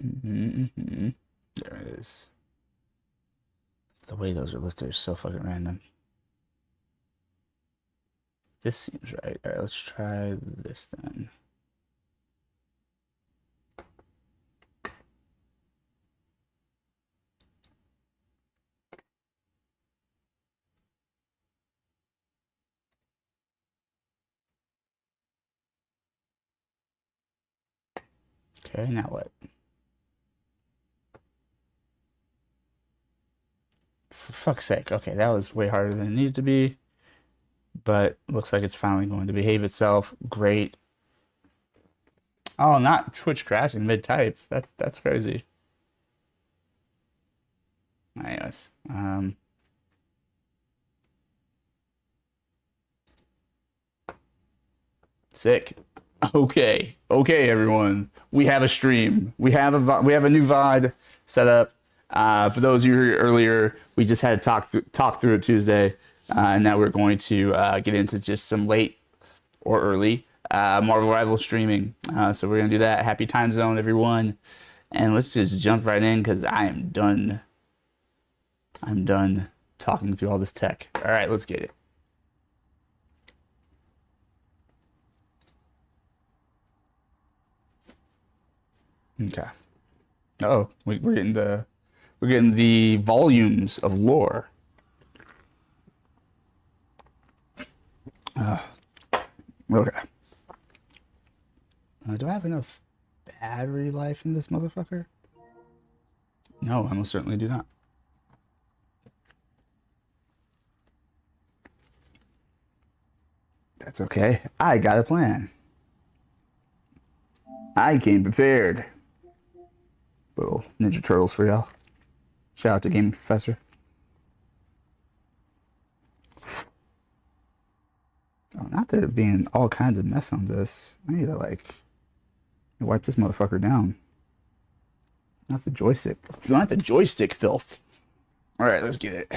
Mm-hmm. There it is. The way those are lifted is so fucking random. This seems right. All right, let's try this then. Okay, now what? For fuck's sake. Okay, that was way harder than it needed to be, but looks like it's finally going to behave itself. Great. Oh, not Twitch crashing mid-type. That's crazy. Anyways, sick. Okay, okay, everyone. We have a stream. We have a new VOD set up. For those of you who were here earlier, we just had to talk through it Tuesday, and now we're going to get into just some late or early Marvel Rival streaming. So we're gonna do that. Happy time zone, everyone, and let's just jump right in because I am done. I'm done talking through all this tech. All right, let's get it. Okay. Oh, we're getting the volumes of lore. Okay. Do I have enough battery life in this motherfucker? No, I most certainly do not. That's okay. I got a plan. I came prepared. Little Ninja Turtles for y'all. Shout out to Gaming Professor. Oh, not there being all kinds of mess on this. I need to like wipe this motherfucker down. Not the joystick. Not the joystick filth. All right, let's get it.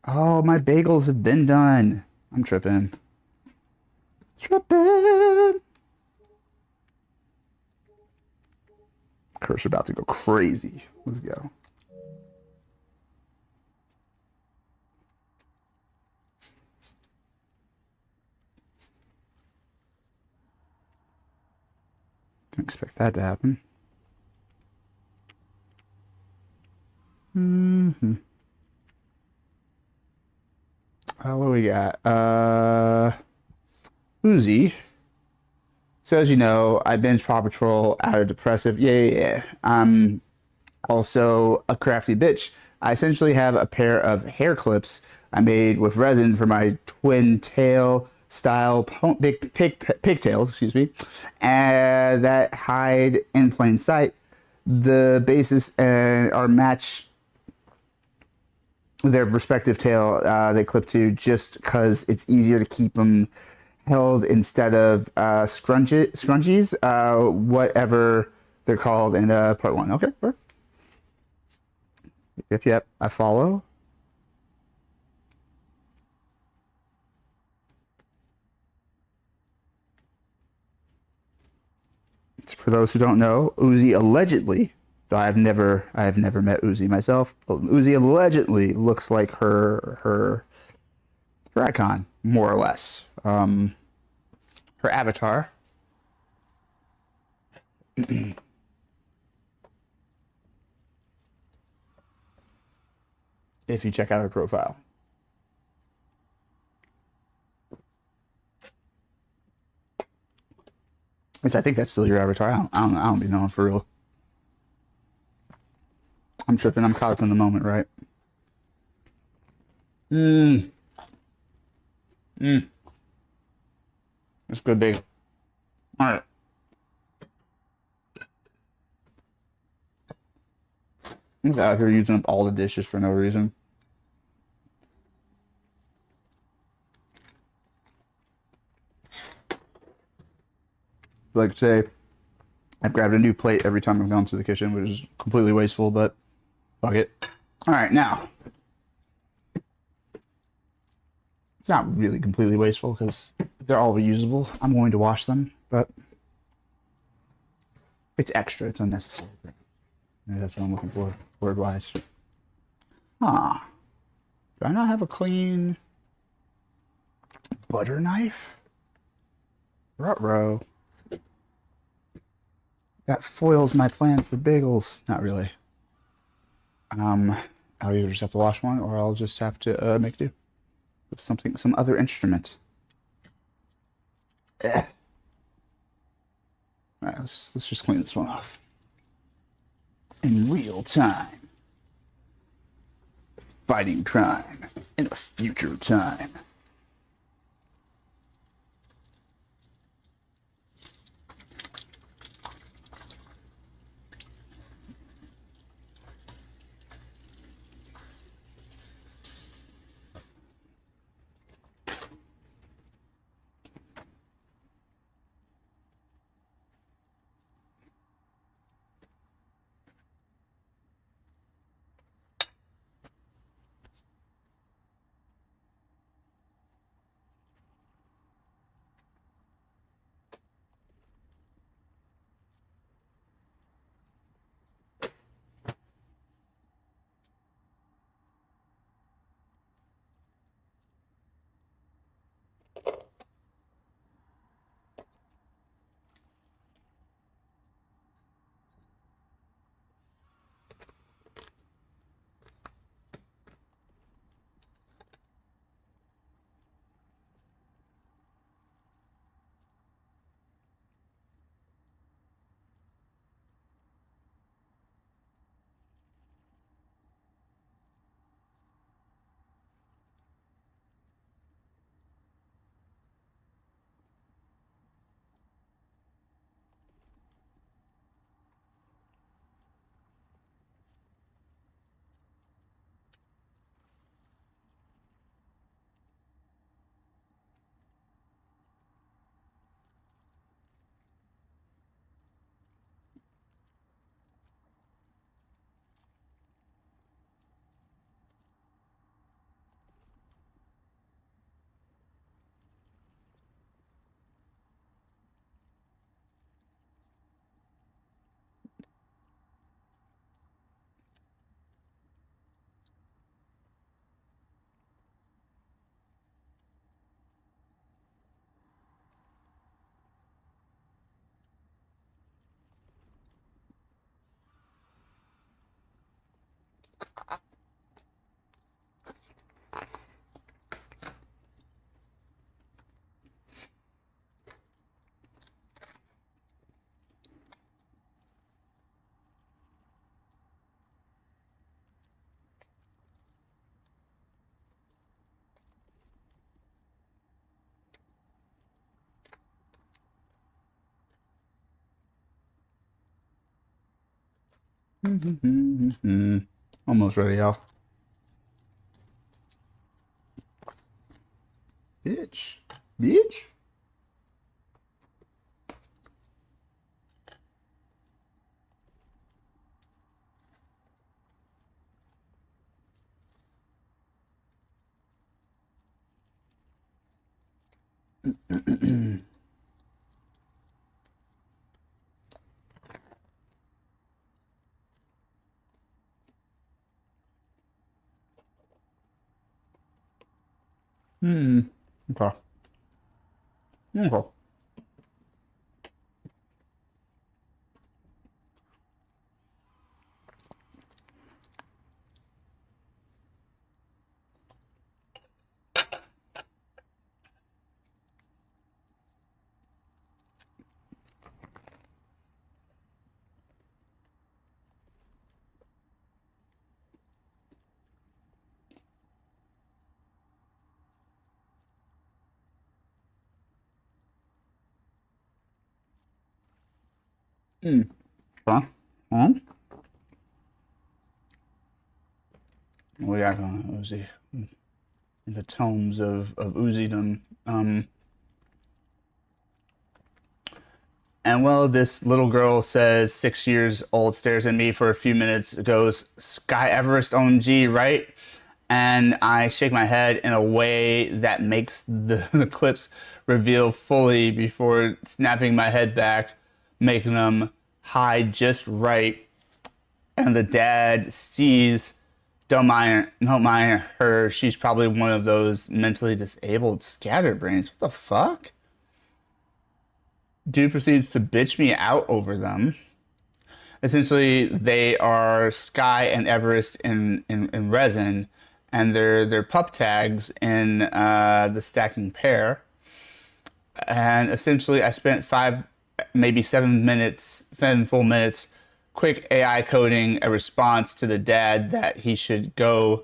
Oh, my bagels have been done. I'm tripping. Tripping. Cursor about to go crazy. Let's go. Didn't expect that to happen. Mm-hmm. What do we got? Uzi. So as you know, I binge Paw Patrol out of depressive. Yeah. I'm also a crafty bitch. I essentially have a pair of hair clips I made with resin for my twin tail style pigtails, excuse me, and that hide in plain sight. The bases are match their respective tail they clip to just because it's easier to keep them held instead of scrunchies, whatever they're called in part one. Okay, perfect. Yep, I follow. For those who don't know, Uzi allegedly, though I have never met Uzi myself. Uzi allegedly looks like her icon, more or less. Her avatar. If you check out her profile. I think that's still your avatar. I don't be knowing for real. I'm tripping. I'm caught up in the moment, right? Mmm. Mmm. That's good, big. All right. I'm out here using up all the dishes for no reason. Like say, I've grabbed a new plate every time I've gone to the kitchen, which is completely wasteful, but fuck it. All right, now. It's not really completely wasteful because they're all reusable. I'm going to wash them, but It's extra. It's unnecessary. Maybe that's what I'm looking for, word-wise. Huh. Do I not have a clean butter knife? Ruh-roh. That foils my plan for bagels. Not really. I'll either just have to wash one, or I'll just have to make do with something, some other instrument. Eh. All right, let's just clean this one off in real time. Fighting crime in a future time. Almost ready, y'all. Bitch. Bitch. Hmm. Okay. Okay. Hmm. Okay. Huh? We got Uzi in the tomes of Uzidom. And well, this little girl says 6 years old, stares at me for a few minutes, goes, Sky Everest OMG, right? And I shake my head in a way that makes the clips reveal fully before snapping my head back, making them hide just right, and the dad sees, don't mind her. She's probably one of those mentally disabled scatterbrains. What the fuck? Dude proceeds to bitch me out over them. Essentially, they are Sky and Everest in resin, and they're pup tags in the stacking pair. And essentially, I spent maybe 7 minutes, 7 full minutes, quick AI coding a response to the dad that he should go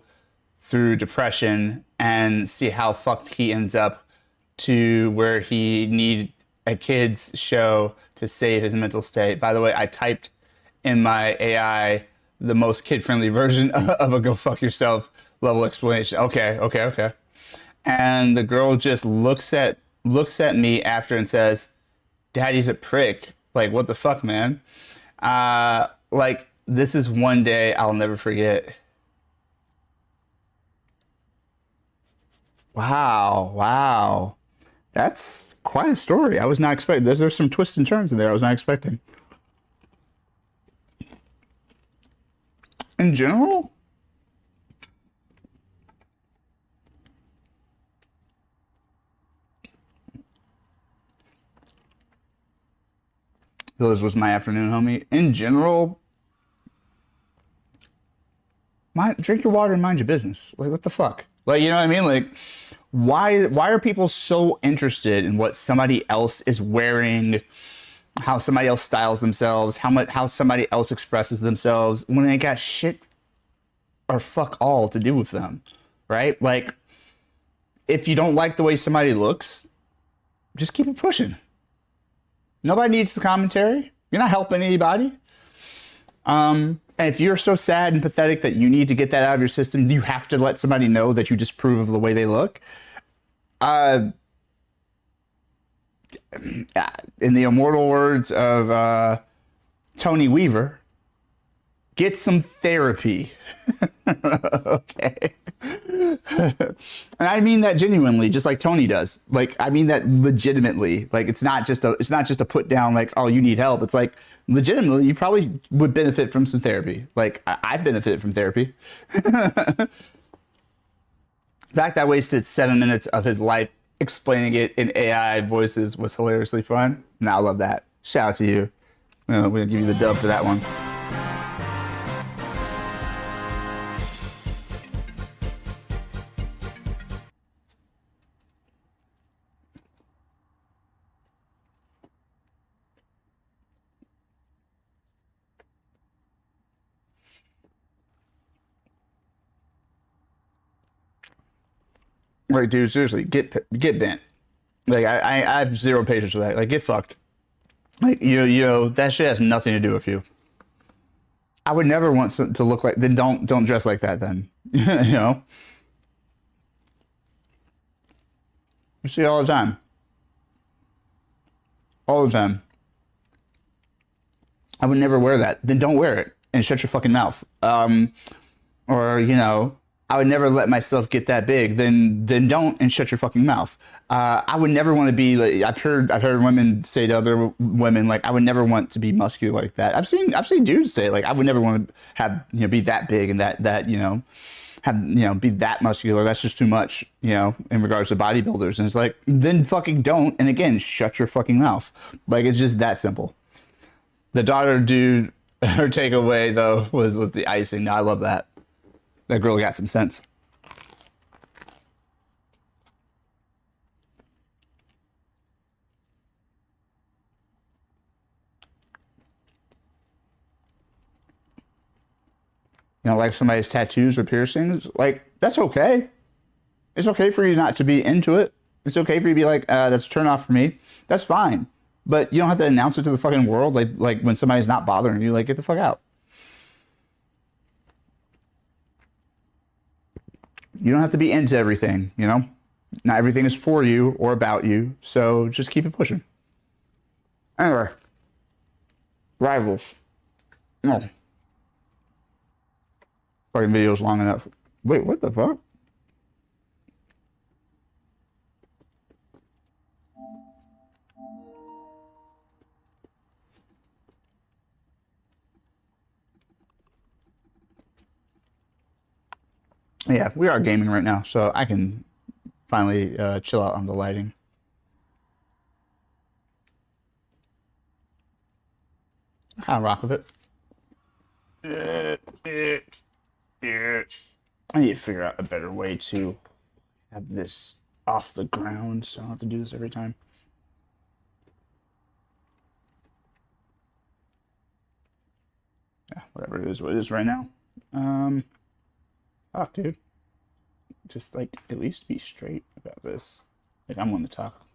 through depression and see how fucked he ends up, to where he need a kids show to save his mental state. By the way, I typed in my AI the most kid-friendly version of a go fuck yourself level explanation. Okay. And the girl just looks at me after and says, "Daddy's a prick." Like, what the fuck, man? Like, this is one day I'll never forget. Wow. That's quite a story. I was not expecting. There's some twists and turns in there I was not expecting. In general, this was my afternoon, homie. In general, drink your water and mind your business. Like, what the fuck? Like, you know what I mean? Like, why are people so interested in what somebody else is wearing, how somebody else styles themselves, how somebody else expresses themselves, when they got shit or fuck all to do with them, right? Like, if you don't like the way somebody looks, just keep it pushing. Nobody needs the commentary. You're not helping anybody. And if you're so sad and pathetic that you need to get that out of your system, you have to let somebody know that you disapprove of the way they look. In the immortal words of Tony Weaver, get some therapy. Okay. And I mean that genuinely, just like Tony does. Like, I mean that legitimately. Like, it's not just a put down, like, oh, you need help. It's like, legitimately, you probably would benefit from some therapy. Like, I've benefited from therapy. In fact, I wasted 7 minutes of his life explaining it in AI voices was hilariously fun. And I love that. Shout out to you. We're gonna give you the dub for that one. Like, dude, seriously, get bent. Like, I have zero patience for that. Like, get fucked. Like, you know that shit has nothing to do with you. I would never want to look like. Then don't dress like that. Then you know, you see it all the time, all the time. I would never wear that. Then don't wear it and shut your fucking mouth. Or, I would never let myself get that big. Then don't, and shut your fucking mouth. I would never want to be like, I've heard women say to other women, like, I would never want to be muscular like that. I've seen dudes say, like, I would never want to have, be that big and that have, be that muscular. That's just too much, in regards to bodybuilders. And it's like, then fucking don't, and again, shut your fucking mouth. Like, it's just that simple. The daughter dude, her takeaway though was the icing. I love that. That girl got some sense. Like somebody's tattoos or piercings, like, that's okay. It's okay for you not to be into it. It's okay for you to be like, that's a turn off for me. That's fine. But you don't have to announce it to the fucking world. Like when somebody's not bothering you, like, get the fuck out. You don't have to be into everything, Not everything is for you or about you. So just keep it pushing. Anyway, rivals. No. Fucking video's long enough. Wait, what the fuck? Yeah, we are gaming right now, so I can finally chill out on the lighting. Kind of rock with it. I need to figure out a better way to have this off the ground, so I don't have to do this every time. Yeah, whatever it is, what it is right now. Fuck, dude. Just like at least be straight about this. Like I'm on the talk.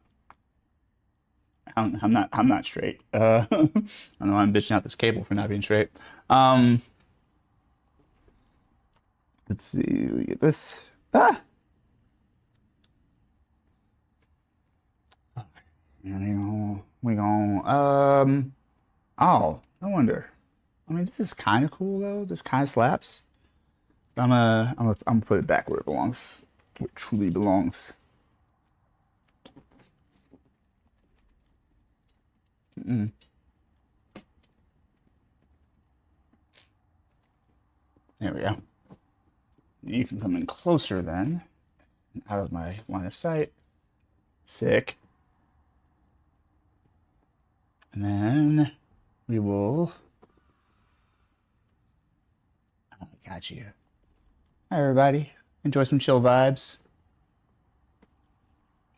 I'm not straight. I don't know why I'm bitching out this cable for not being straight. Let's see, we get this. Ah! We go. Oh, no wonder. I mean, this is kind of cool though. This kind of slaps. But I'm gonna put it back where it belongs, where it truly belongs. Mm. There we go. You can come in closer then, out of my line of sight. Sick. And then we will. Oh, got you. Hi, everybody. Enjoy some chill vibes.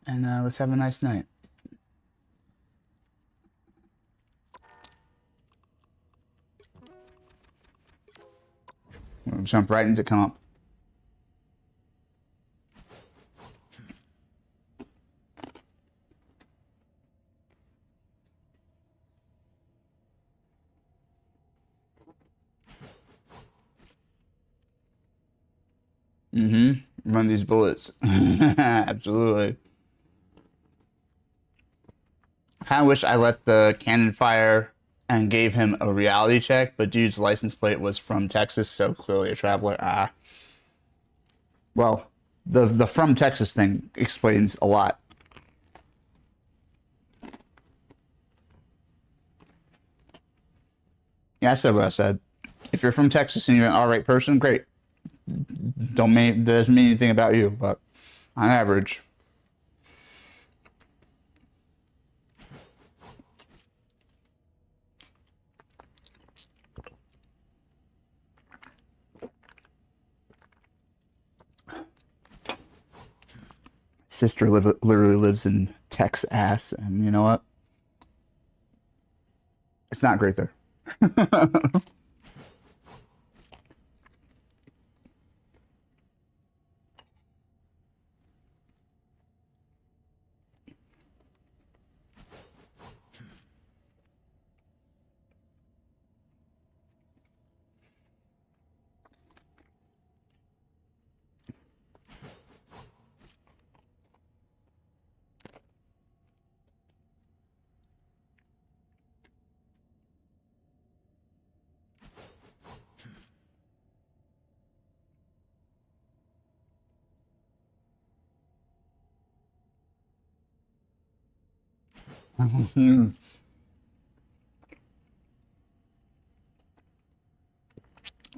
And let's have a nice night. We'll jump right into comp. Run these bullets. Absolutely. Kind of wish I let the cannon fire and gave him a reality check, but dude's license plate was from Texas, so clearly a traveler. Ah. Well, the from Texas thing explains a lot. Yeah, I said what I said. If you're from Texas and you're an alright person, great. Doesn't mean anything about you, but on average. Sister literally lives in Texas, and you know what? It's not great there.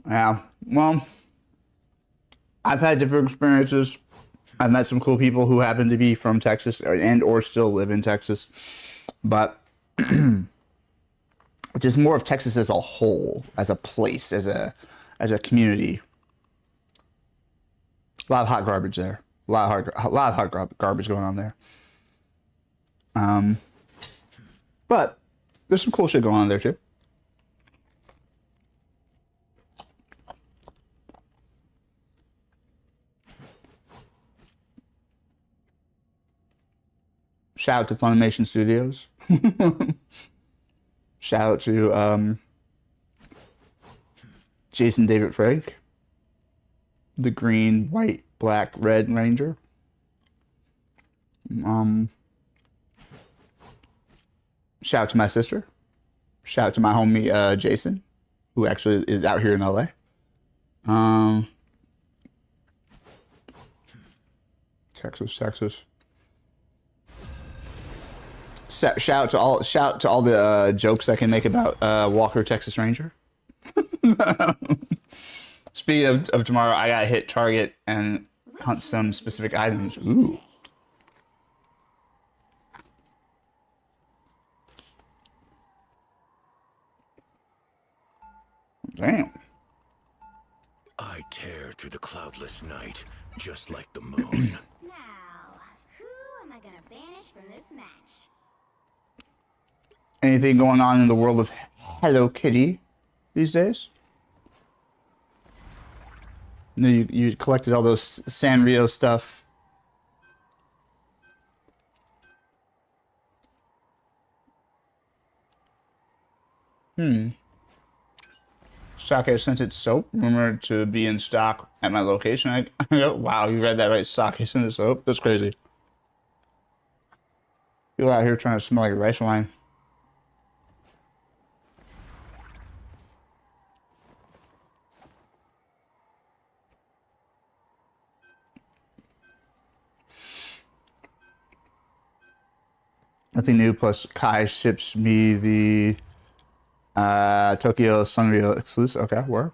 Yeah, well, I've had different experiences. I've met some cool people who happen to be from Texas and or still live in Texas, but just more of Texas as a whole, as a place, as a community. A lot of hot garbage there. A lot of garbage going on there. But there's some cool shit going on there too. Shout out to Funimation Studios. Shout out to Jason David Frank, the green, white, black, red Ranger. Shout out to my sister. Shout out to my homie Jason, who actually is out here in LA. Texas. Shout out to all the jokes I can make about Walker Texas Ranger. Speaking of tomorrow, I gotta hit Target and hunt some specific items. Ooh. Damn. I tear through the cloudless night, just like the moon. Now, who am I gonna banish from this match? Anything going on in the world of Hello Kitty these days? No, you collected all those Sanrio stuff. Sake scented soap rumored to be in stock at my location. I go, wow, you read that right? Sake scented soap? That's crazy. People out here trying to smell like rice wine. Nothing new, plus Kai ships me the Tokyo Sunreal exclusive. Okay, where?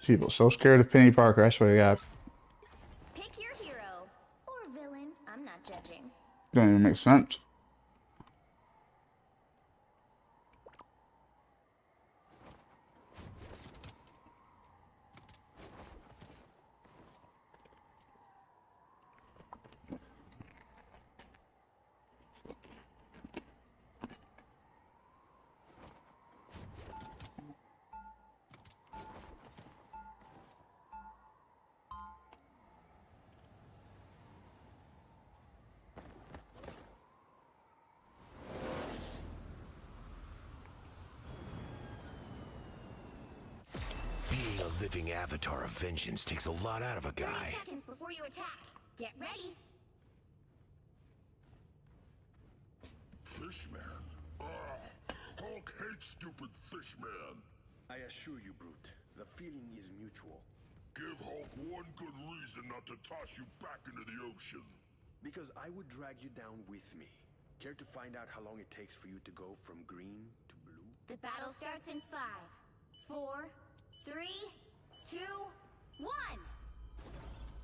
People so scared of Penny Parker, I swear to God. Pick your hero or villain. I'm not judging. Don't even make sense. Being a living avatar of vengeance takes a lot out of a 30 guy. seconds before you attack. Get ready. Fishman? Hulk hates stupid Fishman. I assure you, Brute, the feeling is mutual. Give Hulk one good reason not to toss you back into the ocean. Because I would drag you down with me. Care to find out how long it takes for you to go from green to blue? The battle starts in 5, 4, 3, 2, 1.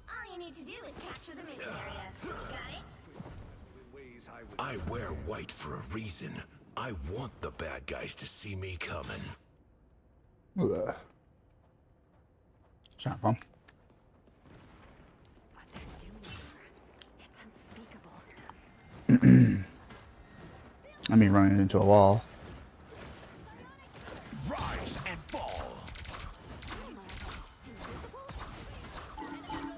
All you need to do is capture the mission area. Got it? I wear white for a reason. I want the bad guys to see me coming. Ugh. It's not fun. What they're doing here, it's unspeakable. I mean, running into a wall. Rise and fall.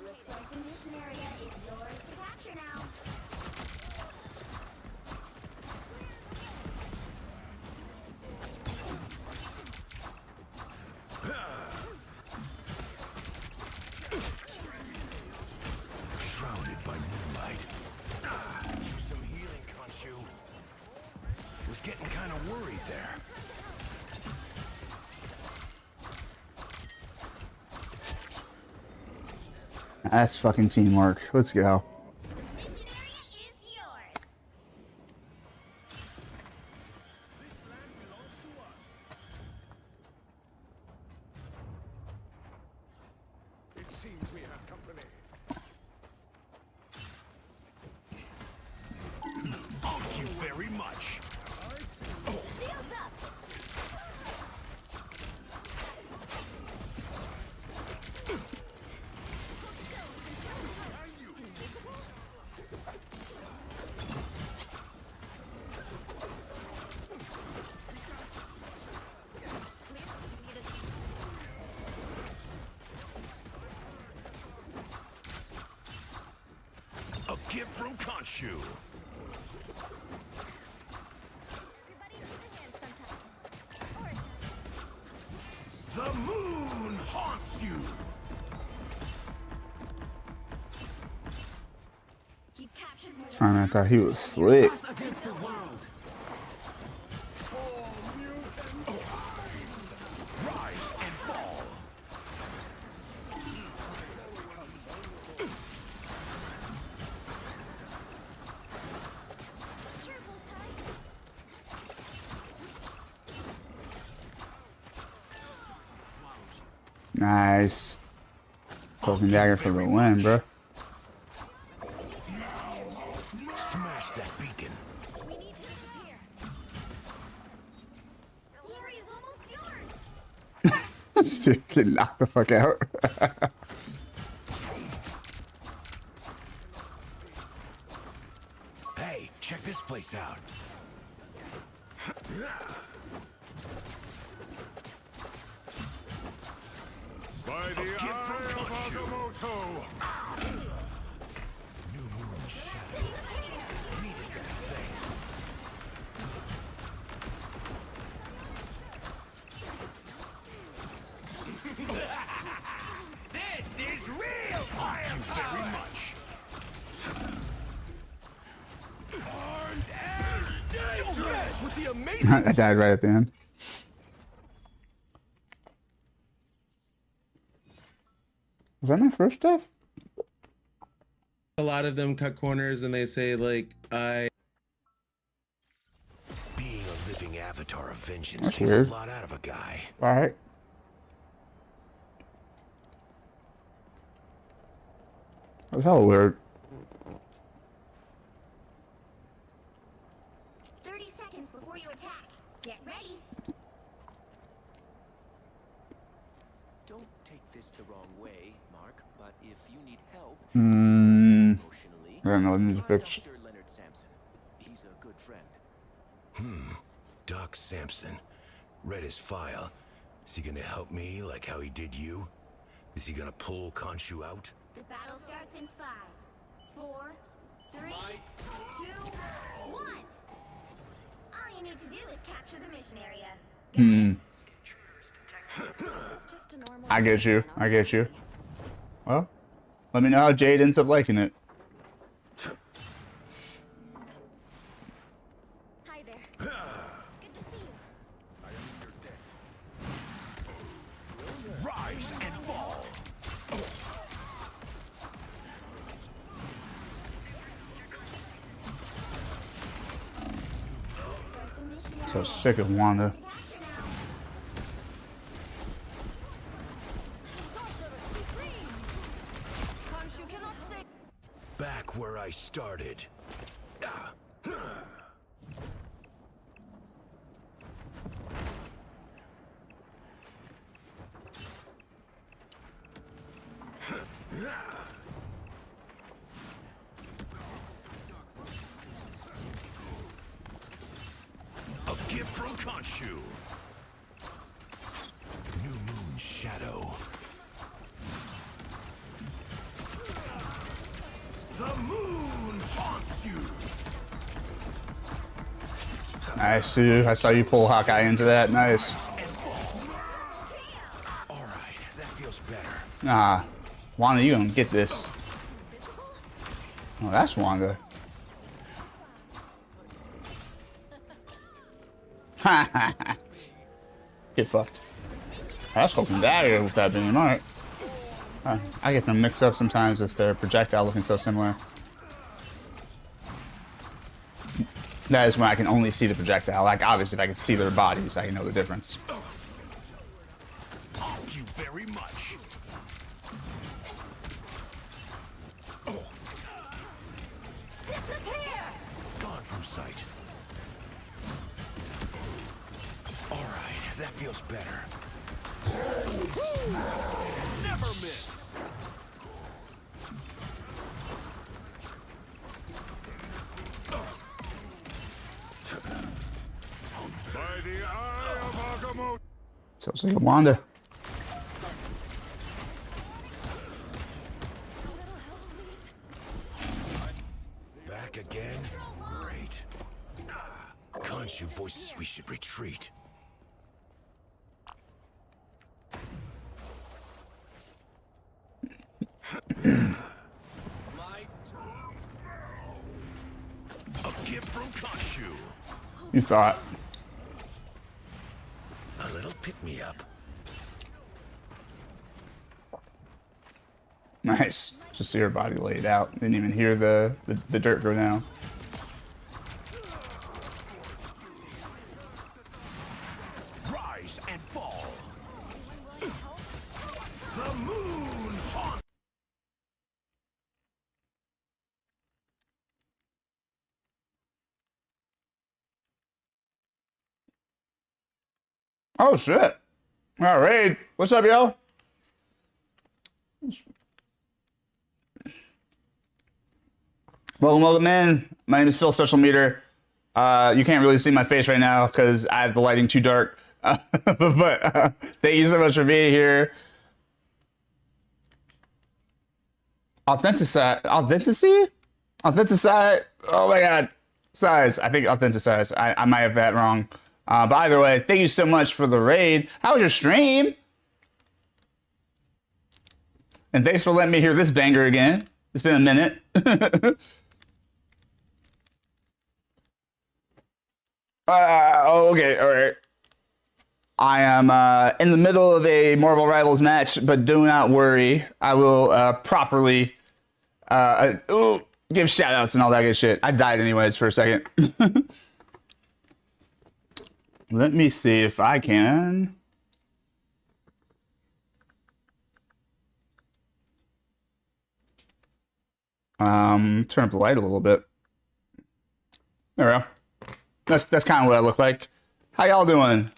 Looks like the mission area is yours to capture now. Shrouded by moonlight. Use some healing, Khonshu. Was getting kind of worried there. That's fucking teamwork. Let's go. The mission area is yours. It seems we have company. Thank you very much. Shields up. A gift from Khonshu. Everybody needs a hand sometimes. Or The moon haunts you. you captured more Man, I thought he was slick. Against the world. Rise and fall. careful, Ty. Nice. Cloak and dagger for the win, bro. Smash that beacon. We need to disappear. The area is almost yours. Get knocked the fuck out. Hey, check this place out. By the eye of Agamotto! New moon shadow. Needed that space. This is real firepower! Very much. Armed and dangerous! Don't mess with the amazing. I died right at the end. Was that my first death? A lot of them cut corners and they say like Being a living avatar of vengeance That's takes weird. a lot out of a guy. Alright. That was hella weird. 30 seconds before you attack. Get ready. Don't take this the wrong way, Mark, but if you need help Hmm. emotionally, I don't know. It needs to try fix. Dr. Leonard Sampson. He's a good friend. Doc Sampson. Read his file. Is he gonna help me like how he did you? Is he gonna pull Khonshu out? The battle starts in 5, 4, 3, 2, 1. All you need to do is capture the mission area. Hmm. this is just a normal. I get you. day. I get you. Well, let me know how Jade ends up liking it. Hi there. Good to see you. Rise and fall! So sick of Wanda. Khonshu cannot say. Back where I started. A gift from Khonshu. New moon shadow. The moon haunts you. Nice, Sue. I saw you pull Hawkeye into that. Nice. All right, that feels better. Nah. Wanda, you gonna get this. Oh, that's Wanda. Ha ha ha. Get fucked. That's hoping dagger with that beam. Alright. I get them mixed up sometimes with their projectile looking so similar. That is when I can only see the projectile. Like, obviously, if I can see their bodies, I can know the difference. Thank you very much. Disappear. Gone from sight. All right, that feels better. Never miss. By the eye of Agamotto! So it's like Wanda. Back again? Great. Khonshu voices we should retreat. A gift from Khonshu. You thought. A little pick-me-up. Nice. Just see her body laid out. Didn't even hear the dirt go down. Rise and fall. Oh shit! All right, what's up, yo? Welcome in. My name is Phil Special Meter. You can't really see my face right now because I have the lighting too dark. But thank you so much for being here. Authenticity? Oh my god. Size. I think authenticize. I might have that wrong. But either way, thank you so much for the raid. How was your stream? And thanks for letting me hear this banger again. It's been a minute. Okay, all right. I am in the middle of a Marvel Rivals match, but do not worry. I will properly give shout outs and all that good shit. I died anyways for a second. Let me see if I can. Turn up the light a little bit. There we go. That's kind of what I look like. How y'all doing?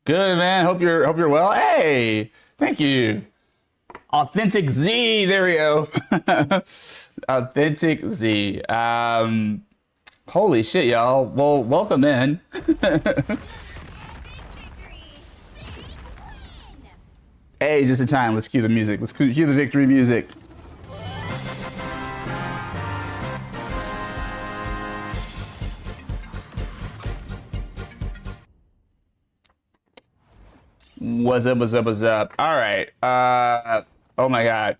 Good, man. Hope you're well. Hey, thank you. Authentic Z. There we go. Authentic Z. Holy shit, y'all. Well, welcome in. Hey, just in time. Let's cue the music. Let's cue the victory music. What's up? All right. Oh my god.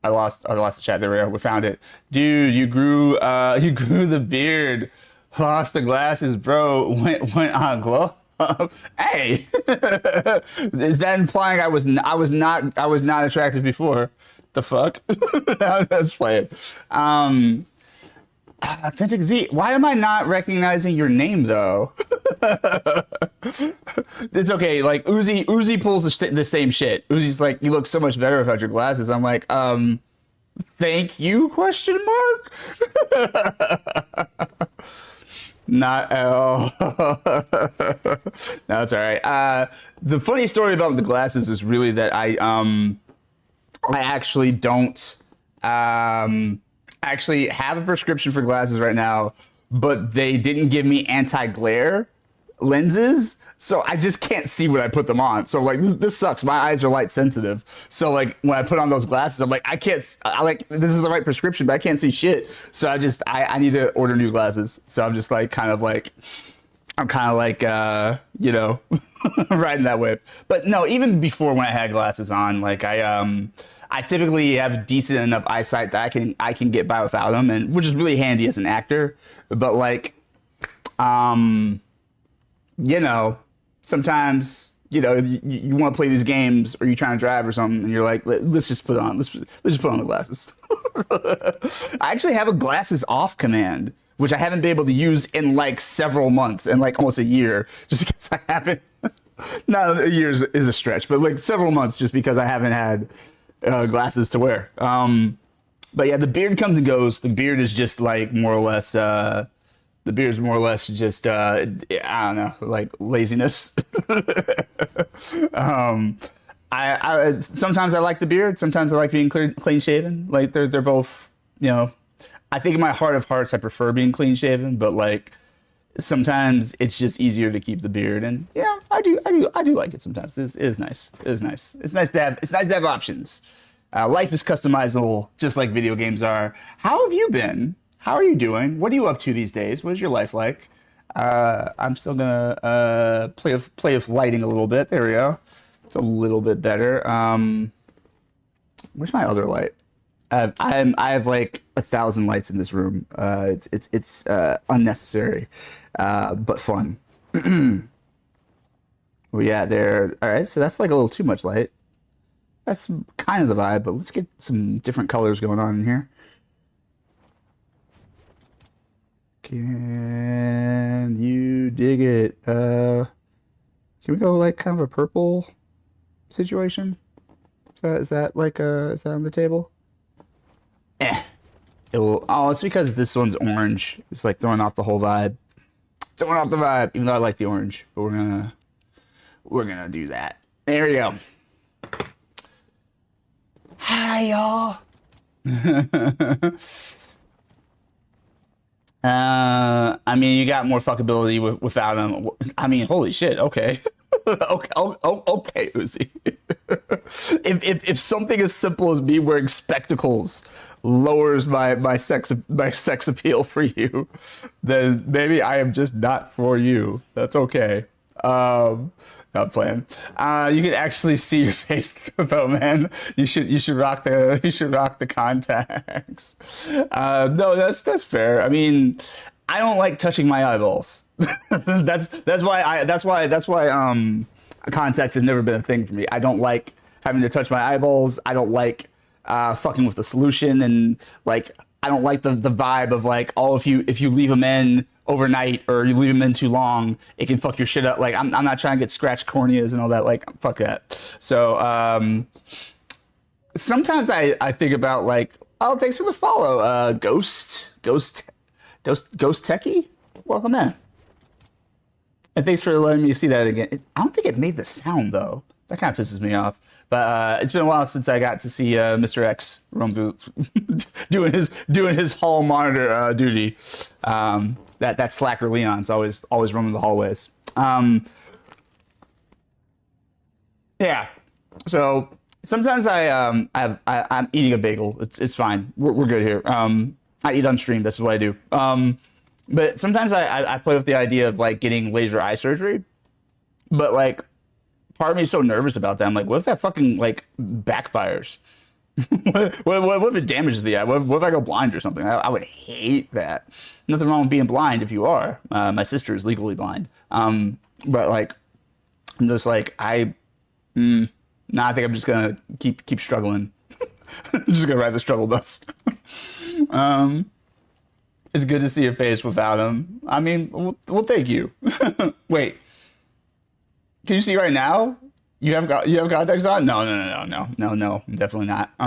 I lost the chat. There we go. We found it. Dude, you grew the beard. Lost the glasses, bro. Went on glow up. Hey. Is that implying I was not attractive before? The fuck? That's playing. Authentic Z. Why am I not recognizing your name though? It's okay. Like Uzi pulls the same shit. Uzi's like, you look so much better without your glasses. I'm like, thank you? Question mark. Not at all. No, it's all right. The funny story about the glasses is really that I actually don't actually have a prescription for glasses right now, but they didn't give me anti-glare lenses, so I just can't see when I put them on. So like this sucks. My eyes are light sensitive, so like when I put on those glasses, I'm like, I like this is the right prescription, but I can't see shit. So I need to order new glasses. So I'm just like I'm kind of like you know, riding that wave. But no, even before when I had glasses on, like I typically have decent enough eyesight that I can get by without them, and which is really handy as an actor. But like, you know, sometimes you know you want to play these games, or you're trying to drive or something, and you're like, let's just put on the glasses. I actually have a glasses off command, which I haven't been able to use in like several months, and like almost a year, just because I haven't. Not a year is a stretch, but like several months, just because I haven't had glasses to wear. But yeah, the beard comes and goes. The beard is just like more or less just I don't know, like laziness. I sometimes I like the beard, sometimes I like being clean shaven. Like they're both, you know, I think in my heart of hearts I prefer being clean shaven, but like sometimes it's just easier to keep the beard, and yeah, I do like it sometimes. It is nice. It's nice to have options. Life is customizable, just like video games are. How have you been? How are you doing? What are you up to these days? What is your life like? I'm still gonna play with lighting a little bit. There we go. It's a little bit better. Where's my other light? I have like 1,000 lights in this room. It's unnecessary, but fun. Well, yeah, there. All right, so that's like a little too much light. That's kind of the vibe, but let's get some different colors going on in here. Can you dig it? Can we go like kind of a purple situation? Is that on the table? It will. Oh, it's because this one's orange. It's like throwing off the whole vibe. Throwing off the vibe, even though I like the orange. But we're we're gonna do that. There we go. Hi, y'all. I mean, you got more fuckability without him. I mean, holy shit. Okay. Okay, okay, Uzi. if something as simple as me wearing spectacles lowers my sex appeal for you, then maybe I am just not for you. That's okay. Not playing. You can actually see your face though, man. You should rock the contacts. No, that's fair. I mean, I don't like touching my eyeballs. that's why contacts have never been a thing for me. I don't like having to touch my eyeballs. I don't like fucking with the solution, and like I don't like the vibe of like, oh, if you leave them in overnight or you leave them in too long, it can fuck your shit up. Like I'm not trying to get scratched corneas and all that. Like fuck that. So sometimes I think about like, oh, thanks for the follow, Ghost Techie, welcome in. And thanks for letting me see that again. I don't think it made the sound though. That kind of pisses me off. But it's been a while since I got to see Mr. X roam through, doing his hall monitor duty. That slacker Leon's always roaming the hallways. Yeah. So sometimes I'm eating a bagel. It's fine. We're good here. I eat on stream. That's what I do. But sometimes I play with the idea of like getting laser eye surgery, but like part of me is so nervous about that. I'm like, what if that fucking like backfires? what if it damages the eye? What if I go blind or something? I would hate that. Nothing wrong with being blind if you are. My sister is legally blind. But like, I'm just like I think I'm just gonna keep struggling. I'm just gonna ride the struggle bus. It's good to see your face without him. I mean, well thank you. Wait, can you see right now? You have contacts on? No, definitely not.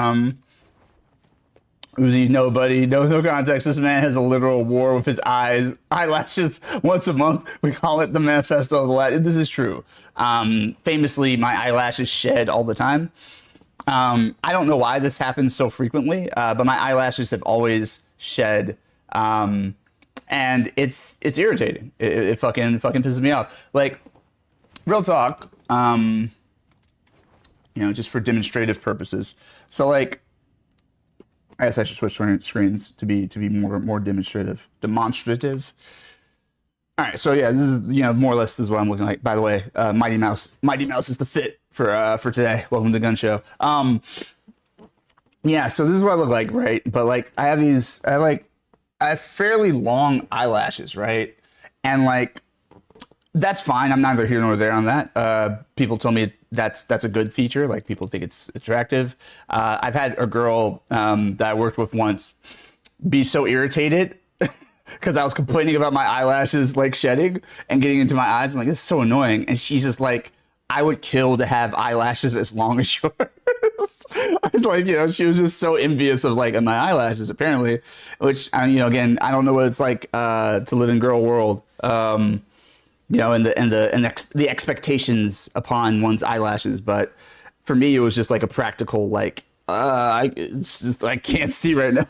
Uzi, no buddy, no contacts. This man has a literal war with his eyelashes once a month. We call it the manifesto of the lash. This is true. Famously, my eyelashes shed all the time. I don't know why this happens so frequently, but my eyelashes have always shed. And it's irritating. It fucking pisses me off. Like, real talk, just for demonstrative purposes. So like, I guess I should switch screens to be more demonstrative. All right, so yeah, this is more or less this is what I'm looking like. By the way, Mighty Mouse is the fit for today. Welcome to the Gun Show. Yeah, so this is what I look like, right? But like, I have fairly long eyelashes, right? And like, that's fine. I'm neither here nor there on that. People told me that's a good feature. Like, people think it's attractive. I've had a girl that I worked with once be so irritated because I was complaining about my eyelashes like shedding and getting into my eyes. I'm like, this is so annoying. And she's just like, I would kill to have eyelashes as long as yours. I was like, she was just so envious of like my eyelashes apparently, which again, I don't know what it's like to live in girl world. And the expectations upon one's eyelashes, but for me it was just like a practical like I can't see right now.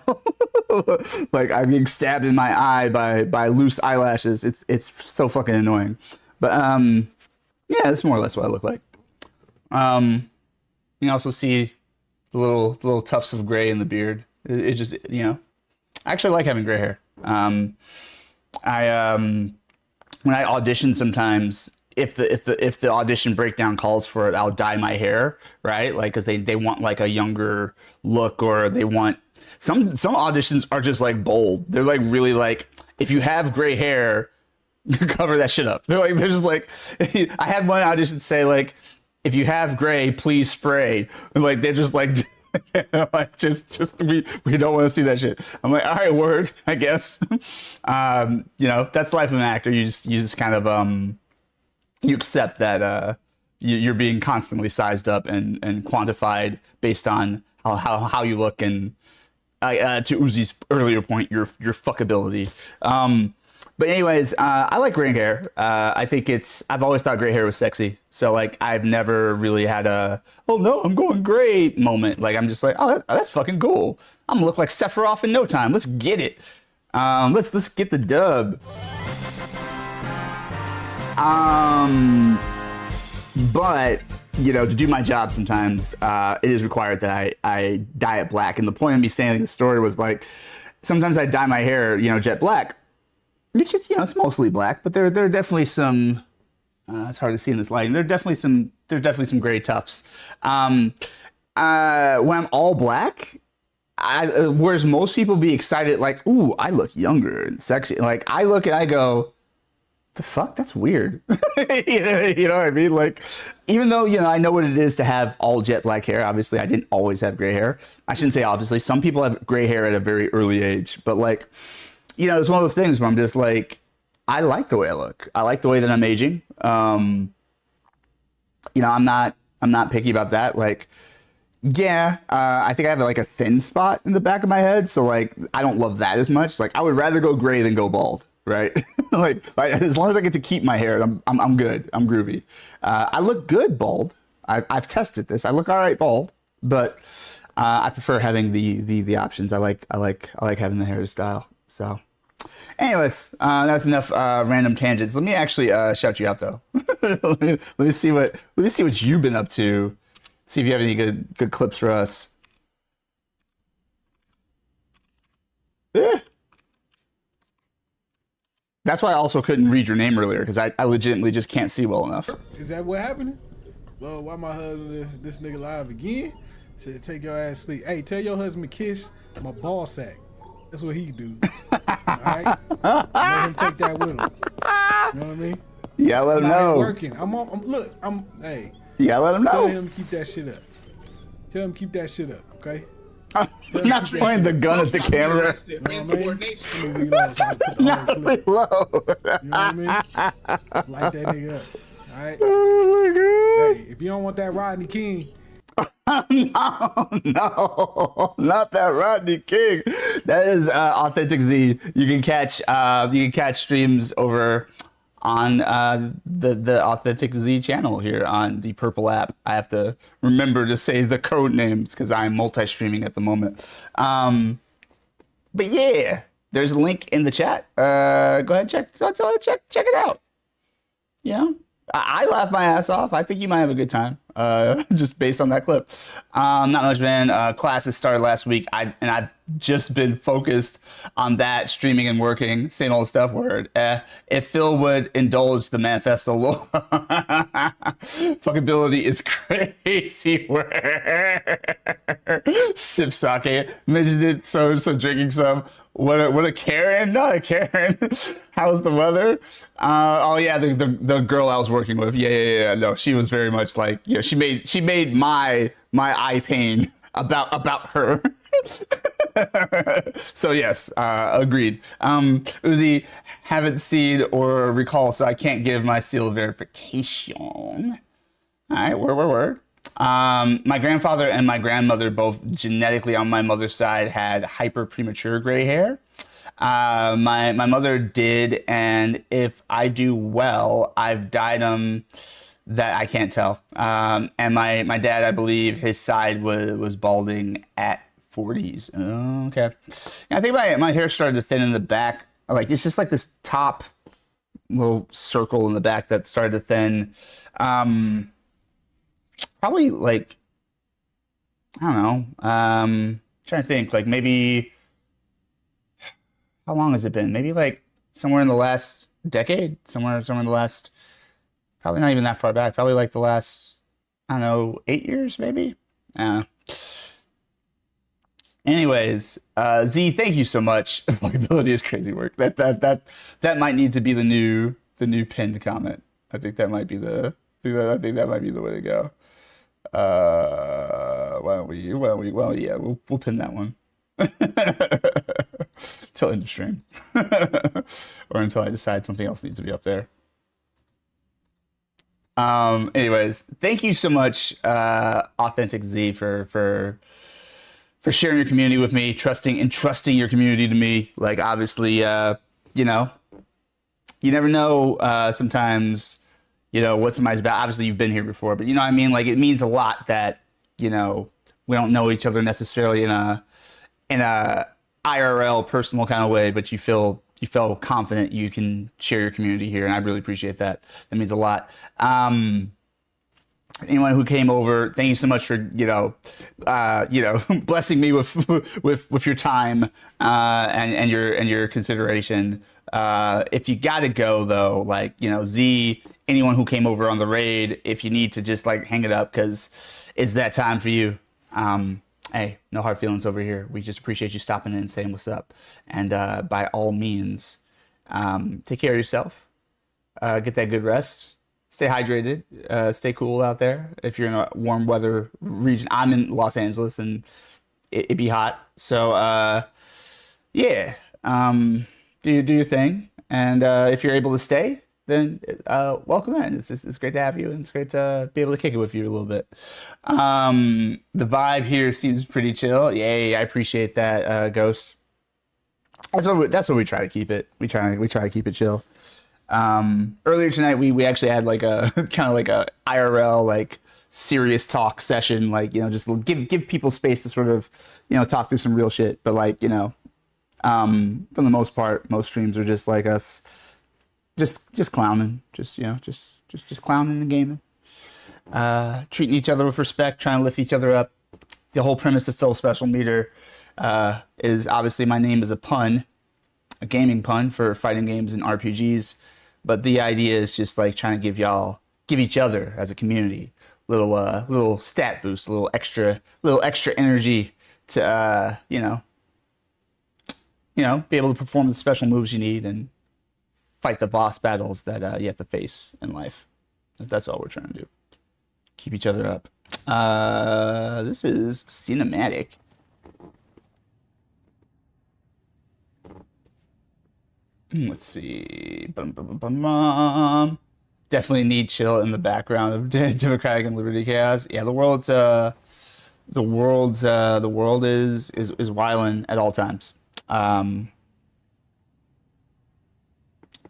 Like I'm being stabbed in my eye by loose eyelashes. It's so fucking annoying. But yeah, that's more or less what I look like. You can also see the little tufts of gray in the beard. It just I actually like having gray hair. When I audition sometimes, if the audition breakdown calls for it, I'll dye my hair, right? Like, because they want like a younger look, or they want some auditions are just like bold. They're like really like, if you have gray hair, cover that shit up. They're just like I had one audition say like, if you have gray, please spray. And like they're just like like just we don't want to see that shit. I'm like, all right, word, I guess. That's life of an actor. You just kind of you accept that you're being constantly sized up and quantified based on how you look, and to Uzi's earlier point, your fuckability. But anyways, I like gray hair. I think I've always thought gray hair was sexy. So like, I've never really had a, oh no, I'm going gray moment. Like, I'm just like, oh, that's fucking cool. I'm gonna look like Sephiroth in no time. Let's get it. Let's get the dub. But you know, to do my job, sometimes it is required that I dye it black. And the point of me saying the story was like, sometimes I dye my hair, you know, jet black. Which it's, you know, it's mostly black, but there are definitely some. It's hard to see in this lighting. There's definitely some gray tufts. When I'm all black, whereas most people be excited, like, ooh, I look younger and sexy. Like, I look and I go, the fuck, that's weird. You know what I mean? Like, even though, you know, I know what it is to have all jet black hair. Obviously, I didn't always have gray hair. I shouldn't say obviously. Some people have gray hair at a very early age, but like, you know, it's one of those things where I'm just like, I like the way I look. I like the way that I'm aging. You know, I'm not picky about that. Like, yeah, I think I have like a thin spot in the back of my head, so like, I don't love that as much. Like, I would rather go gray than go bald, right? like as long as I get to keep my hair, I'm good. I'm groovy. I look good bald. I've tested this. I look all right bald, but I prefer having the options. I like having the hairstyle. So. Anyways, that's enough random tangents. Let me actually shout you out though. let me see what you've been up to. See if you have any good clips for us. Yeah. That's why I also couldn't read your name earlier, because I legitimately just can't see well enough. Is that what happened? Well, why my husband this nigga live again? Said take your ass sleep. Hey, tell your husband to kiss my ball sack. That's what he do. Alright? Let him take that with him. You know what I mean? Yeah, let him know. Working. Hey. Yeah, let him know. Tell him to keep that shit up. Tell him to keep that shit up, okay? Not pointing the gun at the camera. You know what I mean? Not really low. You know what I mean? Light that nigga up. Alright? Oh my god. Hey, if you don't want that Rodney King, no, not that Rodney King. That is Authentic Z. You can catch streams over on the Authentic Z channel here on the Purple app. I have to remember to say the code names because I'm multi-streaming at the moment. But yeah, there's a link in the chat. Go ahead, check it out. You know, I laughed my ass off. I think you might have a good time. Just based on that clip. Not much, man. Classes started last week. I've just been focused on that, streaming and working. Same old stuff. Word. If Phil would indulge the manifesto law, fuckability is crazy. Word. Sip sake. Mentioned it. So drinking some. What a Karen? Not a Karen. How's the weather? Oh yeah, the girl I was working with. Yeah. No, she was very much like, you know, she made my eye pain about her. So yes, agreed. Uzi, haven't seen or recall, so I can't give my seal of verification. All right, word. My grandfather and my grandmother, both genetically on my mother's side, had hyper premature gray hair. My mother did, and if I do well, I've dyed them. That I can't tell. And my dad, I believe his side was balding at 40s. Oh, okay. And I think my hair started to thin in the back. Like, it's just like this top little circle in the back that started to thin. Probably like, I don't know. Trying to think, like maybe, how long has it been? Maybe like somewhere in the last decade, somewhere in the last, probably not even that far back. Probably like the last, I don't know, 8 years maybe. Anyways, Z, thank you so much. Fuckability is crazy work. That might need to be the new pinned comment. I think that might be the way to go. We'll pin that one. Till end of stream. Or until I decide something else needs to be up there. Anyways, thank you so much, Authentic Z, for sharing your community with me, entrusting your community to me. Like, obviously, you know, you never know. Sometimes, what somebody's about. Obviously, you've been here before, but you know what I mean. Like, it means a lot that we don't know each other necessarily in a IRL personal kind of way, but you feel confident you can share your community here, and I really appreciate that. That means a lot. Anyone who came over, thank you so much for blessing me with your time and your consideration. If you gotta go though, like Z, anyone who came over on the raid, if you need to just like hang it up because it's that time for you. Hey, no hard feelings over here. We just appreciate you stopping in and saying what's up. And by all means, take care of yourself. Get that good rest. Stay hydrated. Stay cool out there. If you're in a warm weather region, I'm in Los Angeles and it'd be hot. So yeah, do your thing. And if you're able to stay, then welcome in. It's great to have you, and it's great to be able to kick it with you a little bit. The vibe here seems pretty chill. Yay, I appreciate that, Ghost. That's what we try to keep it. We try to keep it chill. Earlier tonight, we actually had like a kind of like a IRL like serious talk session, like just give people space to sort of talk through some real shit. But like from the most part, most streams are just like us. Just clowning, just clowning and gaming, treating each other with respect, trying to lift each other up. The whole premise of Phil Special Meter is obviously my name is a pun, a gaming pun for fighting games and RPGs, but the idea is just like trying to give each other as a community little stat boost, a little extra energy to be able to perform the special moves you need and fight the boss battles that you have to face in life. That's all we're trying to do. Keep each other up. This is cinematic. Let's see. Definitely need chill in the background of Democratic and Liberty Chaos. Yeah, the world is wilding at all times.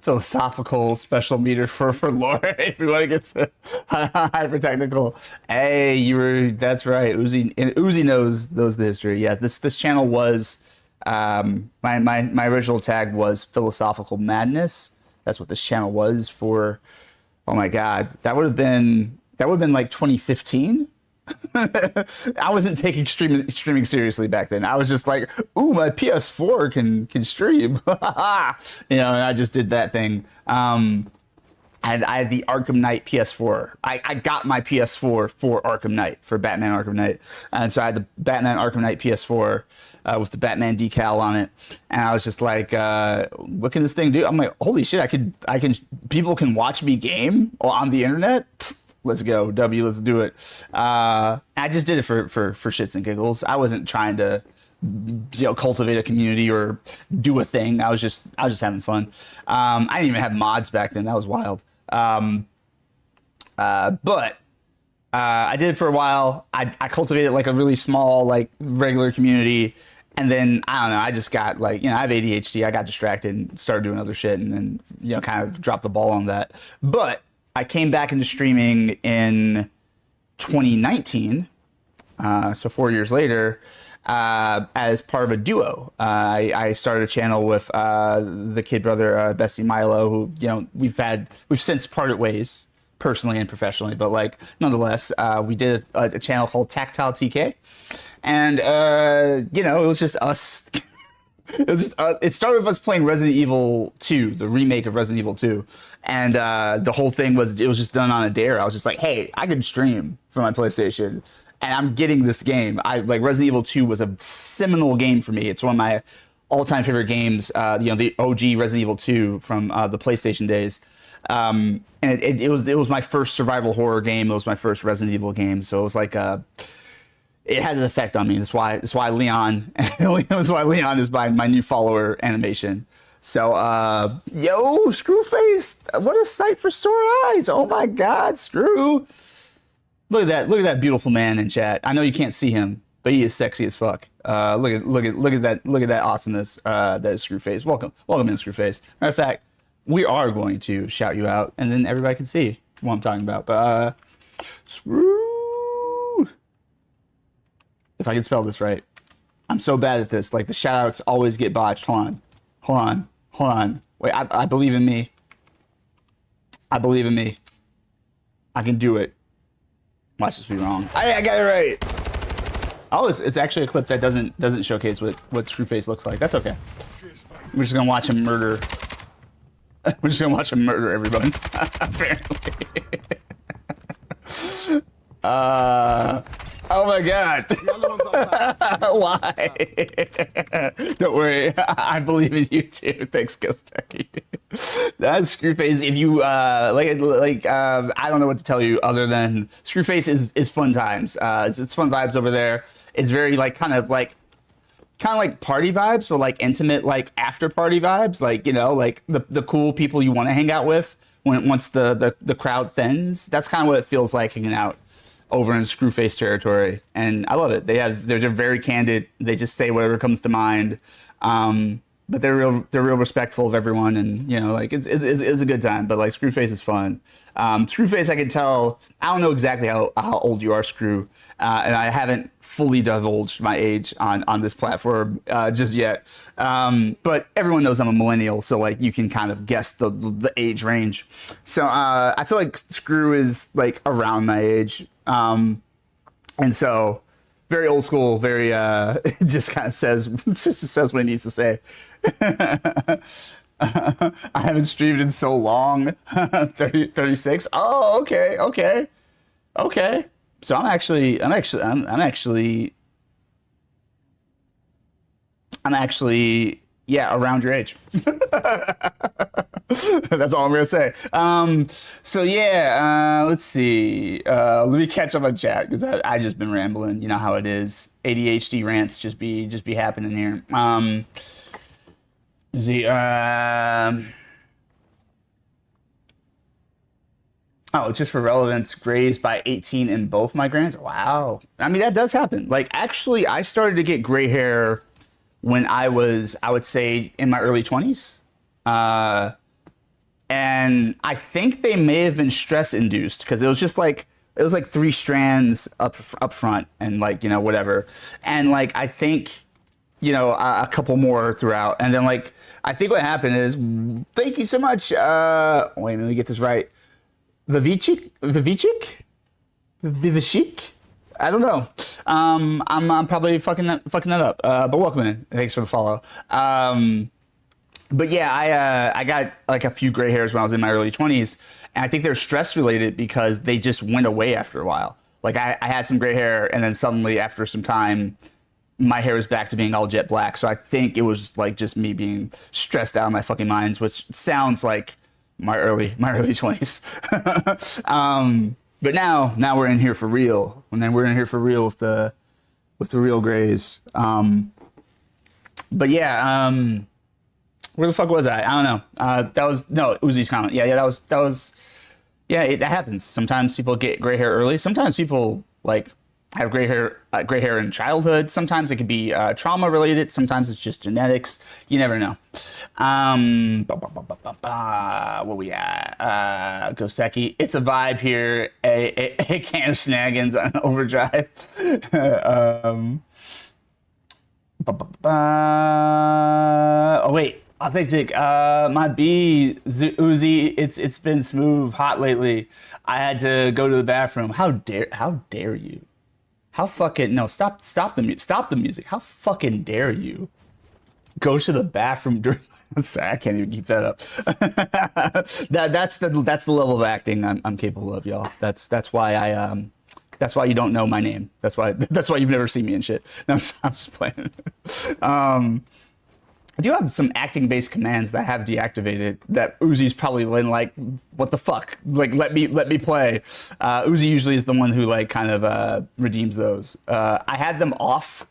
Philosophical special meter for lore. If we want to get to hyper technical, hey, that's right. Uzi knows the history. Yeah, this channel was my original tag was philosophical madness. That's what this channel was for. Oh my god, that would have been like 2015. I wasn't taking streaming seriously back then. I was just like, ooh, my PS4 can stream. And I just did that thing. I had the Arkham Knight PS4. I got my PS4 for Arkham Knight, for Batman Arkham Knight. And so I had the Batman Arkham Knight PS4 with the Batman decal on it. And I was just like, what can this thing do? I'm like, holy shit, people can watch me game on the internet? Let's go, let's do it. I just did it for shits and giggles. I wasn't trying to cultivate a community or do a thing. I was just having fun. I didn't even have mods back then. That was wild. But I did it for a while. I cultivated like a really small, like regular community. And then I don't know, I just got like, I have ADHD. I got distracted and started doing other shit, and then, kind of dropped the ball on that. But I came back into streaming in 2019, so 4 years later, as part of a duo. I started a channel with the kid brother, Bessie Milo, who we've since parted ways personally and professionally, but like nonetheless, we did a channel called Tactile TK, and it was just us. It started with us playing Resident Evil 2, the remake of Resident Evil 2. And the whole thing was just done on a dare. I was just like, hey, I can stream from my PlayStation, and I'm getting this game. Resident Evil 2 was a seminal game for me. It's one of my all-time favorite games, the OG Resident Evil 2 from the PlayStation days. And it was my first survival horror game. It was my first Resident Evil game. So it was like it has an effect on me. That's why Leon is my new follower animation. So yo, Screwface, what a sight for sore eyes. Oh my god, Screw. Look at that beautiful man in chat. I know you can't see him, but he is sexy as fuck. Look at that awesomeness that is Screwface. Welcome in, Screwface. Matter of fact, we are going to shout you out, and then everybody can see what I'm talking about. But screw. If I can spell this right, I'm so bad at this. Like the shout outs always get botched. Hold on. Wait, I believe in me. I believe in me. I can do it. Watch this be wrong. I got it right. Oh, it's actually a clip that doesn't showcase what Screwface looks like. That's okay. We're just gonna watch him murder. We're just gonna watch him murder everybody. Apparently. Oh my god. Why? Don't worry. I believe in you too. Thanks, Ghost Turkey. That's Screwface. If you I don't know what to tell you other than Screwface is fun times. It's fun vibes over there. It's very kind of like party vibes, but like intimate, like after party vibes, like, you know, like the cool people you want to hang out with once the crowd thins. That's kind of what it feels like hanging out over in Screwface territory, and I love it. They're very candid. They just say whatever comes to mind, but they're real respectful of everyone, and you know, like it's a good time. But like Screwface is fun. Screwface, I can tell. I don't know exactly how old you are, Screw, and I haven't fully divulged my age on this platform just yet. But everyone knows I'm a millennial, so like you can kind of guess the age range. So I feel like Screw is like around my age. And so very old school, very just kind of says what it needs to say. I haven't streamed in so long. 36. Oh, okay. So I'm actually yeah, around your age. That's all I'm gonna say. So yeah, let's see. Let me catch up on chat because I just been rambling. You know how it is. ADHD rants just be happening here. Let's see. Oh, just for relevance, grays by 18 in both my grands. Wow. I mean, that does happen. Like, actually, I started to get gray hair when I would say, in my early 20s. And I think they may have been stress induced because it was like 3 strands up front and like, you know, whatever. And like, I think, you know, a couple more throughout. And then like, I think what happened is, thank you so much. Wait, let me get this right. Vivicic? I don't know. I'm probably fucking that up. But welcome in. Thanks for the follow. But yeah, I got like a few gray hairs when I was in my early 20s, and I think they're stress related because they just went away after a while. Like I had some gray hair, and then suddenly after some time, my hair was back to being all jet black. So I think it was like just me being stressed out of my fucking minds, which sounds like my early 20s. But now we're in here for real. And then we're in here for real with the real grays. But yeah, where the fuck was I? I don't know. That was Uzi's comment. Yeah, that was. Yeah, that happens. Sometimes people get gray hair early. Sometimes people like have gray hair in childhood. Sometimes it could be trauma related. Sometimes it's just genetics. You never know. Where we at? Goseki. It's a vibe here. A can of Snaggins on overdrive. Oh wait. Authentic. My B, Uzi, it's been smooth, hot lately. I had to go to the bathroom. How dare you? How fucking no! Stop the music! How fucking dare you? Go to the bathroom during. Sorry, I can't even keep that up. That's the level of acting I'm capable of, y'all. That's why that's why you don't know my name. That's why you've never seen me in shit. No, I'm just playing. I do have some acting-based commands that I have deactivated that Uzi's probably been like, what the fuck? Like, let me play. Uzi usually is the one who like kind of redeems those. I had them off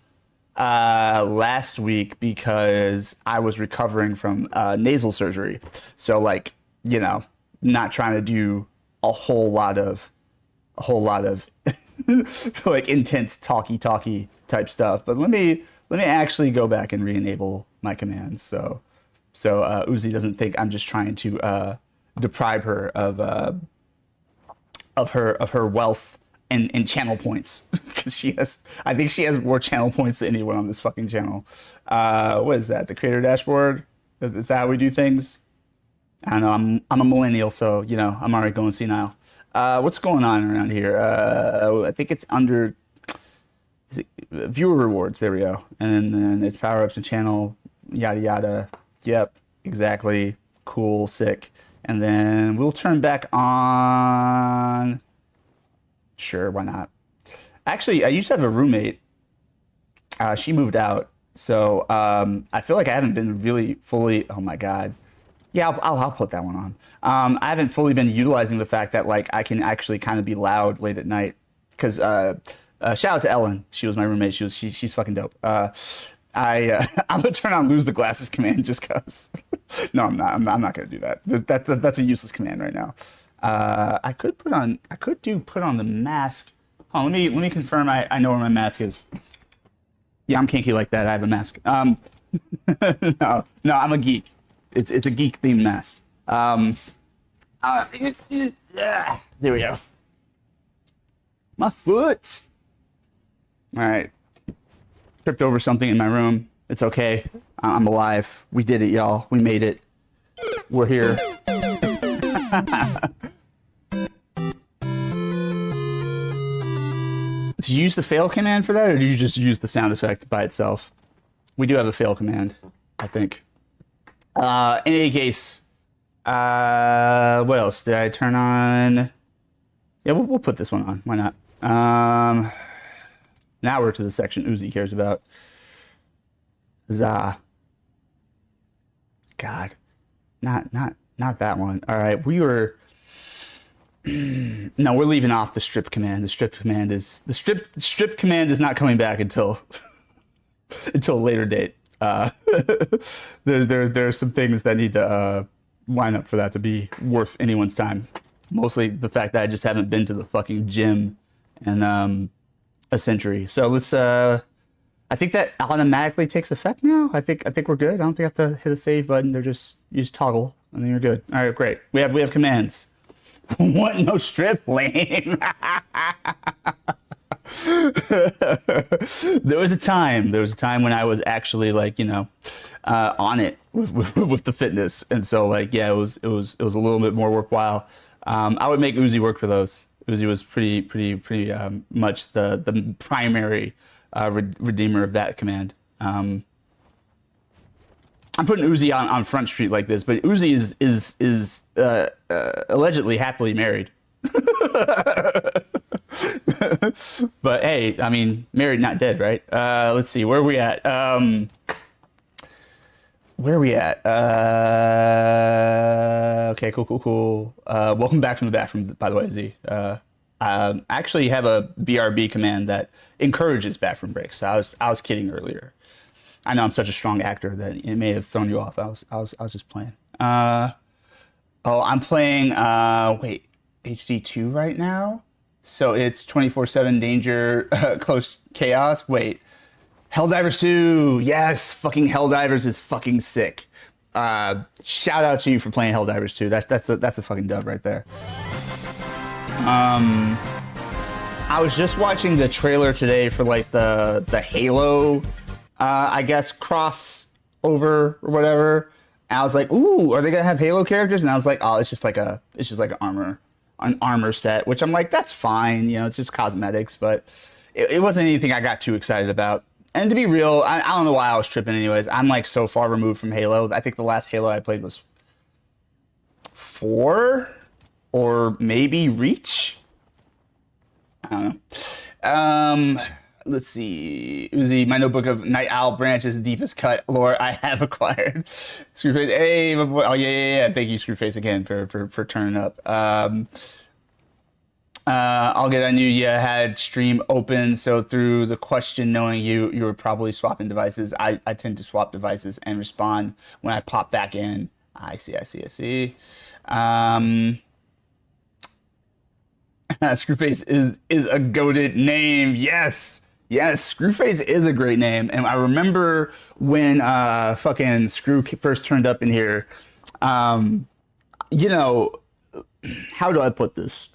last week because I was recovering from nasal surgery. So like, you know, not trying to do a whole lot of like intense talky type stuff. But let me actually go back and re-enable my commands. So so Uzi doesn't think I'm just trying to deprive her of her wealth and channel points, because I think she has more channel points than anyone on this fucking channel. What is that? The creator dashboard? Is that how we do things? I don't know. I'm a millennial, so you know I'm already going senile. What's going on around here? I think it's under, is it viewer rewards? There we go. And then it's power ups and channel, yada yada. Yep, exactly. Cool, sick. And then we'll turn back on. Sure, why not? Actually, I used to have a roommate. She moved out, so I feel like I haven't been really fully. Oh my god. Yeah, I'll put that one on. I haven't fully been utilizing the fact that like I can actually kind of be loud late at night. Because shout out to Ellen, she was my roommate. She's fucking dope. I'm gonna turn on lose the glasses command just cause. No, I'm not. I'm not gonna do that. That's a useless command right now. I could put on the mask. Oh, let me confirm. I know where my mask is. Yeah, I'm kinky like that. I have a mask. No, I'm a geek. It's a geek themed mask. Yeah, there we go. My foot. All right. Tripped over something in my room. It's okay. I'm alive. We did it, y'all. We made it. We're here. Did you use the fail command for that, or did you just use the sound effect by itself? We do have a fail command, I think. In any case, what else did I turn on? Yeah, we'll put this one on. Why not? Now we're to the section Uzi cares about. Zah. God, not that one. All right, we were. No, we're leaving off the strip command. The strip command is not coming back until until a later date. There's some things that need to line up for that to be worth anyone's time. Mostly the fact that I just haven't been to the fucking gym in a century. So let's. I think that automatically takes effect now. I think we're good. I don't think I have to hit a save button. You just toggle and then you're good. All right, great. We have commands. What? No strip? Lame. There was a time when I was actually like, on it with the fitness. And so like, yeah, it was a little bit more worthwhile. I would make Uzi work for those. Uzi was pretty much the primary redeemer of that command. I'm putting Uzi on Front Street like this, but Uzi is allegedly happily married. But hey, I mean, married, not dead, right? Let's see, where are we at? Okay, cool. Welcome back from the bathroom, by the way, Z. I actually have a BRB command that encourages bathroom breaks. I was kidding earlier. I know I'm such a strong actor that it may have thrown you off. I was just playing. I'm playing HD2 right now. So it's 24/7 danger, close chaos. Wait, Helldivers 2. Yes, fucking Helldivers is fucking sick. Shout out to you for playing Helldivers 2. That's a fucking dub right there. I was just watching the trailer today for like the Halo, I guess crossover or whatever. And I was like, ooh, are they gonna have Halo characters? And I was like, oh, it's just like an armor set, which I'm like, that's fine, it's just cosmetics, but it wasn't anything I got too excited about. And to be real, I don't know why I was tripping anyways. I'm like so far removed from Halo. I think the last Halo I played was 4 or maybe Reach. I don't know. Let's see. Uzi, my notebook of Night Owl Branch's deepest cut lore I have acquired. Screwface, hey, my boy. Oh yeah. Thank you, Screwface, again for turning up. I'll get on you had stream open, so through the question, knowing you were probably swapping devices. I tend to swap devices and respond when I pop back in. I see. Screwface is a goated name. Yes. Yes, Screwface is a great name, and I remember when fucking Screw first turned up in here. You know, how do I put this?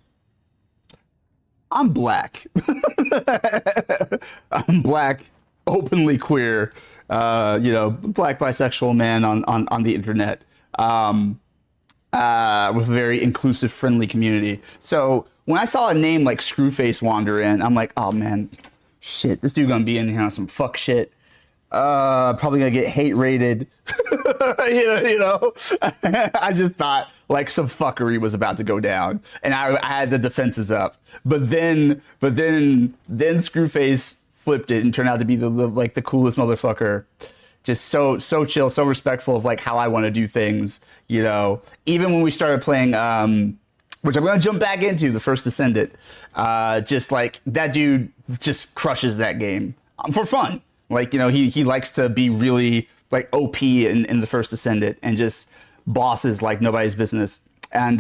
I'm black. I'm black, openly queer. Black bisexual man on the internet. With a very inclusive, friendly community. So when I saw a name like Screwface wander in, I'm like, oh man, shit, this dude gonna be in here on some fuck shit. Probably gonna get hate rated. you know. I just thought like some fuckery was about to go down, and I had the defenses up. But then Screwface flipped it and turned out to be the coolest motherfucker. Just so chill, so respectful of like how I want to do things. You know, even when we started playing, which I'm gonna jump back into, the First Descendant. Just like that dude just crushes that game for fun. Like, you know, he likes to be really like OP in the First Descendant and just bosses like nobody's business. And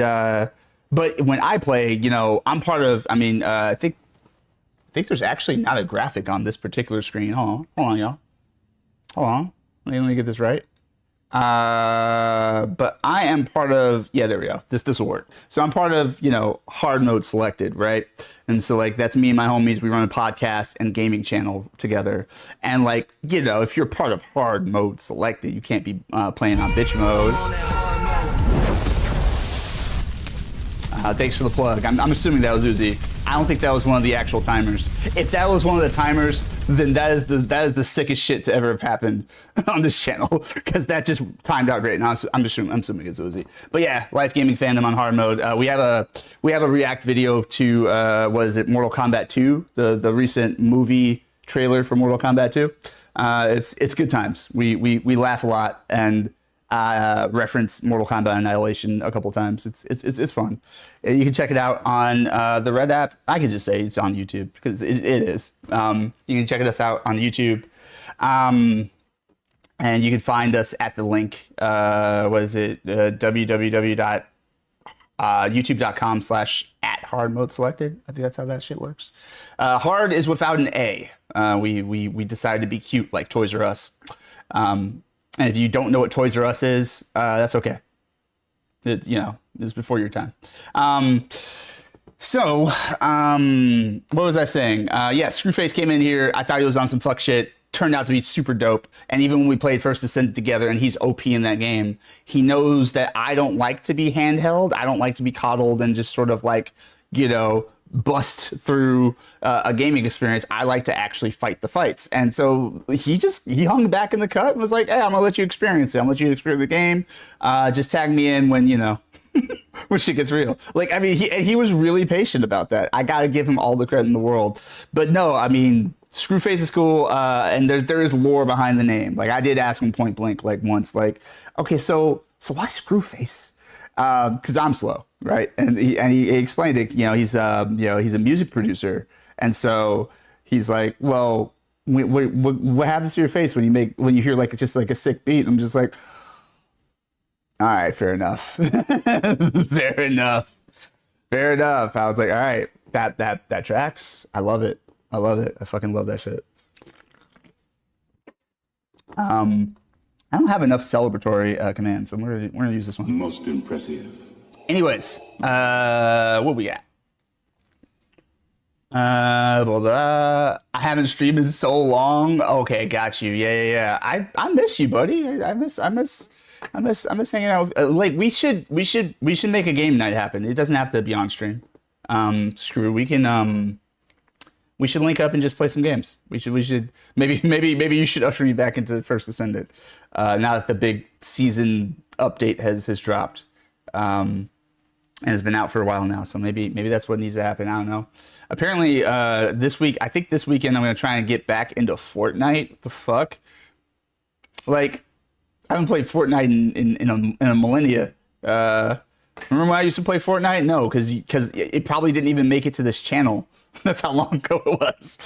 but when I play, you know, I'm part of. I mean, I think there's actually not a graphic on this particular screen. Hold on, y'all. Hold on. Let me get this right. But I am part of, yeah, there we go. This will work. So I'm part of, you know, hard mode selected, right? And so like, that's me and my homies. We run a podcast and gaming channel together. And like, you know, if you're part of hard mode selected, you can't be playing on bitch mode. Thanks for the plug. I'm assuming that was Uzi. I don't think that was one of the actual timers. If that was one of the timers, then that is the sickest shit to ever have happened on this channel, because that just timed out great. And I'm assuming it's Uzi. But yeah, Life Gaming Fandom on hard mode. We have a react video to Mortal Kombat 2, the recent movie trailer for Mortal Kombat 2. It's good times. We laugh a lot and reference Mortal Kombat Annihilation a couple times. It's fun. You can check it out on the Red app. I can just say it's on YouTube because it is. You can check us out on YouTube. And you can find us at the link. www.youtube.com/@hardmodeselected. I think that's how that shit works. Hard is without an A. We decided to be cute like Toys R Us. And if you don't know what Toys R Us is, that's okay. It's before your time. What was I saying? Yeah, Screwface came in here. I thought he was on some fuck shit. Turned out to be super dope. And even when we played First Descendant together and he's OP in that game, he knows that I don't like to be handheld. I don't like to be coddled and just sort of like, you know, bust through a gaming experience. I like to actually fight the fights. And so he hung back in the cut and was like, hey, I'm gonna let you experience it. I'm gonna let you experience the game. Just tag me in when, you know, when shit gets real. Like, I mean, he was really patient about that. I gotta give him all the credit in the world. But no, I mean, Screwface is cool, and there is lore behind the name. Like, I did ask him point blank, like once, like, okay, so why Screwface? Because I'm slow, right? And he explained it. You know, he's a music producer, and so he's like, well, what happens to your face when you hear like just like a sick beat? I'm just like, all right, fair enough, fair enough. I was like, all right, that tracks. I love it. I fucking love that shit. I don't have enough celebratory commands, so we're gonna use this one. Most impressive. Anyways, what we got? I haven't streamed in so long. Okay, got you. Yeah. I miss you, buddy. I miss hanging out. Like we should make a game night happen. It doesn't have to be on stream. We should link up and just play some games. We should maybe you should usher me back into First Descendant. Now that the big season update has dropped, and has been out for a while now. So maybe that's what needs to happen. I don't know. Apparently, this weekend I'm gonna try and get back into Fortnite. What the fuck? Like, I haven't played Fortnite in a millennia. Remember when I used to play Fortnite? No, because it probably didn't even make it to this channel. That's how long ago it was.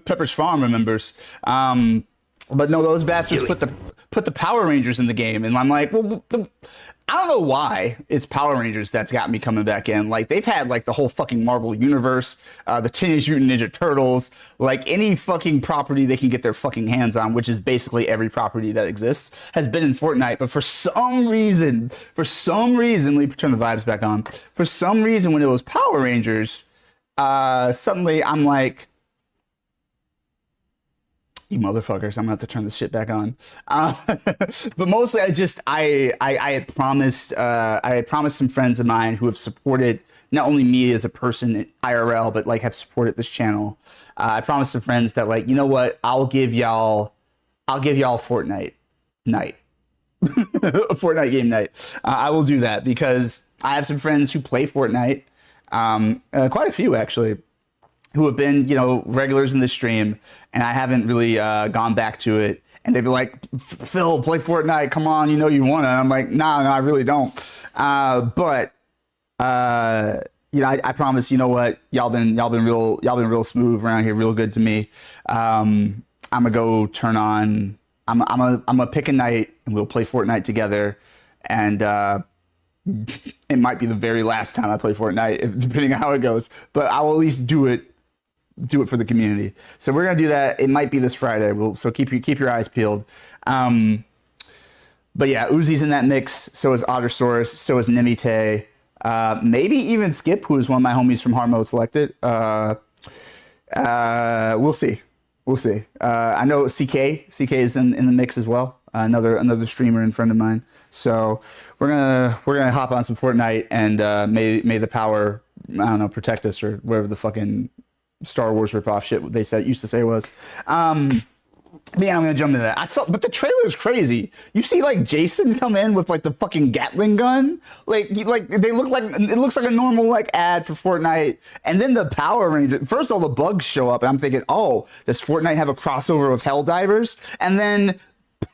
Pepper's Farm remembers. But no, those bastards put put the Power Rangers in the game, and I'm like, well, I don't know why it's Power Rangers that's got me coming back in. Like, they've had like the whole fucking Marvel universe, the Teenage Mutant Ninja Turtles, like any fucking property they can get their fucking hands on, which is basically every property that exists, has been in Fortnite. But for some reason, let me turn the vibes back on. For some reason, when it was Power Rangers, suddenly I'm like, you motherfuckers, I'm gonna have to turn this shit back on. But mostly I had promised some friends of mine who have supported not only me as a person at IRL, but like have supported this channel. I promised some friends that, like, you know what, I'll give y'all Fortnite night. A Fortnite game night. I will do that because I have some friends who play Fortnite, quite a few actually, who have been, regulars in the stream, and I haven't really gone back to it. And they'd be like, Phil, play Fortnite. Come on, you want to. I'm like, no, I really don't. But I promise, you know what? Y'all been real smooth around here, real good to me. I'm gonna go turn on. I'm gonna pick a night and we'll play Fortnite together. And it might be the very last time I play Fortnite, depending on how it goes. But I will at least do it for the community. So we're gonna do that. It might be this Friday. So keep your eyes peeled. But yeah, Uzi's in that mix. So is Ottersaurus. So is Nimite. Maybe even Skip, who is one of my homies from Hard Mode Selected. We'll see. I know CK is in the mix as well. Another streamer and friend of mine. So we're gonna hop on some Fortnite, and may the power, I don't know, protect us, or whatever the fucking Star Wars ripoff shit they used to say was. Yeah, I'm gonna jump into that. But the trailer is crazy. You see, like, Jason come in with like the fucking Gatling gun. Like they look like, it looks like a normal like ad for Fortnite. And then the Power Rangers. First, all the bugs show up, and I'm thinking, oh, does Fortnite have a crossover of Helldivers? And then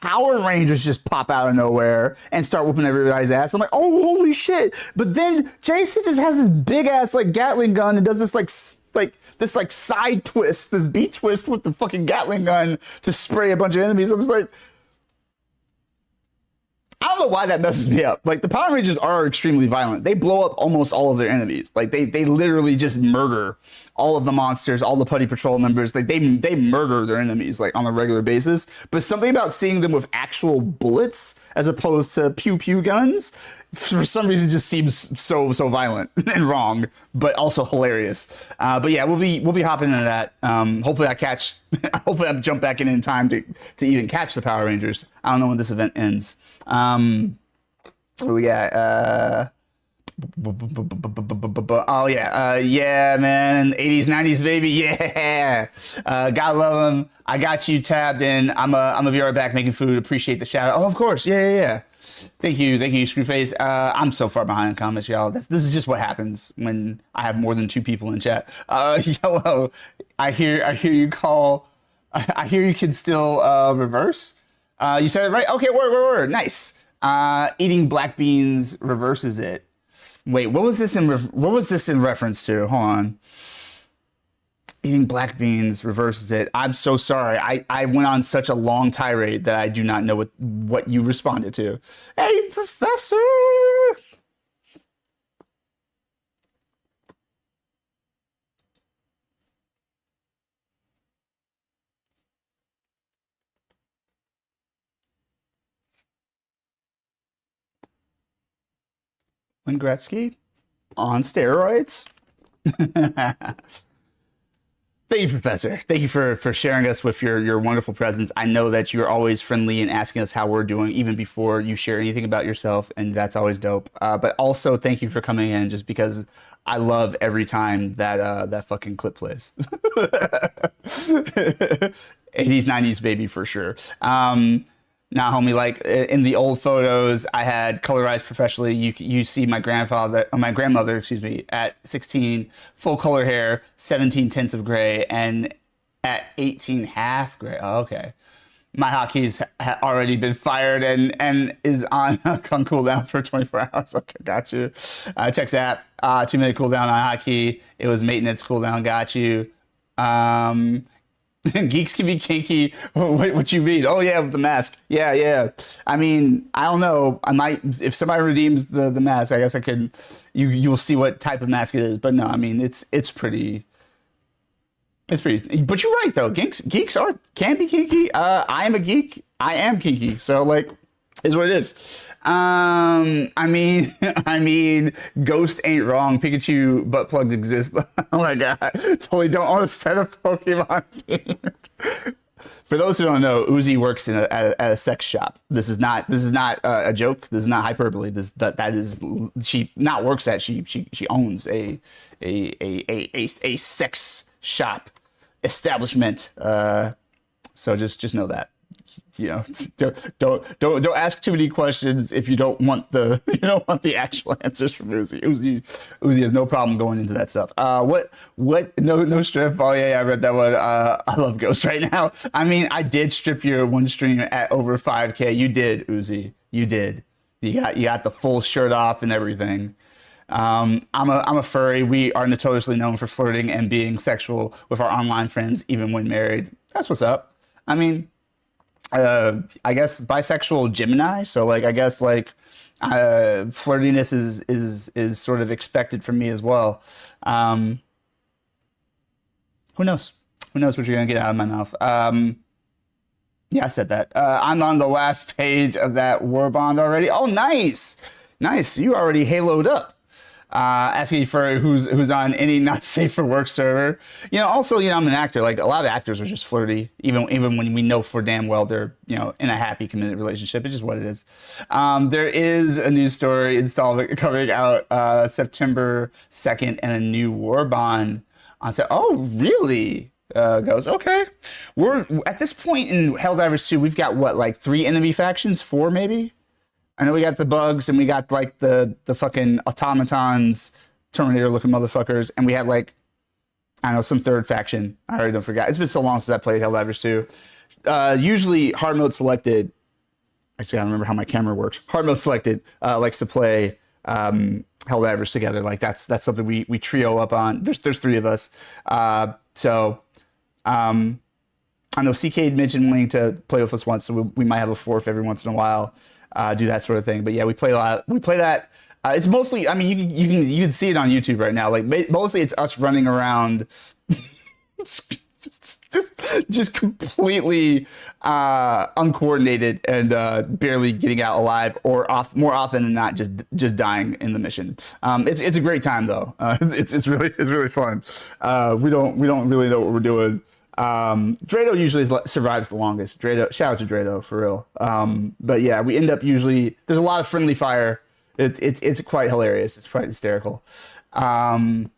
Power Rangers just pop out of nowhere and start whooping everybody's ass. I'm like, oh, holy shit. But then Jason just has this big ass like Gatling gun and does this like side twist, this beat twist with the fucking Gatling gun to spray a bunch of enemies. I was like, I don't know why that messes me up. Like, the Power Rangers are extremely violent. They blow up almost all of their enemies. Like, they literally just murder all of the monsters, all the Putty Patrol members. Like, they murder their enemies, like, on a regular basis. But something about seeing them with actual bullets as opposed to pew-pew guns, for some reason, just seems so violent and wrong, but also hilarious. But yeah, we'll be hopping into that. Hopefully I jump back in time to even catch the Power Rangers. I don't know when this event ends. What we got? Oh yeah, yeah, man, 80s, 90s, baby, yeah. Gotta love them. I got you tabbed in. I'm gonna be right back making food. Appreciate the shout out. Oh, of course, yeah. Thank you, Screwface. I'm so far behind in comments, y'all. This is just what happens when I have more than 2 people in chat. Yellow, I hear you call. I hear you can still reverse. You said it right. Okay, word. Nice. Eating black beans reverses it. Wait, what was this in reference to? Hold on. Eating black beans reverses it. I'm so sorry. I went on such a long tirade that I do not know what you responded to. Hey, Professor! Wayne Gretzky? On steroids? Thank you, Professor. Thank you for sharing us with your wonderful presence. I know that you're always friendly and asking us how we're doing, even before you share anything about yourself, and that's always dope. But also, thank you for coming in, just because I love every time that fucking clip plays. 80s, 90s, baby, for sure. Nah, homie, like in the old photos I had colorized professionally, you see my grandmother, excuse me, at 16, full color hair, 17 tints of gray, and at 18, half gray. Oh, okay. My hotkeys already been fired and is on cooldown for 24 hours. Okay, got you. Checks app, 2-minute cooldown on hotkey. It was maintenance cooldown, got you. Geeks can be kinky. What you mean? Oh yeah, with the mask. Yeah, yeah. I mean, I don't know. I might if somebody redeems the mask. I guess I could. You will see what type of mask it is. But no, I mean it's pretty. It's pretty. But you're right though. Geeks can be kinky. I am a geek. I am kinky. So like, is what it is. I mean, Ghost ain't wrong. Pikachu butt plugs exist. Oh my god, totally don't want to set a Pokemon themed. For those who don't know, Uzi works at a sex shop. This is not a joke. This is not hyperbole. That is she not works at. She owns a sex shop establishment. So just know that. You know, don't ask too many questions if you don't want the actual answers from Uzi. Uzi has no problem going into that stuff. What no strip? Oh yeah, I read that one. I love Ghost right now. I mean, I did strip your one stream at over 5K. You did, Uzi. You did. You got the full shirt off and everything. I'm a furry. We are notoriously known for flirting and being sexual with our online friends, even when married. That's what's up. I mean. I guess bisexual Gemini, so like I guess like flirtiness is sort of expected from me as well. Who knows? Who knows what you're gonna get out of my mouth? Yeah, I said that. I'm on the last page of that war bond already. Oh, nice, nice. You already haloed up. Asking for who's on any not safe for work server. You know, also, you know, I'm an actor. Like a lot of actors are just flirty, even when we know for damn well they're, you know, in a happy committed relationship. It's just what it is. There is a news story installment coming out September 2nd, and a new war bond on set. Oh, really? Goes okay. We're at this point in Helldivers 2. We've got what, like 3 enemy factions, 4 maybe. I know we got the bugs and we got like the fucking automatons, Terminator looking motherfuckers, and we had like, I don't know, some third faction. I already don't forget. It's been so long since I played Helldivers 2. Usually hard mode selected. I just gotta remember how my camera works. Hard mode selected likes to play Helldivers together. Like that's something we trio up on. There's 3 of us. So I know CK mentioned wanting to play with us once, so we might have a 4th every once in a while. Do that sort of thing, but yeah, we play a lot. We play that. It's mostly, I mean, you can see it on YouTube right now. Like mostly, it's us running around, just completely uncoordinated and barely getting out alive, or more often than not, just dying in the mission. It's a great time though. It's really fun. We don't really know what we're doing. Drado usually survives the longest. Drado, shout out to Drado for real. But yeah, we end up usually, there's a lot of friendly fire. It's quite hilarious. It's quite hysterical. Uzi.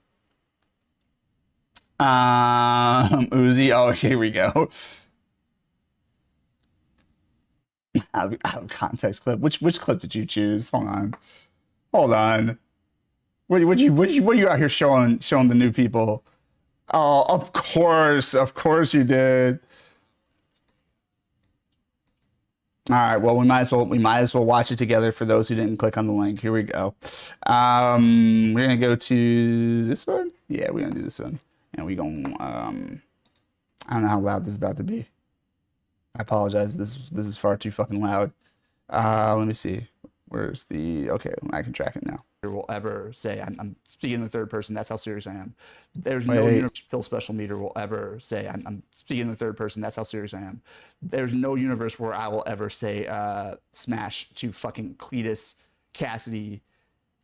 Oh, here we go. Out of context clip. Which clip did you choose? Hold on. What are you out here showing the new people? Oh, of course you did. All right, well, we might as well watch it together for those who didn't click on the link. Here we go. We're gonna go to this one. Yeah, we're gonna do this one, and we gonna I don't know how loud this is about to be. I apologize if this is far too fucking loud. Let me see. Where's the, okay, I can track it now. Will ever say, I'm speaking in the third person, that's how serious I am. There's no Phil Special Meter will ever say, I'm speaking in the third person, that's how serious I am. There's no universe where I will ever say smash to fucking Cletus Cassidy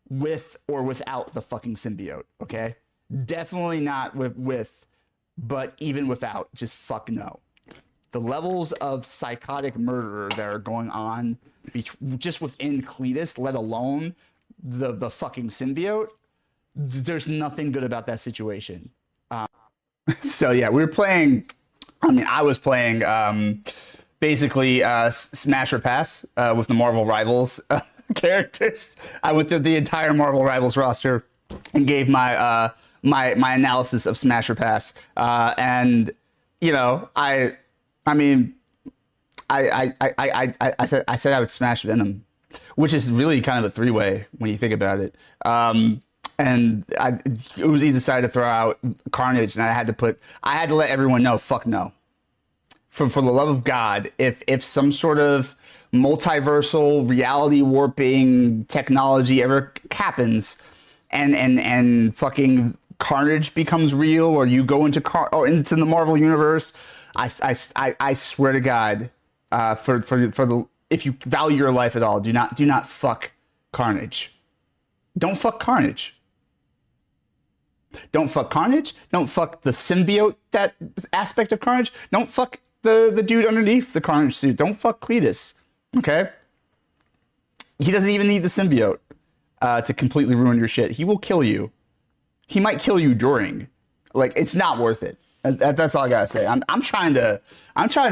with or without the fucking symbiote, okay? Definitely not with, but even without, just fuck no. The levels of psychotic murder that are going on just within Cletus, let alone the fucking symbiote, there's nothing good about that situation. So yeah, we were playing, I was playing basically Smash or Pass with the Marvel Rivals characters. I went through the entire Marvel Rivals roster and gave my my analysis of Smash or Pass. And you know, I said I would smash Venom, which is really kind of a 3-way when you think about it. And Uzi decided to throw out Carnage, and I had to let everyone know, fuck no. for the love of God, if some sort of multiversal reality warping technology ever happens, and fucking Carnage becomes real, or you go into into the Marvel universe, I swear to God, for the, if you value your life at all, do not fuck Carnage. Don't fuck Carnage. Don't fuck Carnage. Don't fuck the symbiote, that aspect of Carnage. Don't fuck the dude underneath the Carnage suit. Don't fuck Cletus. Okay? He doesn't even need the symbiote to completely ruin your shit. He will kill you. He might kill you during. Like, it's not worth it. That's all I gotta say. I'm trying to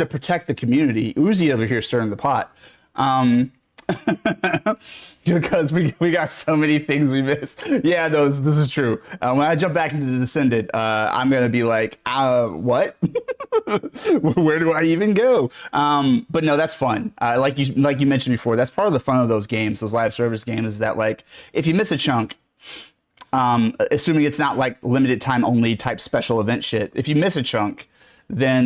protect the community. Uzi over here stirring the pot. Because we got so many things we missed. Yeah, this is true. When I jump back into the Descendant, I'm gonna be like, what? Where do I even go? But no, that's fun. Like you mentioned before, that's part of the fun of those games, those live service games, is that, like, if you miss a chunk, assuming it's not like limited time only type special event shit, if you miss a chunk, then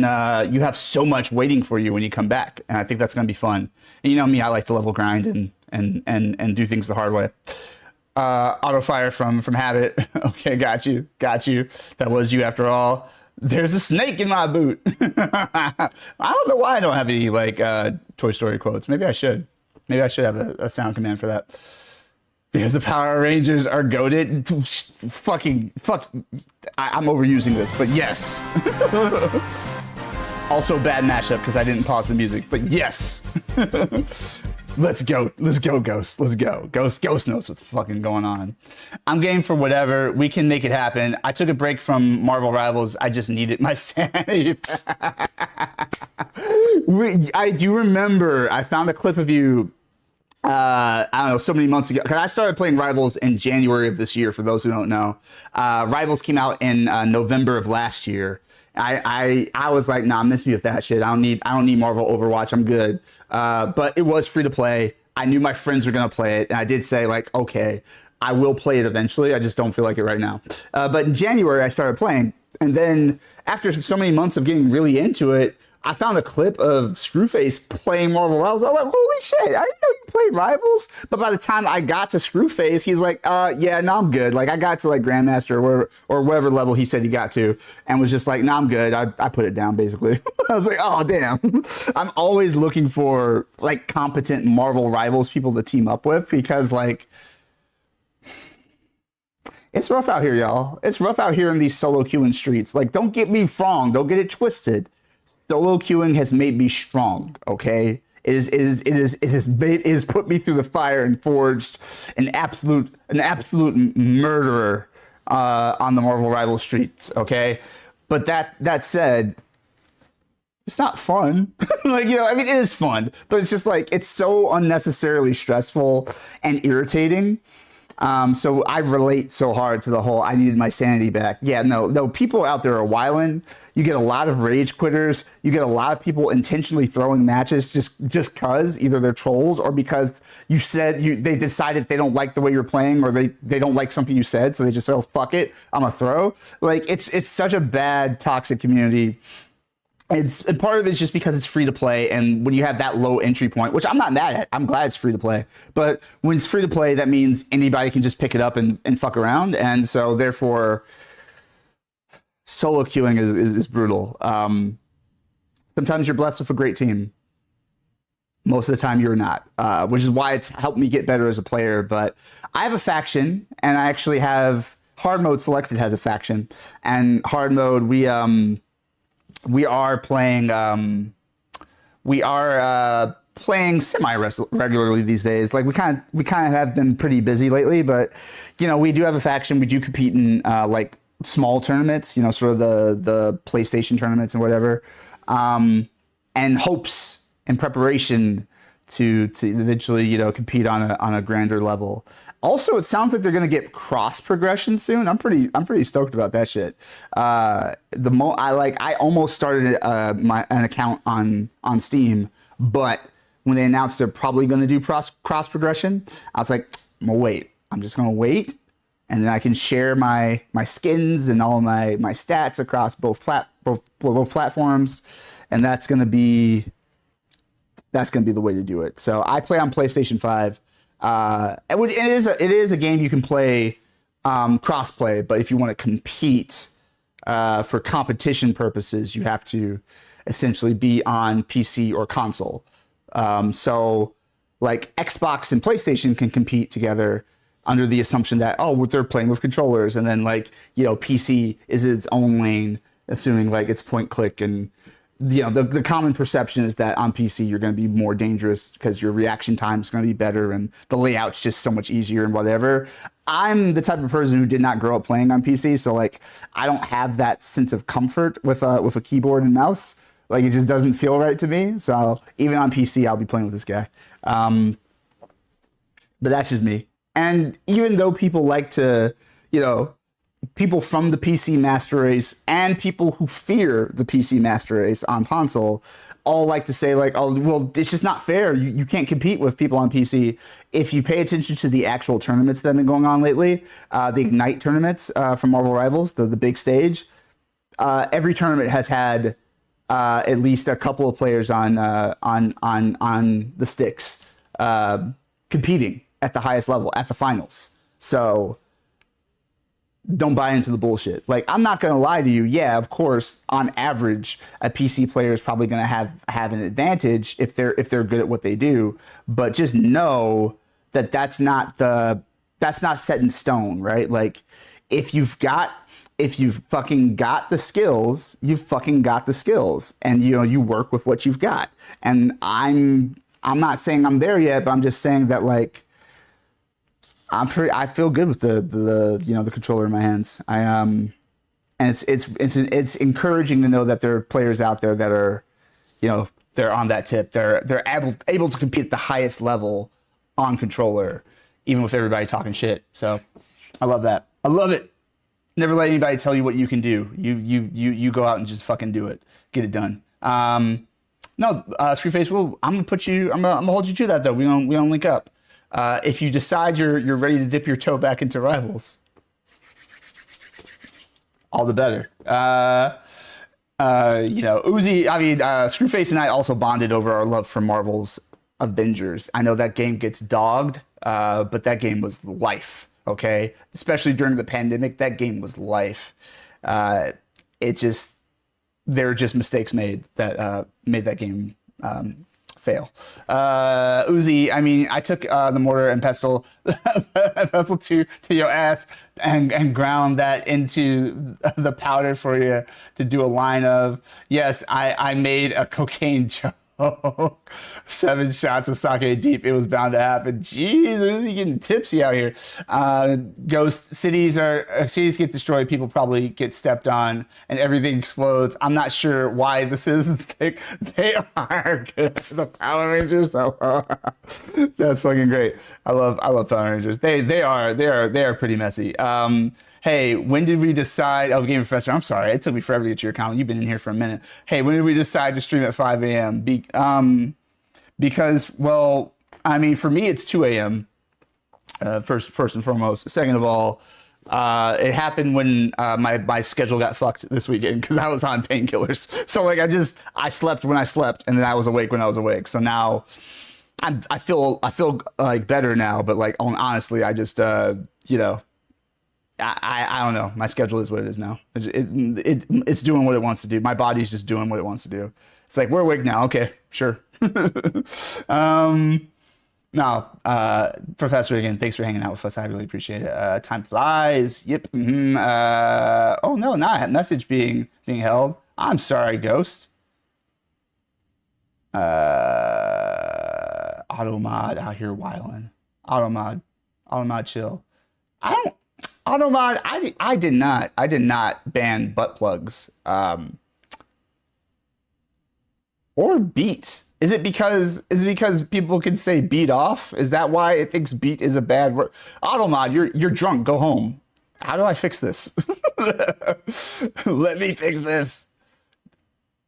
you have so much waiting for you when you come back, and I think that's gonna be fun. And you know me, I like to level grind and do things the hard way. Auto fire from habit. Okay, got you. That was you after all. There's a snake in my boot. I don't know why I don't have any like Toy Story quotes. Maybe I should. Maybe I should have a sound command for that. Because the Power Rangers are goated. Fuck. I'm overusing this, but yes. Also bad mashup because I didn't pause the music, but yes. Let's go, Ghost. Let's go. Ghost knows what's fucking going on. I'm game for whatever. We can make it happen. I took a break from Marvel Rivals. I just needed my sanity. I do remember I found a clip of you, I don't know, so many months ago. Because I started playing Rivals in January of this year, for those who don't know. Rivals came out in November of last year. I was like, nah, miss me with that shit. I don't need Marvel Overwatch. I'm good. But it was free to play. I knew my friends were gonna play it, and I did say, like, okay, I will play it eventually. I just don't feel like it right now. But in January I started playing, and then after so many months of getting really into it, I found a clip of Screwface playing Marvel Rivals. I was like, holy shit, I didn't know you played Rivals. But by the time I got to Screwface, he's like, yeah, no, I'm good. Like, I got to like Grandmaster or whatever level he said he got to, and was just like, no, I'm good. I put it down, basically. I was like, oh, damn. I'm always looking for like competent Marvel Rivals people to team up with, because like, it's rough out here, y'all. It's rough out here in these solo queuing streets. Like, don't get me wrong. Don't get it twisted. Solo queuing has made me strong, okay? It is put me through the fire and forged an absolute murderer on the Marvel Rival streets, okay? But that said, it's not fun. Like, you know, I mean, it is fun, but it's just like, it's so unnecessarily stressful and irritating. So I relate so hard to the whole, I needed my sanity back. Yeah, no, people out there are wilding. You get a lot of rage quitters. You get a lot of people intentionally throwing matches just cause either they're trolls or because they decided they don't like the way you're playing, or they don't like something you said. So they just say, oh, fuck it, I'm gonna throw. Like, it's such a bad, toxic community. And part of it is just because it's free to play, and when you have that low entry point, which I'm not mad at, I'm glad it's free to play. But when it's free to play, that means anybody can just pick it up and fuck around, and so therefore, solo queuing is brutal. Sometimes you're blessed with a great team. Most of the time, you're not, which is why it's helped me get better as a player. But I have a faction, and I actually have hard mode selected has a faction, and hard mode we are playing semi regularly these days. Like, we kind of have been pretty busy lately, but you know, we do have a faction. We do compete in like small tournaments, you know, sort of the PlayStation tournaments and whatever, and hopes and preparation to eventually, you know, compete on a grander level. Also, it sounds like they're gonna get cross progression soon. I'm pretty stoked about that shit. I almost started an account on Steam, but when they announced they're probably gonna do cross progression, I was like, I'm gonna wait. I'm just gonna wait, and then I can share my skins and all my stats across both platforms, and that's gonna be the way to do it. So I play on PlayStation 5. It is a game you can play cross-play, but if you want to compete for competition purposes, you have to essentially be on PC or console. So like Xbox and PlayStation can compete together under the assumption that, oh, they're playing with controllers, and then like, you know, PC is its own lane, assuming like it's point click, and you know, the common perception is that on PC you're going to be more dangerous because your reaction time is going to be better and the layout's just so much easier and whatever. I'm the type of person who did not grow up playing on PC, so like I don't have that sense of comfort with a keyboard and mouse. Like it just doesn't feel right to me. So even on PC, I'll be playing with this guy. But that's just me. And even though people like to, you know, people from the PC master race and people who fear the PC master race on console all like to say like, oh, well, it's just not fair. You can't compete with people on PC. If you pay attention to the actual tournaments that have been going on lately, the Ignite tournaments from Marvel Rivals, the big stage, every tournament has had at least a couple of players on the sticks competing at the highest level at the finals. So don't buy into the bullshit. Like, I'm not going to lie to you. Yeah, of course, on average, a PC player is probably going to have an advantage if they're good at what they do. But just know that that's not set in stone, right? Like, if you've fucking got the skills, you've fucking got the skills, and you know, you work with what you've got. And I'm not saying I'm there yet, but I'm just saying that like I feel good with the you know, the controller in my hands. And it's encouraging to know that there are players out there that are, you know, they're on that tip. They're able to compete at the highest level on controller, even with everybody talking shit. So I love that. I love it. Never let anybody tell you what you can do. You go out and just fucking do it. Get it done. No, Screwface, I'm gonna hold you to that though. We don't link up. If you decide you're ready to dip your toe back into Rivals, all the better. You know, Screwface and I also bonded over our love for Marvel's Avengers. I know that game gets dogged, but that game was life. Okay, especially during the pandemic, that game was life. There were just mistakes made that made that game fail. Uzi, I mean, I took the mortar and pestle to your ass and ground that into the powder for you to do a line of. Yes, I made a cocaine joke. 7 shots of sake deep. It was bound to happen. Jeez, Uzi getting tipsy out here. Ghost cities get destroyed. People probably get stepped on, and everything explodes. I'm not sure why the citizens think they are good. The Power Rangers. That's fucking great. I love Power Rangers. They are pretty messy. Hey, when did we decide? Oh, Game Professor, I'm sorry. It took me forever to get to your comment. You've been in here for a minute. Hey, when did we decide to stream at 5 a.m.? Because, well, I mean, for me, it's 2 a.m. First and foremost. Second of all, it happened when my schedule got fucked this weekend because I was on painkillers. So, like, I slept when I slept, and then I was awake when I was awake. So now I feel like better now, but, like, honestly, I just, you know, I don't know. My schedule is what it is now. It's doing what it wants to do. My body's just doing what it wants to do. It's like, we're awake now. Okay, sure. No, Professor, again, thanks for hanging out with us. I really appreciate it. Time flies. Yep. Oh no, not message being held. I'm sorry, Ghost. Automod out here wilding. Automod chill. Automod, I did not ban butt plugs or beats. Is it because people can say beat off? Is that why it thinks beat is a bad word? Automod, you're drunk. Go home. How do I fix this? Let me fix this.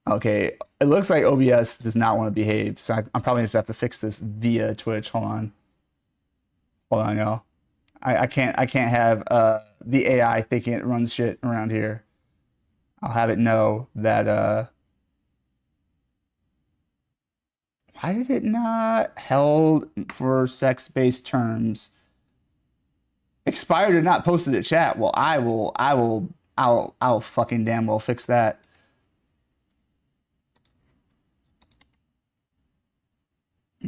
Okay, it looks like OBS does not want to behave, so I'm probably just have to fix this via Twitch. Hold on, y'all. I can't have the AI thinking it runs shit around here. I'll have it know that Why did it not held for sex-based terms? Expired or not posted at chat. Well, I'll fucking damn well fix that.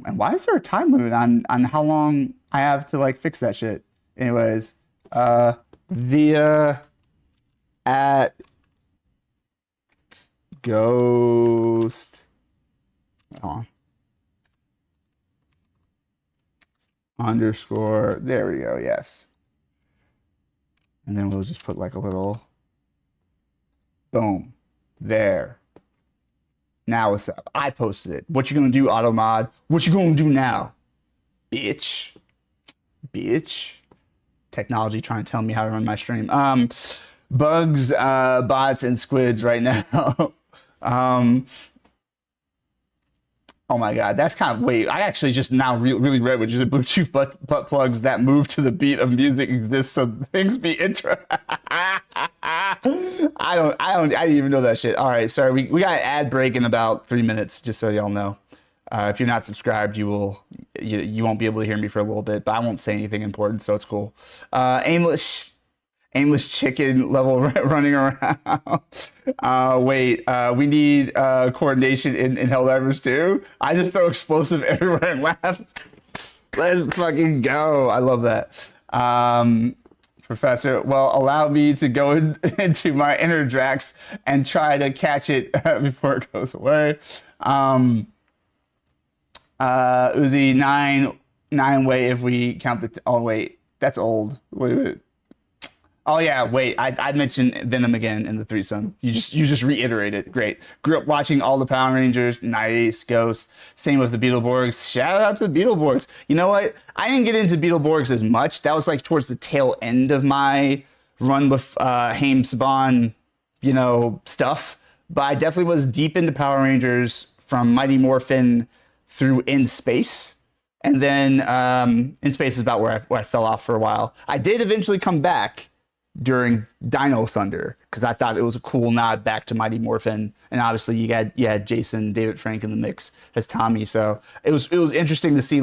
And why is there a time limit on how long I have to like fix that shit? Anyways, via at ghost. Hold on. Underscore. There we go. Yes. And then we'll just put like a little boom there. Now what's up? I posted it. What you gonna do, Automod? What you gonna do now? Bitch. Bitch. Technology trying to tell me how to run my stream. Bugs, bots, and squids right now. Oh my god, that's kind of wait. I actually just now really read what you said. Bluetooth butt plugs that move to the beat of music exist, so things be intro. I didn't even know that shit. All right, sorry. We got an ad break in about 3 minutes, just so y'all know. If you're not subscribed, you won't be able to hear me for a little bit, but I won't say anything important, so it's cool. Aimless chicken level running around. We need coordination in Helldivers too. I just throw explosive everywhere and laugh. Let's fucking go. I love that. Professor, well, allow me to go into my inner Drax and try to catch it before it goes away. Uzi, nine way if we count the... oh, wait. That's old. Wait. Oh yeah, wait. I mentioned Venom again in the threesome. You just reiterated. Great. Grew up watching all the Power Rangers. Nice. Ghost. Same with the Beetleborgs. Shout out to the Beetleborgs. You know what? I didn't get into Beetleborgs as much. That was like towards the tail end of my run with Haim Saban, stuff. But I definitely was deep into Power Rangers from Mighty Morphin through In Space. And then In Space is about where I fell off for a while. I did eventually come back during Dino Thunder because I thought it was a cool nod back to Mighty Morphin, and obviously you had Jason David Frank in the mix as Tommy, so it was interesting to see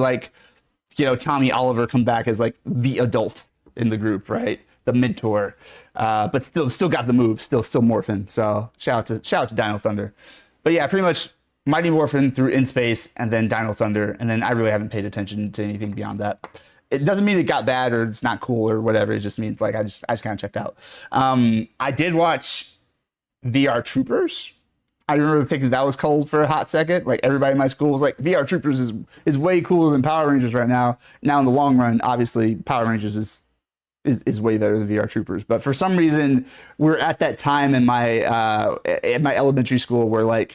Tommy Oliver come back as like the adult in the group, right, the mentor, but still got the move, still Morphin. So shout out to Dino Thunder. But yeah, pretty much Mighty Morphin through In Space and then Dino Thunder, and then I really haven't paid attention to anything beyond that. It doesn't mean it got bad or it's not cool or whatever. It just means like I just kind of checked out. I did watch VR Troopers. I remember thinking that was cold for a hot second. Like everybody in my school was like, VR Troopers is way cooler than Power Rangers right now. Now in the long run, obviously Power Rangers is way better than VR Troopers. But for some reason, we're at that time in my elementary school where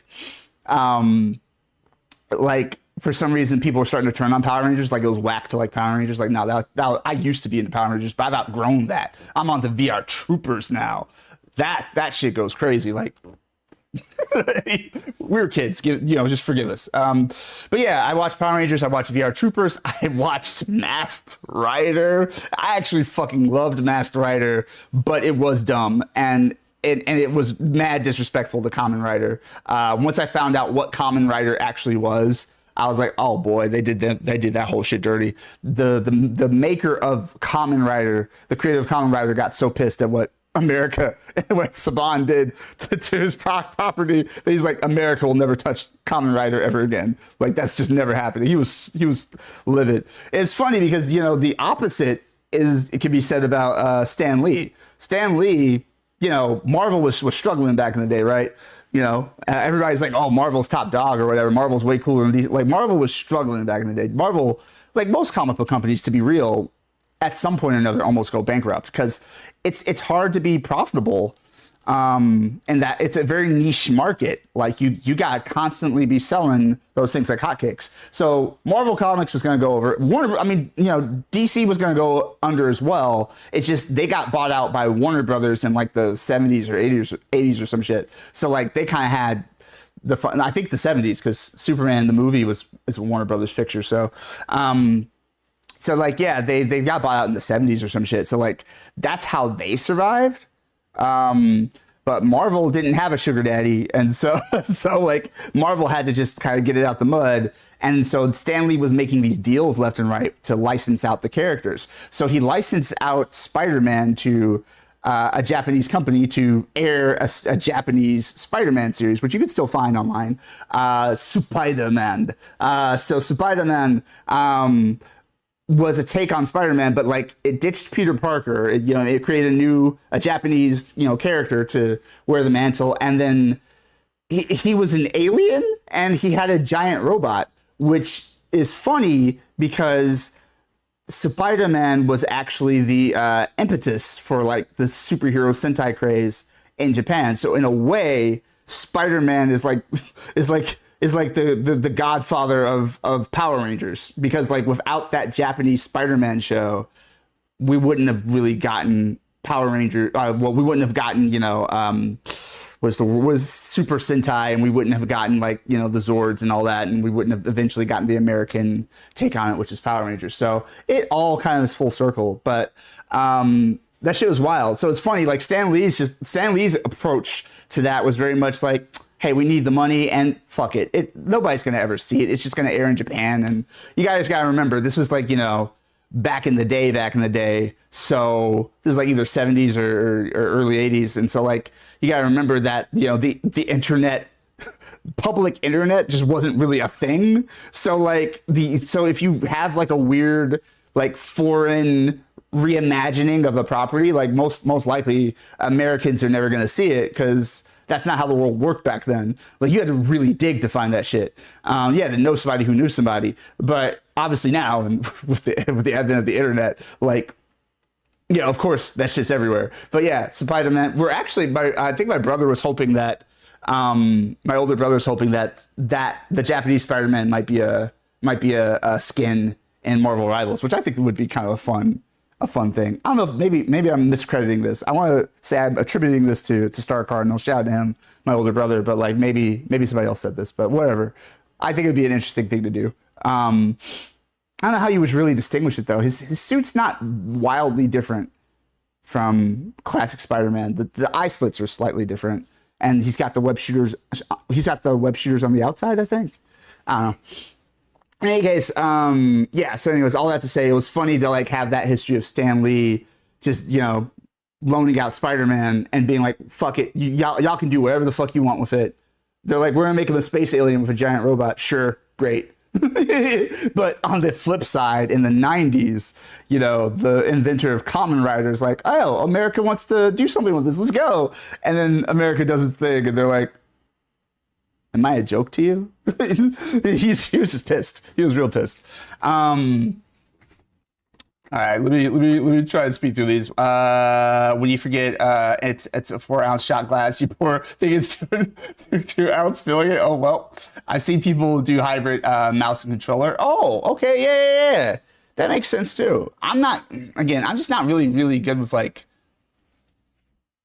for some reason, people were starting to turn on Power Rangers. Like it was whack to like Power Rangers. Like, no, that I used to be into Power Rangers, but I've outgrown that. I'm on to VR Troopers now. That shit goes crazy. Like, we're kids. Just forgive us. But yeah, I watched Power Rangers. I watched VR Troopers. I watched Masked Rider. I actually fucking loved Masked Rider, but it was dumb and it was mad disrespectful to Kamen Rider. Once I found out what Kamen Rider actually was, I was like, oh boy, they did that whole shit dirty. The maker of Kamen Rider, the creator of Kamen Rider, got so pissed at what Saban did to his property that he's like, America will never touch Kamen Rider ever again. Like that's just never happened. He was livid. It's funny because the opposite it can be said about Stan Lee. Stan Lee, Marvel was struggling back in the day, right? Everybody's like, oh, Marvel's top dog or whatever. Marvel's way cooler than these. Like, Marvel was struggling back in the day. Marvel, like most comic book companies, to be real, at some point or another almost go bankrupt because it's hard to be profitable. And that it's a very niche market. Like you got to constantly be selling those things like hotcakes. So Marvel Comics was going to go over. DC was going to go under as well. It's just they got bought out by Warner Brothers in like the 70s or 80s or some shit. So like they kind of had I think the 70s because Superman the movie is a Warner Brothers picture. So they got bought out in the 70s or some shit. So like that's how they survived. But but Marvel didn't have a sugar daddy, and so so like Marvel had to just kind of get it out the mud. And so Stan Lee was making these deals left and right to license out the characters. So he licensed out Spider-Man to a Japanese company to air a Japanese Spider-Man series, which you could still find online. Spider-Man. So Spider-Man was a take on Spider-Man, but like it ditched Peter Parker. It created a Japanese character to wear the mantle, and then he was an alien and he had a giant robot, which is funny because Spider-Man was actually the impetus for like the superhero Sentai craze in Japan. So in a way, Spider-Man is like the godfather of Power Rangers, because like without that Japanese Spider-Man show, we wouldn't have really gotten Power Ranger. We wouldn't have gotten was Super Sentai, and we wouldn't have gotten like the Zords and all that, and we wouldn't have eventually gotten the American take on it, which is Power Rangers. So it all kind of is full circle, but that shit was wild. So it's funny, like Stan Lee's approach to that was very much like, hey, we need the money and fuck it. Nobody's gonna ever see it. It's just gonna air in Japan, and you guys gotta remember this was like back in the day. So this is like either 70s or early 80s, and so like you gotta remember that the internet, public internet, just wasn't really a thing. So like so if you have like a weird like foreign reimagining of a property, like most likely Americans are never gonna see it, because that's not how the world worked back then. Like you had to really dig to find that shit. You had to know somebody who knew somebody. But obviously now, and with the advent of the internet, like of course that shit's everywhere. But yeah, Spider-Man. We're actually, I think my brother was hoping that, my older brother was hoping that the Japanese Spider-Man might be a skin in Marvel Rivals, which I think would be kind of a fun thing. I don't know if maybe I'm miscrediting this. I want to say I'm attributing this to Star Cardinal. Shout out to him, my older brother, but like maybe somebody else said this, but whatever. I think it'd be an interesting thing to do. I don't know how you would really distinguish it though. His suit's not wildly different from classic Spider-Man. The eye slits are slightly different, and he's got the web shooters. He's got the web shooters on the outside, I think. I don't know. In any case, yeah. So, anyways, all that to say, it was funny to like have that history of Stan Lee just loaning out Spider-Man and being like, "Fuck it, y'all can do whatever the fuck you want with it." They're like, "We're gonna make him a space alien with a giant robot." Sure, great. But on the flip side, in the 90s, the inventor of Kamen Rider is like, "Oh, America wants to do something with this. Let's go." And then America does its thing, and they're like, "Am I a joke to you?" He was just pissed. He was real pissed. All right, let me try to speed through these. When you forget, it's a 4-ounce shot glass. You pour, think it's 2-ounce filling it. Oh well, I've seen people do hybrid mouse and controller. Oh, okay, yeah. That makes sense too. I'm just not really good with like.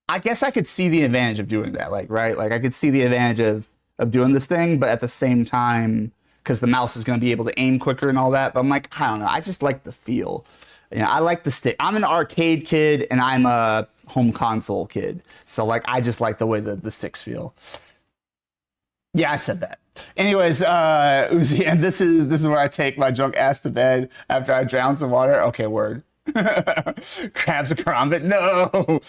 I guess I could see the advantage of doing that, like right, like I could see the advantage of doing this thing, but at the same time, because the mouse is going to be able to aim quicker and all that. But I'm like, I don't know. I just like the feel. I like the stick. I'm an arcade kid and I'm a home console kid. So like, I just like the way the sticks feel. Yeah, I said that. Anyways, Uzi, and this is where I take my drunk ass to bed after I drown some water. Okay, word. Grabs a karambit. No.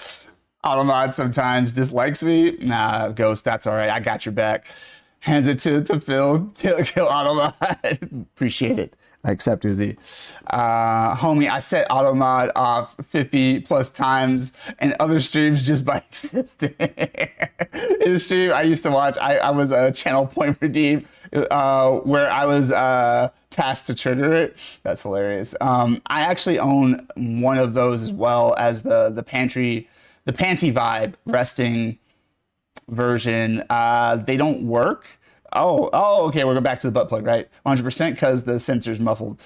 Automod sometimes dislikes me. Nah, Ghost, that's all right. I got your back. Hands it to Phil. Kill Automod. Appreciate it. I accept, Uzi. Homie, I set Automod off 50 plus times and other streams just by existing. In a stream I used to watch, I was a channel point redeem where I was tasked to trigger it. That's hilarious. I actually own one of those as well as the Panty Vibe resting version. They don't work. Oh, okay. We're going back to the butt plug, right? 100% because the sensor's muffled.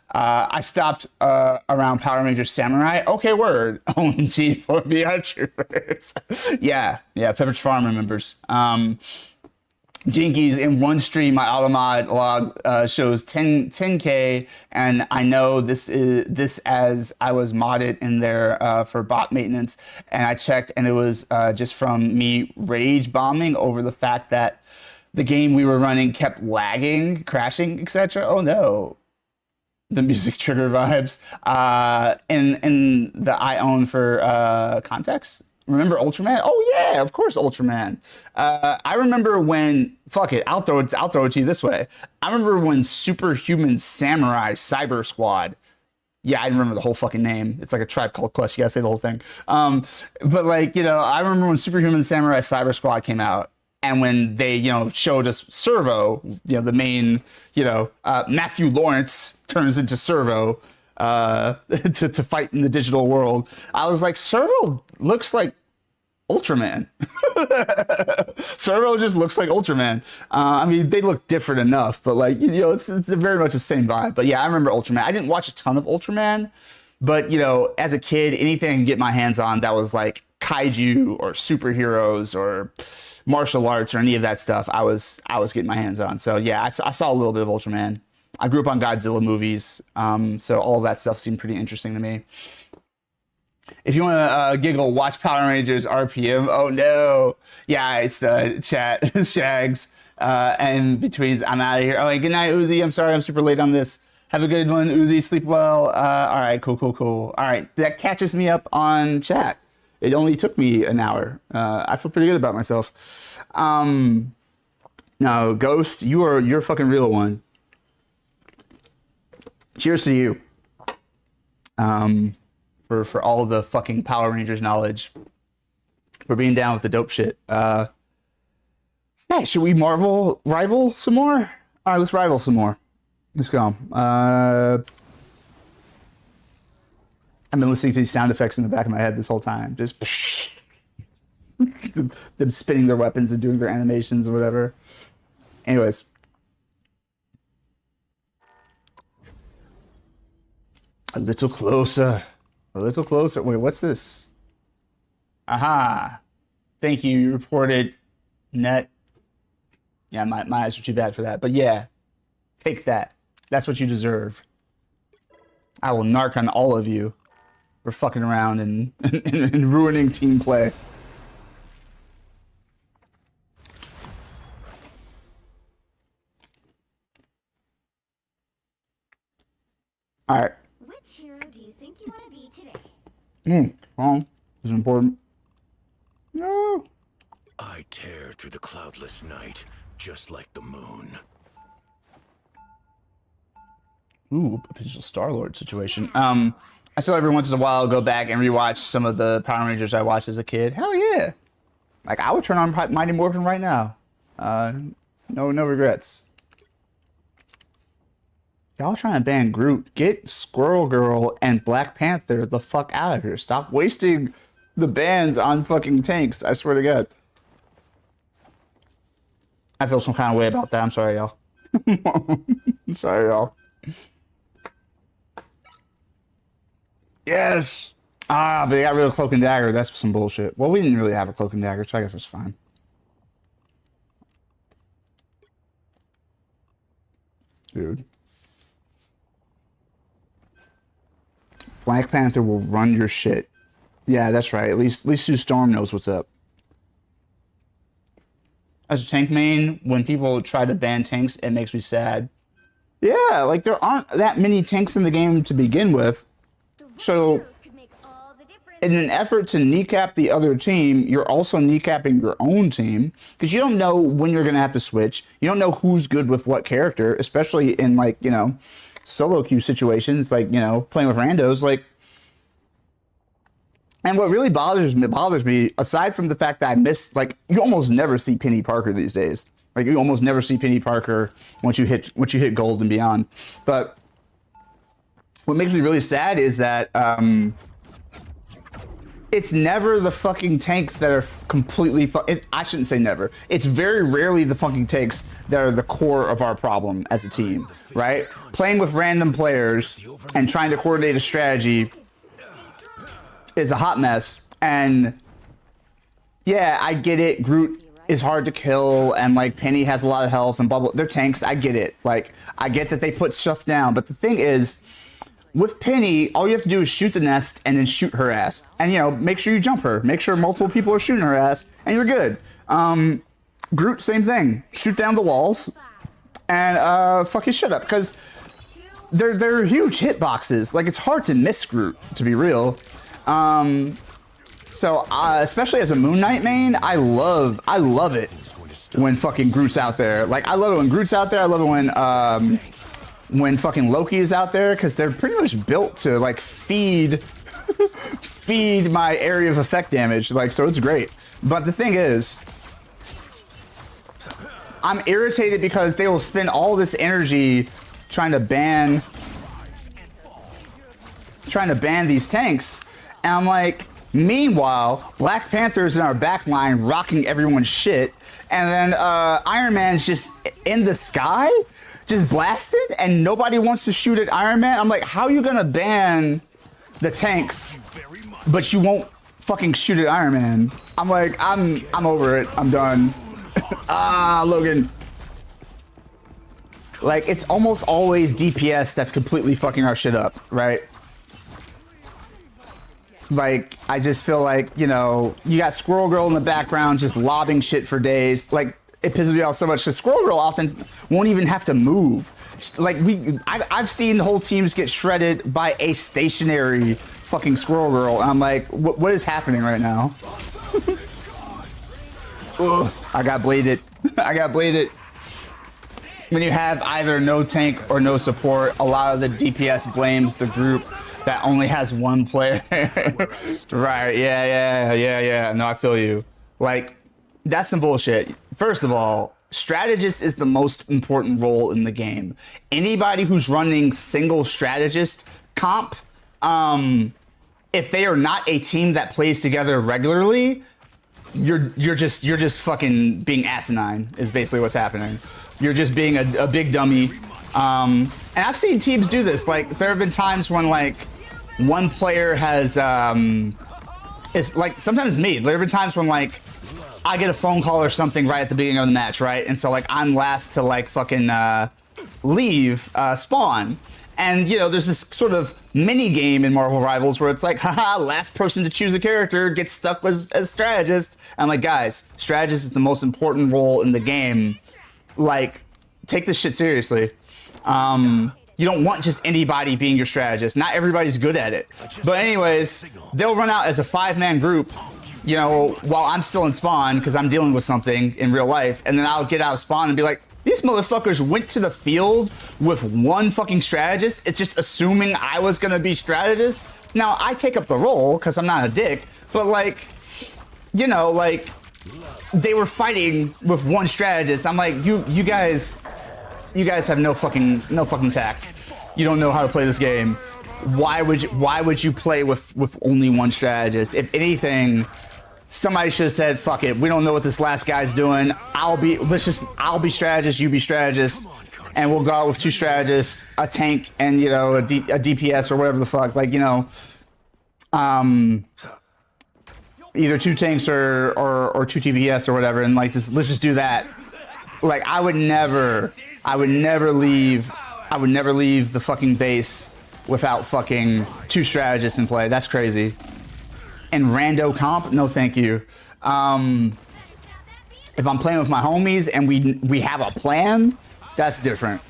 I stopped around Power Rangers Samurai. Okay, word. OMG for VR troopers. yeah. Pepperidge Farm remembers. Jinkies, in one stream, my automod log shows 10K, and I know this as I was modded in there for bot maintenance, and I checked, and it was just from me rage bombing over the fact that the game we were running kept lagging, crashing, etc. Oh no. The music trigger vibes. In the I own for context. Remember Ultraman? Oh yeah, of course Ultraman. I remember when I'll throw it to you this way. I remember when Superhuman Samurai Cyber Squad. Yeah, I remember the whole fucking name. It's like a Tribe Called Quest. You gotta say the whole thing. But like, I remember when Superhuman Samurai Cyber Squad came out, and when they, showed us Servo, the main, Matthew Lawrence turns into Servo to fight in the digital world. I was like, Servo looks like Ultraman. Servo just looks like Ultraman. I mean, they look different enough, but like, it's very much the same vibe. But yeah, I remember Ultraman. I didn't watch a ton of Ultraman, but as a kid, anything I could get my hands on that was like kaiju or superheroes or martial arts or any of that stuff, I was getting my hands on. So yeah, I saw a little bit of Ultraman. I grew up on Godzilla movies, so all of that stuff seemed pretty interesting to me. If you want to giggle, watch Power Rangers RPM. Oh no, yeah, it's chat Shags and betweens. I'm out of here. Oh, hey, good night, Uzi. I'm sorry, I'm super late on this. Have a good one, Uzi. Sleep well. All right, cool. All right, that catches me up on chat. It only took me an hour. I feel pretty good about myself. No, Ghost, you're a fucking real one. Cheers to you. For all the fucking Power Rangers knowledge. For being down with the dope shit. Hey, should we rival some more? All right, let's rival some more. Let's go. I've been listening to these sound effects in the back of my head this whole time. Just them spinning their weapons and doing their animations or whatever. Anyways. A little closer. Wait, what's this? Aha. Thank you. You reported net. Yeah, my eyes are too bad for that. But yeah, take that. That's what you deserve. I will narc on all of you for fucking around and ruining team play. All right. Which hero do you think you want to be today? Wrong. This is important. No. I tear through the cloudless night, just like the moon. Ooh, a potential Star-Lord situation. I still every once in a while go back and rewatch some of the Power Rangers I watched as a kid. Hell yeah. Like, I would turn on Mighty Morphin right now. No regrets. Y'all trying to ban Groot. Get Squirrel Girl and Black Panther the fuck out of here. Stop wasting the bans on fucking tanks. I swear to God. I feel some kind of way about that. I'm sorry, y'all. I'm sorry, y'all. Yes. But they got rid of Cloak and Dagger. That's some bullshit. Well, we didn't really have a Cloak and Dagger, so I guess that's fine. Dude. Black Panther will run your shit. Yeah, that's right. At least Sue Storm knows what's up. As a tank main, when people try to ban tanks, it makes me sad. Yeah, like there aren't that many tanks in the game to begin with. So, in an effort to kneecap the other team, you're also kneecapping your own team. Because you don't know when you're going to have to switch. You don't know who's good with what character, especially in, like, solo queue situations, like, playing with randos. Like, and what really bothers me, aside from the fact that I miss, like, you almost never see Penny Parker these days. Like, you almost never see Penny Parker once you hit gold and beyond. But what makes me really sad is that it's never the fucking tanks that are completely I shouldn't say never. It's very rarely the fucking tanks that are the core of our problem as a team, right? Playing with random players and trying to coordinate a strategy is a hot mess. And yeah, I get it. Groot is hard to kill, and like Penny has a lot of health and blah blah. They're tanks. I get it. Like I get that they put stuff down, but the thing is, with Penny, all you have to do is shoot the nest and then shoot her ass, and you know, make sure you jump her. Make sure multiple people are shooting her ass, and you're good. Groot, same thing. Shoot down the walls, and fuck his shit up, because they're huge hitboxes. Like it's hard to miss Groot, to be real. So especially as a Moon Knight main, I love it when fucking Groot's out there. Like I love it when Groot's out there. I love it when fucking Loki is out there, because they're pretty much built to like feed my area of effect damage. Like, so it's great. But the thing is, I'm irritated because they will spend all this energy trying to ban these tanks, and I'm like, meanwhile, Black Panther's in our back line rocking everyone's shit, and then Iron Man's just in the sky, just blasted, and nobody wants to shoot at Iron Man. I'm like, how are you gonna ban the tanks, but you won't fucking shoot at Iron Man? I'm like, I'm over it. I'm done. Logan. Like, it's almost always DPS that's completely fucking our shit up, right? Like, I just feel like, you know, you got Squirrel Girl in the background just lobbing shit for days. Like, it pisses me off so much because Squirrel Girl often won't even have to move. Like, I've seen whole teams get shredded by a stationary fucking Squirrel Girl. And I'm like, what is happening right now? Ugh, I got bladed. I got bladed. When you have either no tank or no support, a lot of the DPS blames the group that only has one player. Right, yeah. No, I feel you. Like, that's some bullshit. First of all, strategist is the most important role in the game. Anybody who's running single strategist comp, if they are not a team that plays together regularly, you're just fucking being asinine is basically what's happening. You're just being a big dummy. And I've seen teams do this. Like, there have been times when like one player has it's like, sometimes it's me. There have been times when like I get a phone call or something right at the beginning of the match, right? And so like I'm last to like fucking leave spawn. And, you know, there's this sort of mini game in Marvel Rivals where it's like, haha, last person to choose a character gets stuck as strategist. I'm like, guys, strategist is the most important role in the game. Like, take this shit seriously. You don't want just anybody being your strategist. Not everybody's good at it. But anyways, they'll run out as a 5-man group, you know, while I'm still in spawn because I'm dealing with something in real life. And then I'll get out of spawn and be like, these motherfuckers went to the field with one fucking strategist. It's just assuming I was going to be strategist. Now, I take up the role because I'm not a dick. But, like, you know, like, they were fighting with one strategist. I'm like, you guys have no fucking tact. You don't know how to play this game. Why would you play with only one strategist? If anything, somebody should have said, fuck it, we don't know what this last guy's doing. I'll be strategist, you be strategist, and we'll go out with 2 strategists, a tank, and, you know, a DPS or whatever the fuck. Like, you know, either 2 tanks or 2 TPS or whatever, and like, let's just do that. Like, I would never leave the fucking base without fucking 2 strategists in play. That's crazy. And rando comp, no thank you. If I'm playing with my homies and we have a plan, that's different.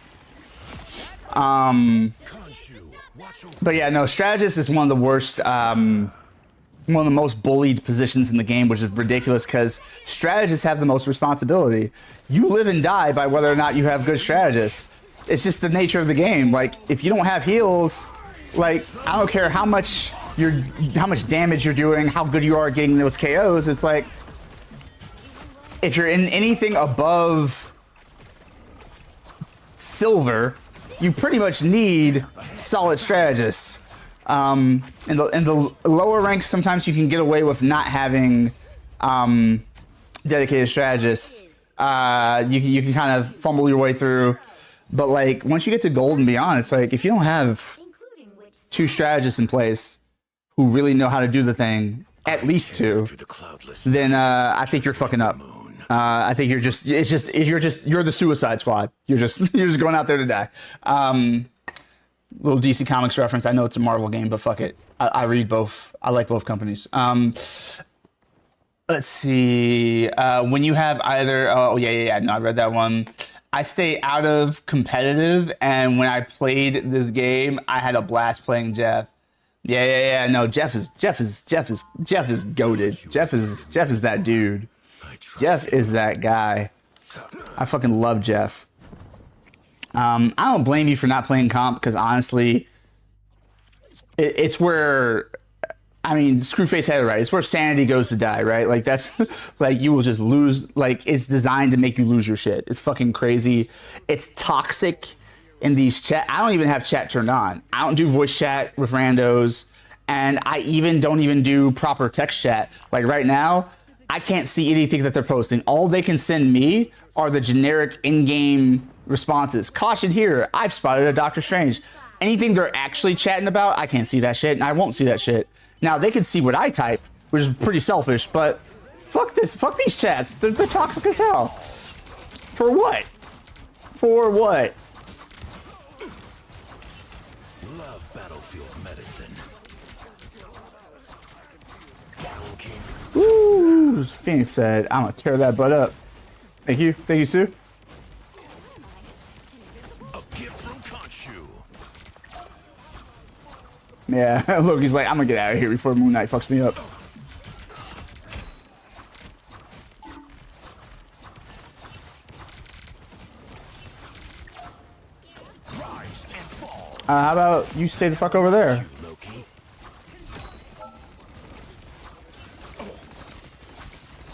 But yeah, no, strategist is one of the worst, one of the most bullied positions in the game, which is ridiculous because strategists have the most responsibility. You live and die by whether or not you have good strategists. It's just the nature of the game. Like, if you don't have heals, like, I don't care how much damage you're doing, how good you are at getting those KOs. It's like, if you're in anything above silver, you pretty much need solid strategists. In the lower ranks, sometimes you can get away with not having dedicated strategists. You can kind of fumble your way through, but like once you get to gold and beyond, it's like if you don't have 2 strategists in place who really know how to do the thing, at least 2, then I think you're fucking up. I think you're the Suicide Squad. You're just going out there to die. Little DC Comics reference. I know it's a Marvel game, but fuck it. I read both. I like both companies. Let's see. When you have either, oh yeah. No, I read that one. I stay out of competitive, and when I played this game, I had a blast playing Jeff. Yeah. No, Jeff is goated. Jeff is that dude. Jeff is that guy. I fucking love Jeff. I don't blame you for not playing comp, because honestly, it's where, I mean, Screwface had it right. It's where sanity goes to die, right? Like, that's like, you will just lose. Like, it's designed to make you lose your shit. It's fucking crazy. It's toxic in these chat. I don't even have chat turned on. I don't do voice chat with randos, and I don't even do proper text chat. Like right now, I can't see anything that they're posting. All they can send me are the generic in-game responses. Caution here, I've spotted a Doctor Strange. Anything they're actually chatting about, I can't see that shit, and I won't see that shit. Now, they can see what I type, which is pretty selfish, but fuck this. Fuck these chats. They're toxic as hell. For what? For what? Love battlefield medicine. Ooh, as Phoenix said, I'm gonna tear that butt up. Thank you, Sue. A gift from Khonshu. Yeah, look, he's like, I'm gonna get out of here before Moon Knight fucks me up. Rise and fall. How about you stay the fuck over there? Loki.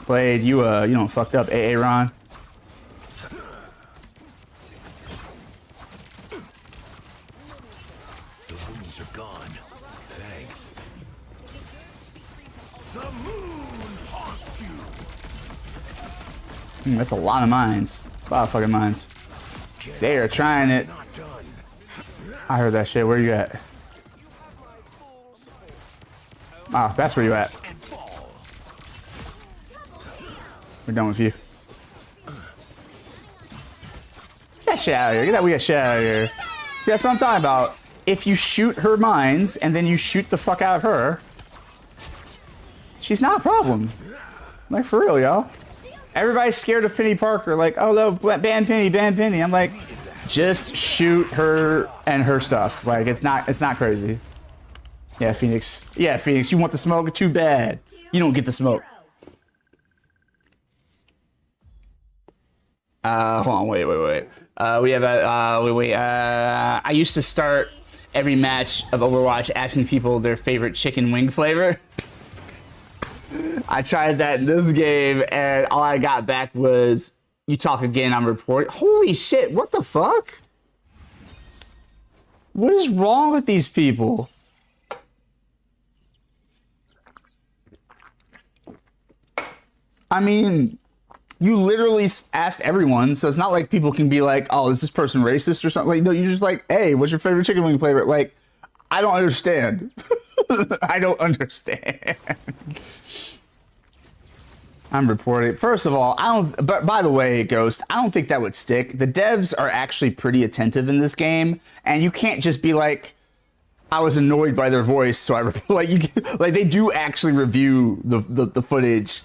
Blade, you don't fucked up, AA Ron. The wounds are gone. Thanks. The moon haunts you. That's a lot of mines. A lot of fucking mines. They are trying it. Not done. I heard that shit. Where you at? Oh, that's where you at. And fall. We're done with you. Get that shit out of here. Get that weird shit out of here. See, that's what I'm talking about. If you shoot her mines and then you shoot the fuck out of her, she's not a problem. Like, for real, y'all. Everybody's scared of Penny Parker. Like, oh no, ban Penny, ban Penny. I'm like, just shoot her and her stuff. Like, it's not crazy. Yeah, Phoenix. Yeah, Phoenix, you want the smoke? Too bad. You don't get the smoke. Hold on, wait. We have I used to start every match of Overwatch asking people their favorite chicken wing flavor. I tried that in this game, and all I got back was, "You talk again, I'm report." Holy shit, what the fuck? What is wrong with these people? I mean, you literally asked everyone, so it's not like people can be like, "Oh, is this person racist or something?" Like, no, you're just like, "Hey, what's your favorite chicken wing flavor?" Like, I don't understand. I don't understand. I'm reporting. First of all, I don't. But by the way, Ghost, I don't think that would stick. The devs are actually pretty attentive in this game, and you can't just be like, "I was annoyed by their voice," so I like they do actually review the footage.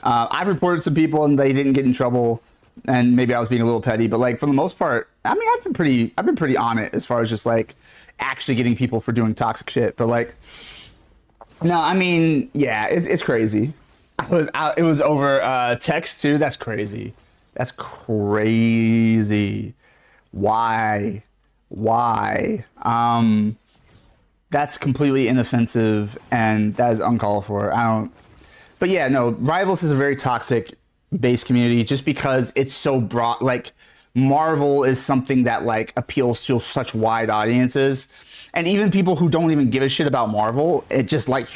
I've reported some people and they didn't get in trouble, and maybe I was being a little petty, but like for the most part, I mean, I've been pretty on it as far as just like actually getting people for doing toxic shit. But like, no, I mean, yeah, it's crazy. It was over text too. That's crazy. That's crazy. Why? That's completely inoffensive, and that is uncalled for. But yeah, no, Rivals is a very toxic base community just because it's so broad. Like, Marvel is something that like appeals to such wide audiences, and even people who don't even give a shit about Marvel, just like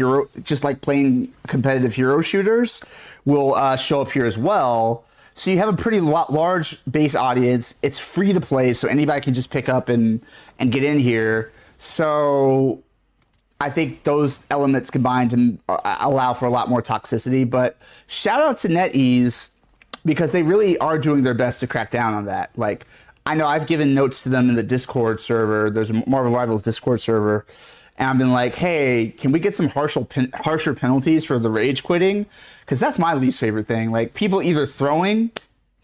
playing competitive hero shooters, will show up here as well. So you have a pretty large base audience. It's free to play, so anybody can just pick up and get in here. So I think those elements combined to allow for a lot more toxicity. But shout out to NetEase because they really are doing their best to crack down on that. Like, I know I've given notes to them in the Discord server. There's a Marvel Rivals Discord server. And I've been like, hey, can we get some harsher penalties for the rage quitting? Because that's my least favorite thing. Like, people either throwing,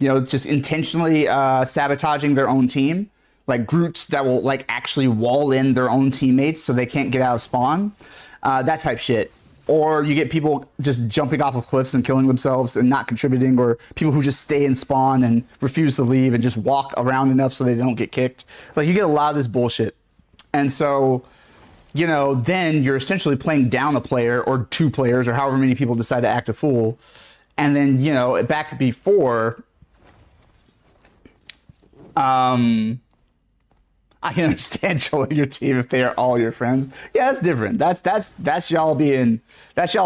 just intentionally sabotaging their own team, like Groots that will like actually wall in their own teammates so they can't get out of spawn, that type shit. Or you get people just jumping off of cliffs and killing themselves and not contributing, or people who just stay in spawn and refuse to leave and just walk around enough so they don't get kicked. Like, you get a lot of this bullshit. And so, then you're essentially playing down a player or two players or however many people decide to act a fool. And then, back before, I can understand trolling your team if they are all your friends. Yeah, that's different. That's y'all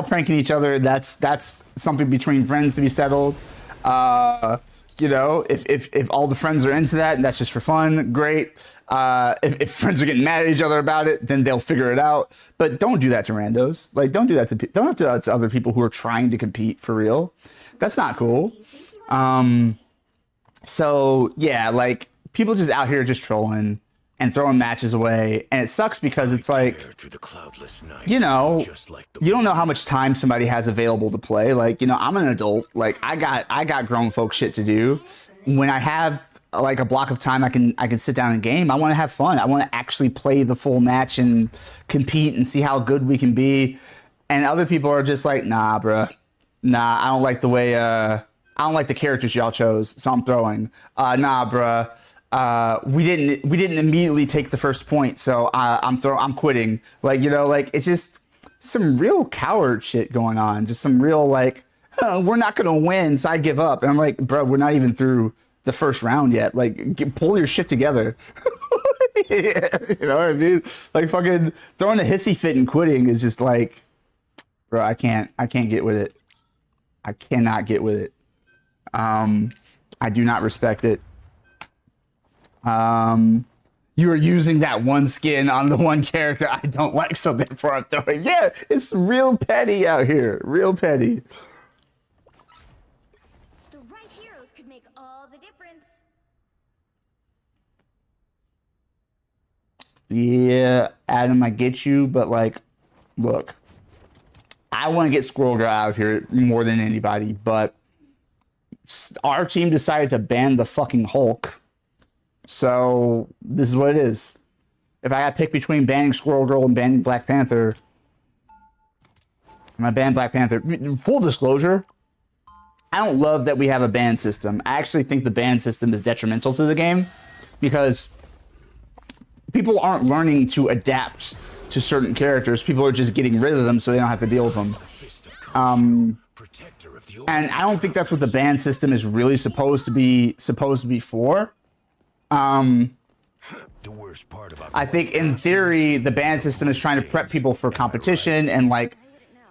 pranking each other. That's something between friends to be settled. If all the friends are into that and that's just for fun, great. If friends are getting mad at each other about it, then they'll figure it out. But don't do that to randos. Like, don't do that to other people who are trying to compete for real. That's not cool. So yeah, like, people just out here just trolling and throwing matches away, and it sucks because it's like, you don't know how much time somebody has available to play. Like, I'm an adult. Like, I got grown folk shit to do. When I have like a block of time I can sit down and game, I want to have fun. I want to actually play the full match and compete and see how good we can be. And other people are just like, nah, bruh. Nah, I don't like the way I don't like the characters y'all chose, so I'm throwing. Nah, bruh. We didn't immediately take the first point, so I'm quitting. Like, it's just some real coward shit going on. Just some real like, we're not gonna win, so I give up. And I'm like, bro, we're not even through the first round yet. Like, pull your shit together. You know what I mean? Like, fucking throwing a hissy fit and quitting is just like, bro, I can't get with it. I cannot get with it. I do not respect it. You are using that one skin on the one character I don't like, so therefore I'm throwing. Yeah, it's real petty out here. Real petty. The right heroes could make all the difference. Yeah, Adam, I get you, but like, look, I want to get Squirrel Girl out of here more than anybody, but our team decided to ban the fucking Hulk. So this is what it is. If I got to pick between banning Squirrel Girl and banning Black Panther, I'm gonna ban Black Panther. Full disclosure, I don't love that we have a ban system. I actually think the ban system is detrimental to the game because people aren't learning to adapt to certain characters. People are just getting rid of them so they don't have to deal with them. And I don't think that's what the ban system is really supposed to be for. I think in theory, the ban system is trying to prep people for competition and like,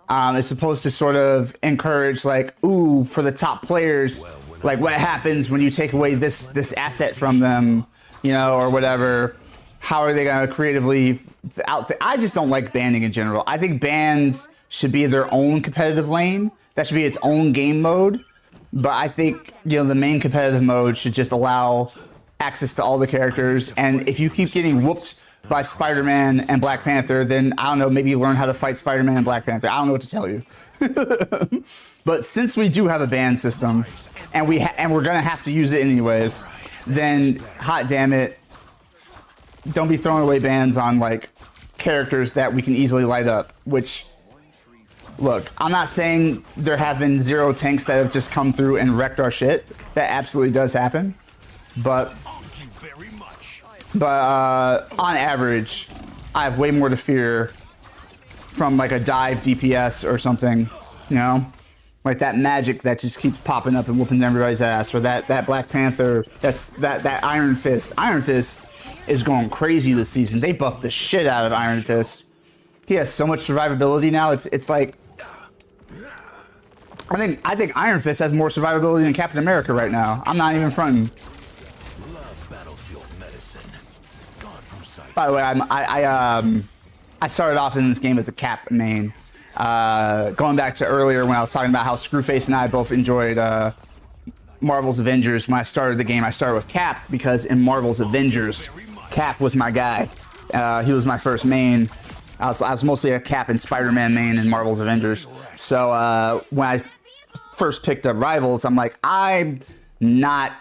it's supposed to sort of encourage like, ooh, for the top players, like what happens when you take away this asset from them, or whatever. How are they going to creatively I just don't like banning in general. I think bans should be their own competitive lane. That should be its own game mode. But I think, the main competitive mode should just allow access to all the characters, and if you keep getting whooped by Spider-Man and Black Panther, then I don't know, maybe learn how to fight Spider-Man and Black Panther. I don't know what to tell you. But since we do have a ban system, and we're gonna have to use it anyways, then hot damn it, don't be throwing away bans on like characters that we can easily light up. Which, look, I'm not saying there have been zero tanks that have just come through and wrecked our shit. That absolutely does happen. But on average, I have way more to fear from like a dive DPS or something, like that magic that just keeps popping up and whooping everybody's ass, or that Black Panther, that Iron Fist. Iron Fist is going crazy this season. They buffed the shit out of Iron Fist. He has so much survivability now. It's like, I think Iron Fist has more survivability than Captain America right now. I'm not even fronting. By the way, I started off in this game as a Cap main. Going back to earlier when I was talking about how Screwface and I both enjoyed Marvel's Avengers, when I started the game, I started with Cap because in Marvel's Avengers, Cap was my guy. He was my first main. I was mostly a Cap and Spider-Man main in Marvel's Avengers. So when I first picked up Rivals, I'm like, I'm not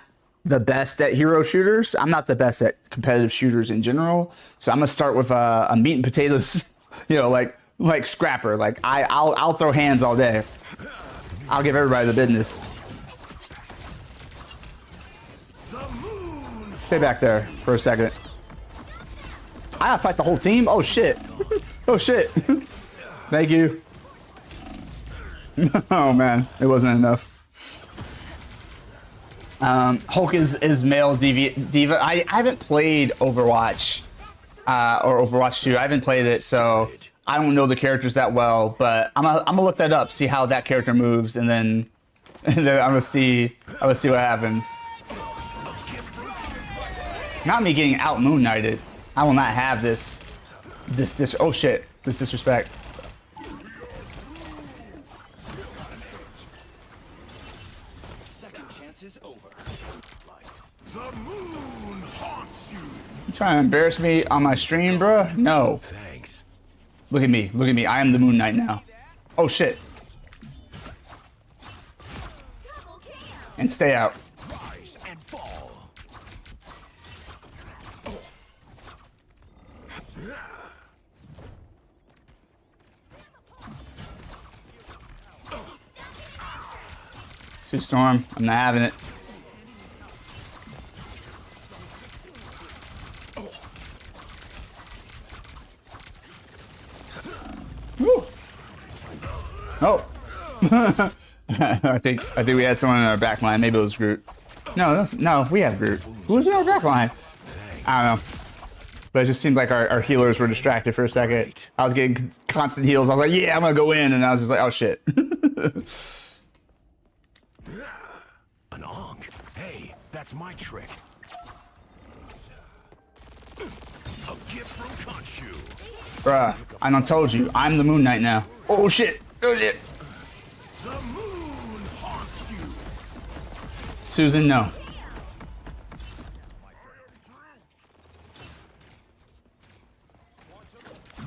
the best at hero shooters. I'm not the best at competitive shooters in general. So I'm gonna start with a meat and potatoes, you know, like scrapper. Like I'll throw hands all day. I'll give everybody the business. Stay back there for a second. I gotta fight the whole team? Oh shit. Oh shit. Thank you. Oh man, it wasn't enough. Hulk is male diva. I haven't played Overwatch or Overwatch 2. I haven't played it, so I don't know the characters that well. But I'm gonna look that up, see how that character moves, and then I'm gonna see what happens. Not me getting out Moon Knighted. I will not have this oh shit, this disrespect. Second chance is over. The moon haunts you. You trying to embarrass me on my stream, bruh? No. Thanks. Look at me. Look at me. I am the Moon Knight now. Oh shit. And stay out. Rise and fall. Sue Storm. I'm not having it. Woo. Oh. I think we had someone in our back line. Maybe it was Groot. No, we have Groot. Who was in our back line? I don't know. But it just seemed like our healers were distracted for a second. I was getting constant heals. I was like, yeah, I'm gonna go in, and I was just like, oh shit. An onk. Hey, that's my trick. A gift from Khonshu. Bruh, I done told you, I'm the Moon Knight now. Oh shit! Oh shit! The moon haunts you. Susan, no.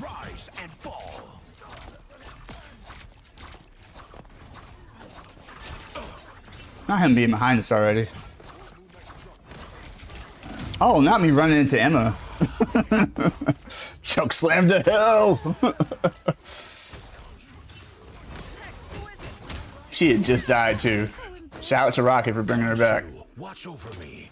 Rise and fall. Not him being behind us already. Oh, not me running into Emma. Choke slam to hell. She had just died too. Shout out to Rocket for bringing her back. Watch over me.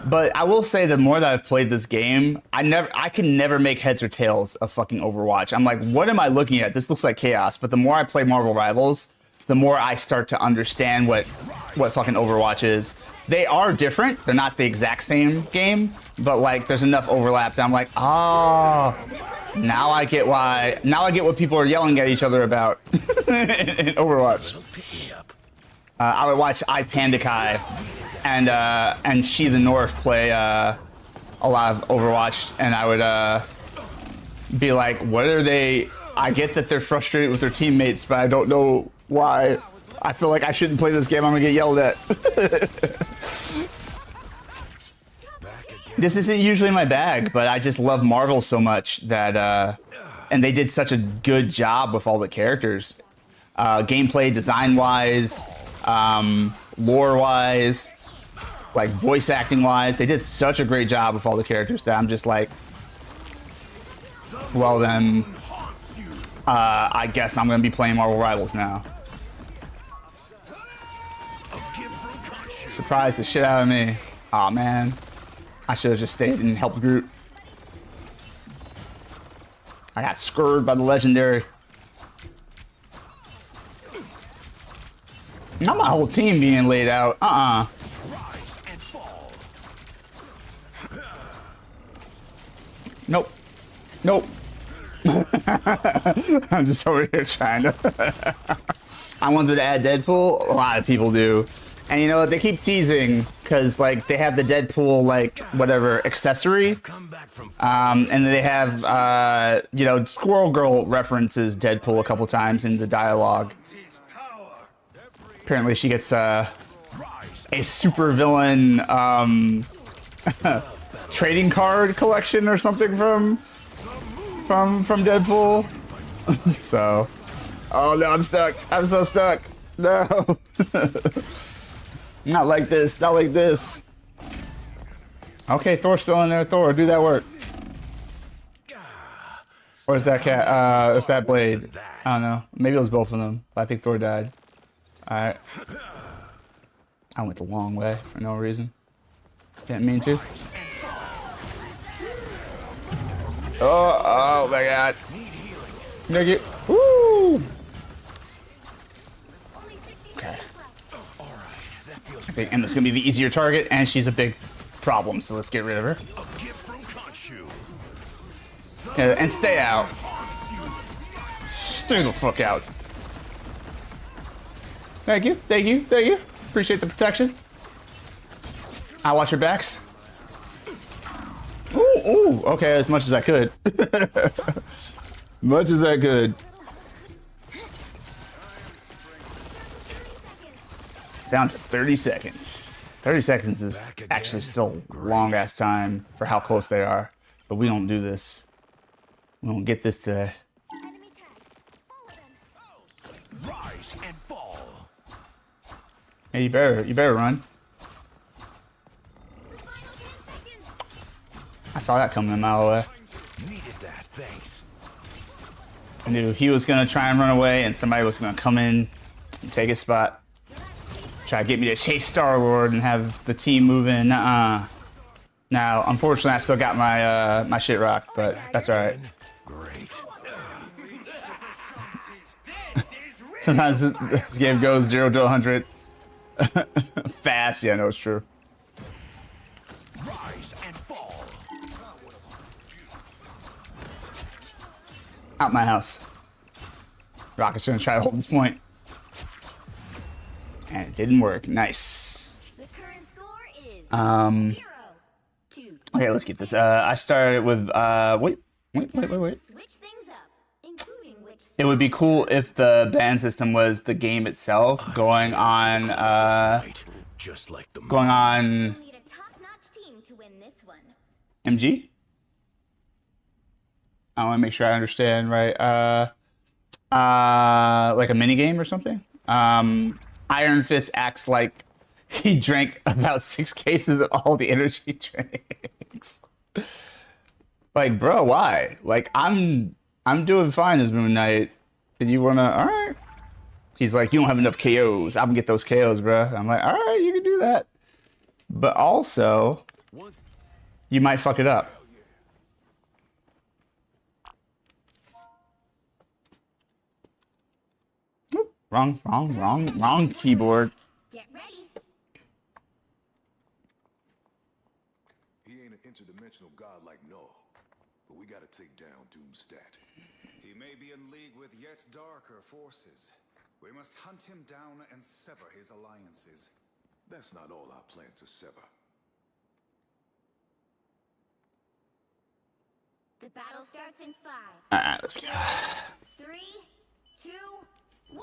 But I will say, the more that I've played this game, I can never make heads or tails of fucking Overwatch. I'm like, what am I looking at? This looks like chaos. But the more I play Marvel Rivals, the more I start to understand what fucking Overwatch is. They are different. They're not the exact same game, but like there's enough overlap that I'm like, oh, now I get why. Now I get what people are yelling at each other about in Overwatch. I would watch iPandakai and She the North play a lot of Overwatch, and I would be like, what are they? I get that they're frustrated with their teammates, but I don't know why. I feel like I shouldn't play this game. I'm gonna get yelled at. This isn't usually my bag, but I just love Marvel so much that, and they did such a good job with all the characters, gameplay, design-wise, lore-wise, like voice acting-wise. They did such a great job with all the characters that I'm just like, well then, I guess I'm gonna be playing Marvel Rivals now. Surprised the shit out of me. Aw, man. I should have just stayed and helped Groot. I got scurred by the legendary. Not my whole team being laid out. Nope. Nope. I'm just over here trying to... I wanted to add Deadpool. A lot of people do. And you know what? They keep teasing because like they have the Deadpool like whatever accessory, and they have you know, Squirrel Girl references Deadpool a couple times in the dialogue. Apparently she gets a super villain trading card collection or something from Deadpool. So, oh no, I'm stuck. I'm so stuck. No, not like this. Not like this. Okay, Thor's still in there. Thor, do that work. Or is that cat? Or is that Blade? I don't know. Maybe it was both of them. But I think Thor died. All right. I went the long way for no reason. Didn't mean to. Oh my god. Nigga. Woo! Okay. I think Emma's gonna be the easier target, and she's a big problem, so let's get rid of her. Yeah, and stay out. Stay the fuck out. Thank you, thank you, thank you. Appreciate the protection. I watch your backs. Ooh, ooh, okay, as much as I could. Much as I could. Down to 30 seconds. 30 seconds is actually still a long ass time for how close they are. But we don't do this. We don't get this today. Enemy tag. Follow them. Rise and fall. Hey, you better run. I saw that coming a mile away. Needed that, thanks. I knew he was gonna try and run away, and somebody was gonna come in and take his spot. Try to get me to chase Star-Lord and have the team move in. Now, unfortunately, I still got my my shit rocked, but that's all right. Great. Sometimes this game goes 0 to 100 fast. Yeah, no, it's true. Rise and fall. Out my house. Rocket's gonna try to hold this point. And it didn't work. Nice. The current score is 0-2. Okay, let's get this. I started with wait. Time to switch things up, including which It would be cool if the ban system was the game itself going on Just like the going on you'll need a top-notch team to win this one. MG. I want to make sure I understand right. Like a mini game or something. Iron Fist acts like he drank about 6 cases of all the energy drinks. Like, bro, why? Like, I'm doing fine as Moon Knight. And you wanna? All right. He's like, you don't have enough KOs. I'm gonna get those KOs, bro. I'm like, all right, you can do that. But also, you might fuck it up. Oop, wrong keyboard. Get ready. He ain't an interdimensional god like Null, but we gotta take down Doomstat. He may be in league with yet darker forces. We must hunt him down and sever his alliances. That's not all I plan to sever. The battle starts in 5, Alright, let's go. 3, 2, 1.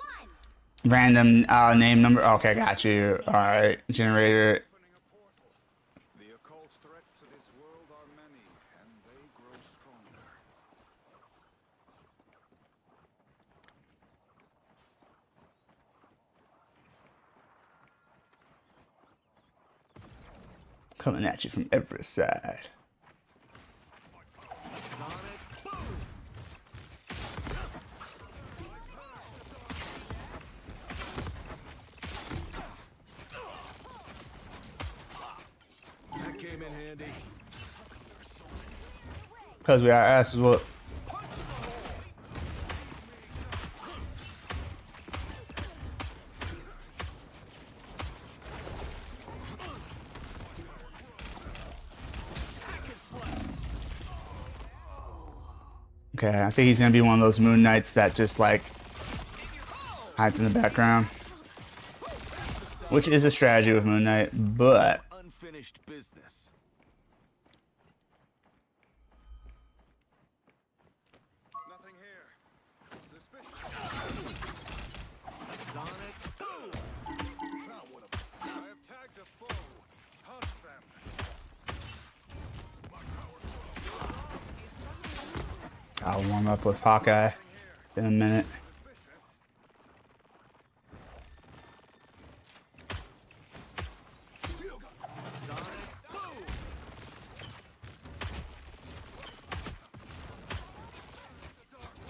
Random name number. Okay, got you. Alright, generator. The occult threats to this world are many, and they grow stronger. Coming at you from every side. That came in handy. Because we are asses whooped. Okay, I think he's gonna be one of those Moon Knights that just like hides in the background. Which is a strategy with Moon Knight, but Unfinished business. Nothing here. Suspicious. Sonic. I'll warm up with Hawkeye in a minute.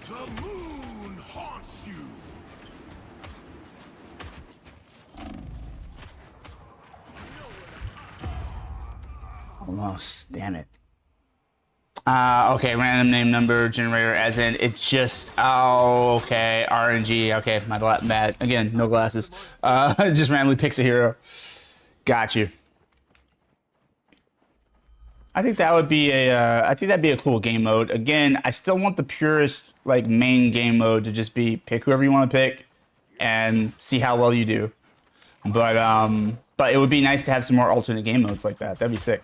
The moon haunts you. Almost. Damn it. Okay, random name number generator, as in it's just, oh, okay, RNG, okay, my bad, again, no glasses, it just randomly picks a hero. Got you. I think that would be I think that'd be a cool game mode. Again, I still want the purest, like, main game mode to just be pick whoever you want to pick and see how well you do. But it would be nice to have some more alternate game modes like that. That'd be sick.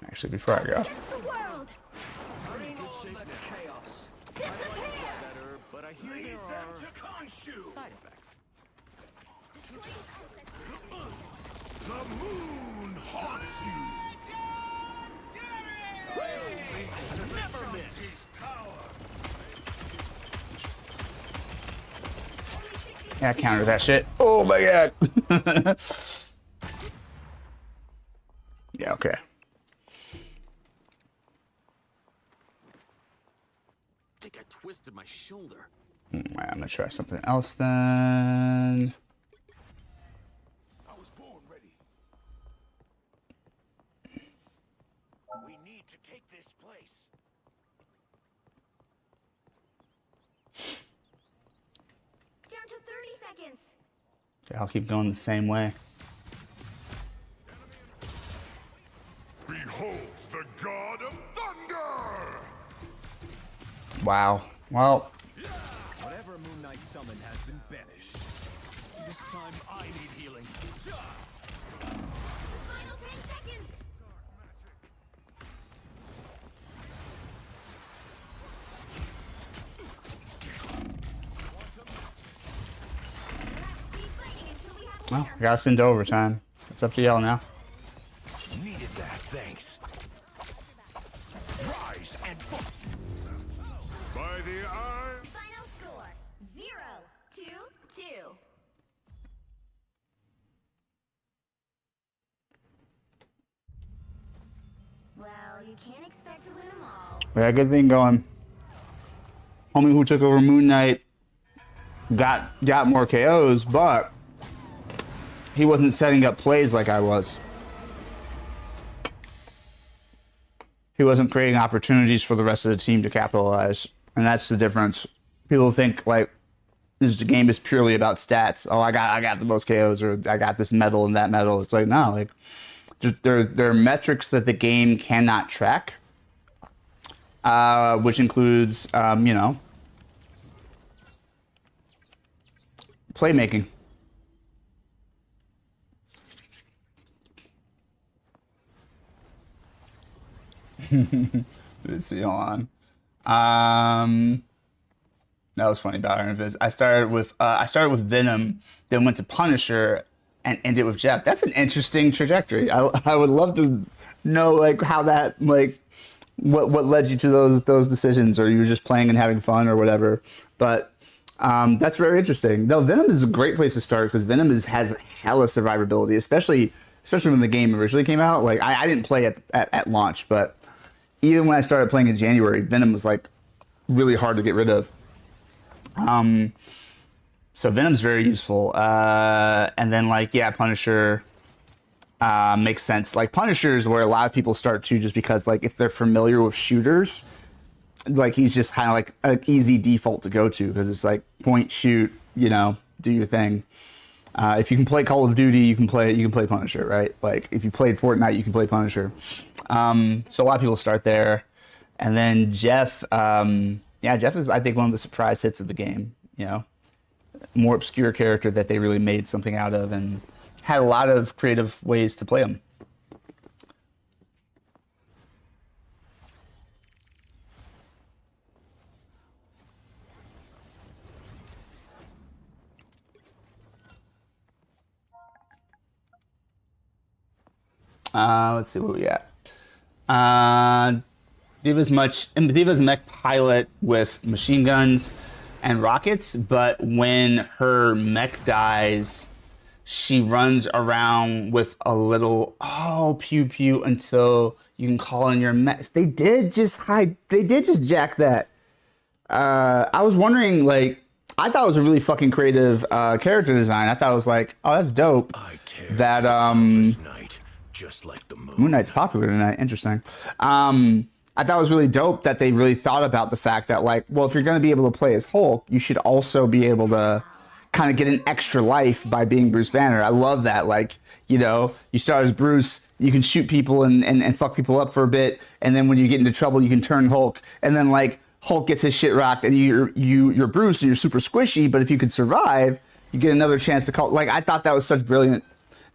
Actually, before I go. Against the world. Disappear. But I hear there are side effects. The moon haunts you. Never miss. Yeah, counter that shit. Oh my god. Yeah, okay. I think I twisted my shoulder. I'm gonna try something else then. I was born ready. We need to take this place. Down to 30 seconds. Yeah, I'll keep going the same way. Beholds the god of thunder! Wow. Well, Whatever Moon Knight summoned has been banished. This time I need healing. Final 10 seconds. Let's keep fighting until we have a well, winner. I gotta send to overtime. It's up to y'all now. Needed that, thanks. Rise and By the eye. Final score 0-2-2. Well, you can't expect to win them all. We got a good thing going. Homie who took over Moon Knight got more KOs, but he wasn't setting up plays like I was. He wasn't creating opportunities for the rest of the team to capitalize, and that's the difference. People think like this game is purely about stats. Oh, I got the most KOs, or I got this medal and that medal. It's like no, like there are metrics that the game cannot track, which includes you know, playmaking. Let's see, hold on. That was funny about Iron Fist. I started with Venom, then went to Punisher, and ended with Jeff. That's an interesting trajectory. I would love to know like how that like what led you to those decisions, or you were just playing and having fun or whatever. But that's very interesting. No, Venom is a great place to start because Venom has hella survivability, especially when the game originally came out. Like I didn't play at launch, but even when I started playing in January, Venom was like really hard to get rid of. So Venom's very useful. And then like, yeah, Punisher makes sense. Like Punisher is where a lot of people start too, just because like if they're familiar with shooters, like he's just kind of like an easy default to go to because it's like point, shoot, you know, do your thing. If you can play Call of Duty, you can play Punisher, right? Like if you played Fortnite, you can play Punisher. So a lot of people start there, and then Jeff. Yeah, Jeff is I think one of the surprise hits of the game. You know, more obscure character that they really made something out of, and had a lot of creative ways to play him. Let's see what we got. Diva's mech pilot with machine guns and rockets, but when her mech dies, she runs around with a little pew pew until you can call in your mech. They did just jack that. I was wondering, like, I thought it was a really fucking creative character design. I thought it was like, oh, that's dope. That Night, just like the moon. Moon Knight's popular tonight. Interesting. I thought it was really dope that they really thought about the fact that, like, well, if you're going to be able to play as Hulk, you should also be able to kind of get an extra life by being Bruce Banner. I love that. Like, you know, you start as Bruce, you can shoot people and fuck people up for a bit, and then when you get into trouble, you can turn Hulk, and then, like, Hulk gets his shit rocked, and you're Bruce, and you're super squishy, but if you could survive, you get another chance to call. Like, I thought that was such brilliant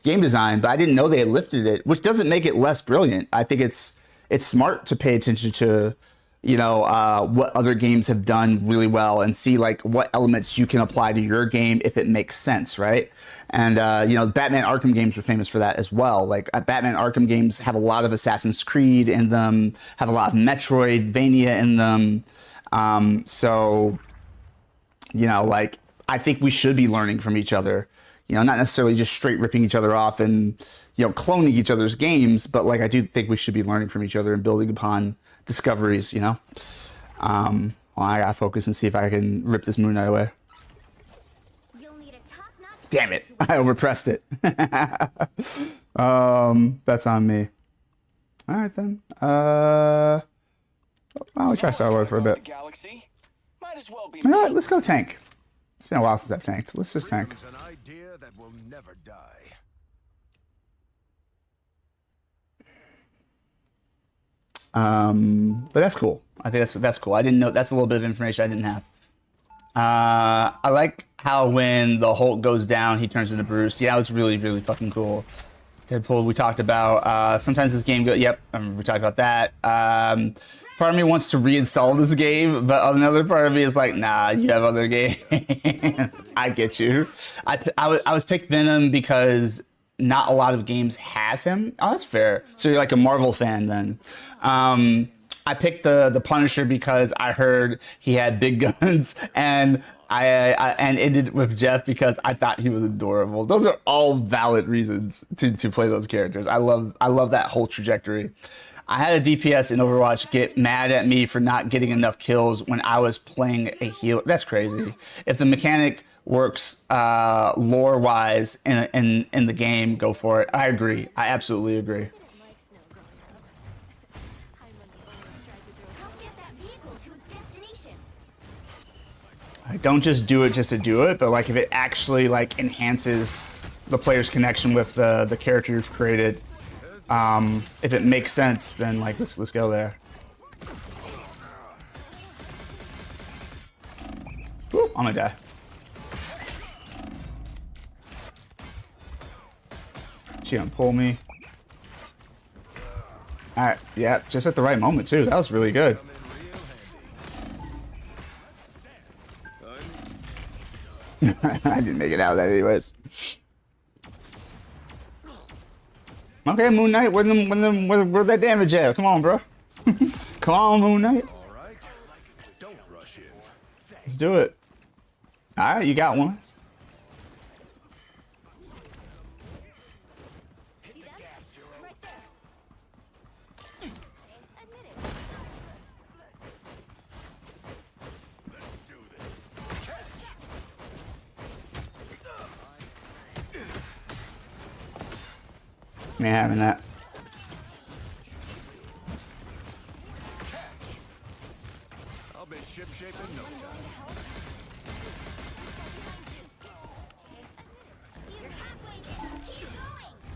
game design, but I didn't know they had lifted it, which doesn't make it less brilliant. I think it's smart to pay attention to, you know, what other games have done really well and see, like, what elements you can apply to your game if it makes sense, right? And, you know, Batman Arkham games are famous for that as well. Like, Batman Arkham games have a lot of Assassin's Creed in them, have a lot of Metroidvania in them. So, you know, like, I think we should be learning from each other. You know, not necessarily just straight ripping each other off and, you know, cloning each other's games, but, like, I do think we should be learning from each other and building upon discoveries, you know? Well, I gotta focus and see if I can rip this Moon Knight away. You'll need a top-notch Damn it, I overpressed it. That's on me. All right, then. Why don't we try Star-Lord for a bit? All right, let's go tank. It's been a while since I've tanked. Let's just tank. An idea that will never die. But that's cool. I think that's cool. I didn't know. That's a little bit of information I didn't have. I like how when the Hulk goes down, he turns into Bruce. Yeah, it was really, really fucking cool. Deadpool, we talked about. Sometimes this game we talked about that. Part of me wants to reinstall this game, but another part of me is like, nah, you have other games. I get you. I was picked Venom because not a lot of games have him. Oh, that's fair. So you're like a Marvel fan then. I picked the Punisher because I heard he had big guns, and I ended with Jeff because I thought he was adorable. Those are all valid reasons to play those characters. I love that whole trajectory. I had a DPS in Overwatch get mad at me for not getting enough kills when I was playing a healer. That's crazy. If the mechanic works lore-wise in the game, go for it. I agree. I absolutely agree. Help get that vehicle to its destination. I don't just do it just to do it, but like if it actually like enhances the player's connection with the character you've created. If it makes sense, then like let's go there. Woo, I'm gonna die. She gonna pull me. Alright, yeah, just at the right moment too. That was really good. I didn't make it out of that anyways. Okay, Moon Knight, where that damage at? Come on, bro. Come on, Moon Knight. All right. Don't rush in. Let's do it. All right, you got one. Right there. Admit it. Let's do this. Catch. Me having that. I'll be shipshape in no time. You're halfway there. Keep going.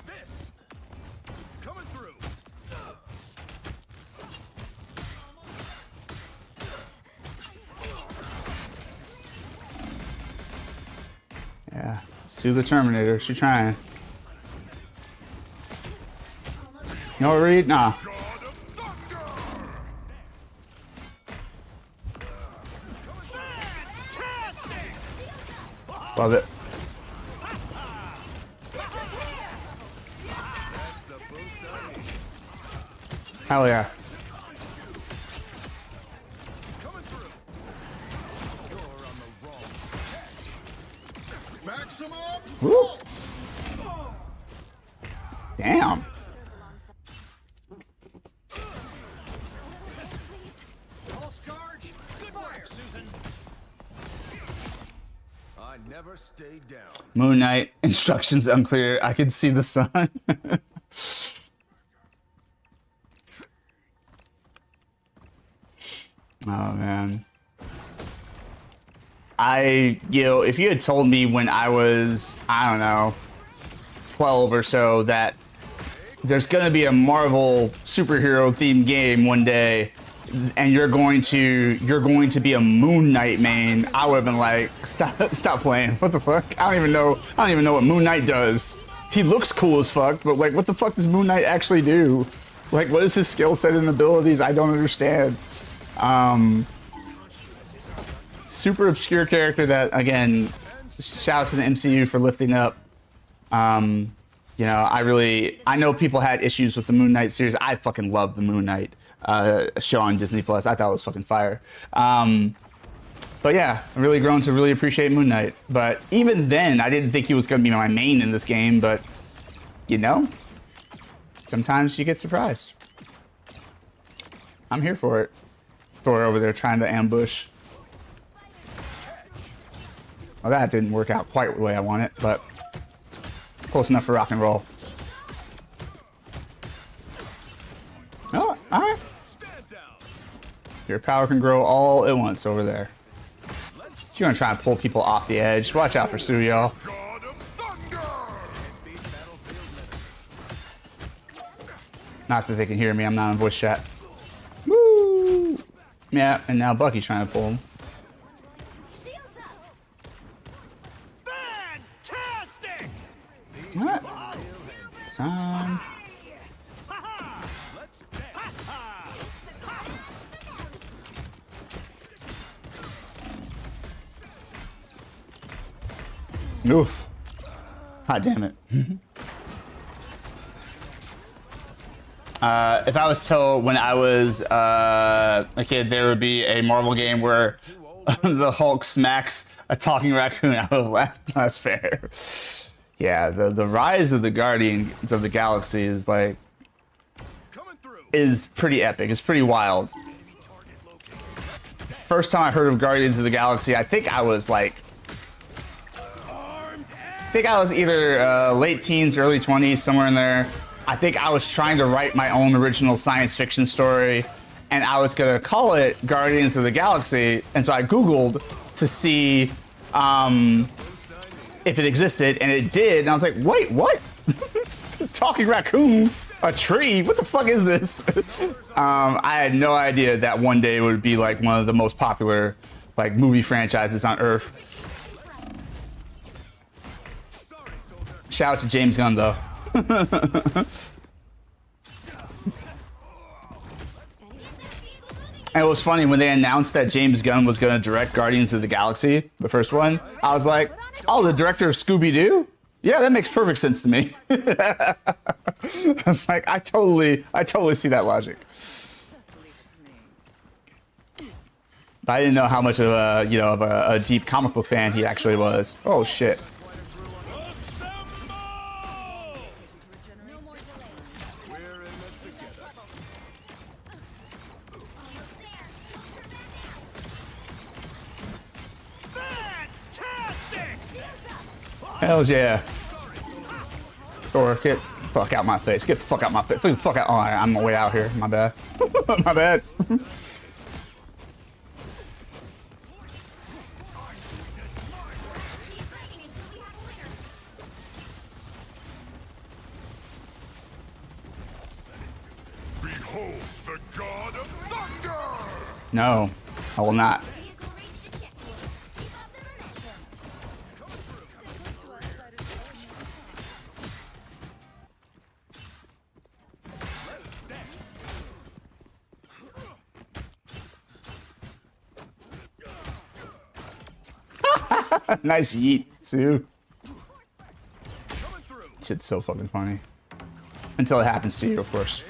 This coming through. Yeah. Sue the Terminator. She trying. You know what, Reed? Nah. Love it. Hell yeah. Woo. Damn. Pulse charge. Good work, Susan. I never stayed down. Moon Knight. Instructions unclear. I can see the sun. Oh man. If you had told me when I was, I don't know, 12 or so that there's gonna be a Marvel superhero themed game one day and you're going to be a Moon Knight main, I would have been like, stop playing. What the fuck? I don't even know what Moon Knight does. He looks cool as fuck, but like what the fuck does Moon Knight actually do? Like what is his skill set and abilities? I don't understand. Super obscure character that, again, shout out to the MCU for lifting up. You know, I know people had issues with the Moon Knight series. I fucking love the Moon Knight show on Disney Plus. I thought it was fucking fire. But yeah, I've really grown to really appreciate Moon Knight. But even then, I didn't think he was going to be my main in this game. But, you know, sometimes you get surprised. I'm here for it. Thor over there trying to ambush. Well, that didn't work out quite the way I want it, but close enough for rock and roll. Oh, alright. Your power can grow all at once over there. You're gonna try and pull people off the edge. Watch out for Sue, y'all. Not that they can hear me, I'm not in voice chat. Woo! Yeah, and now Bucky's trying to pull him. Fantastic! What? Son. Oof. God damn it. If I was told when I was a kid there would be a Marvel game where the Hulk smacks a talking raccoon, I would have laughed. That's fair. Yeah, the rise of the Guardians of the Galaxy is like pretty epic. It's pretty wild. First time I heard of Guardians of the Galaxy, I think I was either late teens, early 20s, somewhere in there. I think I was trying to write my own original science fiction story, and I was gonna call it Guardians of the Galaxy, and so I Googled to see if it existed, and it did, and I was like, wait, what? Talking raccoon? A tree? What the fuck is this? I had no idea that one day it would be like one of the most popular like movie franchises on Earth. Shout out to James Gunn, though. And it was funny when they announced that James Gunn was going to direct Guardians of the Galaxy, the first one. I was like, oh, the director of Scooby-Doo? Yeah, that makes perfect sense to me. I was like, I totally see that logic. But I didn't know how much of a deep comic book fan he actually was. Oh shit. Hell yeah. Thor, get the fuck out my face. Get the fuck out my face. Get the fuck out. Oh, I'm way out here. My bad. My bad. Behold the god of thunder! No, I will not. Nice yeet, Sue. Shit's so fucking funny. Until it happens to you, of course.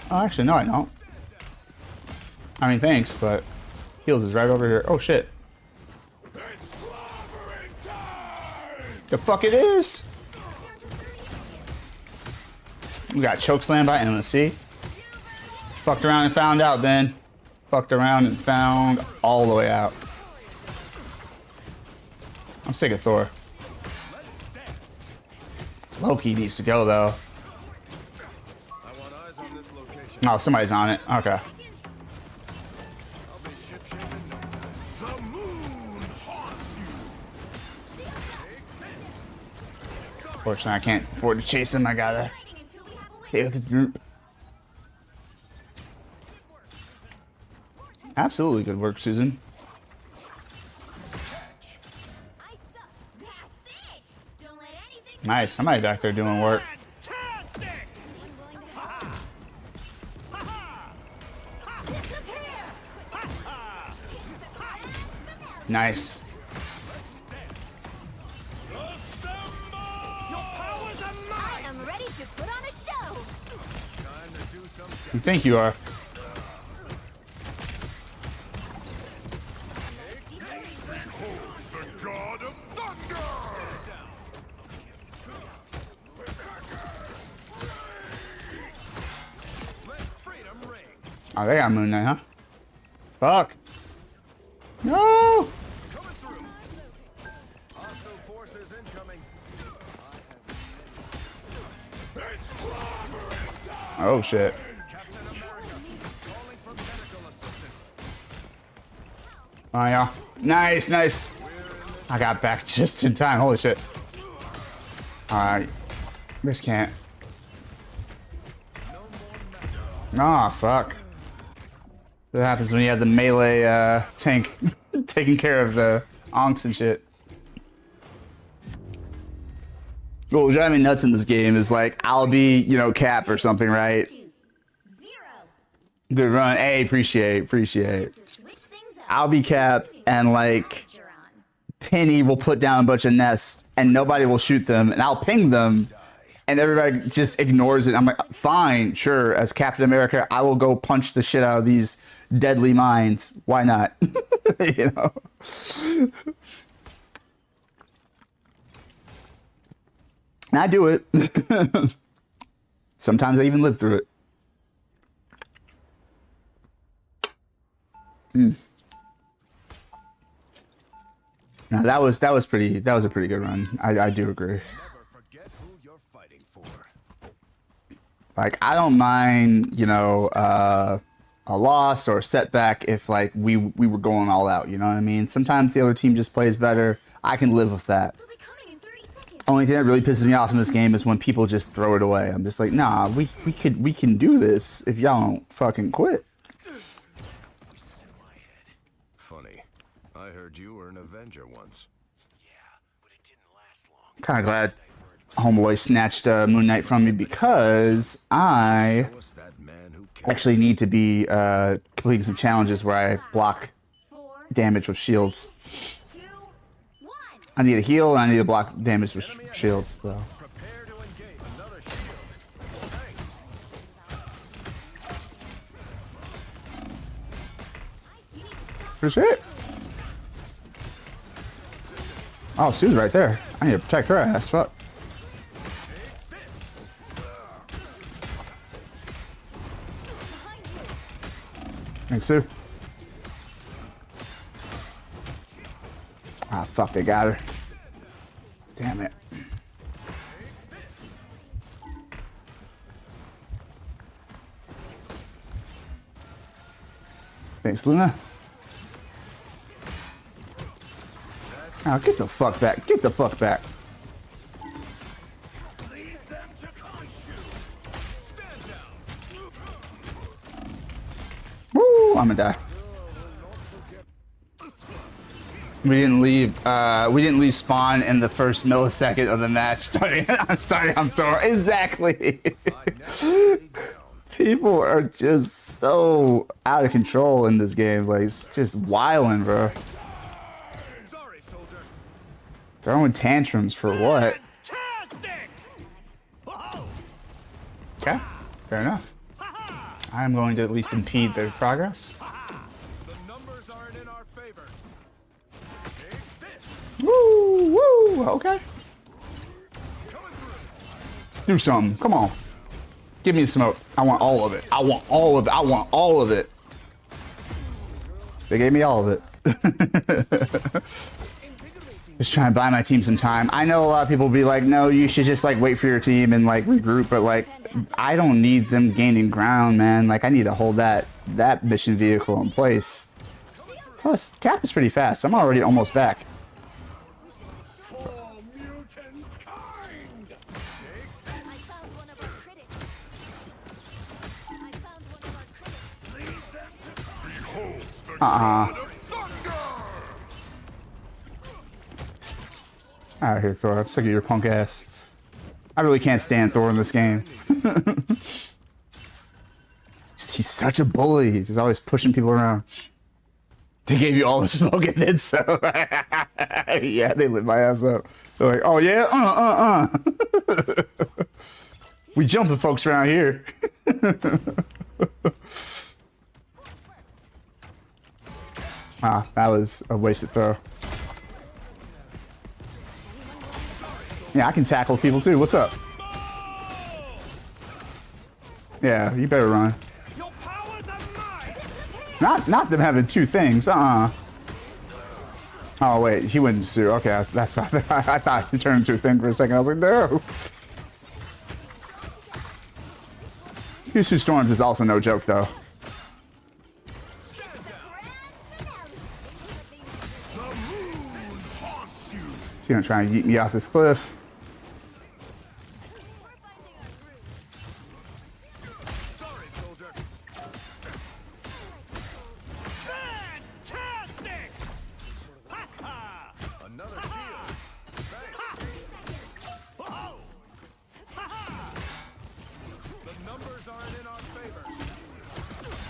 Oh, actually, no, I don't. I mean, thanks, but heals is right over here. Oh, shit. The fuck it is? We got chokeslam by Endless, see? Fucked around and found out, Ben. Fucked around and found all the way out. I'm sick of Thor. Loki needs to go, though. Oh, somebody's on it. Okay. Fortunately, I can't afford to chase him. I gotta stay with the group. Absolutely good work, Susan. Nice. Somebody back there doing work. Nice. I am ready to put on a show. You think you are? The god of thunder! Oh, they got Moon Knight, huh? Fuck. No! Oh, shit. Oh, yeah. Nice, nice. I got back just in time. Holy shit. Alright. This can't. Aw, fuck. That happens when you have the melee tank taking care of the onks and shit. What was driving me nuts in this game is like, I'll be, you know, Cap or something, right? Good run. Hey, appreciate. I'll be Cap and like Tinny will put down a bunch of nests and nobody will shoot them and I'll ping them and everybody just ignores it. I'm like, fine, sure. As Captain America, I will go punch the shit out of these deadly mines. Why not? You know? And I do it. Sometimes I even live through it. No, that was a pretty good run. I do agree. Never forget who you're fighting for. Like, I don't mind, you know, a loss or a setback if like we were going all out, you know what I mean? Sometimes the other team just plays better. I can live with that. Only thing that really pisses me off in this game is when people just throw it away. I'm just like, nah, we can do this if y'all don't fucking quit. Funny. I heard you were an Avenger once. Yeah, but it didn't last long. Kind of glad Homeboy snatched Moon Knight from me because I Was that man who actually need to be completing some challenges where I block damage with shields. I need a heal and I need to block damage with shields. So. prepare to engage another shield. Appreciate it. Oh, Sue's right there. I need to protect her ass. Fuck. Thanks, Sue. Ah, fuck, they got her. Damn it. Thanks, Luna. Oh, get the fuck back. Get the fuck back. Woo, I'm gonna die. We didn't leave spawn in the first millisecond of the match starting on Thor. Exactly. People are just so out of control in this game. Like, it's just wilding, bro. Sorry, soldier. Throwing tantrums for what? Okay, fair enough. I'm going to at least impede their progress. The numbers aren't in our favor. Take this. Woo, woo, okay. Do something. Come on. Give me the smoke. I want all of it. I want all of it. I want all of it. They gave me all of it. Just trying to buy my team some time. I know a lot of people will be like, no, you should just like wait for your team and like regroup, but like I don't need them gaining ground, man. Like I need to hold that mission vehicle in place. Plus, Cap is pretty fast. I'm already almost back. For mutant kind. I found one of our critics. I found one of our critics. Lead them to behold the Alright, here, Thor. I'm sick of your punk ass. I really can't stand Thor in this game. He's such a bully. He's just always pushing people around. They gave you all the smoke and did so. Yeah, they lit my ass up. They're like, oh yeah? We jumping folks around here. Ah, that was a wasted throw. Yeah, I can tackle people too. What's up? Yeah, you better run. Your powers are mine. Not them having two things. Oh wait, he wouldn't sue. Okay, that's I thought he turned into a thing for a second. I was like, no. These two storms is also no joke though. He's gonna try and yeet me off this cliff. Sorry, soldier. Fantastic! Ha ha! Another shield. Thanks. Oh! Ha ha! The numbers aren't in our favor.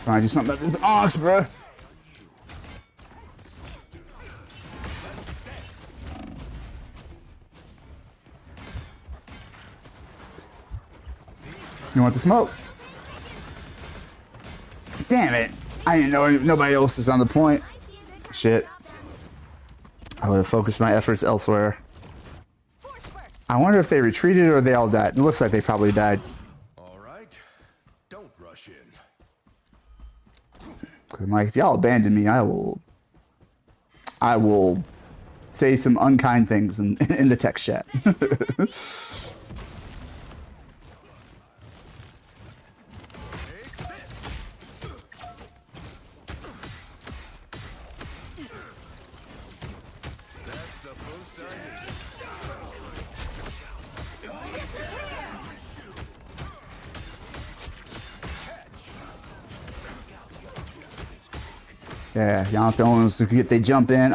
Trying to do something about this ox, bro. You want the smoke? Damn it. I didn't know nobody else is on the point. Shit. I would have focused my efforts elsewhere. I wonder if they retreated or they all died. It looks like they probably died. All right. Don't rush in. I'm like, if y'all abandon me, I will say some unkind things in the text chat. Yeah, y'all the only ones who can get they jump in,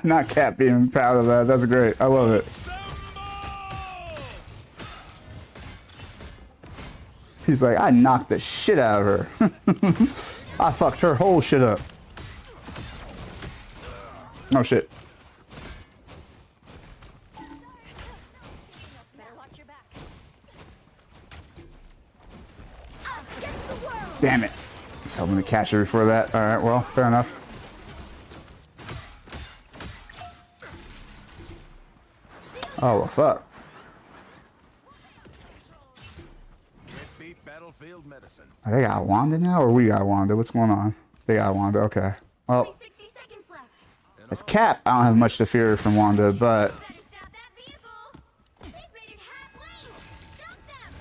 Not Cap being proud of that. That's great. I love it. He's like, I knocked the shit out of her. I fucked her whole shit up. Oh shit. Damn it. I was hoping to catch her before that. Alright, well, fair enough. Oh, well, fuck. Beat battlefield medicine. They got Wanda now, or we got Wanda? What's going on? They got Wanda, okay. Well, 60 seconds left. as Cap, I don't have much to fear from Wanda, but... Better stop that vehicle. They've made it halfway. Stop them.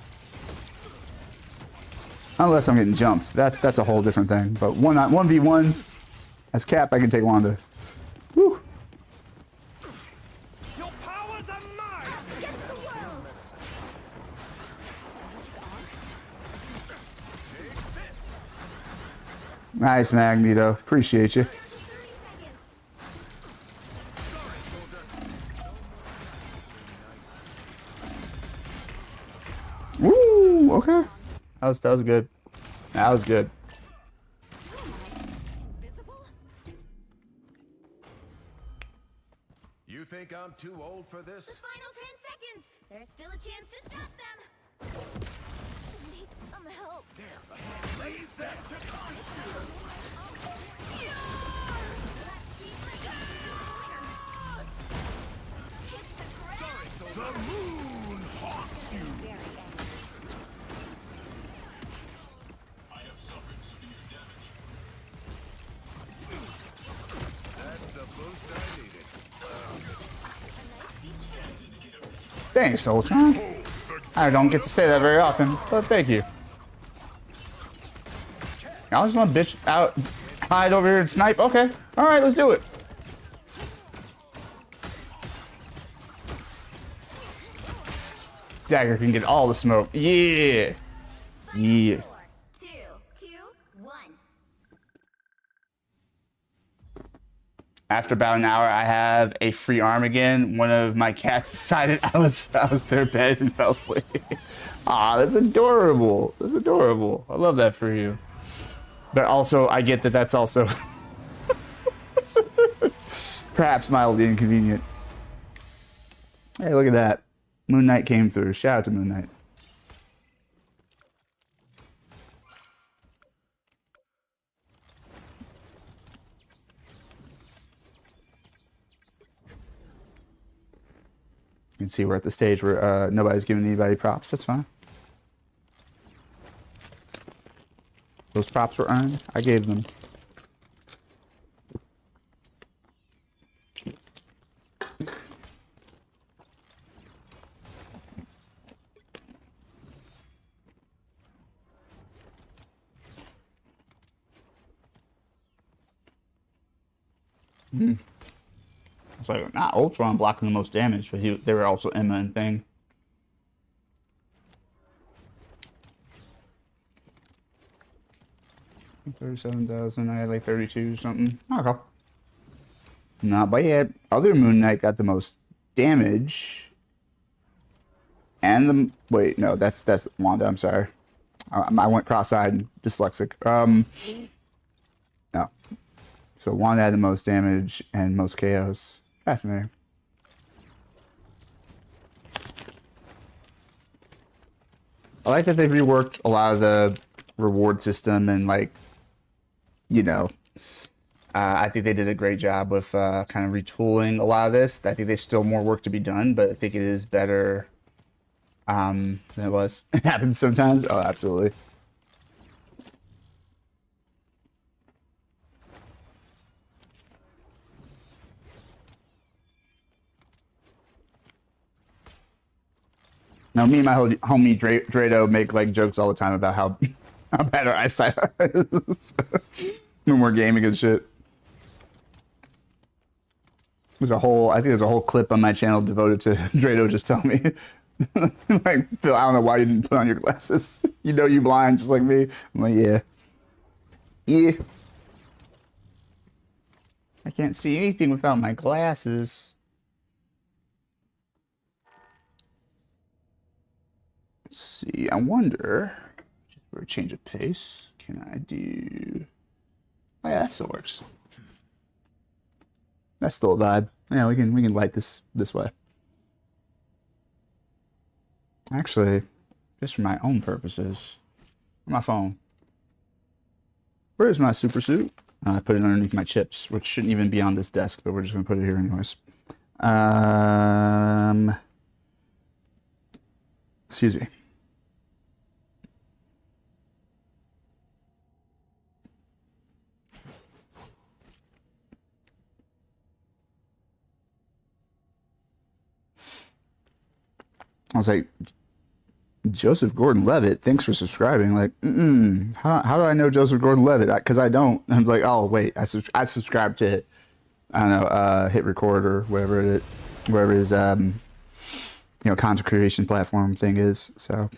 Unless I'm getting jumped. That's a whole different thing. But 1v1, as Cap, I can take Wanda. Woo! Your powers are mine. Against the world. Nice, Magneto. Appreciate you. 30 seconds. Woo! Okay. That was good. That was good. Invisible? You think I'm too old for this? Final 10 seconds. seconds. There's still a chance to stop them. Need some help. Leave that to Khonshu! The moon haunts you! I have suffered severe damage. That's the boost I needed. Thanks, Ultron. I don't get to say that very often, but thank you. Y'all just want to bitch out, hide over here and snipe? Okay. Alright, let's do it. Dagger can get all the smoke. Yeah. Yeah. 4, 2, 2, 1. After about an hour, I have a free arm again. One of my cats decided I was their bed and fell asleep. Aw, that's adorable. That's adorable. I love that for you. But also, I get that that's also perhaps mildly inconvenient. Hey, look at that. Moon Knight came through. Shout out to Moon Knight. You can see we're at the stage where nobody's giving anybody props. That's fine. Those props were earned. I gave them. It's like, not Ultron blocking the most damage, but they were also Emma and Thing. $37,000, I had like 32 or something. Okay. Not bad. Other Moon Knight got the most damage. And the... Wait, no, that's Wanda, I'm sorry. I went cross-eyed and dyslexic. No. So Wanda had the most damage and most KOs. Fascinating. I like that they've reworked a lot of the reward system and, like, you know, I think they did a great job with kind of retooling a lot of this. I think there's still more work to be done, but I think it is better than it was. It happens sometimes. Oh, absolutely. Now, me and my homie Drado make like jokes all the time about how bad our eyesight is when we're gaming and shit. I think there's a whole clip on my channel devoted to Drado just telling me, like, Phil, I don't know why you didn't put on your glasses. You know you blind just like me. I'm like, yeah. Yeah. I can't see anything without my glasses. Let's see, I wonder, just for a change of pace, can I do... Oh yeah, that still works. That's still a vibe. Yeah, we can light this way. Actually, just for my own purposes, my phone. Where's my super suit? I put it underneath my chips, which shouldn't even be on this desk, but we're just gonna put it here anyways. Excuse me. I was like, Joseph Gordon-Levitt, thanks for subscribing. Like, how do I know Joseph Gordon-Levitt? Because I don't. I'm like, oh wait, I subscribe to, I don't know, Hit Record or wherever his content creation platform thing is. So,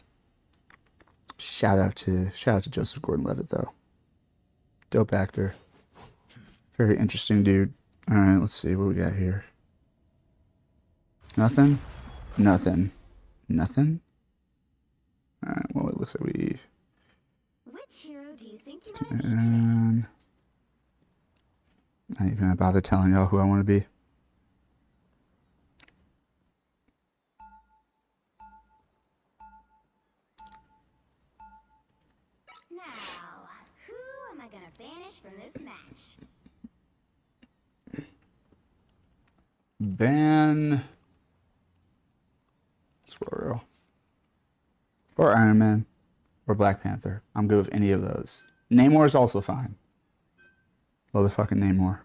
shout out to Joseph Gordon-Levitt though. Dope actor, very interesting dude. All right, let's see what we got here. Nothing. All right, well, it looks like we... Which hero do you think you might be today? Not even gonna bother telling y'all who I want to be. ban Squirrel or Iron Man or Black Panther. I'm good with any of those. Namor is also fine. Motherfucking Namor.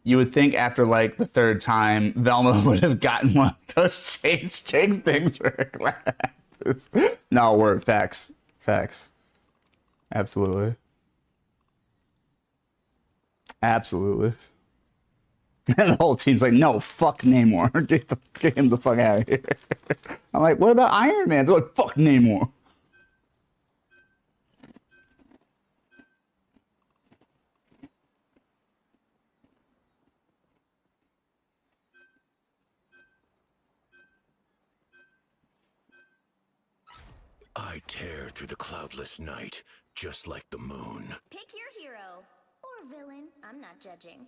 You would think after like the third time, Velma would have gotten one of those chain things for her glasses. No, word, facts. Facts. Absolutely. Absolutely. And the whole team's like, no, fuck Namor. Get him the fuck out of here. I'm like, what about Iron Man? They're like, fuck Namor. I tear through the cloudless night, just like the moon. Pick your hero. Or villain. I'm not judging.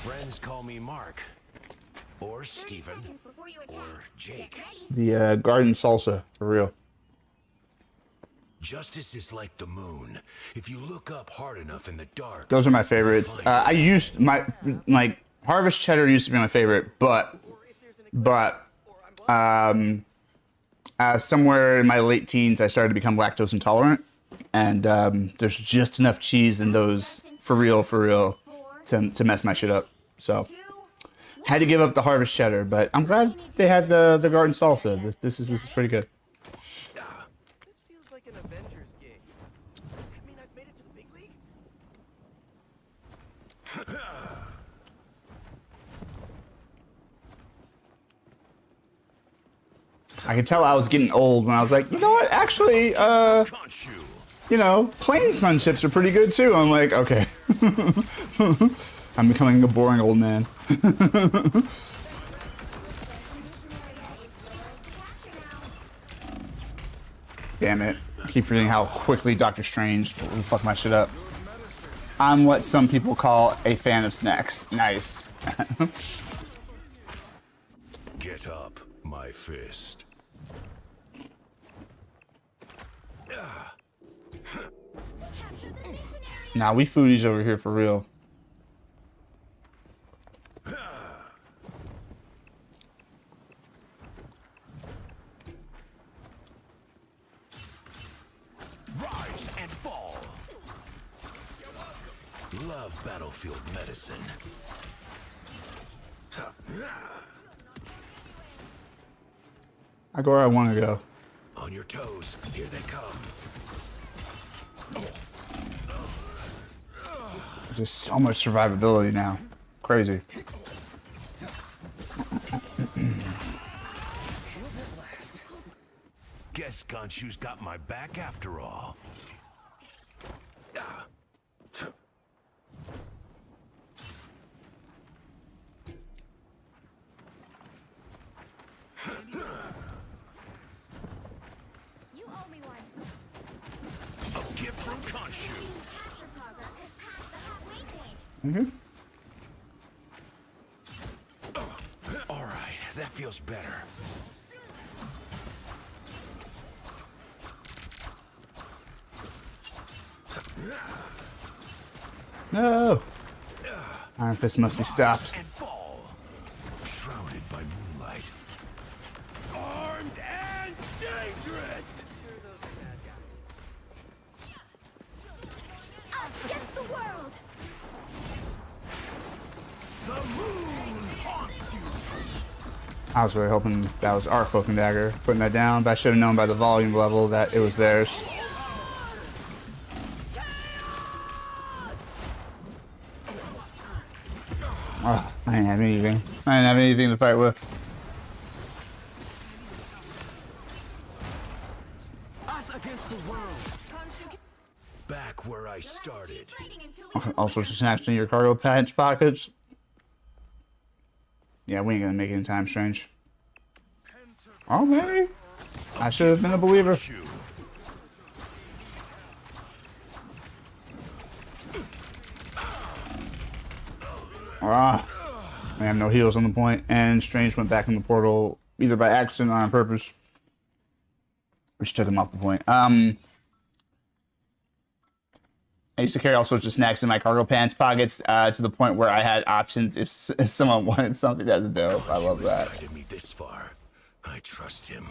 Friends call me Mark, or Steven, or Jake. The garden salsa, for real. Justice is like the moon. If you look up hard enough in the dark, Those are my favorites. I used like Harvest Cheddar used to be my favorite, but somewhere in my late teens I started to become lactose intolerant, and there's just enough cheese in those for real to mess my shit up. So had to give up the Harvest Cheddar, but I'm glad they had the garden salsa. This is pretty good. This feels like an Avengers gig. Does that mean I've made it to the big league? I could tell I was getting old when I was like, you know what? Actually, you know, plain sun chips are pretty good too. I'm like, okay. I'm becoming a boring old man. Damn it. I keep forgetting how quickly Doctor Strange will fuck my shit up. I'm what some people call a fan of snacks. Nice. get up, my fist. Nah, we foodies over here for real. Rise and fall. Love battlefield medicine. I go where I want to go. On your toes, here they come. Just so much survivability now. Crazy. Guess Gonshu's got my back after all. You owe me one. A gift from Gonshu. Capture progress has passed the halfway point. All right, that feels better. No. Iron Fist must be stopped. And fall. Shrouded by moonlight. Armed and dangerous. Us against the world. The moon haunts you. I was really hoping that was our Cloak and Dagger putting that down, but I should have known by the volume level that it was theirs. Oh, I didn't have anything. I didn't have anything to fight with. Us against the world. back where I started. Fighting until we All sorts of snacks in your cargo patch pockets. Yeah, we ain't gonna make it in time, Strange. Oh, maybe. I should have been a believer. Ah, I have no heals on the point, and Strange went back in the portal either by accident or on purpose, which took him off the point. I used to carry all sorts of snacks in my cargo pants pockets to the point where I had options if someone wanted something. That's dope. I love that. Guided me this far. I trust him.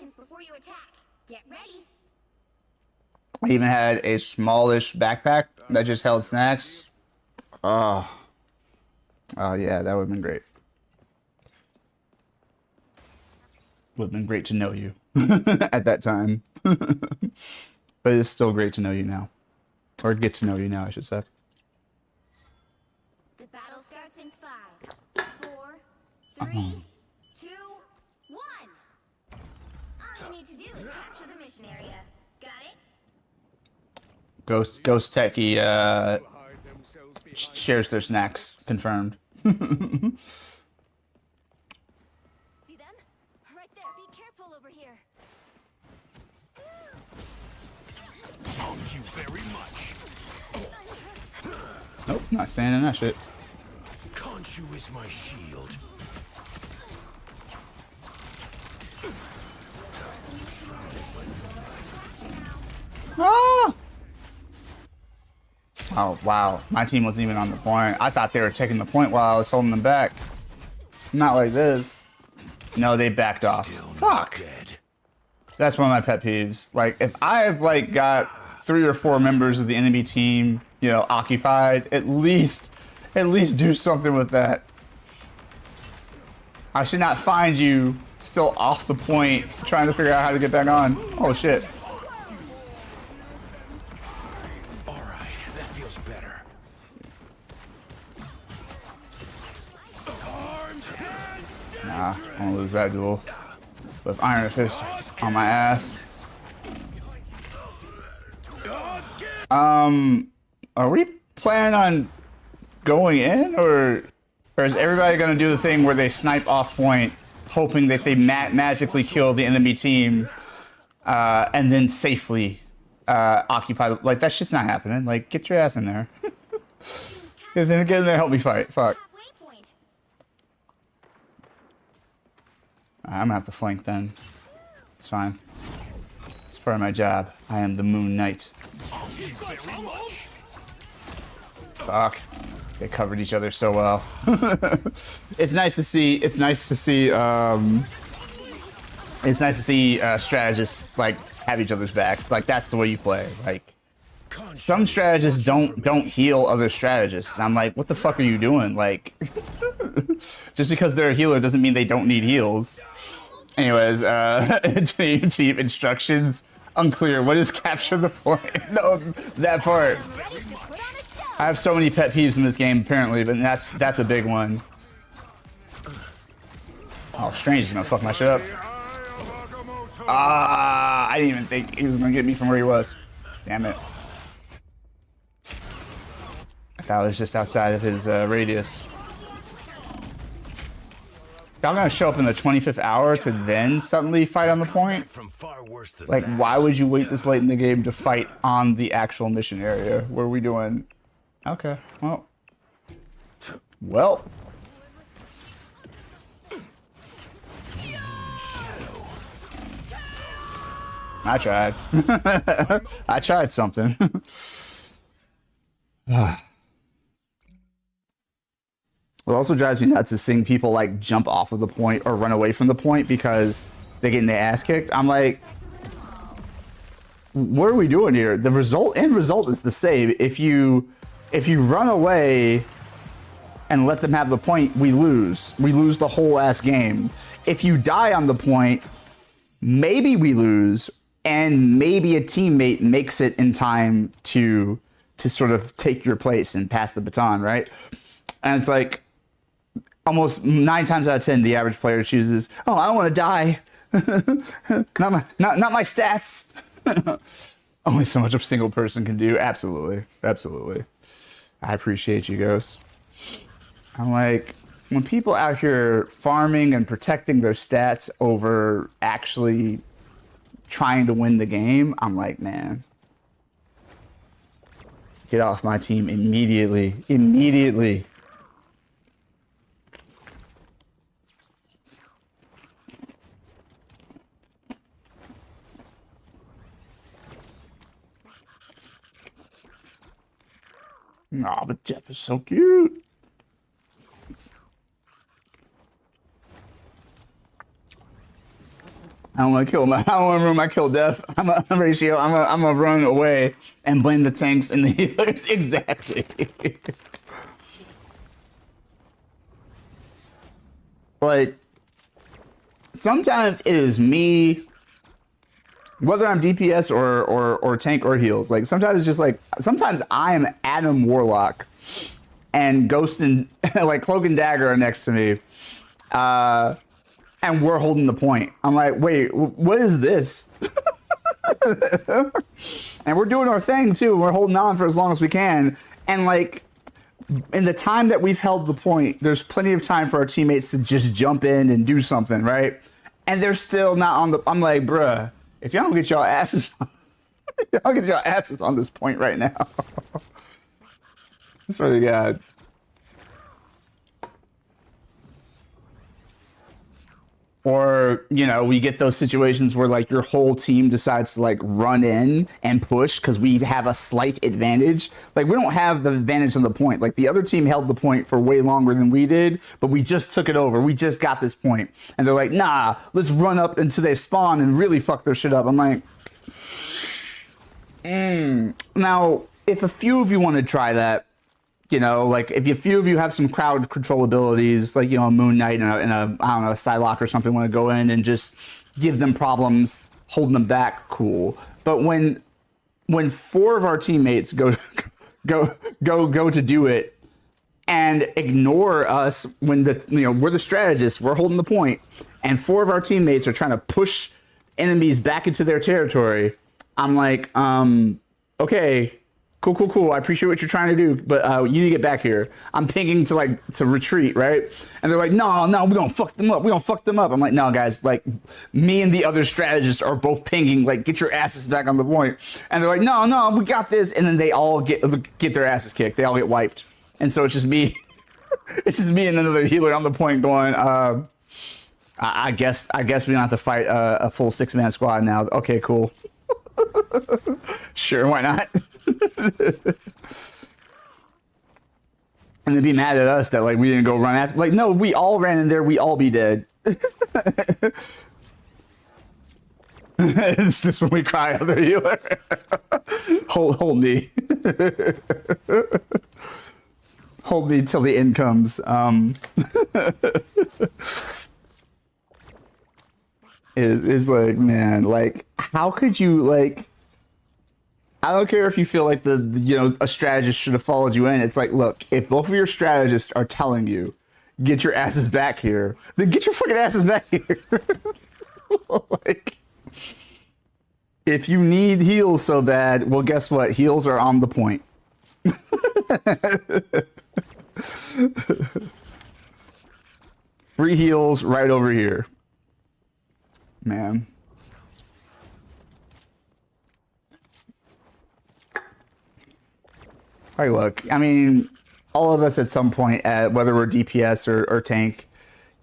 seconds before you attack. Get ready. I even had a smallish backpack that just held snacks. Oh, yeah, that would have been great. Would have been great to know you at that time. But it's still great to know you now. Or get to know you now, I should say. The battle starts in 5, 4, 3, 2, 1. All you need to do is capture the mission area. Got it? Ghost Techie shares their snacks. Confirmed. See them? Right there. Be careful over here. Thank you very much. Nope, not staying in that shit. Khonshu is my shield. Ah! Oh, wow. My team wasn't even on the point. I thought they were taking the point while I was holding them back. Not like this. No, they backed off. Fuck. Dead. That's one of my pet peeves. Like, if I've, like, got 3 or 4 members of the enemy team, you know, occupied, at least do something with that. I should not find you still off the point trying to figure out how to get back on. Oh, shit. Alright, that feels better. Nah, I'm gonna lose that duel. With Iron Fist on my ass. Are we planning on going in, or is everybody gonna do the thing where they snipe off point, hoping that they magically kill the enemy team, and then safely occupy? Like, that shit's not happening. Like, get your ass in there. Get in there, help me fight. Fuck. Halfway point. I'm gonna have to flank then. It's fine. It's part of my job. I am the Moon Knight. Fuck. They covered each other so well. It's nice to see. It's nice to see. It's nice to see strategists like have each other's backs. Like, that's the way you play. Like, some strategists don't heal other strategists. And I'm like, what the fuck are you doing? Like, just because they're a healer doesn't mean they don't need heals. Anyways, team instructions unclear. What is capture the point? No, that part. I have so many pet peeves in this game, apparently, but that's a big one. Oh, Strange is gonna fuck my shit up. Ah, I didn't even think he was gonna get me from where he was. Damn it. I thought it was just outside of his radius. Y'all gonna show up in the 25th hour to then suddenly fight on the point? From far worse than Like, that. why would you wait this late in the game to fight on the actual mission area? What are we doing? Okay, well. Well. I tried. I tried something. What also drives me nuts is seeing people like jump off of the point or run away from the point because they're getting their ass kicked. I'm like, what are we doing here? The end result is the same. If you run away and let them have the point, we lose. We lose the whole ass game. If you die on the point, maybe we lose, and maybe a teammate makes it in time to sort of take your place and pass the baton, right? And it's like almost 9 times out of 10, the average player chooses, oh, I don't want to die. not my stats. Only so much a single person can do. Absolutely. Absolutely. I appreciate you, Ghost. I'm like, when people out here farming and protecting their stats over actually trying to win the game, I'm like, man, get off my team immediately. Immediately. Aw, but Jeff is so cute. I don't want to kill him. I don't want to ruin my kill death. I'm a ratio. I'm gonna run away and blame the tanks and the healers. Exactly. But sometimes it is me, whether I'm DPS or tank or heals. Like sometimes it's just like sometimes I'm Adam Warlock and Ghost and like Cloak and Dagger are next to me. And we're holding the point. I'm like, wait, what is this? And we're doing our thing too. We're holding on for as long as we can. And like, in the time that we've held the point, there's plenty of time for our teammates to just jump in and do something, right? And they're still not on the. I'm like, bruh, if y'all don't get y'all asses, y'all get y'all asses on this point right now. I swear to God. Or, you know, we get those situations where like your whole team decides to like run in and push because we have a slight advantage. Like we don't have the advantage on the point. Like the other team held the point for way longer than we did, but we just took it over. We just got this point. And they're like, nah, let's run up until they spawn and really fuck their shit up. I'm like, Now, if a few of you want to try that, you know, like if a few of you have some crowd control abilities, like, you know, a Moon Knight and a I don't know, a Psylocke or something, want to go in and just give them problems, holding them back, cool. But when 4 of our teammates go to do it and ignore us when we're the strategists, we're holding the point, and 4 of our teammates are trying to push enemies back into their territory, I'm like, okay. Cool. I appreciate what you're trying to do, but you need to get back here. I'm pinging to retreat, right? And they're like, no, we're gonna fuck them up. I'm like, no, guys, like me and the other strategists are both pinging, like, get your asses back on the point. And they're like, no, we got this. And then they all get their asses kicked. They all get wiped. And so it's just me. It's just me and another healer on the point going, I guess we don't have to fight a full 6-man squad now. Okay, cool. Sure, why not? And they'd be mad at us that like we didn't go run after. Like, no, we all ran in there. We all be dead. It's this when we cry other healer. hold me. Hold me till the end comes. It's like, man, like, how could you, like, I don't care if you feel like a strategist should have followed you in. It's like, look, if both of your strategists are telling you, get your asses back here, then get your fucking asses back here. Like, if you need heals so bad, well, guess what? Heals are on the point. Free heals right over here. Man. Like, look, I mean, all of us at some point, whether we're DPS or tank,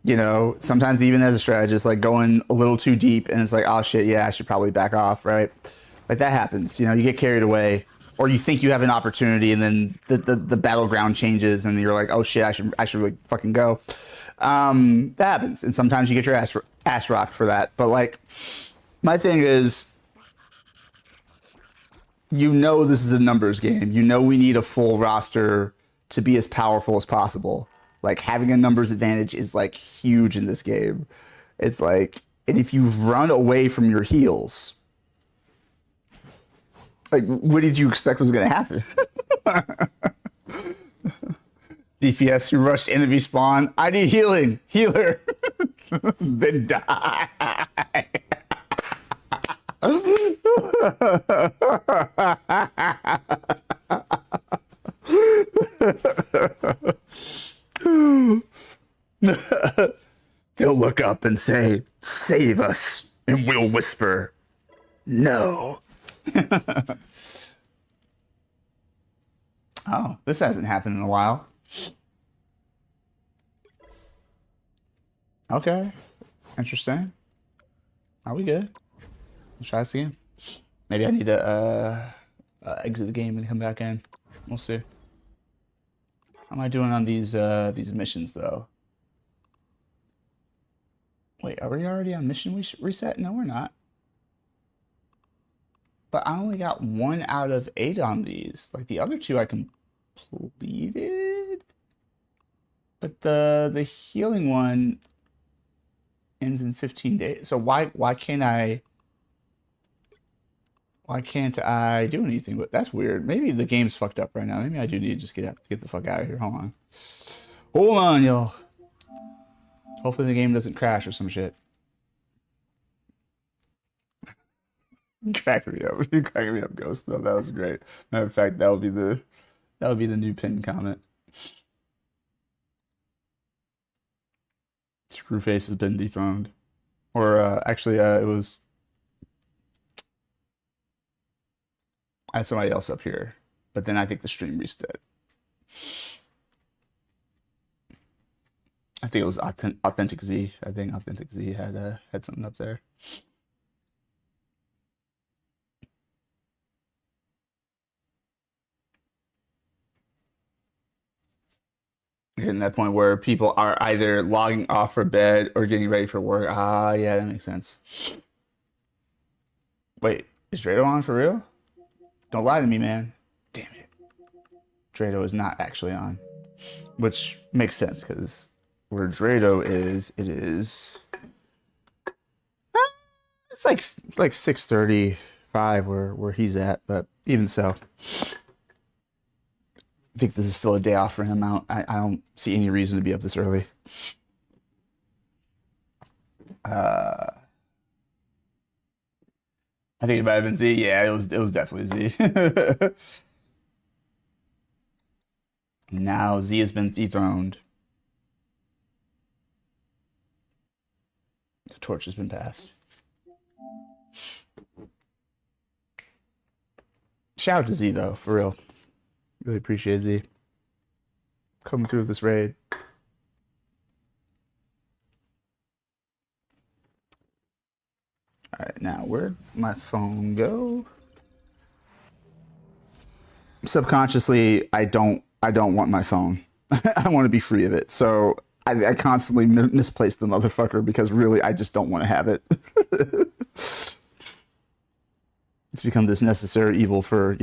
you know, sometimes even as a strategist, like going a little too deep and it's like, oh shit, yeah, I should probably back off, right? Like that happens, you know, you get carried away or you think you have an opportunity and then the battleground changes and you're like, oh shit, I should really fucking go. That happens. And sometimes you get your ass rocked for that. But like, my thing is, you know, this is a numbers game. You know, we need a full roster to be as powerful as possible. Like, having a numbers advantage is like huge in this game. It's like, and if you've run away from your heals, like, what did you expect was going to happen? DPS who rushed enemy spawn. I need healing. Healer. Then die. They'll look up and say, "Save us," and we'll whisper, "No." Oh, this hasn't happened in a while. Okay, interesting. Are we good? Let's try this again. Maybe I need to exit the game and come back in. We'll see. How am I doing on these missions though? Wait, are we already on mission reset? No, we're not. But I only got 1 out of 8 on these. Like the other 2 I completed. But the healing one ends in 15 days. So why can't I do anything? But that's weird. Maybe the game's fucked up right now. Maybe I do need to just get the fuck out of here. Hold on, y'all. Hopefully the game doesn't crash or some shit. Cracking me up. You're cracking me up, Ghost. No, that was great. Matter of fact, that would be the new pinned comment. Screwface has been dethroned. Or actually it was I had somebody else up here. But then I think the stream reset. I think it was Authentic Z. I think Authentic Z had something up there. Getting that point where people are either logging off for bed or getting ready for work. Ah, yeah, that makes sense. Wait, is Drado on for real? Don't lie to me, man. Damn it. Drado is not actually on. Which makes sense, because where Drado is, it is... It's like 6:35 where he's at, but even so. I think this is still a day off for him. I don't see any reason to be up this early. I think it might have been Z. Yeah, it was definitely Z. Now Z has been dethroned. The torch has been passed. Shout out to Z though, for real. Really appreciate Z coming through with this raid. All right, now where'd my phone go? Subconsciously, I don't want my phone. I want to be free of it. So I constantly misplace the motherfucker because really I just don't want to have it. It's become this necessary evil for,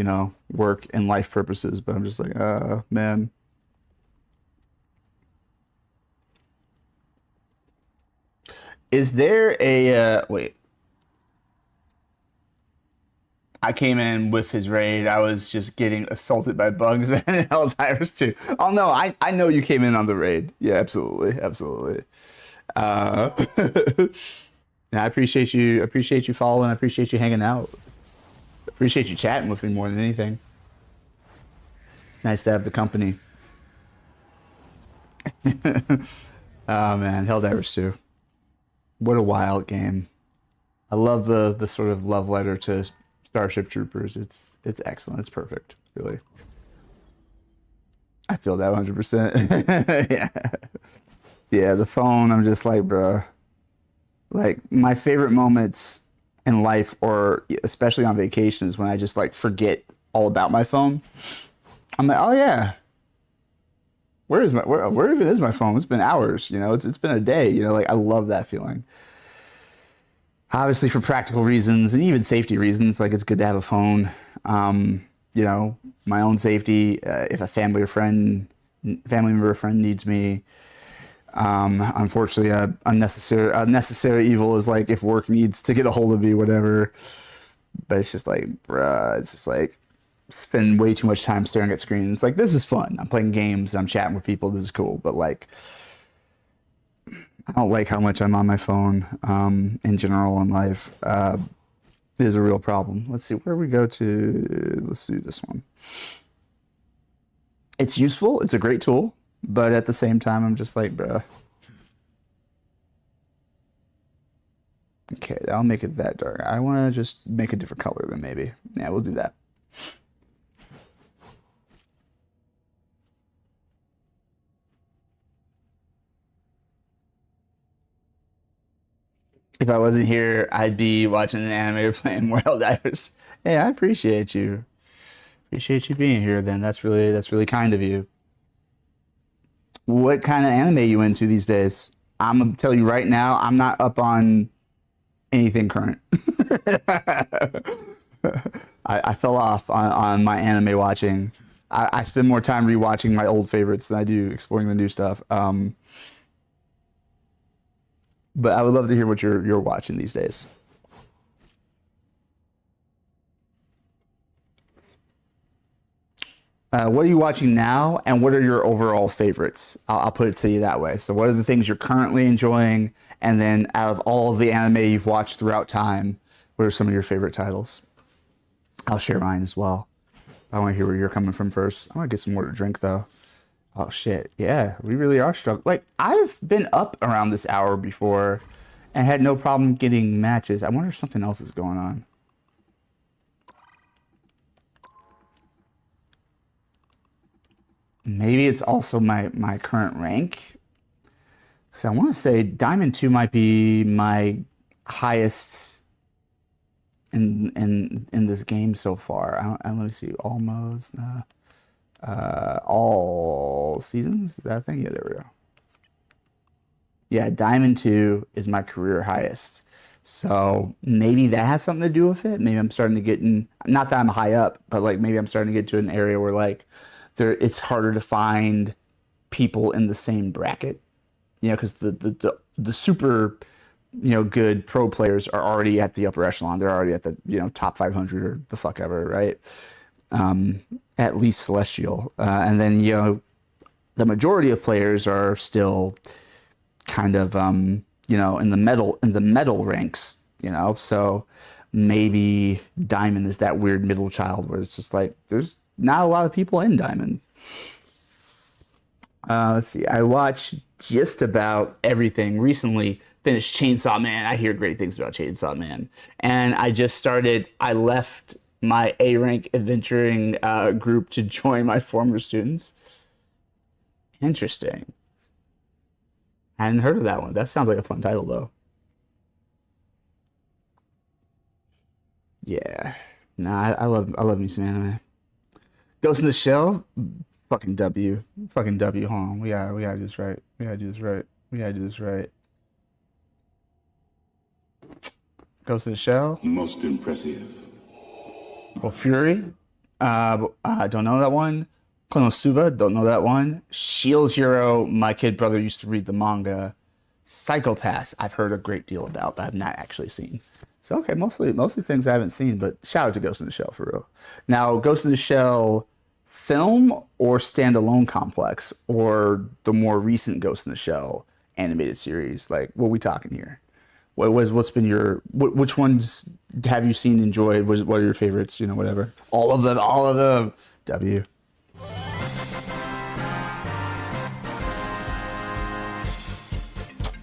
work and life purposes, but I'm just like, man. Is there a, wait. I came in with his raid. I was just getting assaulted by bugs and Helldivers too. Oh no, I know you came in on the raid. Yeah, absolutely. I appreciate you following. I appreciate you hanging out. Appreciate you chatting with me more than anything. It's nice to have the company. Oh man, Helldivers 2. What a wild game. I love the sort of love letter to Starship Troopers. It's excellent. It's perfect, really. I feel that 100%. Yeah. Yeah, the phone, I'm just like, bro. Like, my favorite moments in life, or especially on vacations, when I just like forget all about my phone. I'm like, oh yeah, where even is my phone? It's been hours, it's been a day, like I love that feeling. Obviously for practical reasons and even safety reasons, like it's good to have a phone. My own safety, if a family member or friend needs me. Unfortunately, unnecessary evil is like if work needs to get a hold of me, whatever. But it's just like, bruh, it's just like, spend way too much time staring at screens. Like, this is fun. I'm playing games, I'm chatting with people, this is cool. But like, I don't like how much I'm on my phone in general in life. It is a real problem. Let's see where we go to. Let's do this one. It's useful. It's a great tool, but at the same time, I'm just like, bruh. Okay, I'll make it that dark. I want to just make a different color then maybe. Yeah, we'll do that. If I wasn't here, I'd be watching an anime or playing World Divers. Hey, I appreciate you. Appreciate you being here then. That's really kind of you. What kind of anime you into these days? I'm gonna tell you right now, I'm not up on anything current. I fell off on my anime watching. I spend more time rewatching my old favorites than I do exploring the new stuff. But I would love to hear what you're watching these days. What are you watching now, and what are your overall favorites? I'll put it to you that way. So what are the things you're currently enjoying, and then out of all of the anime you've watched throughout time, what are some of your favorite titles? I'll share mine as well. I want to hear where you're coming from first. I want to get some more to drink, though. Oh, shit. Yeah, we really are struggling. Like, I've been up around this hour before and had no problem getting matches. I wonder if something else is going on. Maybe it's also my current rank. Because I want to say Diamond 2 might be my highest in this game so far. Let me see. All modes. All seasons? Is that a thing? Yeah, there we go. Yeah, Diamond 2 is my career highest. So maybe that has something to do with it. Maybe I'm starting to get in, not that I'm high up, but like maybe I'm starting to get to an area where like it's harder to find people in the same bracket. You know, because the super, good pro players are already at the upper echelon. They're already at the, top 500 or the fuck ever, right? At least Celestial. And then, the majority of players are still kind of, in the medal ranks, so maybe Diamond is that weird middle child where it's just like, there's not a lot of people in Diamond. Let's see. I watched just about everything recently. Finished Chainsaw Man. I hear great things about Chainsaw Man. And I left my A rank adventuring group to join my former students. Interesting. I hadn't heard of that one. That sounds like a fun title though. Yeah. Nah, I love me some anime. Ghost in the Shell, fucking W. Fucking W, hold on. We gotta do this right. We gotta do this right. Ghost in the Shell. Most impressive. Well, Fury, I don't know that one. Konosuba, don't know that one. Shield Hero, my kid brother used to read the manga. Psychopaths, I've heard a great deal about, but I've not actually seen. So okay, mostly things I haven't seen, but shout out to Ghost in the Shell for real. Now, Ghost in the Shell film or standalone complex, or the more recent Ghost in the Shell animated series? Like, what are we talking here? What's been which ones have you seen, enjoyed? What are your favorites? Whatever. All of them. W.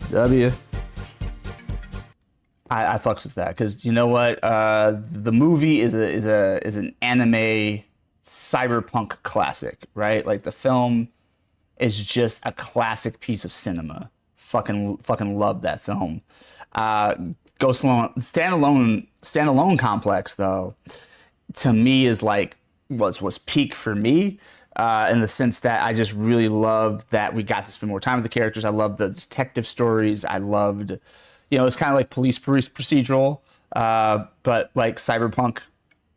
W. I fucks with that because you know what? The movie is an anime cyberpunk classic, right? Like the film is just a classic piece of cinema. Fucking love that film. Ghost standalone complex though, to me is like was peak for me. In the sense that I just really loved that we got to spend more time with the characters. I loved the detective stories. I loved, it's kind of like police procedural, but like cyberpunk,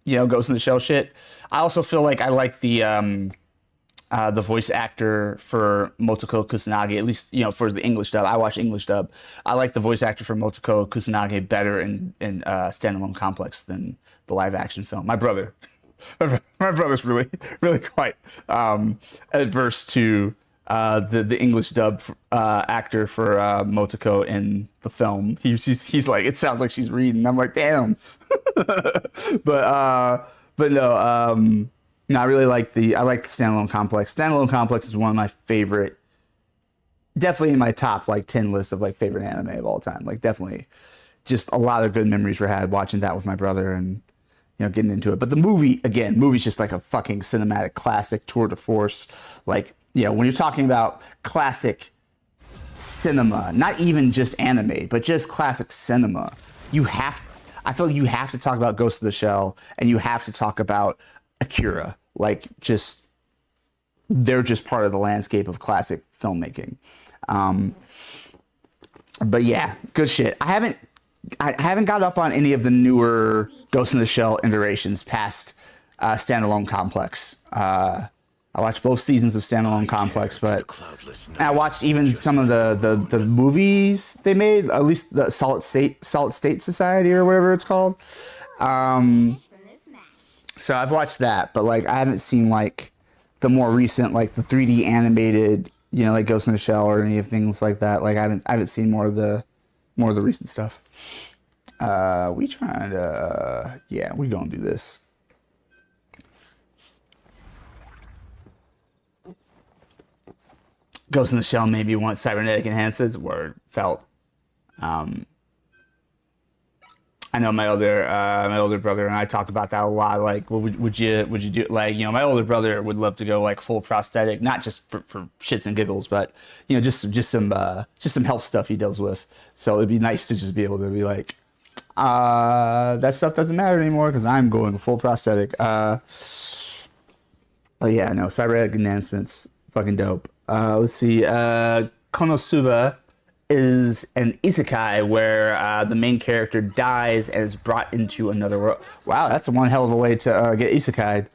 Ghost in the Shell shit. I also feel like I like the voice actor for Motoko Kusanagi, at least, for the English dub. I watch English dub. I like the voice actor for Motoko Kusanagi better in Standalone Complex than the live action film. My brother My brother's really, really quite adverse to the English dub actor for Motoko in the film. He's like, it sounds like she's reading. I'm like, damn. But no, no, I really like the Standalone Complex. Standalone Complex is one of my favorite, definitely in my top like 10 list of like favorite anime of all time. Like definitely, just a lot of good memories were had watching that with my brother and getting into it. But the movie's just like a fucking cinematic classic tour de force. Like when you're talking about classic cinema, not even just anime, but just classic cinema, I feel like you have to talk about Ghost of the Shell and you have to talk about Akira. Like they're just part of the landscape of classic filmmaking. But yeah, good shit. I haven't got up on any of the newer Ghost in the Shell iterations past Standalone Complex. I watched both seasons of Standalone Complex, but I watched even some of the movies they made, at least the Solid State Society or whatever it's called. So I've watched that, but like I haven't seen like the more recent, like the 3D animated, like Ghost in the Shell or any of things like that. Like I haven't seen more of the recent stuff. We trying to we gonna do this. Ghost in the Shell made me want cybernetic enhancements. Word felt. I know my older brother and I talked about that a lot. Like, what would you do? Like, my older brother would love to go like full prosthetic, not just for shits and giggles, but just some health stuff he deals with. So it'd be nice to just be able to be like, that stuff doesn't matter anymore because I'm going full prosthetic. Oh yeah, no, cybernetic enhancements, fucking dope. Let's see. Konosuba is an isekai where the main character dies and is brought into another world. Wow, that's one hell of a way to get isekai'd.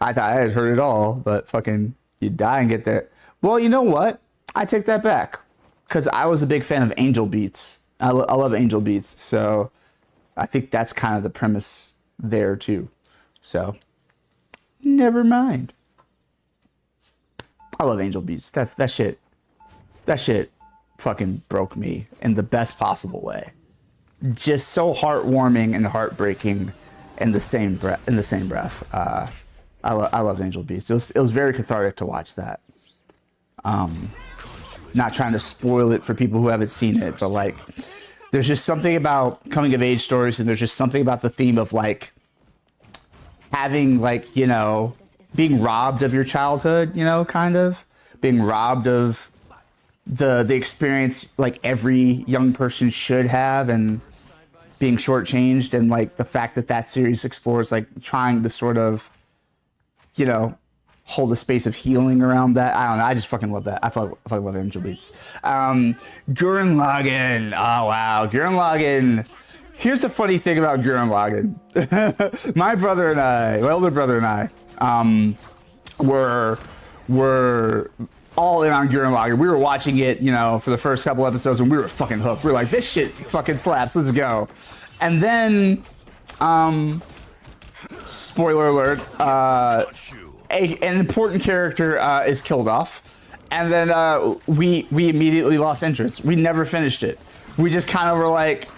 I thought I had heard it all, but fucking you die and get there. Well, you know what? I take that back because I was a big fan of Angel Beats. I love Angel Beats, so I think that's kind of the premise there too. So never mind. I love Angel Beats. That shit fucking broke me in the best possible way. Just so heartwarming and heartbreaking in the same breath. I loved Angel Beats. It was very cathartic to watch that. Not trying to spoil it for people who haven't seen it, but like there's just something about coming of age stories, and there's just something about the theme of like having like, being robbed of your childhood, kind of being robbed of the experience like every young person should have, and being shortchanged, and like the fact that series explores like trying to sort of, hold a space of healing around that. I don't know. I just fucking love that. I fucking love Angel Beats. Gurren Lagann. Oh wow, Gurren Lagann. Here's the funny thing about Gurren Lagann. My older brother and I, were all in on Gurren Lagann. We were watching it, for the first couple episodes, and we were fucking hooked. We were like, this shit fucking slaps. Let's go. And then, spoiler alert, an important character is killed off, and then we immediately lost interest. We never finished it. We just kind of were like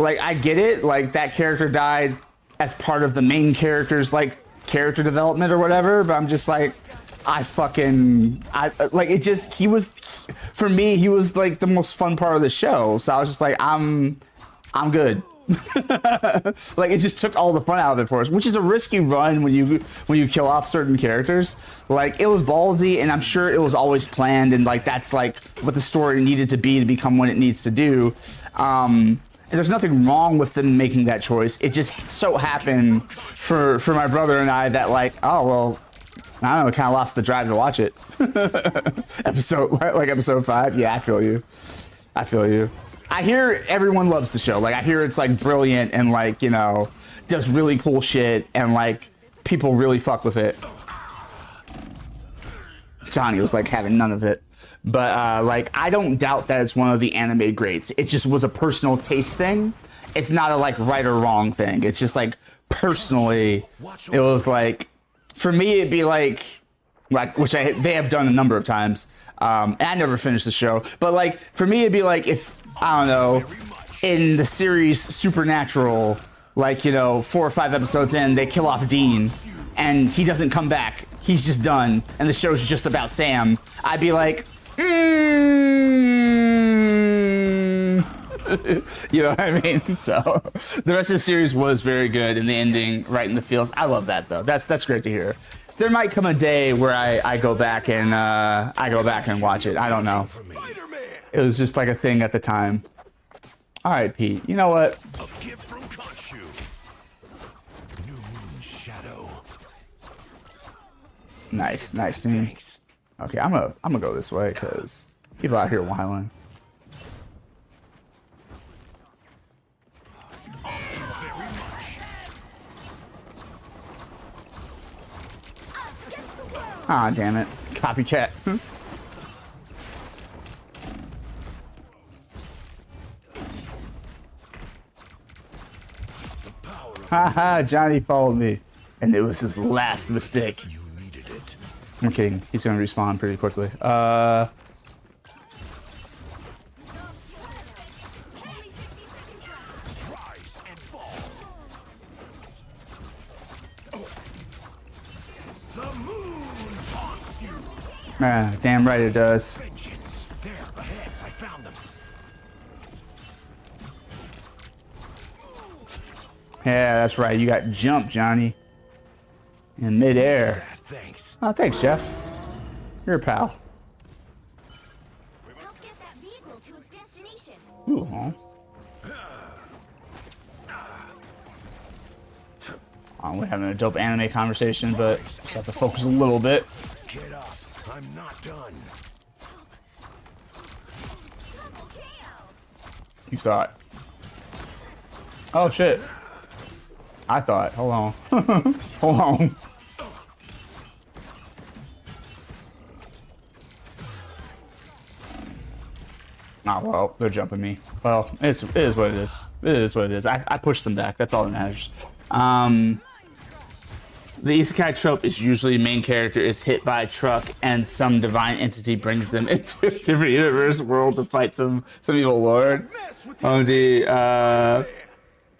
I get it, like that character died as part of the main character's like character development or whatever, but I'm just like, he was, for me, he was like the most fun part of the show. So I was just like, I'm good. Like it just took all the fun out of it for us, which is a risky run when you kill off certain characters. Like it was ballsy, and I'm sure it was always planned, and like that's like what the story needed to be to become what it needs to do. And there's nothing wrong with them making that choice. It just so happened for my brother and I that like, oh well, I don't know, kind of lost the drive to watch it. episode 5. Yeah, I feel you. I hear everyone loves the show. Like I hear it's like brilliant and like, does really cool shit, and like people really fuck with it. Johnny was like having none of it. But like I don't doubt that it's one of the anime greats. It just was a personal taste thing, it's not a like right or wrong thing. It's just like personally, it was like for me it'd be like which they have done a number of times. And I never finished the show, but like for me it'd be like if I don't know, in the series Supernatural, like, you know, 4 or 5 episodes in, they kill off Dean and he doesn't come back. He's just done and the show's just about Sam. I'd be like, you know what I mean? So the rest of the series was very good and the ending right in the feels. I love that though. That's great to hear. There might come a day where I go back and watch it. I don't know. It was just like a thing at the time. All right, Pete. You know what? A gift from Khonshu. New Moon Shadow. Nice team. Thanks. Okay, I'm gonna go this way because people out here whiling. Ah, damn it. Copycat. Haha, Johnny followed me. And it was his last mistake. You needed it. I'm kidding. He's gonna respawn pretty quickly. Rise and fall. The moon haunts you. Ah, damn right it does. Vengeance. There, ahead. I found them. Yeah, that's right. You got jumped, Johnny. In midair. Thanks. Oh, thanks, Jeff. You're a pal. Help get that vehicle to its destination. Ooh, huh? Oh, we're having a dope anime conversation, but just have to focus a little bit. Get up. I'm not done. Double KO. You thought. Oh, shit. I thought. Hold on. Hold on. Oh, well, they're jumping me. Well, it is what it is. It is what it is. I pushed them back. That's all that matters. The isekai trope is usually main character is hit by a truck and some divine entity brings them into a different universe world to fight some evil lord. OMG,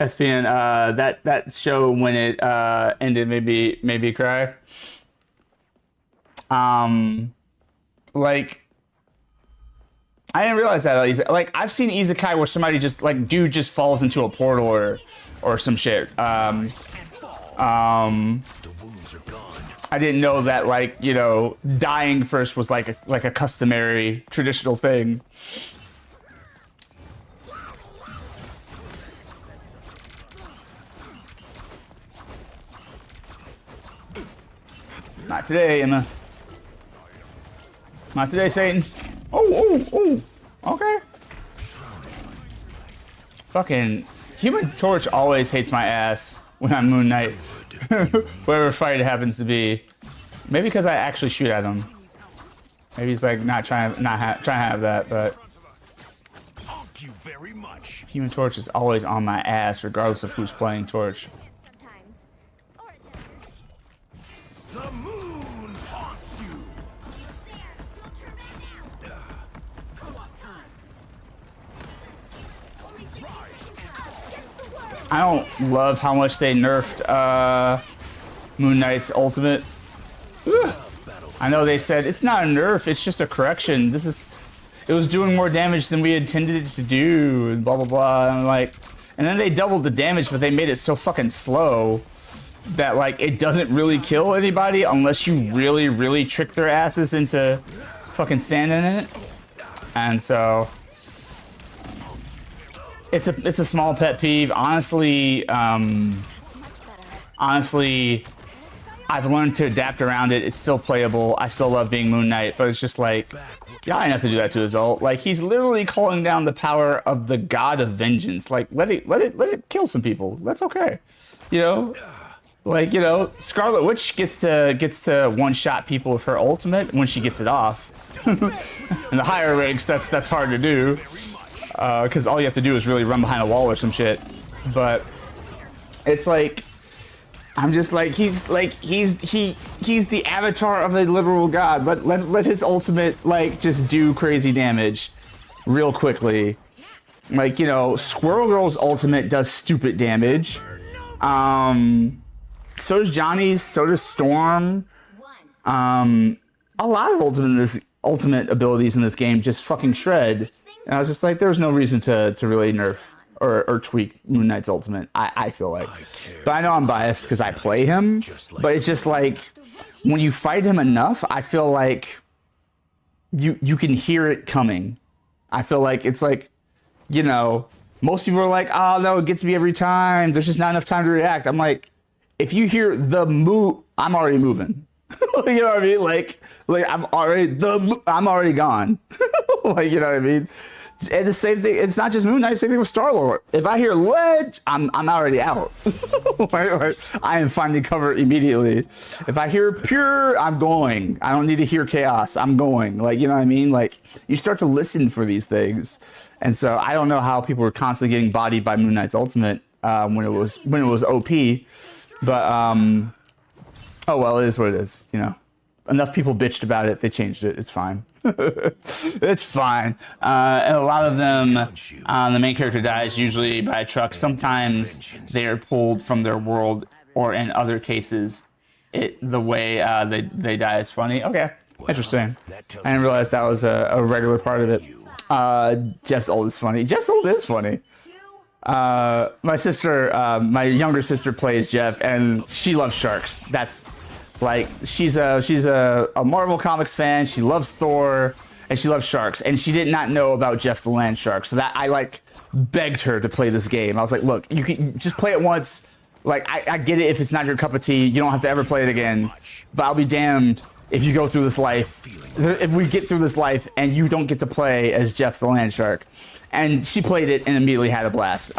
SPN, that show when it ended made me cry. Like, I didn't realize that. Like, I've seen isekai where somebody just like dude just falls into a portal or some shit. The wounds are gone. I didn't know that, like, you know, dying first was like a customary traditional thing. Not today, Emma. Not today, Satan. Oh. Okay. Fucking Human Torch always hates my ass when I'm Moon Knight. Whatever fight it happens to be. Maybe because I actually shoot at him. Maybe he's like trying to have that, but Thank you very much. Human Torch is always on my ass regardless of who's playing Torch. Sometimes. Or it never. The moon haunts you. There. Don't turn back now. Co-op time. Only 60 seconds left. Against the world. I don't love how much they nerfed Moon Knight's ultimate. Ugh. I know they said it's not a nerf, it's just a correction. It was doing more damage than we intended it to do, and blah blah blah. And I'm like, and then they doubled the damage, but they made it so fucking slow that like it doesn't really kill anybody unless you really trick their asses into fucking standing in it. And so it's a small pet peeve. Honestly, I've learned to adapt around it. It's still playable. I still love being Moon Knight, but it's just like, yeah, I didn't have to do that to his ult. Like, he's literally calling down the power of the god of vengeance. Like, let it kill some people. That's okay. You know? Like, you know, Scarlet Witch gets to one-shot people with her ultimate when she gets it off. In the higher ranks, that's hard to do. Because all you have to do is really run behind a wall or some shit. but it's like I'm just like he's the avatar of a literal god. Let his ultimate like just do crazy damage real quickly. Like, you know, Squirrel Girl's ultimate does stupid damage. So does Johnny's, so does Storm. A lot of ultimate abilities in this game just fucking shred. And I was just like, there's no reason to really nerf or tweak Moon Knight's ultimate, I feel like. But I know I'm biased because I play him. But it's just like, when you fight him enough, I feel like you can hear it coming. I feel like it's like, you know, most people are like, oh no, it gets me every time. There's just not enough time to react. I'm like, if you hear the move, I'm already moving. You know what I mean? Like I'm already gone. Like, you know what I mean? And the same thing, it's not just Moon Knight, same thing with Star-Lord. If I hear ledge, I'm already out. Like, I am finding cover immediately. If I hear pure, I'm going. I don't need to hear chaos. I'm going. Like, you know what I mean? Like, you start to listen for these things. And so I don't know how people were constantly getting bodied by Moon Knight's ultimate when it was OP. But oh well, it is what it is, you know. Enough people bitched about it, they changed it. It's fine. It's fine. And a lot of them, the main character dies usually by a truck. Sometimes they are pulled from their world, or in other cases, the way they die is funny. Okay, interesting. I didn't realize that was a regular part of it. Jeff's ult is funny. Jeff's ult is funny. My sister, my younger sister plays Jeff, and she loves sharks. That's like, she's a Marvel Comics fan. She loves Thor, and she loves sharks. And she did not know about Jeff the Land Shark. So that I like begged her to play this game. I was like, look, you can just play it once. Like, I get it if it's not your cup of tea. You don't have to ever play it again. But I'll be damned if you go through this life, if we get through this life and you don't get to play as Jeff the Land Shark. And she played it and immediately had a blast.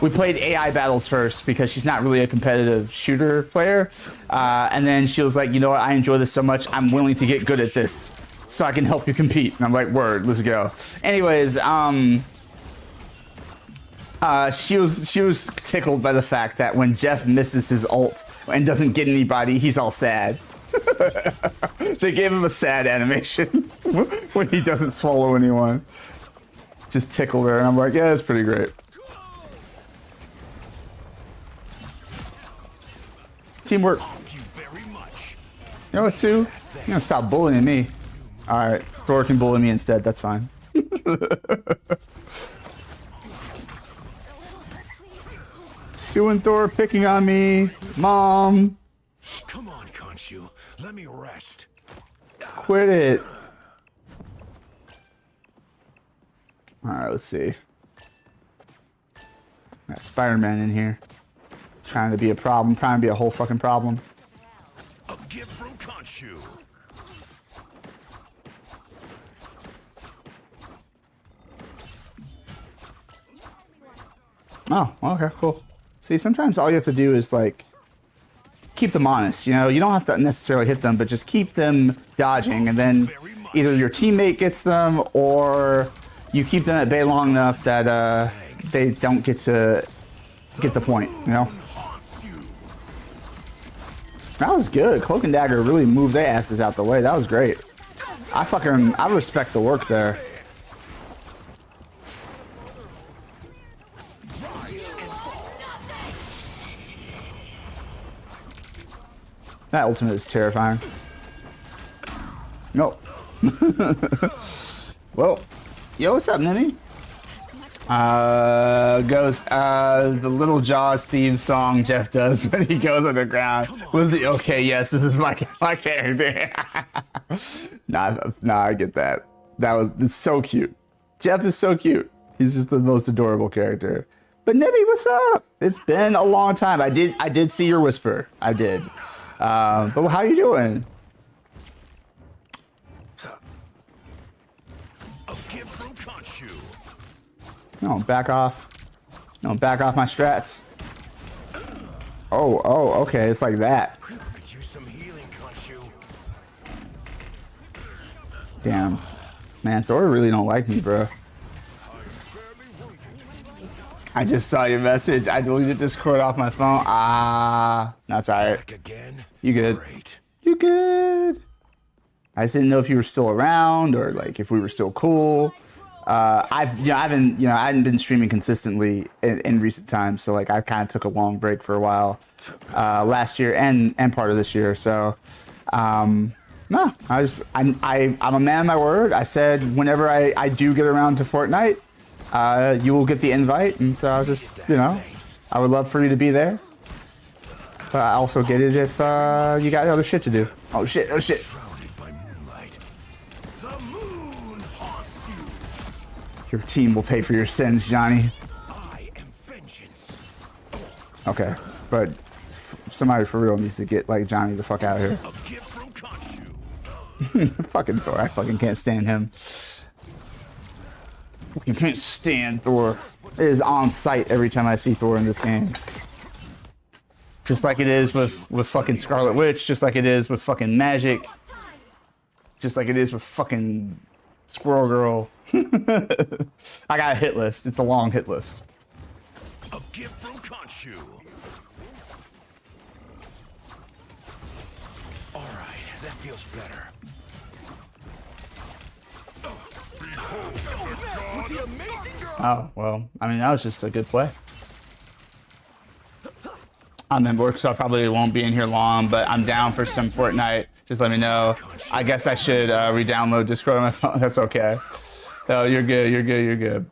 We played AI battles first because she's not really a competitive shooter player. And then she was like, you know what? I enjoy this so much. I'm willing to get good at this so I can help you compete. And I'm like, word, let's go. Anyways, she was tickled by the fact that when Jeff misses his ult and doesn't get anybody, he's all sad. They gave him a sad animation when he doesn't swallow anyone. Just tickled her, and I'm like, yeah, it's pretty great. Teamwork. You know what, Sue? You're gonna stop bullying me. Alright, Thor can bully me instead, that's fine. Sue and Thor picking on me. Mom. Come on, Khonshu. Let me rest. Quit it. Alright, let's see. Got Spider-Man in here. Trying to be a problem, trying to be a whole fucking problem. A gift from Khonshu. Oh, okay, cool. See, sometimes all you have to do is like keep them honest, you know? You don't have to necessarily hit them, but just keep them dodging, and then either your teammate gets them or you keep them at bay long enough that they don't get to get the point, you know? That was good. Cloak and Dagger really moved their asses out the way. That was great. I respect the work there. That ultimate is terrifying. Nope. Well, yo, what's up, Nini? Ghost, the Little Jaws theme song Jeff does when he goes underground was the okay, yes, this is my character. Nah, I get that. It's so cute. Jeff is so cute. He's just the most adorable character. But Nibby, what's up? It's been a long time. I did see your whisper. I did. But how you doing? No, back off. No, back off my strats. Oh, okay, it's like that. Damn. Man, Thor really don't like me, bro. I just saw your message. I deleted Discord off my phone. That's alright. Back again? You good? Great. You good? I just didn't know if you were still around or like if we were still cool. I hadn't been streaming consistently in recent times, so like I kind of took a long break for a while last year and part of this year. So no, I'm a man of my word. I said whenever I do get around to Fortnite, you will get the invite, and so I was just I would love for you to be there. But I also get it if you got other shit to do. Oh shit! Oh shit! Shrouded by moonlight. The moon haunts you. Your team will pay for your sins, Johnny. I am vengeance. Okay, but somebody for real needs to get like Johnny the fuck out of here. A gift from Khonshu. Fucking Thor, I fucking can't stand him. Fucking can't stand Thor. It is on sight every time I see Thor in this game. Just like it is with fucking Scarlet Witch, just like it is with fucking Magic, just like it is with fucking Squirrel Girl. I got a hit list. It's a long hit list. A gift from Khonshu. Alright, that feels better. Oh, well, I mean, that was just a good play. I'm in work, so I probably won't be in here long, but I'm down for some Fortnite. Just let me know. I guess I should re-download Discord on my phone. That's okay. Oh, you're good. You're good. You're good.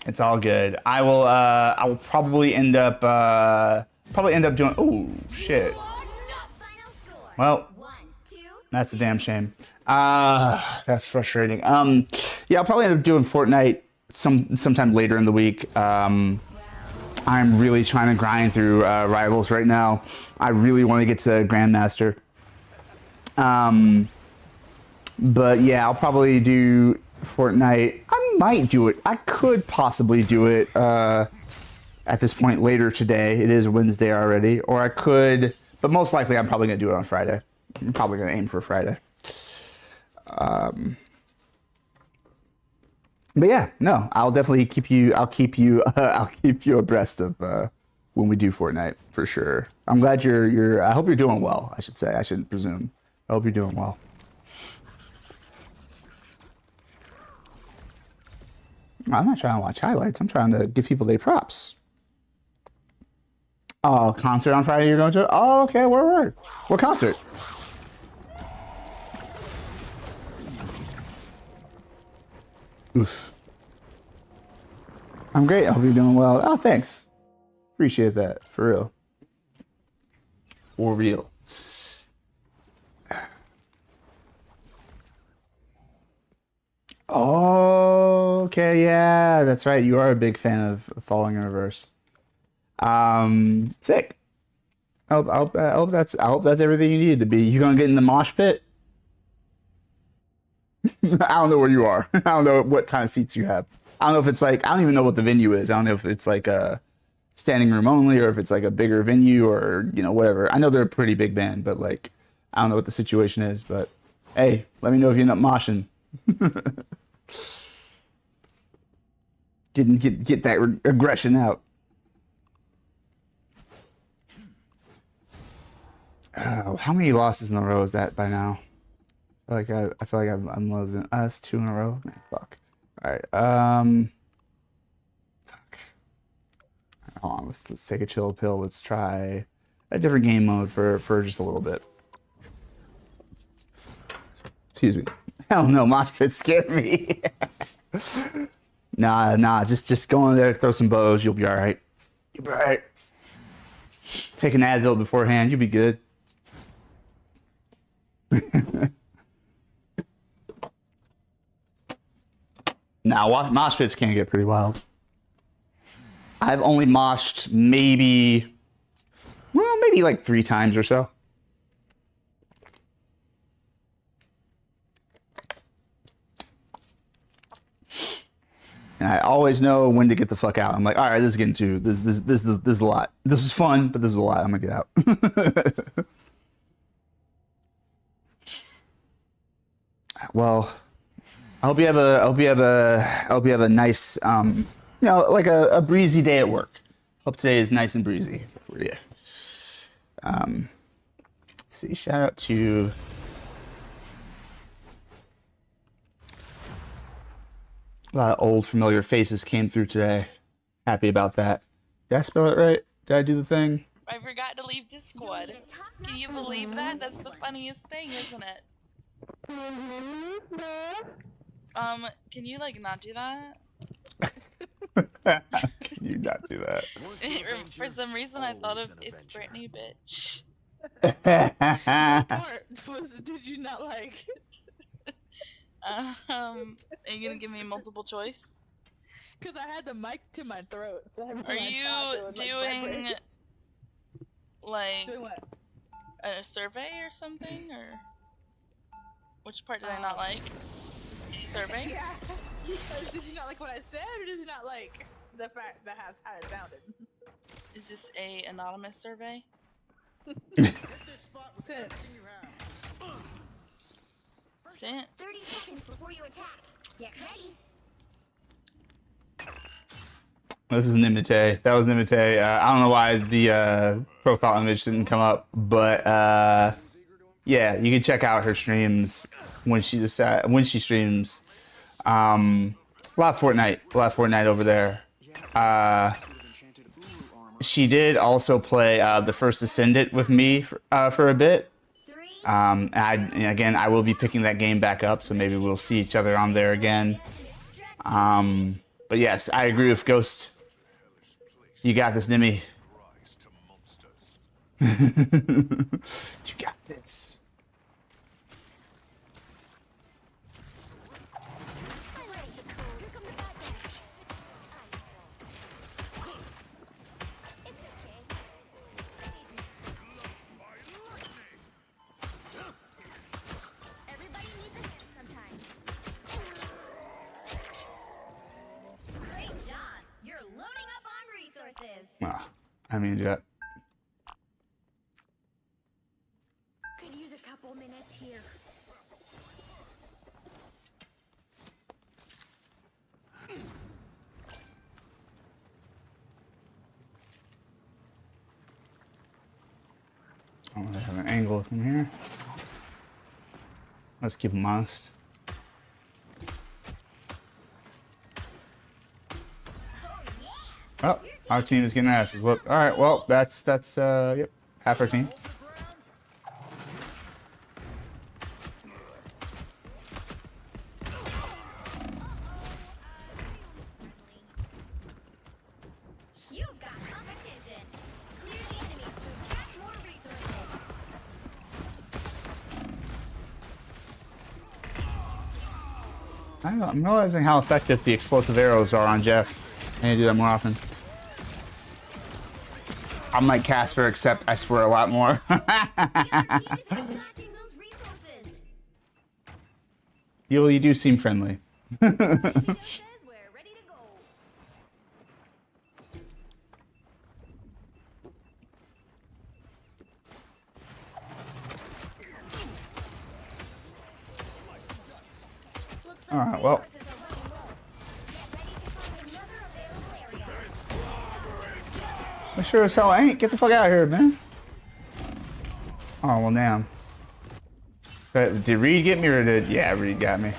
It's all good. I will probably end up doing. Oh shit. Well, that's a damn shame. That's frustrating. Yeah, I'll probably end up doing Fortnite sometime later in the week. I'm really trying to grind through Rivals right now. I really want to get to Grandmaster. But yeah, I'll probably do Fortnite. I might do it. I could possibly do it at this point later today. It is Wednesday already. Or I could, but most likely I'm probably going to do it on Friday. I'm probably going to aim for Friday. But yeah, no, I'll definitely keep you abreast of when we do Fortnite for sure. I'm glad you're I hope you're doing well, I should say. I shouldn't presume. I hope you're doing well. I'm not trying to watch highlights. I'm trying to give people their props. Oh, concert on Friday you're going to? Oh, okay, word. What concert? Oof. I'm great. I hope you're doing well. Oh, thanks. Appreciate that. For real. For real. Oh, okay, yeah, that's right. You are a big fan of Falling in Reverse. Sick. I hope that's everything you needed to be. You gonna get in the mosh pit? I don't know where you are. I don't know what kind of seats you have. I don't know if it's like, I don't even know what the venue is. I don't know if it's like a standing room only or if it's like a bigger venue or, whatever. I know they're a pretty big band, but like, I don't know what the situation is. But hey, let me know if you end up moshing. Get that aggression out. How many losses in a row is that by now? I feel like I'm losing us 2 in a row. Man, fuck. All right. Fuck. Hold on. Let's take a chill pill. Let's try a different game mode for just a little bit. Excuse me. Hell no, mosh pits scare me. Nah. Just go in there, throw some bows. You'll be all right. You'll be all right. Take an Advil beforehand. You'll be good. Now, mosh pits can get pretty wild. I've only moshed maybe like 3 times or so. And I always know when to get the fuck out. I'm like, all right, this is getting too. This is a lot. This is fun, but this is a lot. I'm gonna get out. Well, I hope you have a nice you know, like a breezy day at work. Hope today is nice and breezy for you. Let's see. Shout out to a lot of old familiar faces came through today. Happy about that. Did I spell it right? Did I do the thing? I forgot to leave Discord. Can you believe that? That's the funniest thing, isn't it? Can you like not do that? Can you not do that? For some reason, I thought of "It's Britney, bitch." Did you not like? Are you gonna give me multiple choice? Because I had the mic to my throat, so Are you doing like doing what? a survey or something, or which part did I not like? Survey? Yeah. Did you not like what I said, or did you not like the fact that has how it sounded? Is this a anonymous survey? Sent. Sent. 30 seconds before you attack. Get ready. This is Nimite. That was Nimite. I don't know why the profile image didn't come up, but yeah, you can check out her streams when she streams. A lot of Fortnite over there. She did also play the first Ascendant with me for a bit. And again, I will be picking that game back up, so maybe we'll see each other on there again. But yes, I agree with Ghost. You got this, Nimmy. You got this. Everybody needs a hand sometimes. Great job. You're loading up on resources. I mean, do that. Could use a couple minutes here. I want to have an angle from here. Let's keep them honest. Oh, our team is getting asses whooped. All right, well, that's yep, half our team. You've got competition. Clear the enemies to extract more resources. I'm realizing how effective the explosive arrows are on Jeff. I need to do that more often. I'm like Casper, except I swear a lot more. You do seem friendly. All right, well. I sure as hell ain't. Get the fuck out of here, man. Oh, well, damn. Did Reed get me or did... Yeah, Reed got me.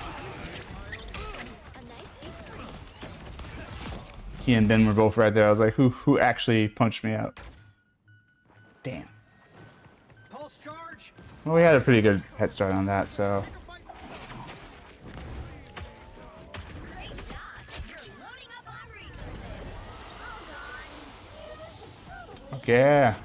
He and Ben were both right there. I was like, who actually punched me out? Damn. Pulse charge. Well, we had a pretty good head start on that, so... Yeah.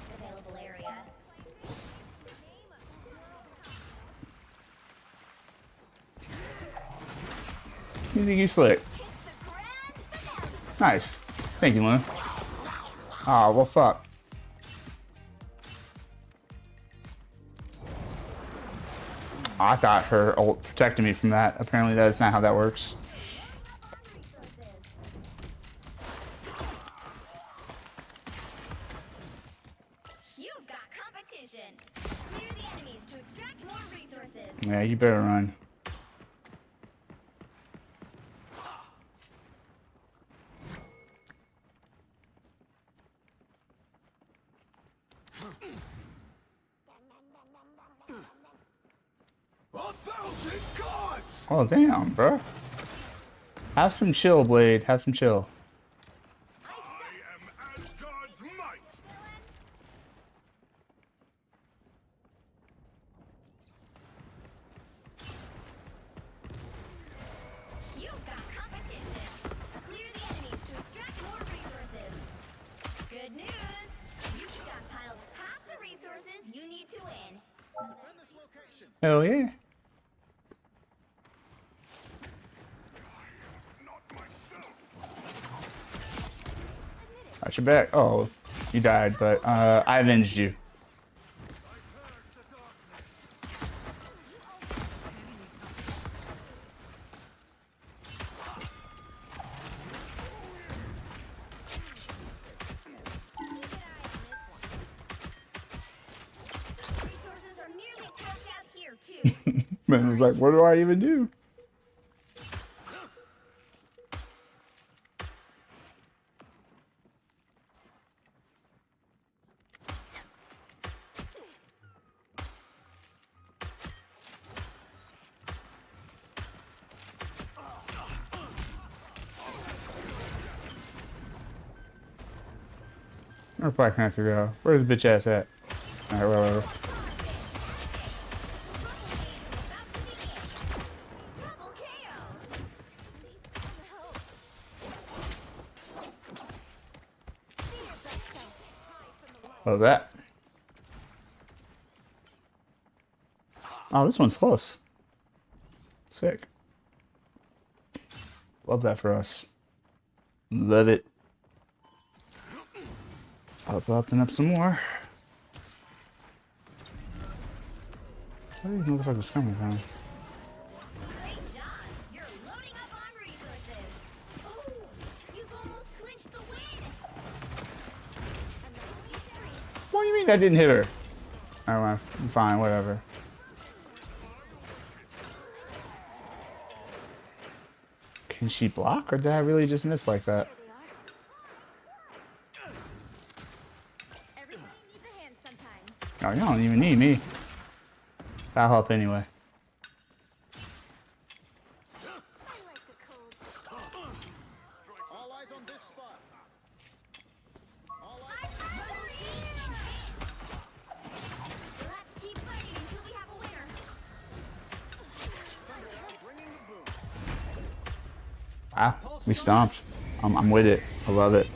You think you slick? Nice. Thank you, Luna. Oh, well, fuck. I thought her ult protected me from that. Apparently, that is not how that works. Yeah, you better run. Oh damn, bro. Have some chill, Blade. Have some chill. I am Asgard's might. You've got competition. Clear the enemies to extract more resources. Good news. You've stockpiled half the resources you need to win. Defend this location. Hell yeah. Not myself. Got your back. Oh, you died, but I avenged you. Resources are nearly tapped out here too. Man was like, what do I even do? We're probably trying to figure out where's the bitch ass at. Alright, whatever. Double KO. Oh, that. Oh, this one's close. Sick. Love that for us. Love it. Up and up some more. Where are these motherfuckers coming from? Great job. You're loading up on resources. Oh, you've almost clinched the win. What do you mean I didn't hit her? Oh, well, fine, whatever. Can she block, or did I really just miss like that? Everybody needs a hand sometimes. Oh, you don't even need me. I'll help anyway. I like the cold. All eyes on this spot. All I'm hungry. We'll have to keep fighting until we have a winner. bringing the boom. Wow, we stomped. I'm with it. I love it.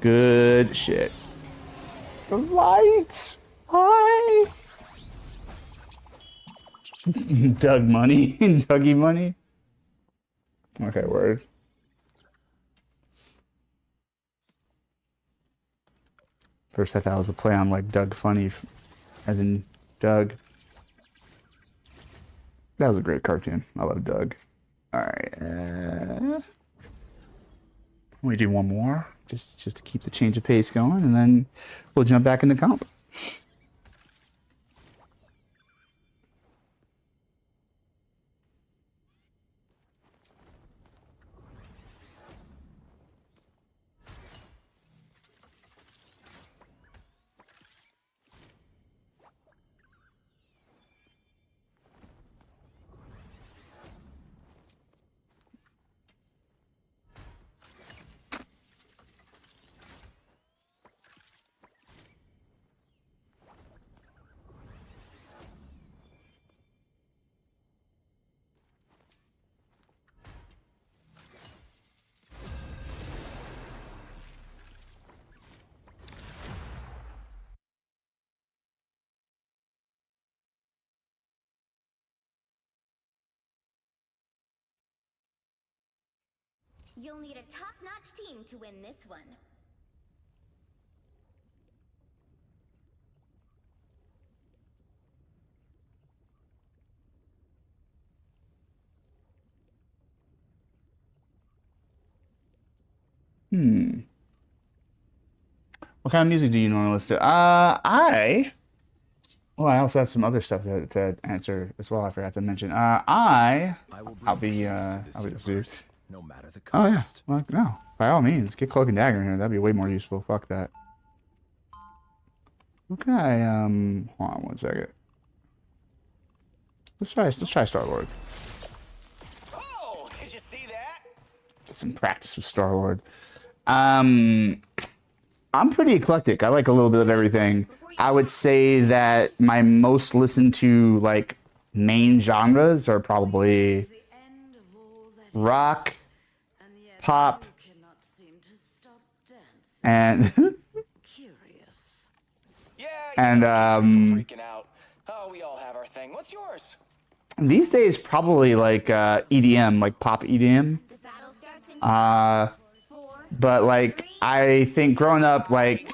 Good shit. The lights. Hi. Doug money. Dougie money. Okay, word. First I thought it was a play on like Doug Funny, as in Doug. That was a great cartoon. I love Doug. Alright. We do one more, just to keep the change of pace going, and then we'll jump back into comp. You'll need a top-notch team to win this one. What kind of music do you normally listen to? Well, I also have some other stuff to answer as well. I forgot to mention. I'll be this dude. No matter the Oh yeah. cost. Well, no. By all means, get Cloak and Dagger in here. That'd be way more useful. Fuck that. Okay. Hold on one second. Let's try Star Lord. some practice with Star-Lord. I'm pretty eclectic. I like a little bit of everything. I would say that my most listened to like main genres are probably rock, pop, and and Freaking out. Oh, we all have our thing. What's yours? these days probably like EDM, like pop EDM. But like I think growing up, like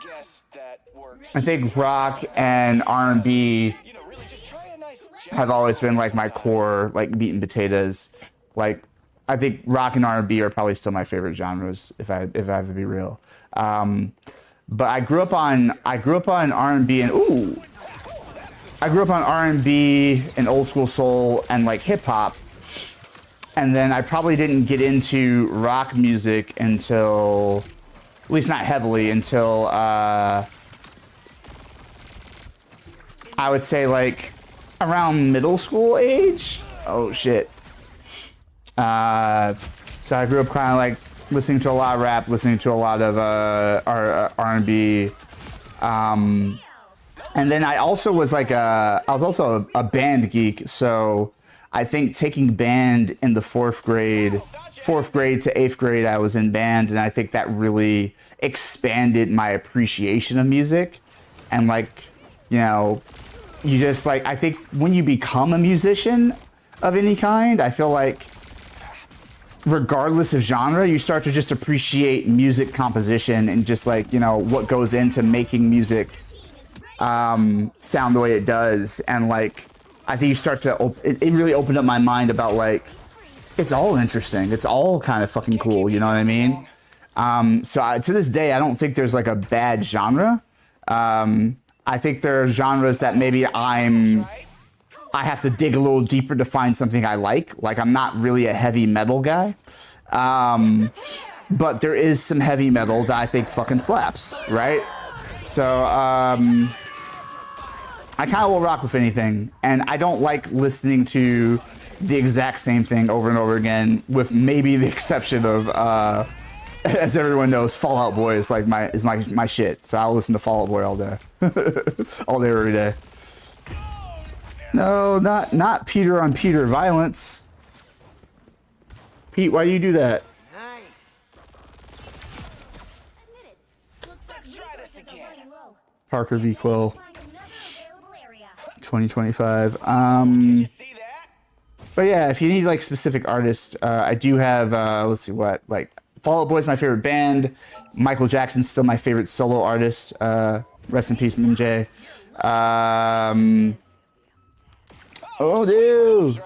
I think rock and R&B have always been like my core, like meat and potatoes. Like I think rock and R&B are probably still my favorite genres if I have to be real. But I grew up on R&B and I grew up on R&B and old school soul and like hip hop. And then I probably didn't get into rock music until, at least not heavily, until I would say like around middle school age. Oh shit. So I grew up kind of like listening to a lot of rap, listening to a lot of R&B. And then I also was like I was also a band geek. So I think taking band in the fourth grade to eighth grade, I was in band. And I think that really expanded my appreciation of music. And like, you know, you just like, I think when you become a musician of any kind, I feel like regardless of genre, you start to just appreciate music composition and just like, you know, what goes into making music sound the way it does. And like, I think you start to, it really opened up my mind about like, it's all interesting. It's all kind of fucking cool. You know what I mean? To this day, I don't think there's like a bad genre. I think there are genres that maybe I have to dig a little deeper to find something I like. Like I'm not really a heavy metal guy. But there is some heavy metal that I think fucking slaps, right? So, I kind of will rock with anything, and I don't like listening to the exact same thing over and over again, with maybe the exception of, as everyone knows, Fall Out Boy is like my shit. So I'll listen to Fall Out Boy all day, all day, every day. No, not Peter on Peter violence. Pete, why do you do that? Parker v. Quill. 2025. But yeah, if you need like specific artists, I do have let's see what, like Fall Out Boy is my favorite band. Michael Jackson's still my favorite solo artist. Rest in peace, MJ. Oh dude.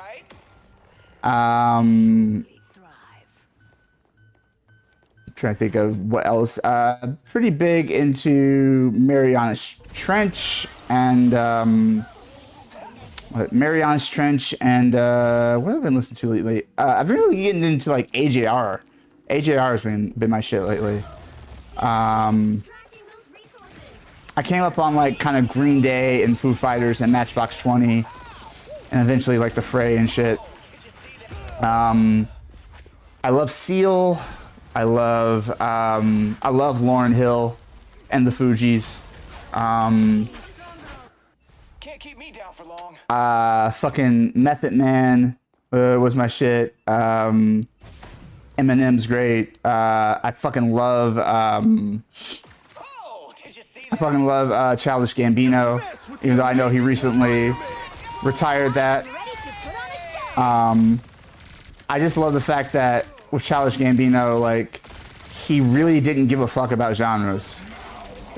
Trying to think of what else. Pretty big into Marianas Trench and what have I been listening to lately? I've been really getting into like AJR. AJR has been my shit lately. I came up on like kind of Green Day and Foo Fighters and Matchbox 20, and eventually like the Fray and shit. I love Seal. I love Lauryn Hill and the Fugees. Can't keep me down for long. Fucking Method Man was my shit. Eminem's great. I fucking love Childish Gambino, even though I know he recently retired that. I just love the fact that with Childish Gambino, like, he really didn't give a fuck about genres.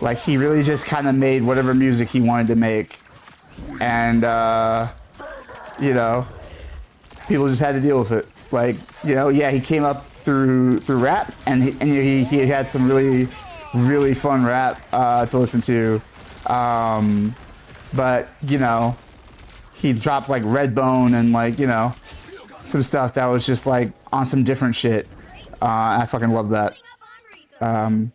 Like, he really just kind of made whatever music he wanted to make. And, you know, people just had to deal with it. Like, you know, yeah, he came up through rap, and he had some really, really fun rap to listen to. But, you know, he dropped, like, Redbone and, like, you know, some stuff that was just like on some different shit. I fucking love that. I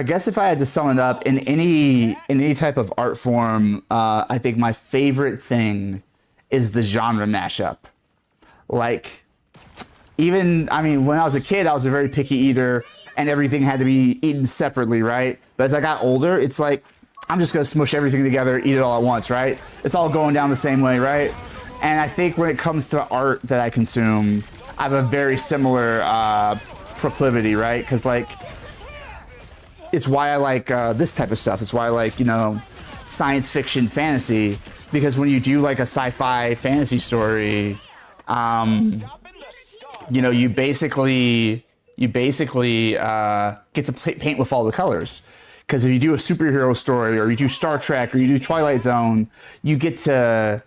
guess if I had to sum it up in any type of art form, I think my favorite thing is the genre mashup. Like even, I mean, when I was a kid, I was a very picky eater and everything had to be eaten separately, right? But as I got older, it's like, I'm just gonna smush everything together, eat it all at once, right? It's all going down the same way, right? And I think when it comes to art that I consume, I have a very similar proclivity, right? Because like, it's why I like this type of stuff. It's why I like, you know, science fiction, fantasy. Because when you do like a sci-fi fantasy story, you know, you basically get to paint with all the colors. Because if you do a superhero story, or you do Star Trek, or you do Twilight Zone, you get to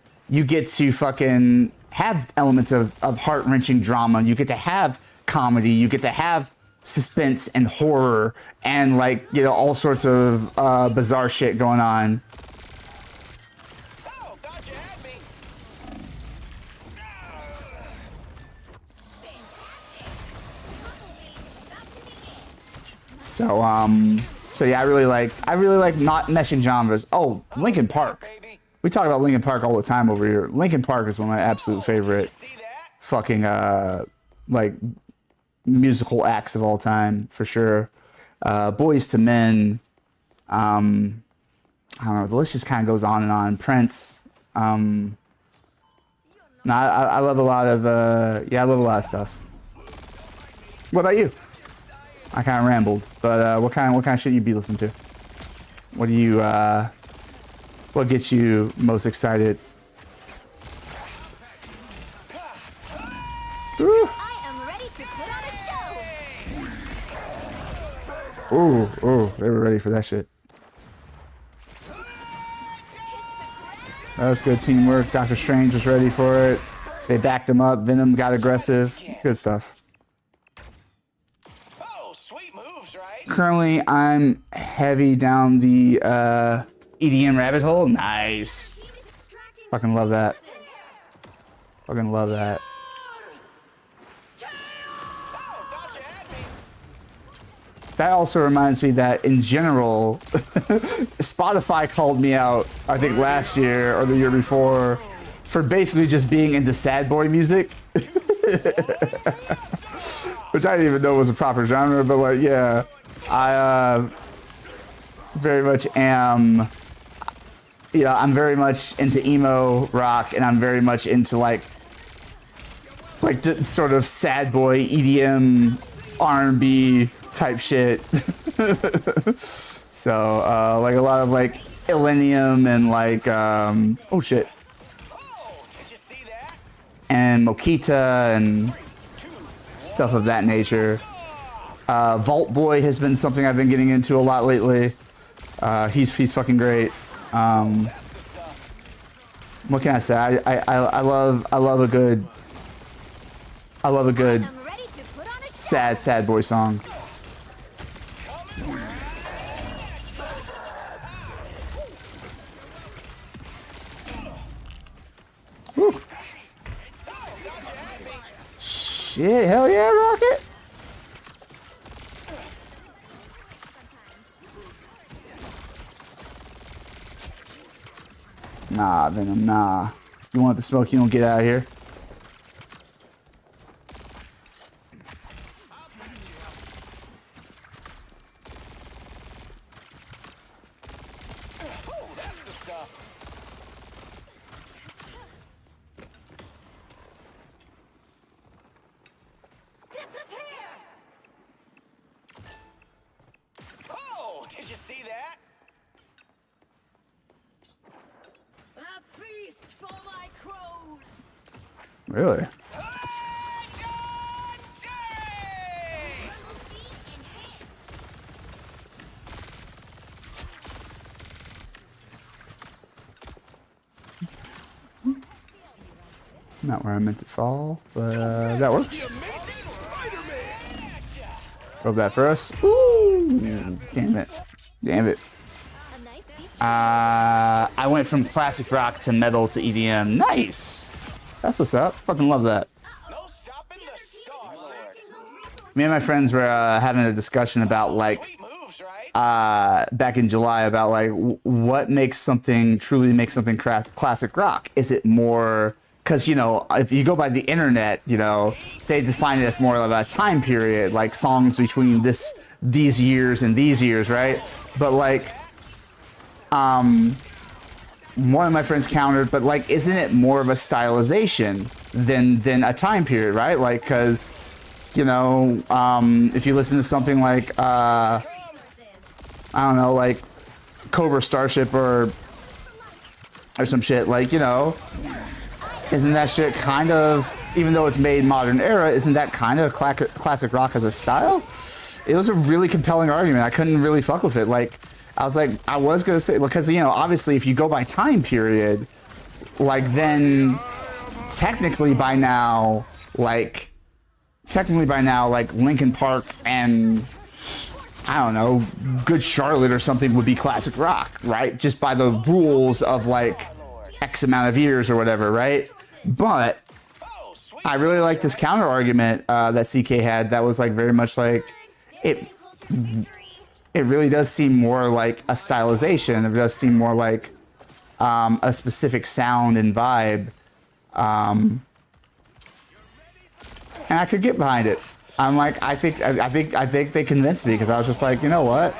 fucking have elements of heart-wrenching drama. You get to have comedy. You get to have suspense and horror and, like, you know, all sorts of bizarre shit going on. So yeah, I really like not meshing genres. Oh, Linkin Park. We talk about Linkin Park all the time over here. Linkin Park is one of my absolute favorite fucking like musical acts of all time, for sure. Boys to Men. I don't know. The list just kind of goes on and on. Prince. No, I love a lot of I love a lot of stuff. What about you? I kind of rambled, but what kind of shit you be listening to? What do you what gets you most excited? Ooh. I am ready to put on a show. Ooh, they were ready for that shit. That was good teamwork. Doctor Strange was ready for it. They backed him up. Venom got aggressive. Good stuff. Currently, I'm heavy down the EDM rabbit hole. Nice. Fucking love that. Fucking love that. That also reminds me that in general, Spotify called me out, I think last year or the year before, for basically just being into sad boy music. Which I didn't even know was a proper genre, but like, yeah. I very much am, you know, I'm very much into emo rock, and I'm very much into like sort of sad boy EDM R&B type shit. So like a lot of like Illenium and like oh shit, and Mokita and stuff of that nature. Vault Boy has been something I've been getting into a lot lately. He's fucking great. What can I say? I love a good sad boy song. Woo. Shit, hell yeah, Rocket. Nah, Venom, nah. You want the smoke, you don't get out of here. Oh, did you see that? A feast for my crows. Really? Not where I meant to fall, but that works. Love that for us. Ooh, damn it. Damn it. I went from classic rock to metal to EDM. Nice. That's what's up. Fucking love that. Me and my friends were having a discussion about like back in July about like what makes something truly make something classic rock. Is it more because, you know, if you go by the internet, you know, they define it as more of a time period, like songs between these years and these years, right? But like, one of my friends countered, but like, isn't it more of a stylization than a time period, right? Like, because, you know, if you listen to something like, I don't know, like Cobra Starship or some shit, like, you know, isn't that shit kind of, even though it's made modern era, isn't that kind of classic rock as a style? It was a really compelling argument. I couldn't really fuck with it. Like, I was gonna say, because, you know, obviously if you go by time period, like, then technically by now, like Linkin Park and, I don't know, Good Charlotte or something would be classic rock, right? Just by the rules of like X amount of years or whatever, right? But I really like this counter argument that CK had. That was like very much like it really does seem more like a stylization. It does seem more like a specific sound and vibe, and I could get behind it. I'm like, I think they convinced me, because I was just like, you know what?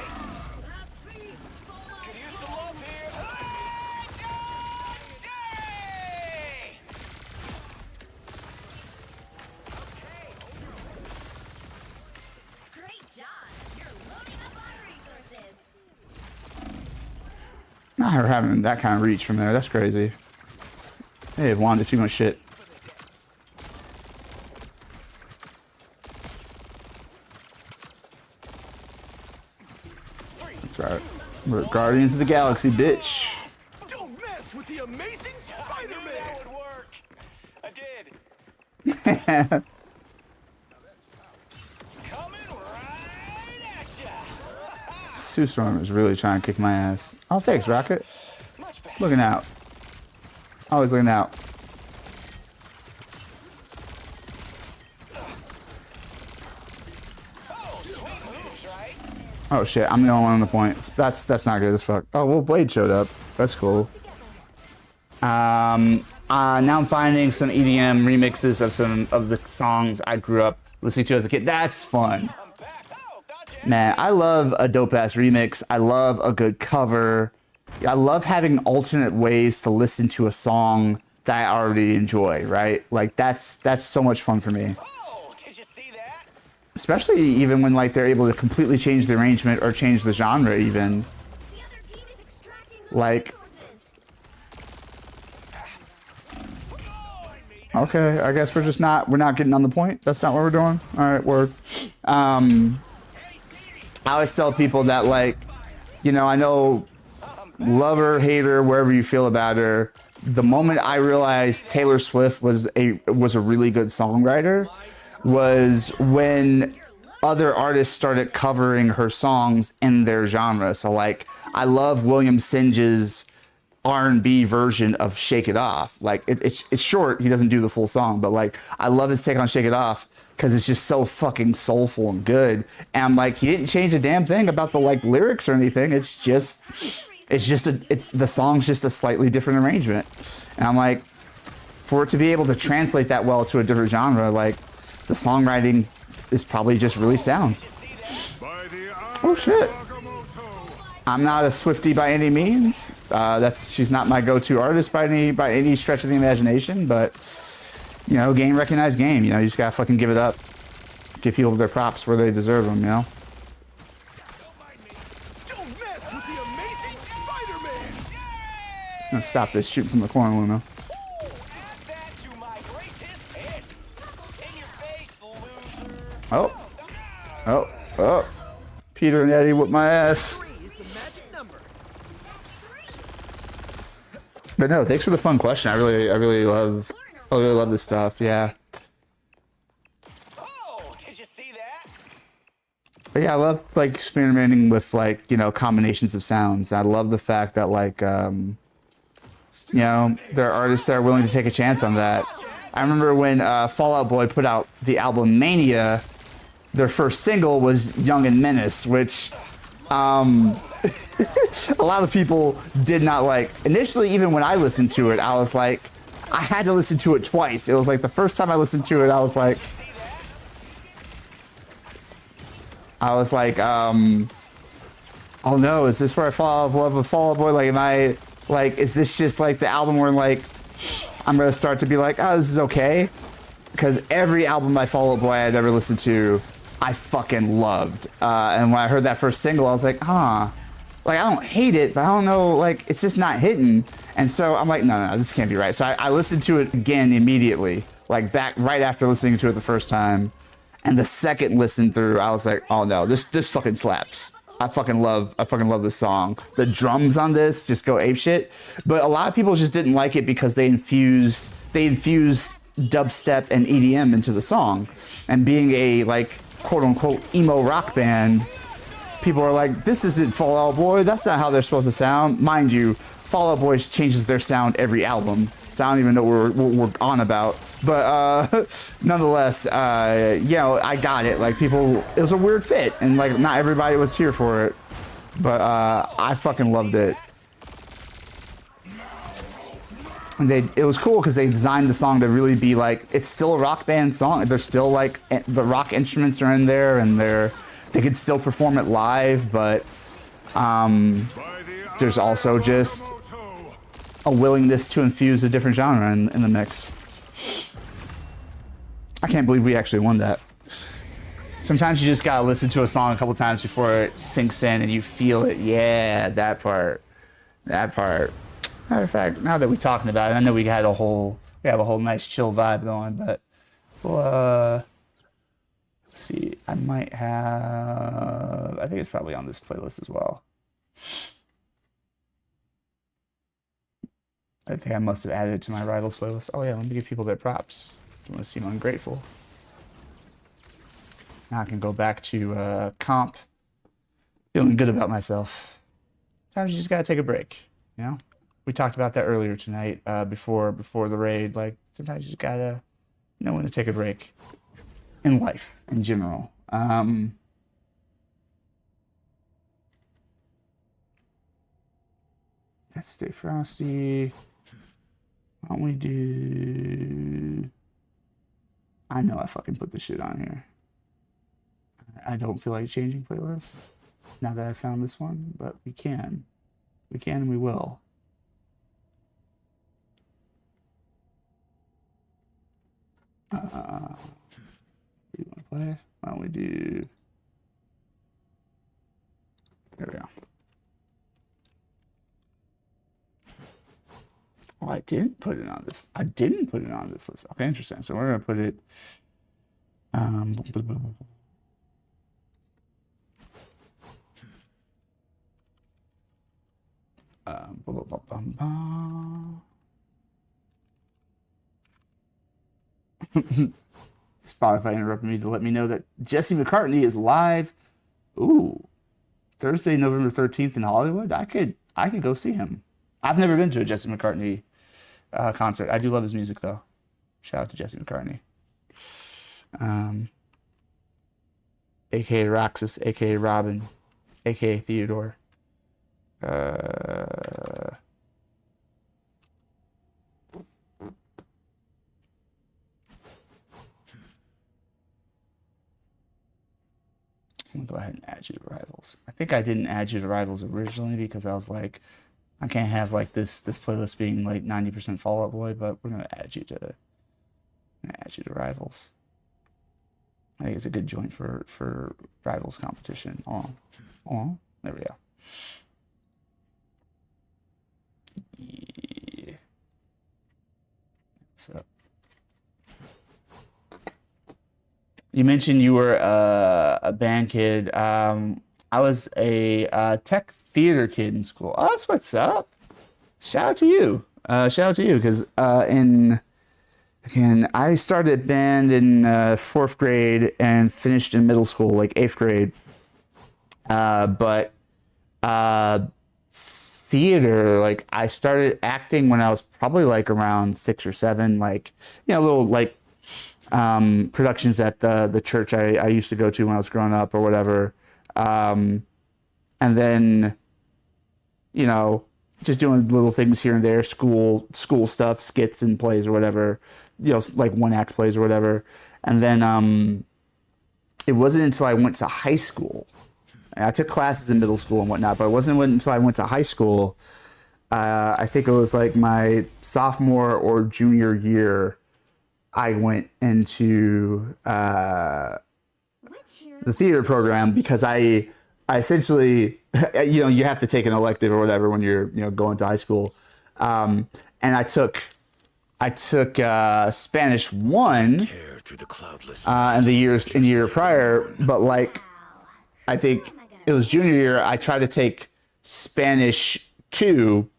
Not her having that kind of reach from there. That's crazy. They have wanted too much shit. That's right. We're Guardians of the Galaxy, bitch. Don't mess with the amazing Spider-Man. That would work. I did. Sue Storm is really trying to kick my ass. Oh, thanks, Rocket. Looking out. Always looking out. Oh shit, I'm the only one on the point. That's not good as fuck. Oh, well, Blade showed up. That's cool. Now I'm finding some EDM remixes of some of the songs I grew up listening to as a kid. That's fun. Man, I love a dope-ass remix. I love a good cover. I love having alternate ways to listen to a song that I already enjoy, right? Like, that's so much fun for me. Especially even when, like, they're able to completely change the arrangement or change the genre even. Like... Okay, I guess we're not getting on the point. That's not what we're doing? Alright, word. I always tell people that, like, you know, I know, love her, hate her, wherever you feel about her, the moment I realized Taylor Swift was a really good songwriter was when other artists started covering her songs in their genre. So, like, I love William Singe's R&B version of Shake It Off. Like, it's short, he doesn't do the full song, but, like, I love his take on Shake It Off, because it's just so fucking soulful and good. And like, he didn't change a damn thing about the like lyrics or anything. The song's just a slightly different arrangement. And I'm like, for it to be able to translate that well to a different genre, like, the songwriting is probably just really sound. Oh shit. I'm not a Swiftie by any means. She's not my go-to artist by any stretch of the imagination, but you know, game recognized game. You know, you just gotta fucking give it up. Give people their props where they deserve them, you know? Don't mess with the amazing Spider-Man. I'm gonna stop this shooting from the corner, Luna. Oh. Peter and Eddie whipped my ass. But no, thanks for the fun question. I really love this stuff. Yeah. Oh, did you see that? But yeah, I love like experimenting with like, you know, combinations of sounds. I love the fact that like, you know, there are artists that are willing to take a chance on that. I remember when Fall Out Boy put out the album Mania, their first single was Young and Menace, which a lot of people did not like. Initially, even when I listened to it, I was like, I had to listen to it twice. It was like the first time I listened to it, I was like, oh no, is this where I fall out of love with Fall Out Boy? Like, am I, like, is this just like the album where like, I'm gonna start to be like, oh, this is okay? Because every album by Fall Out Boy I'd ever listened to, I fucking loved. And when I heard that first single, I was like, huh. Like, I don't hate it, but I don't know, like, it's just not hitting. And so I'm like, no, this can't be right. So I listened to it again immediately, like back right after listening to it the first time. And the second listen through, I was like, oh no, this fucking slaps. I fucking love this song. The drums on this just go apeshit. But a lot of people just didn't like it because they infused dubstep and EDM into the song. And being a, like, quote unquote emo rock band, people are like, this isn't Fall Out Boy. That's not how they're supposed to sound. Mind you, Fall Out Boy changes their sound every album. So I don't even know what we're on about. But nonetheless, you know, I got it. Like, people, it was a weird fit. And, like, not everybody was here for it. But I fucking loved it. And it was cool because they designed the song to really be like, it's still a rock band song. There's still, like, the rock instruments are in there, and they could still perform it live, but there's also just a willingness to infuse a different genre in the mix. I can't believe we actually won that. Sometimes you just gotta listen to a song a couple times before it sinks in and you feel it. Yeah, that part. Matter of fact, now that we're talking about it, I know we have a whole nice chill vibe going, but well, let's see. I think it's probably on this playlist as well. I think I must have added it to my Rivals playlist. Oh yeah, let me give people their props. Don't want to seem ungrateful. Now I can go back to comp. Feeling good about myself. Sometimes you just gotta take a break, you know? We talked about that earlier tonight, before the raid. Like, sometimes you just gotta know when to take a break. In life, in general. Let's stay frosty. Why don't we do... I know I fucking put this shit on here. I don't feel like changing playlists now that I found this one, but we can. We can and we will. Do you want to play? Why don't we do... There we go. Oh, I didn't put it on this. I didn't put it on this list. Okay, interesting. So we're gonna put it. Spotify interrupted me to let me know that Jesse McCartney is live. Ooh, Thursday, November 13th in Hollywood. I could go see him. I've never been to a Jesse McCartney concert. I do love his music, though. Shout out to Jesse McCartney. A.K.A. Roxas, A.K.A. Robin, A.K.A. Theodore. I'm going to go ahead and add you to Rivals. I think I didn't add you to Rivals originally because I was like, I can't have like this playlist being like 90% Fall Out Boy, but we're gonna add you to Rivals. I think it's a good joint for Rivals competition. Oh, there we go. Yeah. So you mentioned you were a band kid. I was a tech theater kid in school. Oh, that's what's up. Shout out to you. Because I started band in 4th grade and finished in middle school, like 8th grade. But theater, like, I started acting when I was probably like around 6 or 7, like, you know, little like productions at the church I used to go to when I was growing up or whatever. And then, you know, just doing little things here and there, school stuff, skits and plays or whatever, you know, like one act plays or whatever. And then it wasn't until I went to high school. I took classes in middle school and whatnot, but it wasn't until I went to high school. I think it was like my sophomore or junior year, I went into the theater program because I essentially, you know, you have to take an elective or whatever when you're, you know, going to high school. And I took Spanish 1 in the year prior, but like I think it was junior year, I tried to take Spanish 2,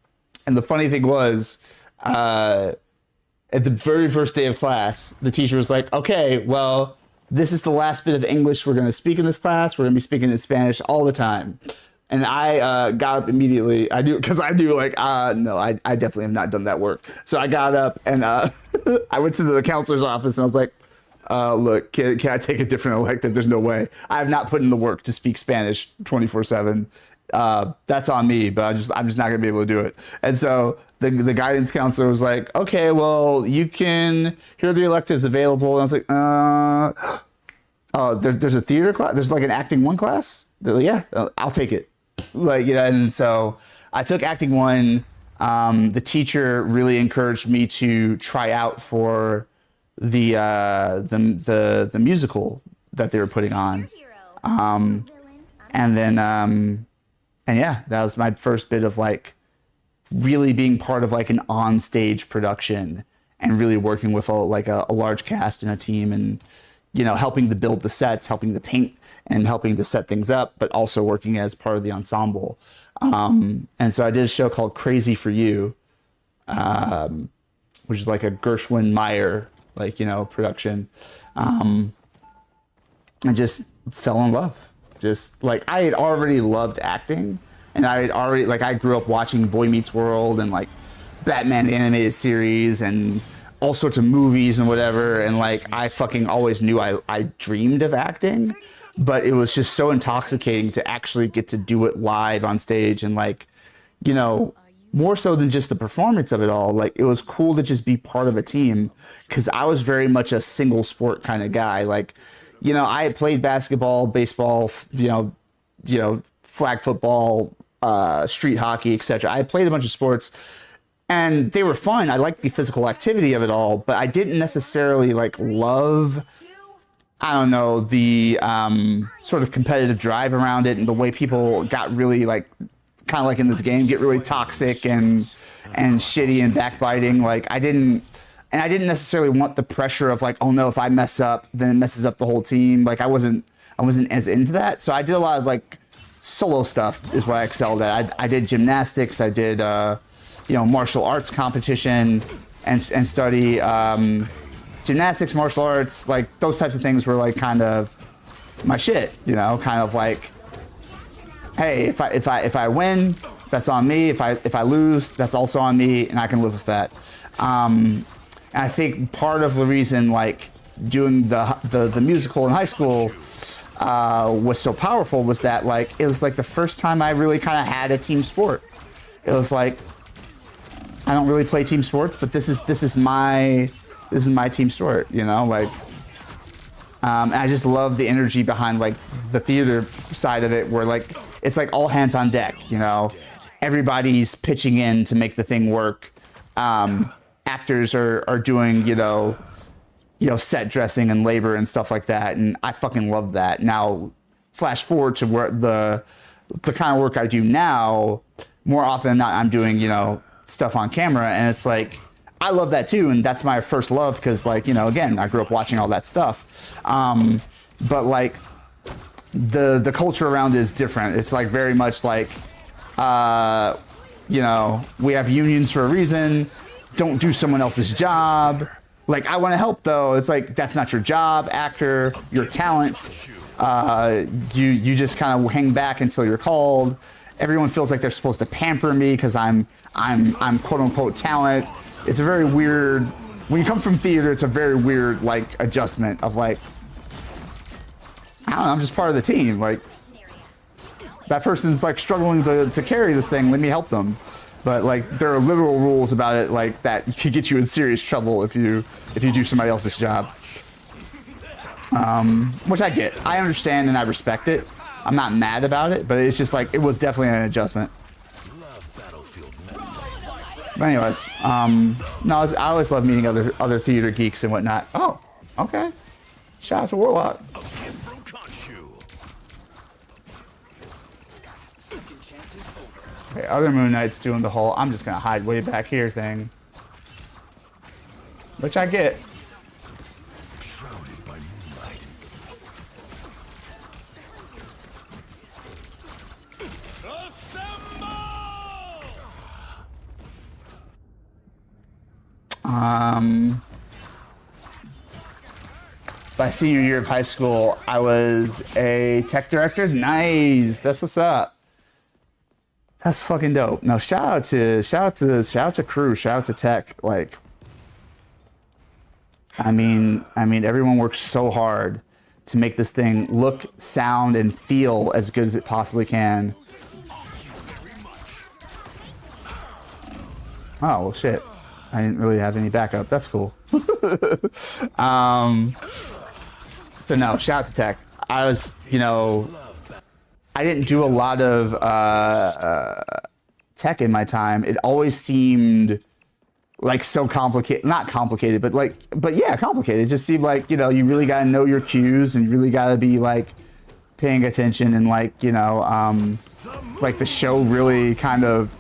and the funny thing was, at the very first day of class, the teacher was like, "Okay, well, this is the last bit of English we're going to speak in this class. We're going to be speaking in Spanish all the time." And I got up immediately. I knew, because I knew, like, no, I definitely have not done that work. So I got up and I went to the counselor's office and I was like, look, can I take a different elective? There's no way. I have not put in the work to speak Spanish 24/7. That's on me, but I'm just not gonna be able to do it. And so the guidance counselor was like, okay, well, you can, here are the electives available. And I was like, oh, there's a theater class. There's like an acting 1 class. They're like, yeah, I'll take it. Like, yeah. And so I took acting 1. The teacher really encouraged me to try out for the musical that they were putting on. And then, and yeah, that was my first bit of like really being part of like an on-stage production and really working with a large cast and a team, and, you know, helping to build the sets, helping to paint and helping to set things up, but also working as part of the ensemble. And so I did a show called Crazy for You, which is like a Gershwin Meyer, like, you know, production. And just fell in love. Just like, I had already loved acting, and I had already, like, I grew up watching Boy Meets World and like Batman the animated series and all sorts of movies and whatever. And like, I fucking always knew I dreamed of acting, but it was just so intoxicating to actually get to do it live on stage. And like, you know, more so than just the performance of it all, like, it was cool to just be part of a team, because I was very much a single sport kind of guy. Like, you know, I had played basketball, baseball, you know, flag football, street hockey, etc. I had played a bunch of sports, and they were fun. I liked the physical activity of it all, but I didn't necessarily like love, I don't know, the sort of competitive drive around it, and the way people got really like, kind of like in this game, get really toxic and shitty and backbiting. Like, I didn't necessarily want the pressure of like, oh no, if I mess up, then it messes up the whole team. Like, I wasn't as into that. So I did a lot of like solo stuff is what I excelled at. I did gymnastics. I did, you know, martial arts competition and study gymnastics, martial arts, like those types of things were like kind of my shit, you know, kind of like, hey, if I win, that's on me. If I lose, that's also on me, and I can live with that. And I think part of the reason like doing the musical in high school was so powerful was that like it was like the first time I really kind of had a team sport. It was like, I don't really play team sports, but this is my team sport, you know, like. And I just love the energy behind like the theater side of it, where like it's like all hands on deck, you know, everybody's pitching in to make the thing work. Actors are doing, you know, set dressing and labor and stuff like that, and I fucking love that. Now, flash forward to where the kind of work I do now, more often than not, I'm doing, you know, stuff on camera, and it's like, I love that too, and that's my first love, because like, you know, again, I grew up watching all that stuff. But like the culture around it is different. It's like very much like, you know, we have unions for a reason. Don't do someone else's job. Like, I want to help though. It's like, that's not your job, actor. Your talents. You just kind of hang back until you're called. Everyone feels like they're supposed to pamper me because I'm quote unquote talent. It's a very weird, when you come from theater, it's a very weird like adjustment of like, I don't know, I'm just part of the team. Like, that person's like struggling to carry this thing, let me help them. but like there are literal rules about it, like that could get you in serious trouble if you do somebody else's job. Which I get. I understand and I respect it. I'm not mad about it, but it's just like it was definitely an adjustment. But anyways, no, I always love meeting other theater geeks and whatnot. Oh, okay. Shout out to Warlock. Okay, other Moon Knight's doing the whole I'm just gonna hide way back here thing. Which I get. Shrouded by moonlight. My senior year of high school, I was a tech director. Nice, that's what's up. That's fucking dope. No, shout out to crew, shout out to tech. Like, I mean, everyone works so hard to make this thing look, sound, and feel as good as it possibly can. Oh well, shit. I didn't really have any backup. That's cool. So no, shout out to tech. I was, I didn't do a lot of tech in my time. It always seemed like so complicated, not complicated, but yeah, complicated. It just seemed like, you really got to know your cues and you really got to be like paying attention and like, like the show really kind of,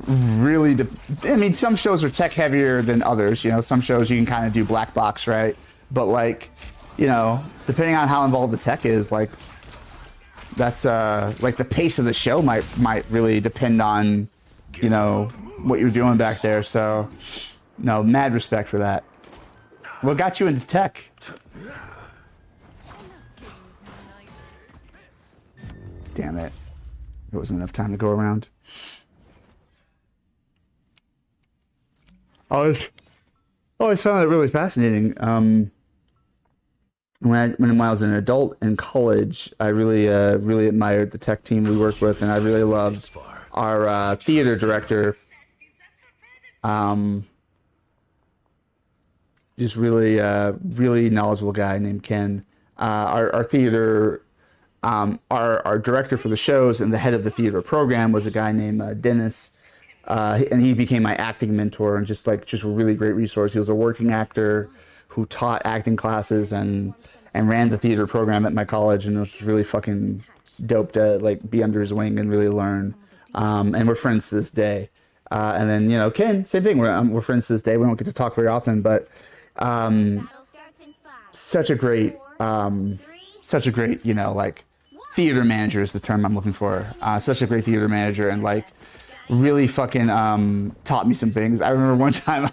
really, I mean, some shows are tech heavier than others, some shows you can kind of do black box, right? But like, depending on how involved the tech is, like that's like the pace of the show might really depend on, what you're doing back there. So no, mad respect for that. What got you into tech? Damn it. There wasn't enough time to go around. I always found it really fascinating. When I was an adult in college, I really admired the tech team we worked with, and I really loved our theater director. Just really knowledgeable guy named Ken. Our theater, our director for the shows and the head of the theater program was a guy named Dennis. And he became my acting mentor and just a really great resource. He was a working actor who taught acting classes and ran the theater program at my college, and it was really fucking dope to like be under his wing and really learn. And we're friends to this day. And then Ken, same thing. We're friends to this day. We don't get to talk very often, but such a great like theater manager is the term I'm looking for. Such a great theater manager, and like really fucking taught me some things. I remember one time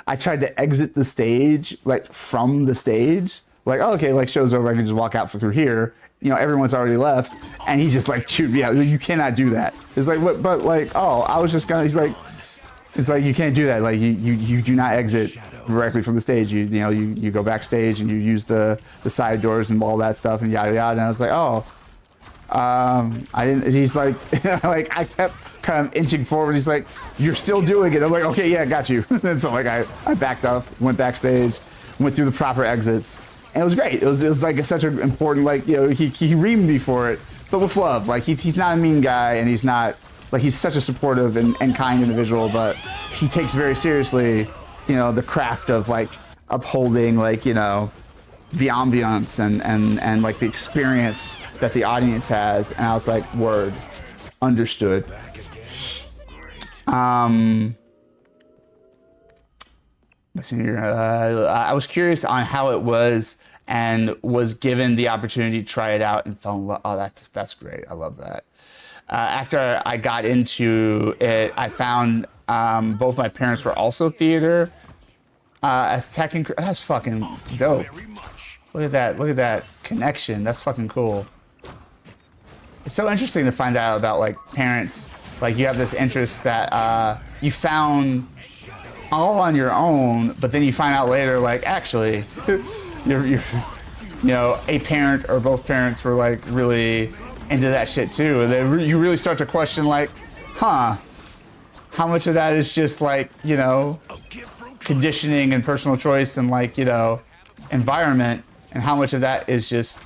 I tried to exit the stage, like from the stage, like, oh, okay, like show's over, I can just walk out through here. Everyone's already left, and he just like chewed me out. You cannot do that. It's like, what? But like, oh, I was just gonna. He's like, it's like you can't do that. Like you do not exit directly from the stage. You go backstage and you use the side doors and all that stuff and yada yada. And I was like, oh, I didn't. He's like, like I kept kind of inching forward. He's like, you're still doing it. I'm like, okay, yeah, got you. And so like I backed up, went backstage, went through the proper exits, and it was great. It was like such an important, like, he reamed me for it, but with love. Like he's not a mean guy, and he's not like, he's such a supportive and kind individual, but he takes very seriously, the craft of like upholding like, the ambiance and like the experience that the audience has. And I was like, word, understood. I was curious on how it was and was given the opportunity to try it out and fell in love. Oh, that's great. I love that. After I got into it, I found both my parents were also theater as tech and that's fucking dope. Look at that. Look at that connection. That's fucking cool. It's so interesting to find out about like parents. Like you have this interest that you found all on your own, but then you find out later, like actually, you're a parent or both parents were like really into that shit too. And then you really start to question, like, huh, how much of that is just like, you know, conditioning and personal choice and like, you know, environment, and how much of that is just,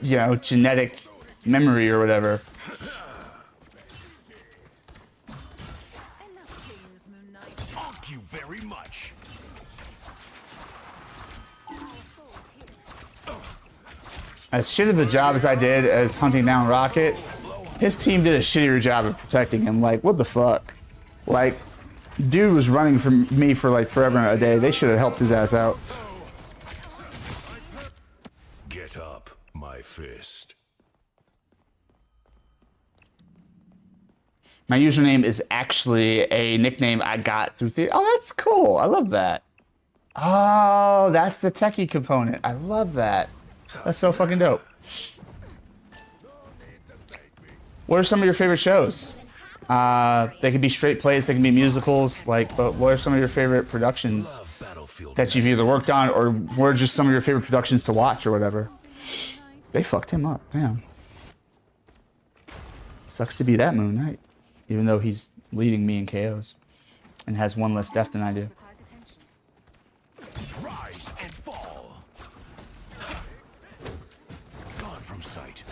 you know, genetic memory or whatever. Thank you very much. As shit of a job as I did as hunting down Rocket, his team did a shittier job of protecting him. Like, what the fuck? Like, dude was running from me for like forever and a day. They should have helped his ass out. Get up, my fist. My username is actually a nickname I got through theater. Oh, that's cool. I love that. Oh, that's the techie component. I love that. That's so fucking dope. What are some of your favorite shows? They can be straight plays, they can be musicals, like, but what are some of your favorite productions that you've either worked on, or what are just some of your favorite productions to watch or whatever? They fucked him up, damn. Sucks to be that Moon Knight, even though he's leading me in KOs and has one less death than I do. Rise and fall. Gone from sight.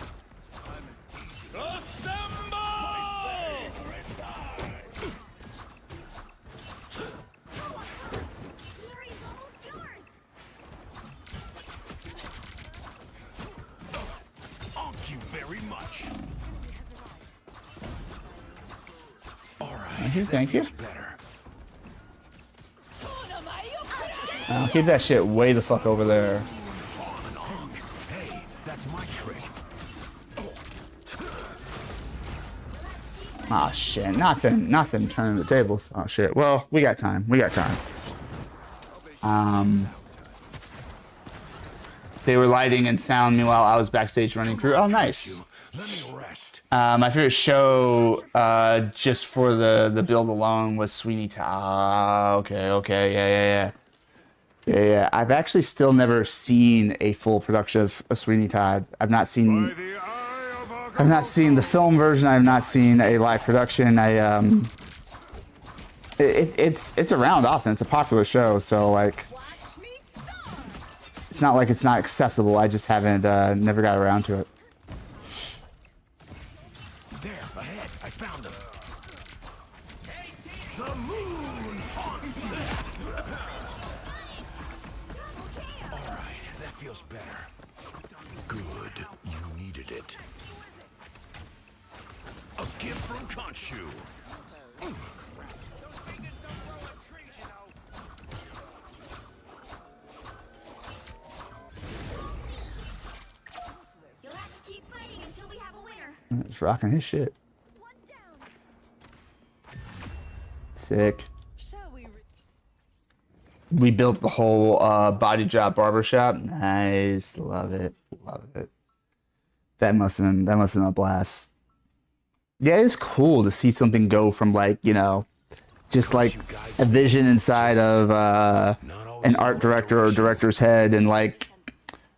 Thank you very much. All right. Thank you. I'll keep that shit way the fuck over there. Hey, that's my trick. Ah, shit. Not them turning the tables. Oh shit. Well, we got time. We got time. They were lighting and sound. Meanwhile, I was backstage running crew. Oh, nice. Let me rest. My favorite show, just for the build alone, was Sweeney Todd. Okay. Yeah. I've actually still never seen a full production of Sweeney Todd. I've not seen the film version. I've not seen a live production. It's around often. It's a popular show, so like, it's not like it's not accessible. I just haven't never got around to it. There, ahead. I found him. The moon haunts. All right, that feels better. Good, you needed it. A gift from Khonshu. You'll have to keep fighting until we have a winner. It's rocking his shit. Sick. We built the whole body drop barbershop. Nice, love it. That must have been a blast. Yeah, it's cool to see something go from like, you know, just like a vision inside of an art director or director's head, and like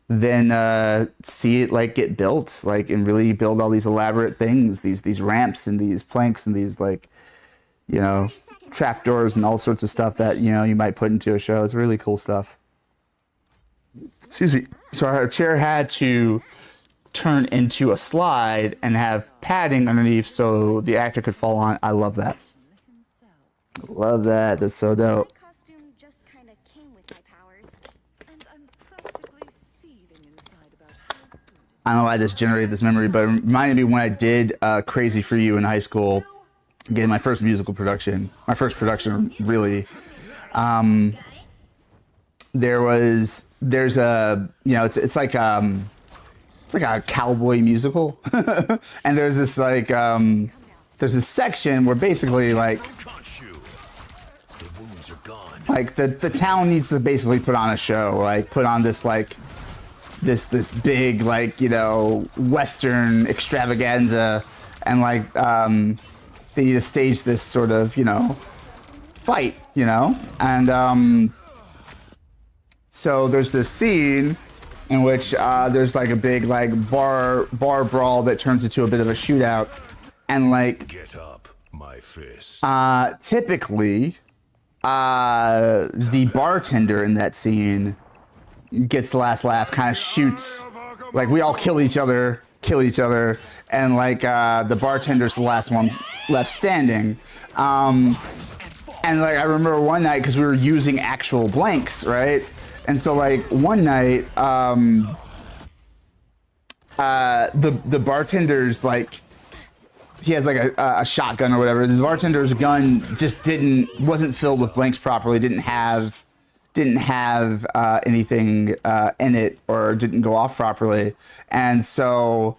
then see it like get built, like, and really build all these elaborate things, these ramps and these planks and these, like, you know, trapdoors and all sorts of stuff that, you know, you might put into a show. It's really cool stuff. Excuse me. So our chair had to turn into a slide and have padding underneath so the actor could fall on. I love that. Love that. That's so dope. My costume just kind of came with my powers, and I'm practically seething inside about how good I don't know why this generated this memory, but it reminded me when I did Crazy for You in high school. Again, my first musical production. My first production, really. There's a, you know, it's like a cowboy musical, and there's this like there's this section where basically like the town needs to basically put on a show, like put on this like this big, like, you know, Western extravaganza, and like they need to stage this sort of, you know, fight, you know, and so there's this scene. in which there's like a big like bar brawl that turns into a bit of a shootout, and like Get up, my fist. typically the bartender in that scene gets the last laugh, kind of shoots, like we all kill each other, and like the bartender's the last one left standing. And like I remember one night, because we were using actual blanks, right? And so like one night, the bartender's like, he has like a shotgun or whatever. The bartender's gun just wasn't filled with blanks properly. Didn't have anything in it, or didn't go off properly. And so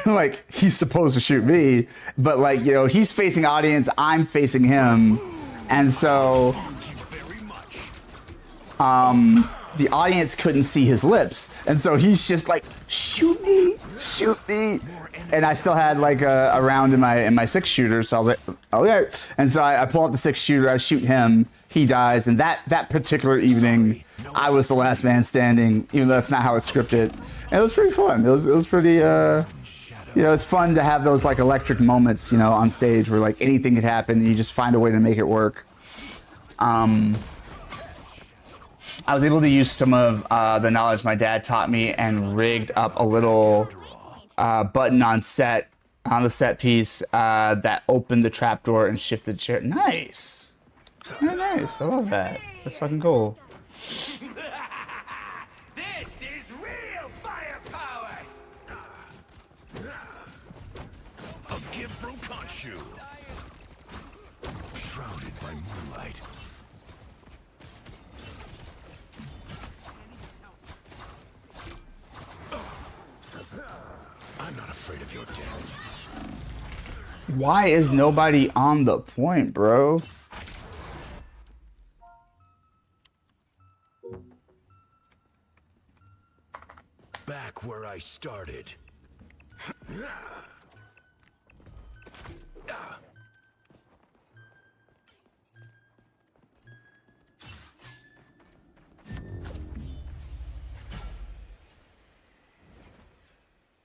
like he's supposed to shoot me, but like, you know, he's facing audience, I'm facing him. And so the audience couldn't see his lips. And so he's just like, shoot me. And I still had like a round in my 6-shooter. So I was like, okay. And so I pull out the 6-shooter, I shoot him, he dies. And that particular evening, I was the last man standing, even though that's not how it's scripted. And it was pretty fun. It was pretty, you know, it's fun to have those like electric moments, you know, on stage where like anything could happen and you just find a way to make it work. I was able to use some of the knowledge my dad taught me and rigged up a little button on the set piece that opened the trapdoor and shifted the chair. Nice. Very nice. I love that. That's fucking cool. This is real firepower. A gift from Khonshu. Shrouded by moonlight. I'm not afraid of your damage. Why is nobody on the point, bro? Back where I started.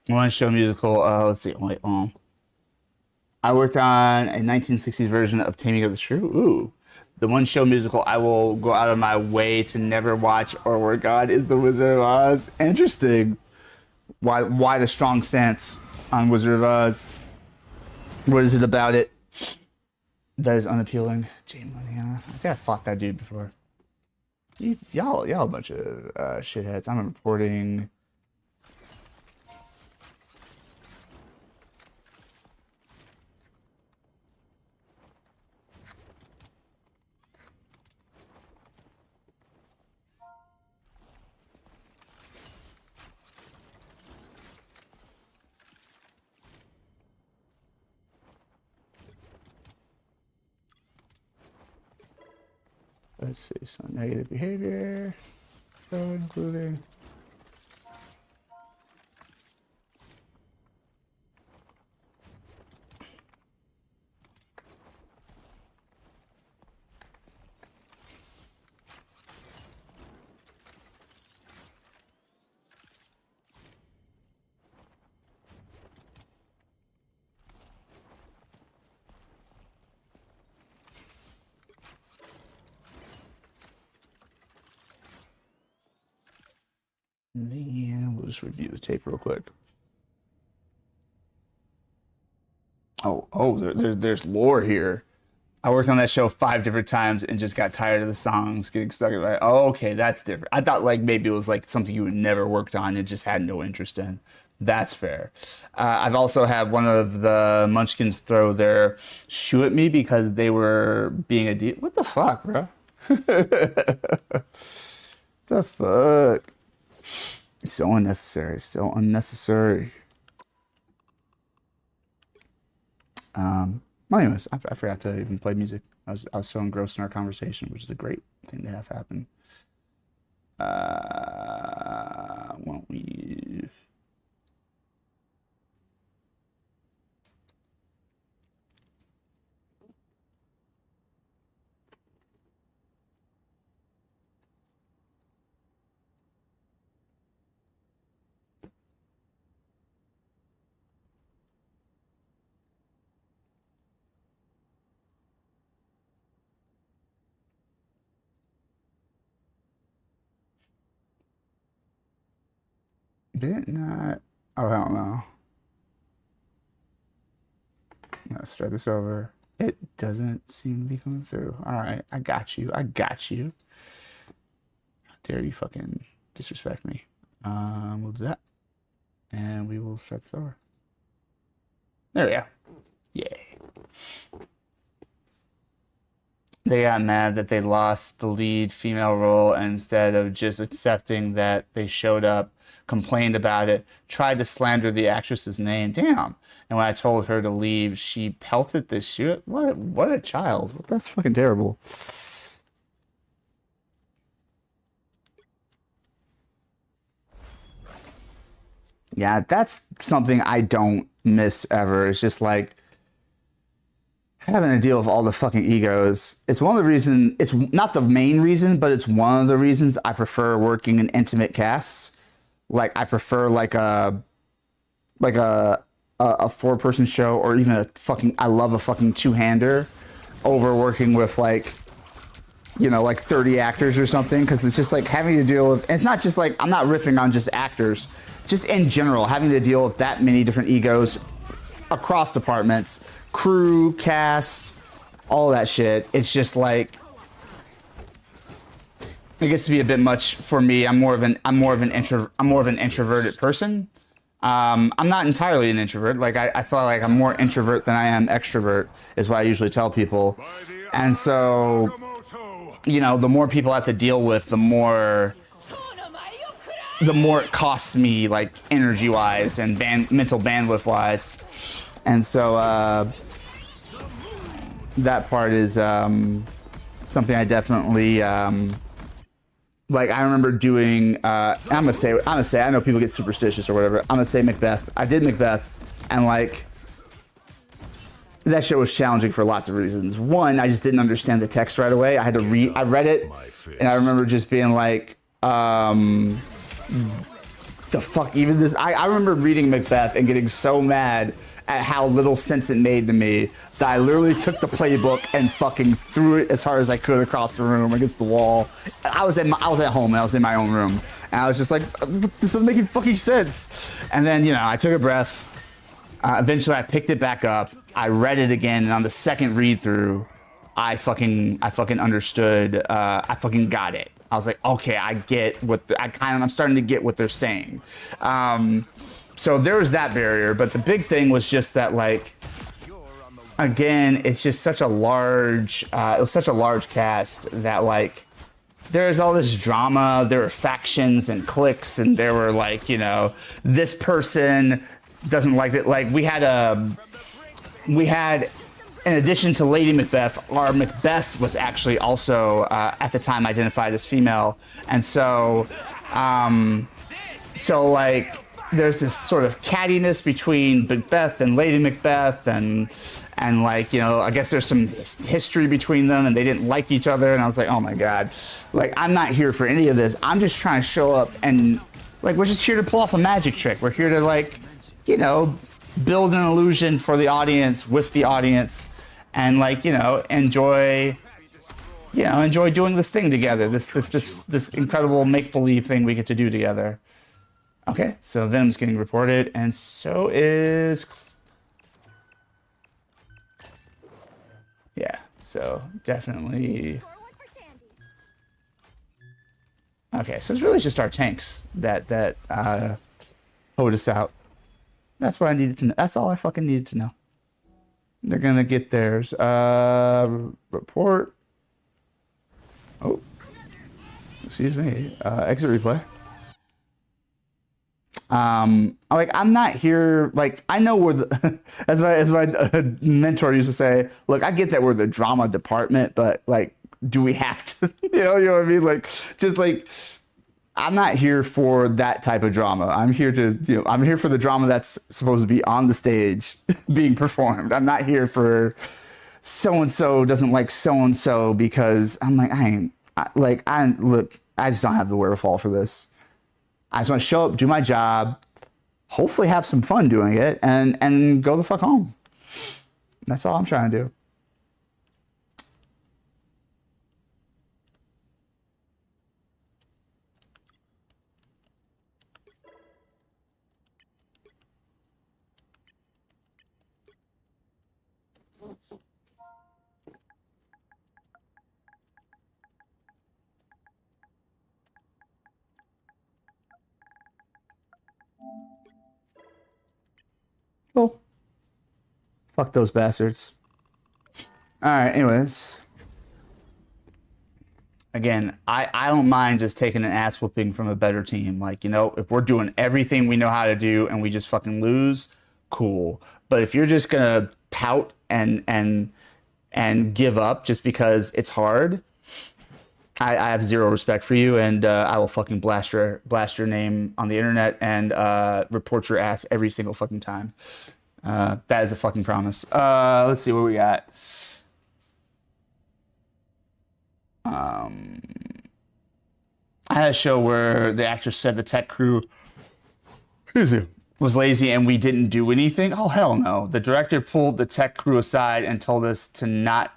One show musical. Let's see. Wait, I worked on a 1960s version of Taming of the Shrew. Ooh. The one show musical I will go out of my way to never watch or work on is The Wizard of Oz. Interesting. Why the strong stance on Wizard of Oz? What is it about it that is unappealing? Jay Money, huh? I think I fought that dude before. Y'all a bunch of shitheads. I'm reporting. Let's see, some negative behavior, so including. And we'll just review the tape real quick. There's lore here. I worked on that show 5 different times and just got tired of the songs getting stuck in my. Oh, okay, that's different. I thought like maybe it was like something you had never worked on and just had no interest in. That's fair. I've also had one of the Munchkins throw their shoe at me because they were being a What the fuck, bro? The fuck? It's so unnecessary. So unnecessary. Well, anyways, I forgot to even play music. I was so engrossed in our conversation, which is a great thing to have happen. Won't we? Did it not? Oh, I don't know. Let's start this over. It doesn't seem to be coming through. All right, I got you. I got you. How dare you fucking disrespect me? We'll do that. And we will start this over. There we go. Yay. They got mad that they lost the lead female role instead of just accepting that they showed up, complained about it, tried to slander the actress's name. Damn. And when I told her to leave, she pelted the shit. What a child. That's fucking terrible. Yeah, that's something I don't miss ever. It's just like having to deal with all the fucking egos. It's one of the reasons, it's not the main reason, but it's one of the reasons I prefer working in intimate casts. Like I prefer like a 4-person show, or even I love a fucking 2-hander over working with like, you know, like 30 actors or something, because it's just like having to deal with, and it's not just like, I'm not riffing on just actors, just in general, having to deal with that many different egos across departments, crew, cast, all that shit. It's just like, it gets to be a bit much for me. I'm more of an introverted person. I'm not entirely an introvert. Like I feel like I'm more introvert than I am extrovert, is what I usually tell people. And so, you know, the more people I have to deal with, the more it costs me, like energy wise and mental bandwidth wise. And so that part is something I definitely like. I remember doing I'm gonna say I know people get superstitious or whatever. I'm gonna say Macbeth. I did Macbeth, and like that show was challenging for lots of reasons. One, I just didn't understand the text right away. I had to read. I read it, and I remember just being like, the fuck even this. I remember reading Macbeth and getting so mad at how little sense it made to me that I literally took the playbook and fucking threw it as hard as I could across the room against the wall. I was at home and I was in my own room, and I was just like, this doesn't make any fucking sense. And then, you know, I took a breath. Eventually I picked it back up. I read it again, and on the second read through, I fucking understood. I fucking got it. I was like, okay, I get what I'm starting to get what they're saying. So there was that barrier, but the big thing was just that, like, again, it's just such a large, it was such a large cast that, like, there's all this drama. There were factions and cliques, and there were, like, you know, this person doesn't like it. Like, we had, in addition to Lady Macbeth, our Macbeth was actually also, at the time, identified as female. And so, like, there's this sort of cattiness between Macbeth and Lady Macbeth, and like, you know, I guess there's some history between them, and they didn't like each other. And I was like, oh my God, like, I'm not here for any of this. I'm just trying to show up, and like, we're just here to pull off a magic trick. We're here to, like, you know, build an illusion for the audience, with the audience, and, like, you know, enjoy doing this thing together. This incredible make-believe thing we get to do together. Okay, so Venom's getting reported, and so is... Yeah, so definitely... Okay, so it's really just our tanks that hold us out. That's what I needed to know. That's all I fucking needed to know. They're gonna get theirs. Report. Oh. Excuse me. Exit replay. Like, I'm not here, like, I know we're the, as my mentor used to say, look, I get that we're the drama department, but, like, do we have to, you know what I mean? Like, just, like, I'm not here for that type of drama. I'm here to, you know, I'm here for the drama that's supposed to be on the stage being performed. I'm not here for so-and-so doesn't like so-and-so, because I'm like, I just don't have the wherewithal for this. I just want to show up, do my job, hopefully have some fun doing it, and go the fuck home. That's all I'm trying to do. Cool. Fuck those bastards. All right. Anyways, again, I don't mind just taking an ass whooping from a better team. Like, you know, if we're doing everything we know how to do and we just fucking lose, cool. But if you're just gonna pout and give up just because it's hard, I have zero respect for you, and I will fucking blast your name on the internet and report your ass every single fucking time. That is a fucking promise. Let's see what we got. I had a show where the actor said the tech crew was lazy and we didn't do anything. Oh hell no! The director pulled the tech crew aside and told us to not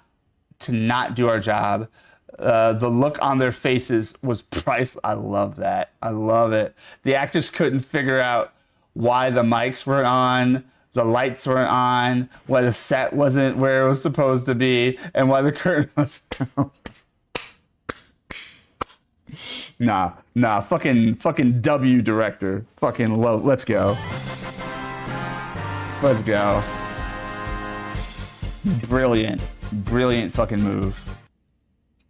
do our job. The look on their faces was priceless. I love that. I love it. The actors couldn't figure out why the mics weren't on, the lights weren't on, why the set wasn't where it was supposed to be, and why the curtain was down. Nah, fucking W director. Fucking let's go. Let's go. Brilliant fucking move.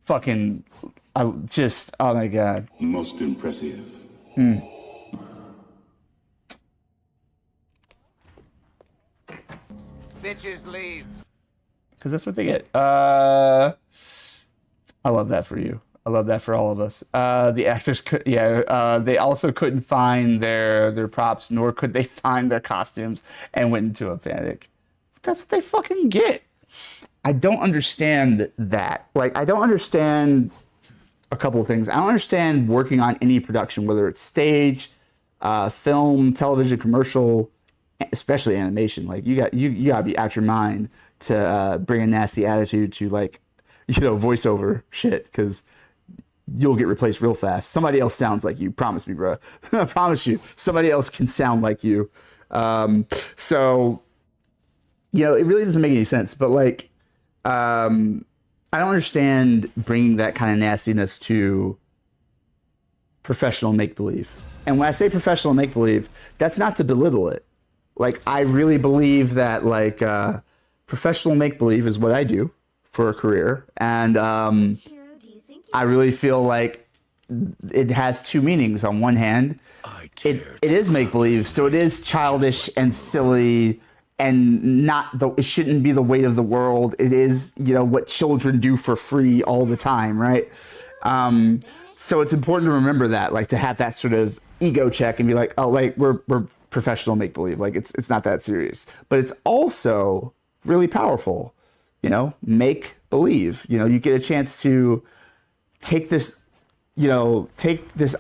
Fucking, oh my god. Most impressive. Bitches leave. Because that's what they get. I love that for you. I love that for all of us. The actors they also couldn't find their props, nor could they find their costumes, and went into a panic. That's what they fucking get. I don't understand that. Like, I don't understand a couple of things. I don't understand working on any production, whether it's stage, film, television, commercial, especially animation. Like, you gotta be out your mind to bring a nasty attitude to, like, you know, voiceover shit, because you'll get replaced real fast. Somebody else sounds like you. Promise me, bro. I promise you. Somebody else can sound like you. So, you know, it really doesn't make any sense. But, like, I don't understand bringing that kind of nastiness to professional make-believe. And when I say professional make-believe, that's not to belittle it. Like, I really believe that, like, professional make-believe is what I do for a career. And I really feel like it has two meanings. On one hand, it is make-believe, so it is childish and silly, and it shouldn't be the weight of the world. It is, you know, what children do for free all the time, right? So it's important to remember that, like, to have that sort of ego check and be like, oh, like, we're professional make-believe. Like, it's not that serious. But it's also really powerful, you know, make believe. You know, you get a chance to take this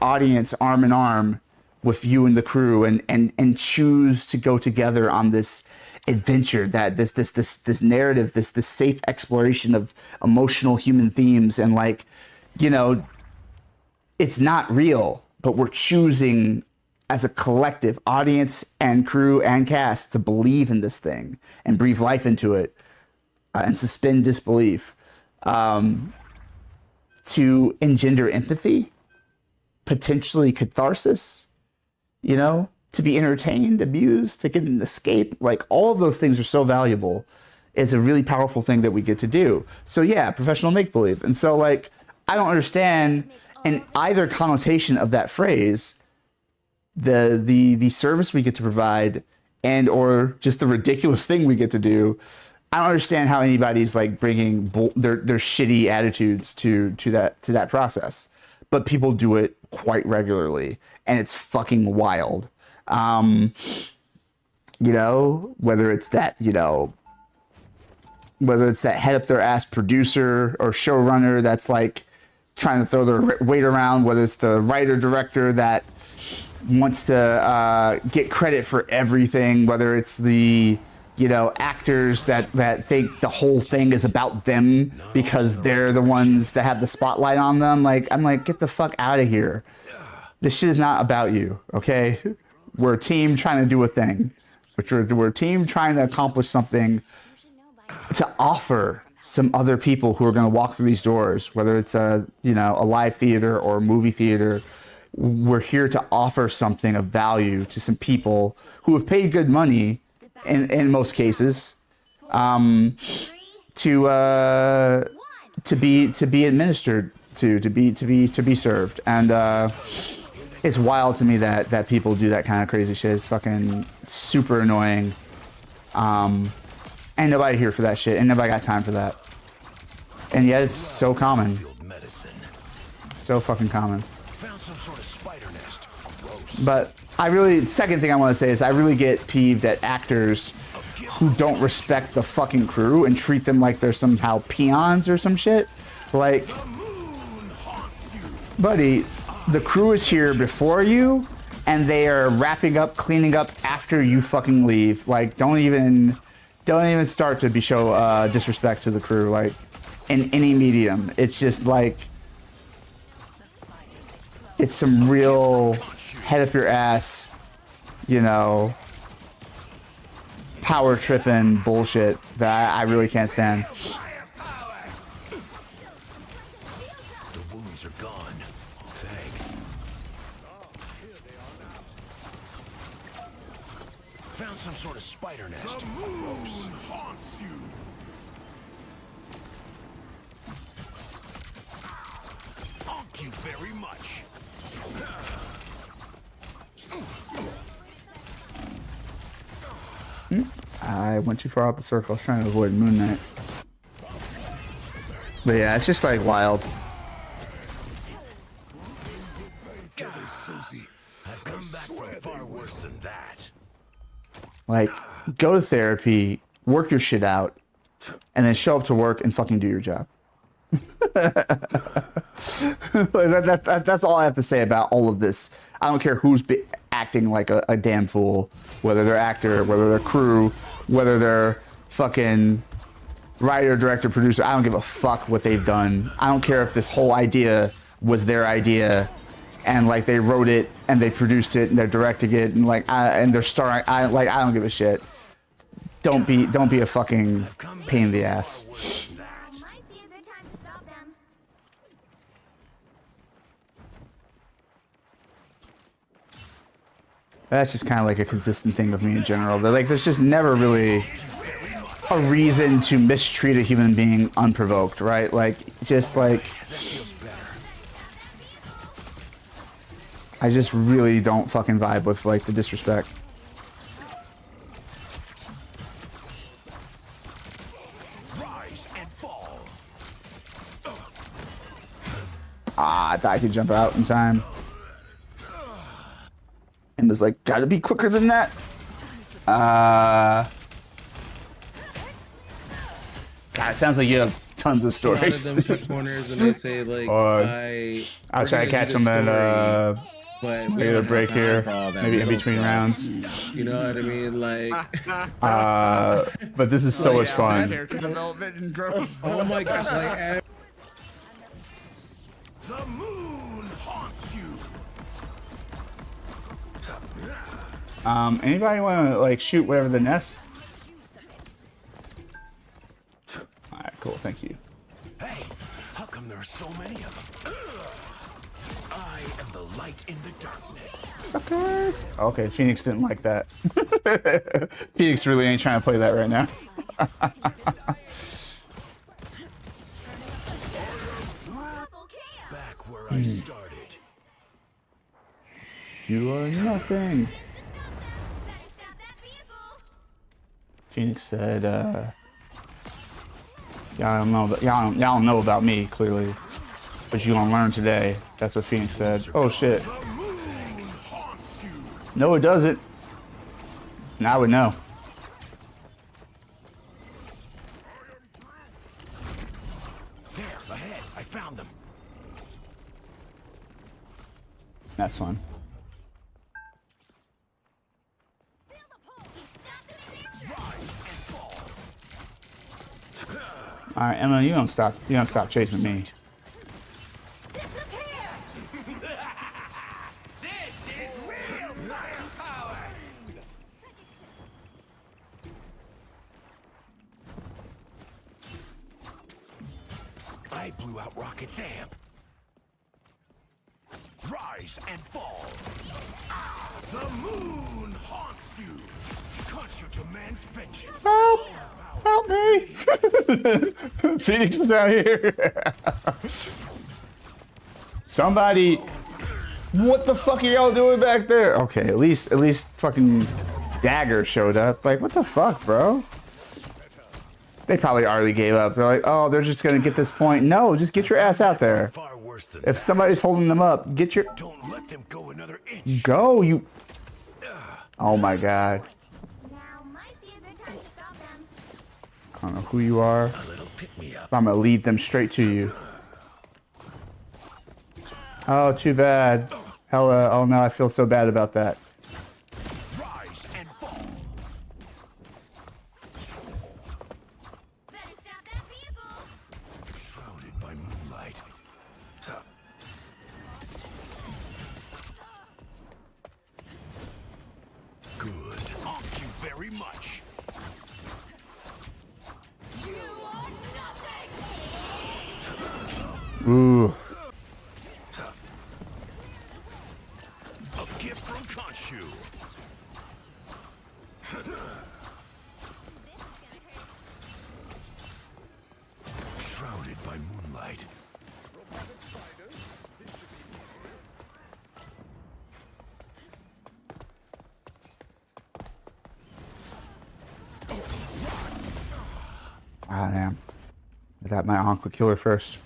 audience arm in arm with you and the crew and choose to go together on this adventure, that this narrative, this safe exploration of emotional human themes. And, like, you know, it's not real, but we're choosing as a collective, audience and crew and cast, to believe in this thing and breathe life into it, and suspend disbelief, to engender empathy, potentially catharsis, you know, to be entertained, amused, to get an escape. Like, all of those things are so valuable. It's a really powerful thing that we get to do. So yeah, professional make-believe. And so, like, I don't understand in either connotation of that phrase, the service we get to provide and or just the ridiculous thing we get to do. I don't understand how anybody's, like, bringing their shitty attitudes to that process, but people do it quite regularly, and it's fucking wild. You know, whether it's that head up their ass producer or showrunner that's, like, trying to throw their weight around, whether it's the writer director that wants to get credit for everything, whether it's the, you know, actors that think the whole thing is about them because they're the ones that have the spotlight on them. Like, I'm like, get the fuck out of here. This shit is not about you, okay? We're a team trying to do a thing. We're a team trying to accomplish something to offer some other people who are going to walk through these doors, whether it's a live theater or a movie theater. We're here to offer something of value to some people who have paid good money in most cases, to be administered to be served, and it's wild to me that people do that kind of crazy shit. It's fucking super annoying. Ain't nobody here for that shit. Ain't nobody got time for that. And yet it's so common. So fucking common. But second thing I want to say is I really get peeved at actors who don't respect the fucking crew and treat them like they're somehow peons or some shit. Like, buddy, the crew is here before you, and they are wrapping up, cleaning up after you fucking leave. Like, don't even start to show disrespect to the crew, like, in any medium. It's just like, it's some real head up your ass, you know, power tripping bullshit that I really can't stand. The wounds are gone. Thanks. Found some sort of spider nest. The moon haunts you. Thank you very much. I went too far out the circle. I was trying to avoid Moon Knight. But yeah, it's just like wild. I've come back from far worse than that. Like, go to therapy, work your shit out, and then show up to work and fucking do your job. That's all I have to say about all of this. I don't care who's acting like a damn fool, whether they're actor, whether they're crew, whether they're fucking writer, director, producer. I don't give a fuck what they've done. I don't care if this whole idea was their idea and like they wrote it and they produced it and they're directing it and like and they're starring. I don't give a shit. Don't be a fucking pain in the ass. Might be a good time to stop them. That's just kind of like a consistent thing with me in general. They're like, there's just never really a reason to mistreat a human being unprovoked, right? Like, just like, I just really don't fucking vibe with like the disrespect. Rise and fall. I thought I could jump out in time. And was like, gotta be quicker than that. God, it sounds like you have tons of stories. A lot of them cut corners and they say like, I'll try to catch them at maybe a break here, maybe in between rounds. You know what I mean? Like, but this is so much fun. Character development and growth. Oh my gosh! Like, The moon haunts you. Anybody want to like shoot whatever the nest? All right, cool. Thank you. Hey, how come there are so many of them? I am the light in the darkness. Suckers. Okay, Phoenix didn't like that. Phoenix really ain't trying to play that right now. Back where I started. You are nothing. Phoenix said, y'all don't know about me, clearly. But you gonna learn today. That's what Phoenix said. Oh shit. No, it doesn't. Now I would know. There, ahead. I found them. That's fun. All right, Emma, you don't stop. You don't stop chasing me. This is real firepower. I blew out Rocket's amp. Rise and fall. The moon haunts you. Khonshu demands vengeance. Help! Help me! Phoenix is out here. Somebody. What the fuck are y'all doing back there? Okay, at least fucking Dagger showed up. Like, what the fuck, bro? They probably already gave up. They're like, oh, they're just gonna get this point. No, just get your ass out there. Far worse than If somebody's holding them up, get your. Don't let them go another inch. Go, you. Oh my god. Now might be a good time to stop them. I don't know who you are. A little pick me up. I'm gonna lead them straight to you. Oh, too bad. Hella. Oh no, I feel so bad about that. Rise and fall. Better stop that vehicle. Shrouded by moonlight. Good. Thank you very much. Ooh. A gift from Khonshu. Shrouded by moonlight. Ah, damn. I thought my uncle would kill her first.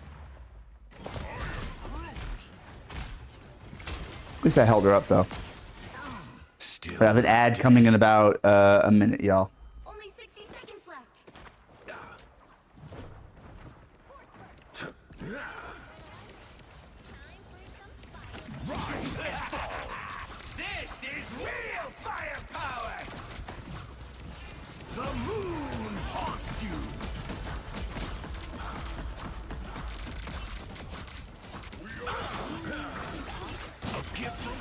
At least I held her up, though. Still. I have an ad coming in about a minute, y'all. Only 60 seconds left. This is real firepower! The moon haunts you! A gift from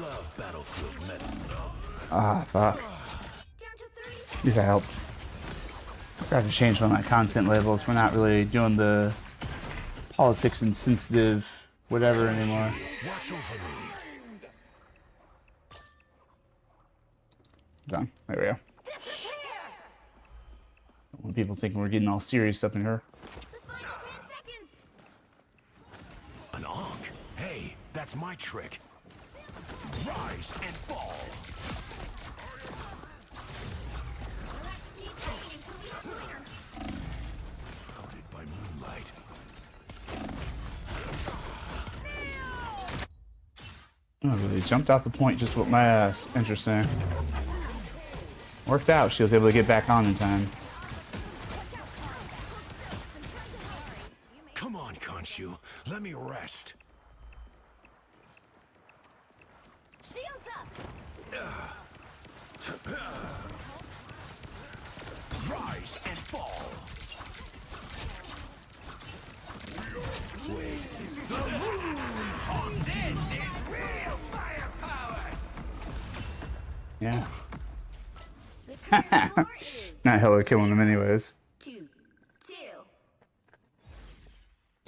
Love battlefield medicine. Ah, fuck. Down to 30 seconds. At least I helped. I have to change one of my content labels. We're not really doing the politics and sensitive whatever anymore. Watch over me. Done. There we go. When people thinking we're getting all serious up in here. The final 10 seconds. An ankh? Hey, that's my trick. Rise and fall. Let's keep fighting until we have a winner. Shrouded by moonlight. Oh, really jumped off the point just with my ass. Interesting. Worked out. She was able to get back on in time. Come on, Khonshu. Let me rest. Shields up! Rise and fall. Wait. The moon on this is real firepower. Yeah. The current score is Not hella killing them anyways. 2-2.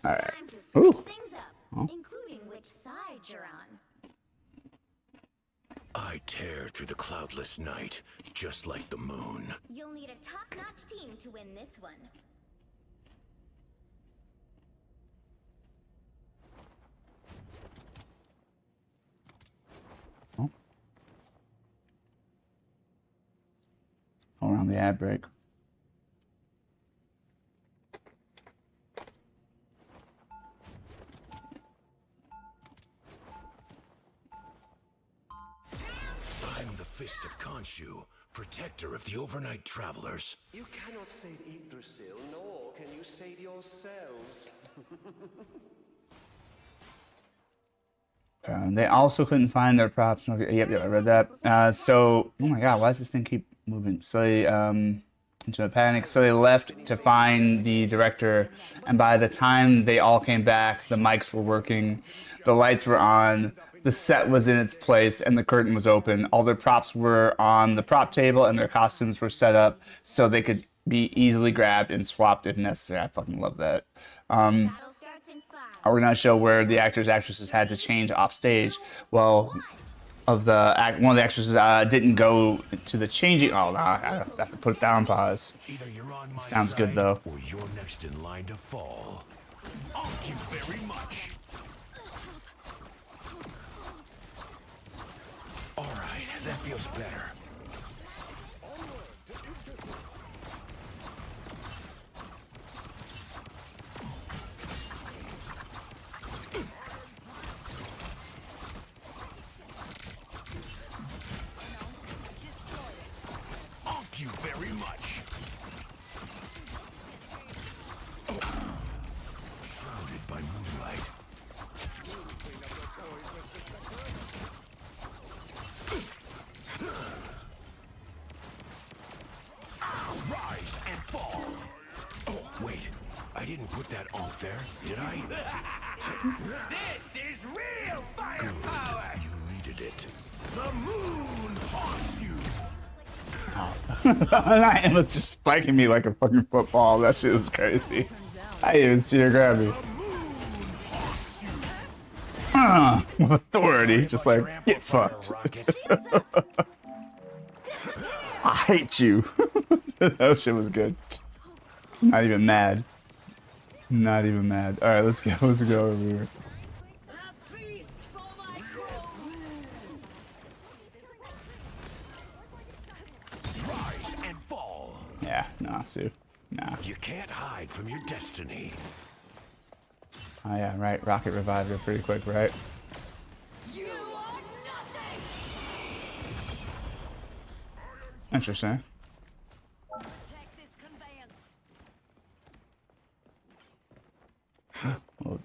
Alright. Time to Ooh. switch things up, Oh. including which side you're on. I tear through the cloudless night, just like the moon. You'll need a top-notch team to win this one. Around the ad break. I'm the Fist of Khonshu, protector of the overnight travelers. You cannot save Yggdrasil, nor can you save yourselves. They also couldn't find their props. Okay, yep, I read that. So, oh my god, why does this thing keep moving? So they, into a panic. So they left to find the director, and by the time they all came back, the mics were working, the lights were on, the set was in its place, and the curtain was open. All their props were on the prop table, and their costumes were set up so they could be easily grabbed and swapped if necessary. I fucking love that. Battle starts in 5. We're gonna show where the actors actresses had to change off stage. Well, of the one of the extras didn't go to the changing. Oh no, I have to put it down on pause. Either you're on my Sounds good side, though. or you're next in line to fall. Thank you very much. All right, that feels better. Thank you very much. Shrouded by moonlight. Rise and fall. Oh, wait. I didn't put that off there, did I? This is real firepower! You needed it. The moon haunts you! It was just spiking me like a fucking football. That shit was crazy. I didn't even see her grab me. With authority, just like, get fucked. I hate you. That shit was good. Not even mad. Not even mad. Alright, let's go over here. Rise and fall. Yeah, nah, Sue. Nah. You can't hide from your destiny. Oh yeah, right. Rocket revived her pretty quick, right? You are nothing. Interesting. Protect this conveyance.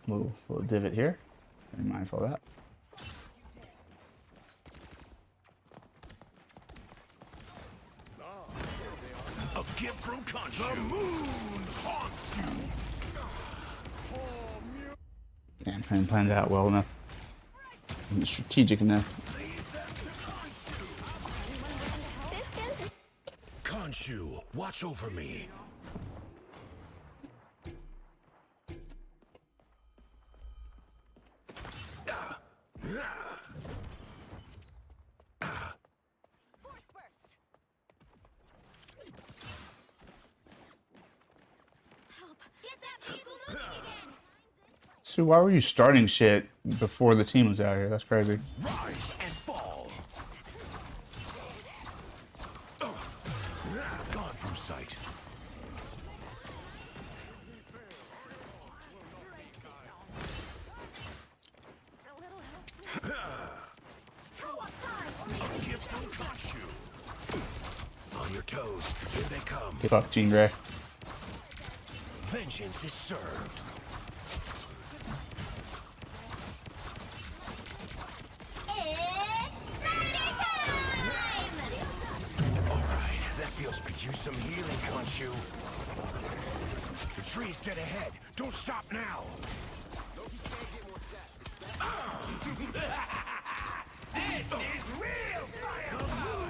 Little divot here. Be mindful of that. A gift from Khonshu. The moon haunts you. Damn, I didn't plan that well enough. I'm strategic enough. Khonshu, watch over me. Force burst. Help. Get that vehicle moving again. Sue, why were you starting shit before the team was out here? That's crazy. Rise and fall. Gone from sight. A gift from Khonshu. On your toes. Here they come. Fuck Jean Grey. Vengeance is served. It's party time! Alright, that feels could use some healing, Khonshu. The tree's dead ahead. Don't stop now. This is real firepower!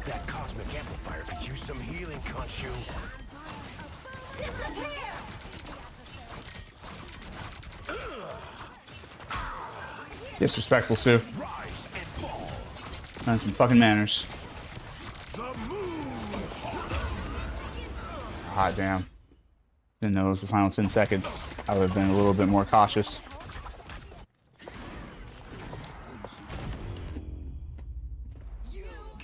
That cosmic amplifier could use some healing, Khonshu. Disappear. Disrespectful, Sue. Rise and fall. Learn some fucking manners. The moon. Hot damn. Didn't know it was the final 10 seconds. I would have been a little bit more cautious.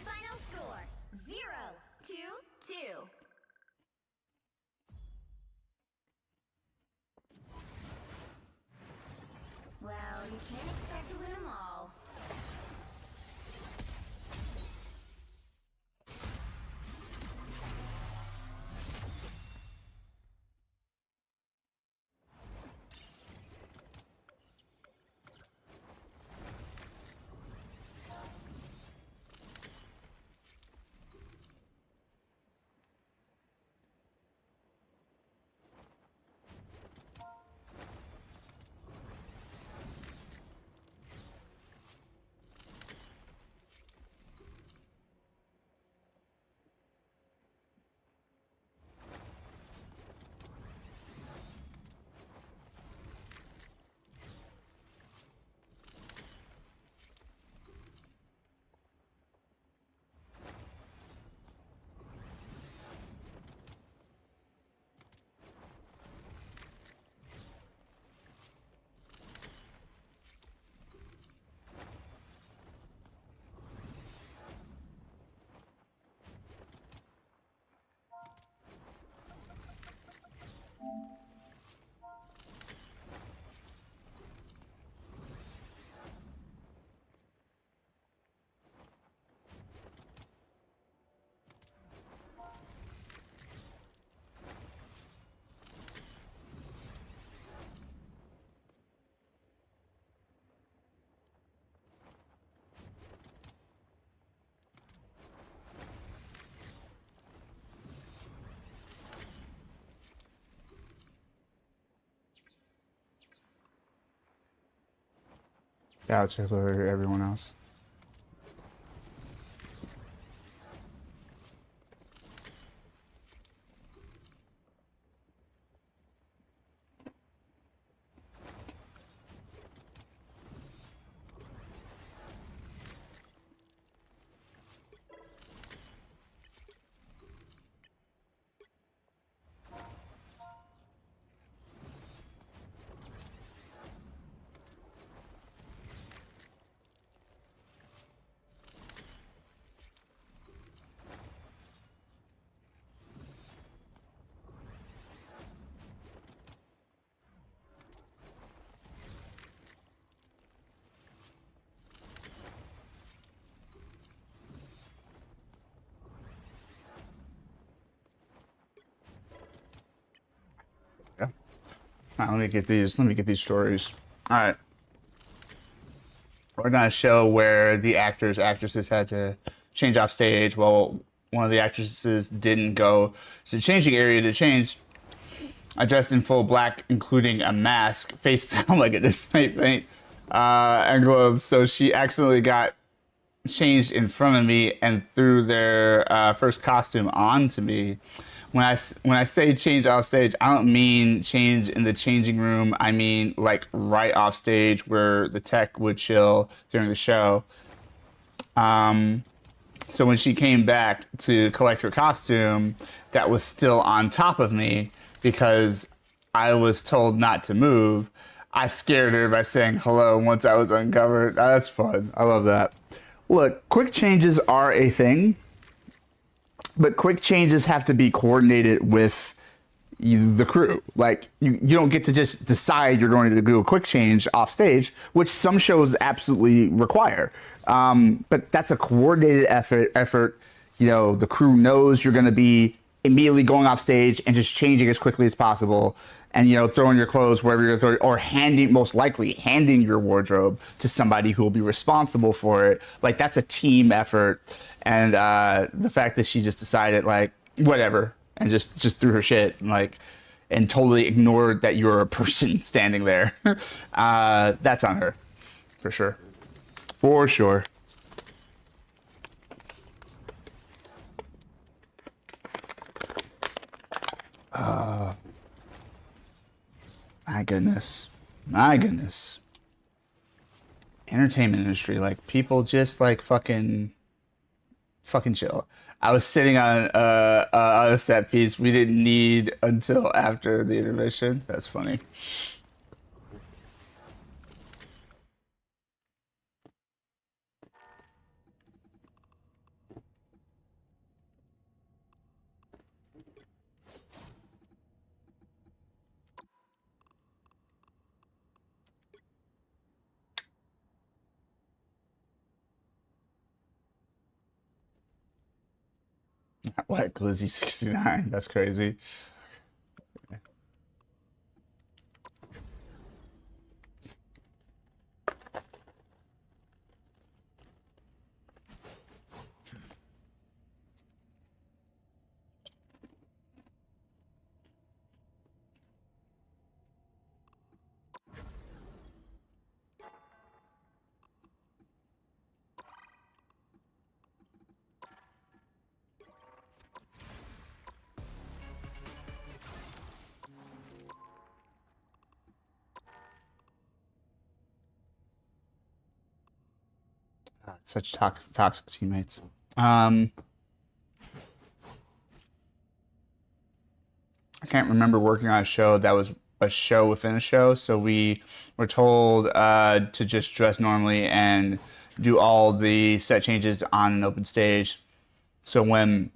Final score 0-2-2. Well, you can't expect to win them all. couch over everyone else. All right, let me get these. Let me get these stories. All right, we're gonna show where the actors, actresses had to change off stage. Well, one of the actresses didn't go to the changing area to change. I dressed in full black, including a mask, face oh my goodness, paint, and gloves. So she accidentally got changed in front of me and threw their first costume onto me. When I say change off stage, I don't mean change in the changing room. I mean like right off stage where the tech would chill during the show. So when she came back to collect her costume, that was still on top of me because I was told not to move. I scared her by saying hello once I was uncovered. Oh, that's fun. I love that. Look, quick changes are a thing, but quick changes have to be coordinated with the crew. Like, you don't get to just decide you're going to do a quick change off stage, which some shows absolutely require. But that's a coordinated effort. You know, the crew knows you're going to be immediately going off stage and just changing as quickly as possible, and you know, throwing your clothes wherever you're throwing, or most likely handing your wardrobe to somebody who will be responsible for it. Like, that's a team effort. And the fact that she just decided like whatever and just threw her shit and totally ignored that you're a person standing there, that's on her for sure. For sure. My goodness. My goodness. Entertainment industry, like, people just like fucking chill. I was sitting on a set piece we didn't need until after the intermission. That's funny. What, Glizzy 69? That's crazy. Such toxic teammates. I can't remember working on a show that was a show within a show, so we were told to just dress normally and do all the set changes on an open stage. So when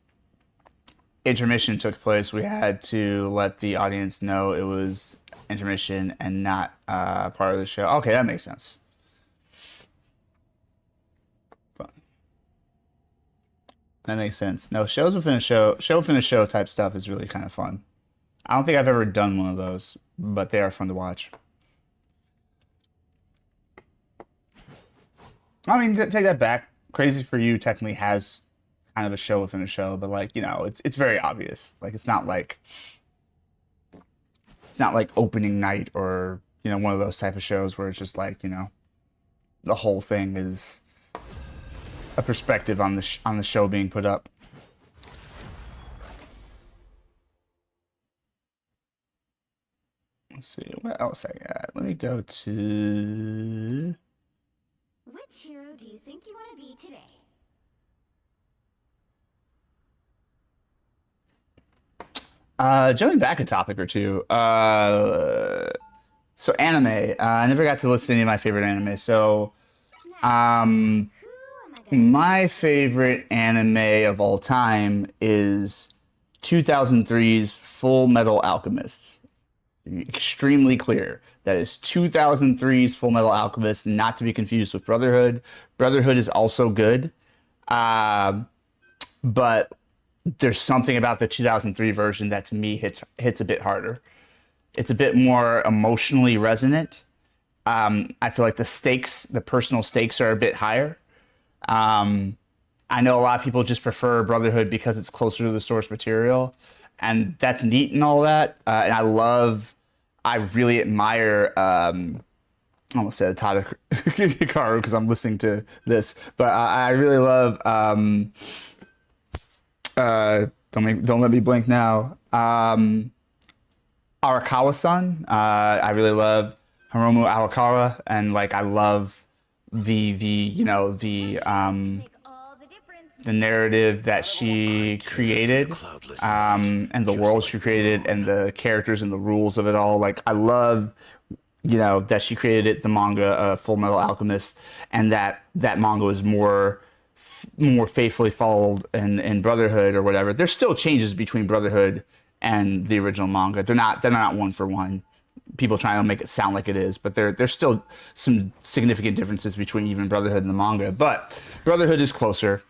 intermission took place, we had to let the audience know it was intermission and not part of the show. Okay, that makes sense. That makes sense. No, show within a show type stuff is really kind of fun. I don't think I've ever done one of those, but they are fun to watch. I mean, take that back. Crazy for You technically has kind of a show within a show, but like, you know, it's very obvious. Like, it's not like opening night or, you know, one of those type of shows where it's just like, you know, the whole thing is a perspective on the show being put up. Let's see what else I got. Let me go to. Which hero do you think you want to be today? Jumping back a topic or two. So anime. I never got to list to any of my favorite anime. So, my favorite anime of all time is 2003's Full Metal Alchemist. Extremely clear. That is 2003's Full Metal Alchemist, not to be confused with Brotherhood. Brotherhood is also good, but there's something about the 2003 version that to me hits a bit harder. It's a bit more emotionally resonant. I feel like the personal stakes are a bit higher. I know a lot of people just prefer Brotherhood because it's closer to the source material, and that's neat and all that. And I really admire, I almost said Tada Hikaru because I'm listening to this, but I really love, don't let me blink now. Arakawa-san. I really love Hiromu Arakawa, and like I love the narrative that she created, and the world she created, and the characters and the rules of it all. Like I love, that she created the manga Full Metal Alchemist, and that manga was more faithfully followed in Brotherhood or whatever. There's still changes between Brotherhood and the original manga. They're not one for one. People trying to make it sound like it is, but there's still some significant differences between even Brotherhood and the manga. But Brotherhood is closer.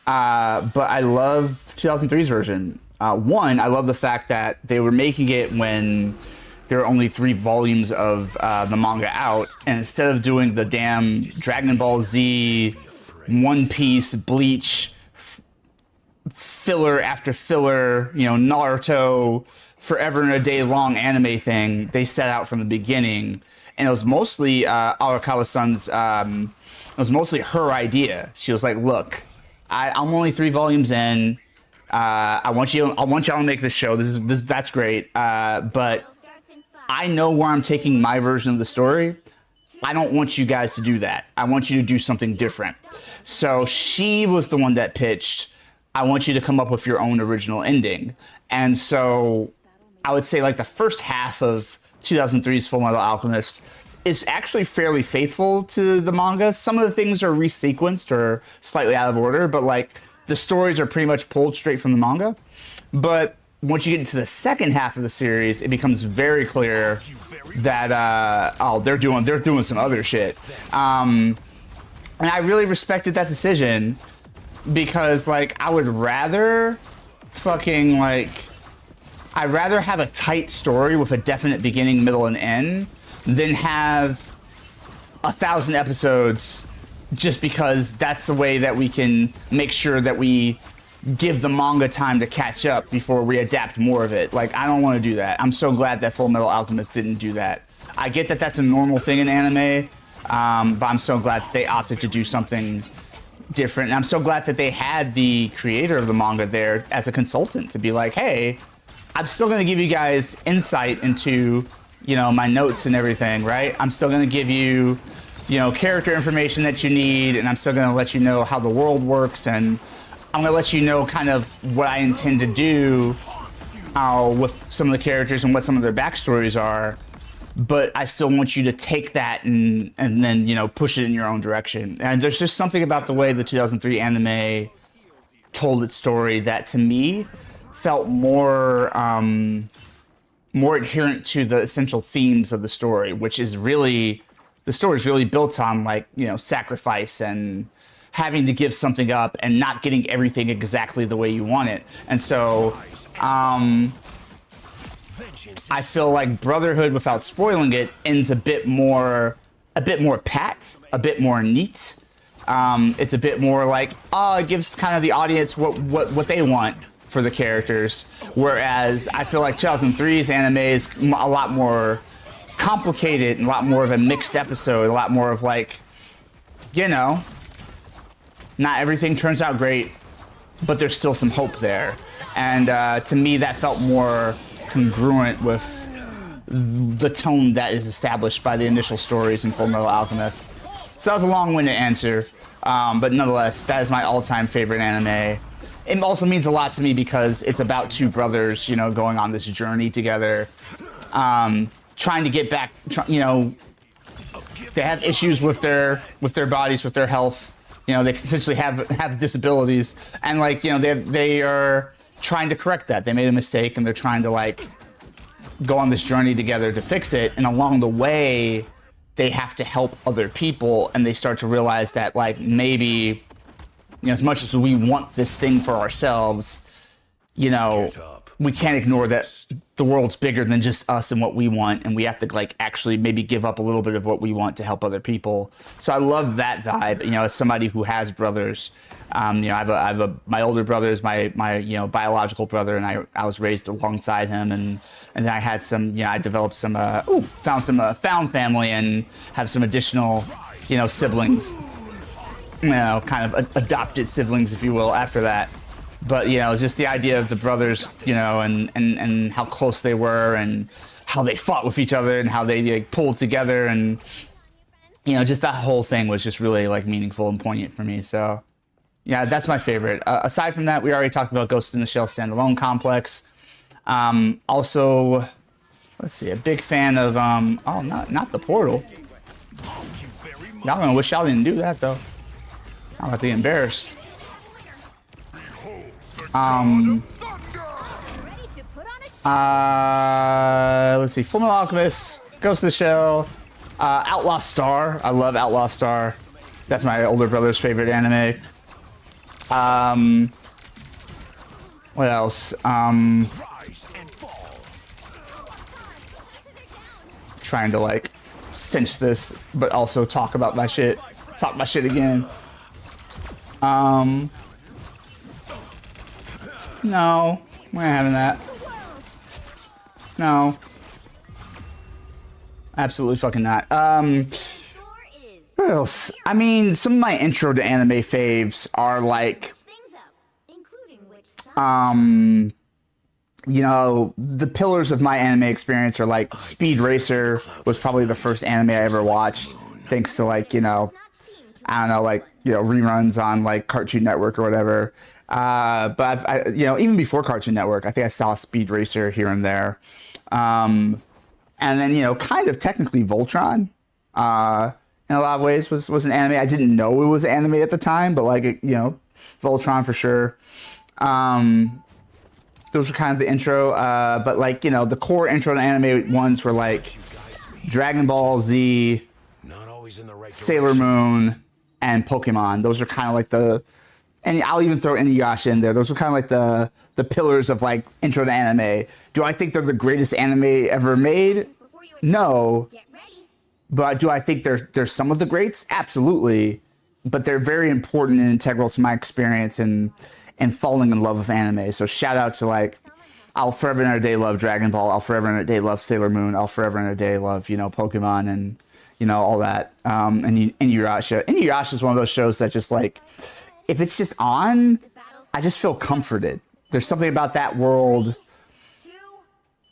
But I love 2003's version. One, I love the fact that they were making it when there were only 3 volumes of the manga out, and instead of doing the damn Dragon Ball Z, One Piece, Bleach, filler after filler, Naruto, forever and a day long anime thing, they set out from the beginning, and it was mostly Arakawa-san's. It was mostly her idea. She was like, "Look, I'm only 3 volumes in. I want y'all to make this show. That's great. But I know where I'm taking my version of the story. I don't want you guys to do that. I want you to do something different." So she was the one that pitched, "I want you to come up with your own original ending." And so I would say like the first half of 2003's Full Metal Alchemist is actually fairly faithful to the manga. Some of the things are resequenced or slightly out of order, but like the stories are pretty much pulled straight from the manga. But once you get into the second half of the series, it becomes very clear that they're doing some other shit. And I really respected that decision, because like I'd rather have a tight story with a definite beginning, middle, and end than have 1,000 episodes, just because that's the way that we can make sure that we give the manga time to catch up before we adapt more of it. Like, I don't want to do that. I'm so glad that Full Metal Alchemist didn't do that. I get that that's a normal thing in anime, but I'm so glad that they opted to do something different. And I'm so glad that they had the creator of the manga there as a consultant to be like, "Hey, I'm still going to give you guys insight into, my notes and everything, right? I'm still going to give you, character information that you need, and I'm still going to let you know how the world works, and I'm going to let you know kind of what I intend to do with some of the characters and what some of their backstories are. But I still want you to take that and then, push it in your own direction." And there's just something about the way the 2003 anime told its story that to me felt more adherent to the essential themes of the story, which is really, the story is really built on sacrifice and having to give something up and not getting everything exactly the way you want it. And so I feel like Brotherhood, without spoiling it, ends a bit more pat, a bit more neat. It's a bit more like, it gives kind of the audience what they want for the characters, whereas I feel like 2003's anime is a lot more complicated and a lot more of a mixed episode, a lot more of like you know, not everything turns out great, but there's still some hope there. And to me, that felt more congruent with the tone that is established by the initial stories in Fullmetal Alchemist. So that was a long-winded answer, but nonetheless, that is my all-time favorite anime. It also means a lot to me because it's about two brothers, you know, going on this journey together, trying to get back. You know, they have issues with their bodies, with their health. You know, they essentially have disabilities, and like, you know, they are trying to correct that. They made a mistake, and they're trying to like go on this journey together to fix it. And along the way, they have to help other people, and they start to realize that like maybe, you know, as much as we want this thing for ourselves, you know, we can't ignore that the world's bigger than just us and what we want, and we have to like actually maybe give up a little bit of what we want to help other people. So I love that vibe. You know, as somebody who has brothers, you know, I have my older brother is my you know, biological brother, and I was raised alongside him, and then I had some, you know, I developed some found some found family and have some additional, you know, siblings, you know, kind of adopted siblings, if you will, after that. But, you know, just the idea of the brothers, you know, and how close they were, and how they fought with each other, and how they like pulled together, and, you know, just that whole thing was just really like meaningful and poignant for me. So yeah, that's my favorite. Aside from that, we already talked about Ghost in the Shell standalone complex. Also, let's see, a big fan of oh, not the Portal. Y'all gonna wish y'all didn't do that though. I'm about to get embarrassed. Let's see, Fullmetal Alchemist, Ghost in the Shell, Outlaw Star. I love Outlaw Star. That's my older brother's favorite anime. What else? Trying to like cinch this, but also talk about my shit. Talk my shit again. No, we're not having that. No. Absolutely fucking not. What else? I mean, some of my intro to anime faves are like, you know, the pillars of my anime experience are like Speed Racer was probably the first anime I ever watched, thanks to like, you know, I don't know, like, you know, reruns on like Cartoon Network or whatever. But you know, even before Cartoon Network, I think I saw Speed Racer here and there. And then, you know, kind of technically Voltron, in a lot of ways was an anime. I didn't know it was anime at the time, but like, you know, Voltron for sure. Those were kind of the intro, but like, you know, the core intro to anime ones were like Dragon Ball Z, Sailor Moon, and Pokemon. Those are kind of like and I'll even throw Inuyasha in there. Those are kind of like the pillars of like intro to anime. Do I think they're the greatest anime ever made? No. But do I think they're some of the greats? Absolutely. But they're very important and integral to my experience and falling in love with anime. So shout out to like, I'll forever and a day love Dragon Ball. I'll forever and a day love Sailor Moon. I'll forever and a day love, you know, Pokemon and, you know, all that. And Inuyasha. Inuyasha is one of those shows that just like, if it's just on, I just feel comforted. There's something about that world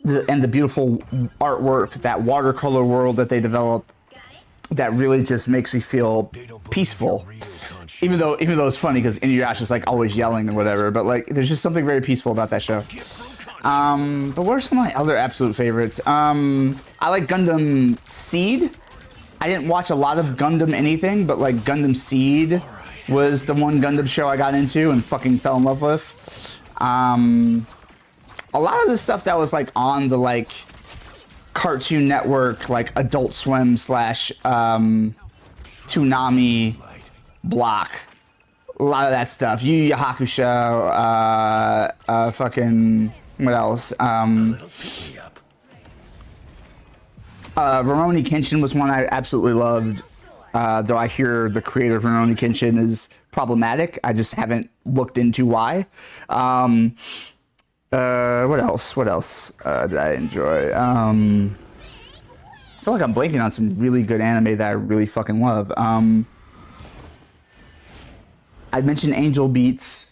and the beautiful artwork, that watercolor world that they develop, that really just makes me feel peaceful. Even though it's funny because Inuyasha's like always yelling or whatever, but like there's just something very peaceful about that show. But what are some of my other absolute favorites? I like Gundam Seed. I didn't watch a lot of Gundam anything, but like Gundam Seed was the one Gundam show I got into and fucking fell in love with. A lot of the stuff that was like on the like Cartoon Network, like Adult Swim / Toonami block. A lot of that stuff. Yu Yu Hakusho, fucking, what else? Rurouni Kenshin was one I absolutely loved. Though I hear the creator of Rurouni Kenshin is problematic. I just haven't looked into why. What else? What else did I enjoy? I feel like I'm blanking on some really good anime that I really fucking love. I mentioned Angel Beats.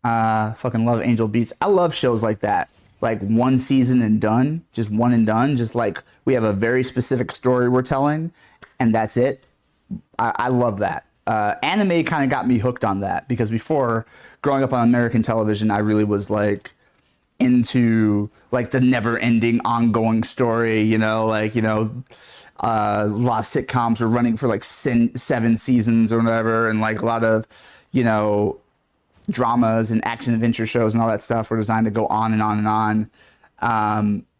Fucking love Angel Beats. I love shows like that. Like one season and done, just one and done. Just like we have a very specific story we're telling, and that's it. I love that. Anime kind of got me hooked on that because before, growing up on American television, I really was like into like the never-ending, ongoing story. You know, like a lot of sitcoms were running for like 7 seasons or whatever, and like a lot of dramas and action adventure shows and all that stuff were designed to go on and on and on.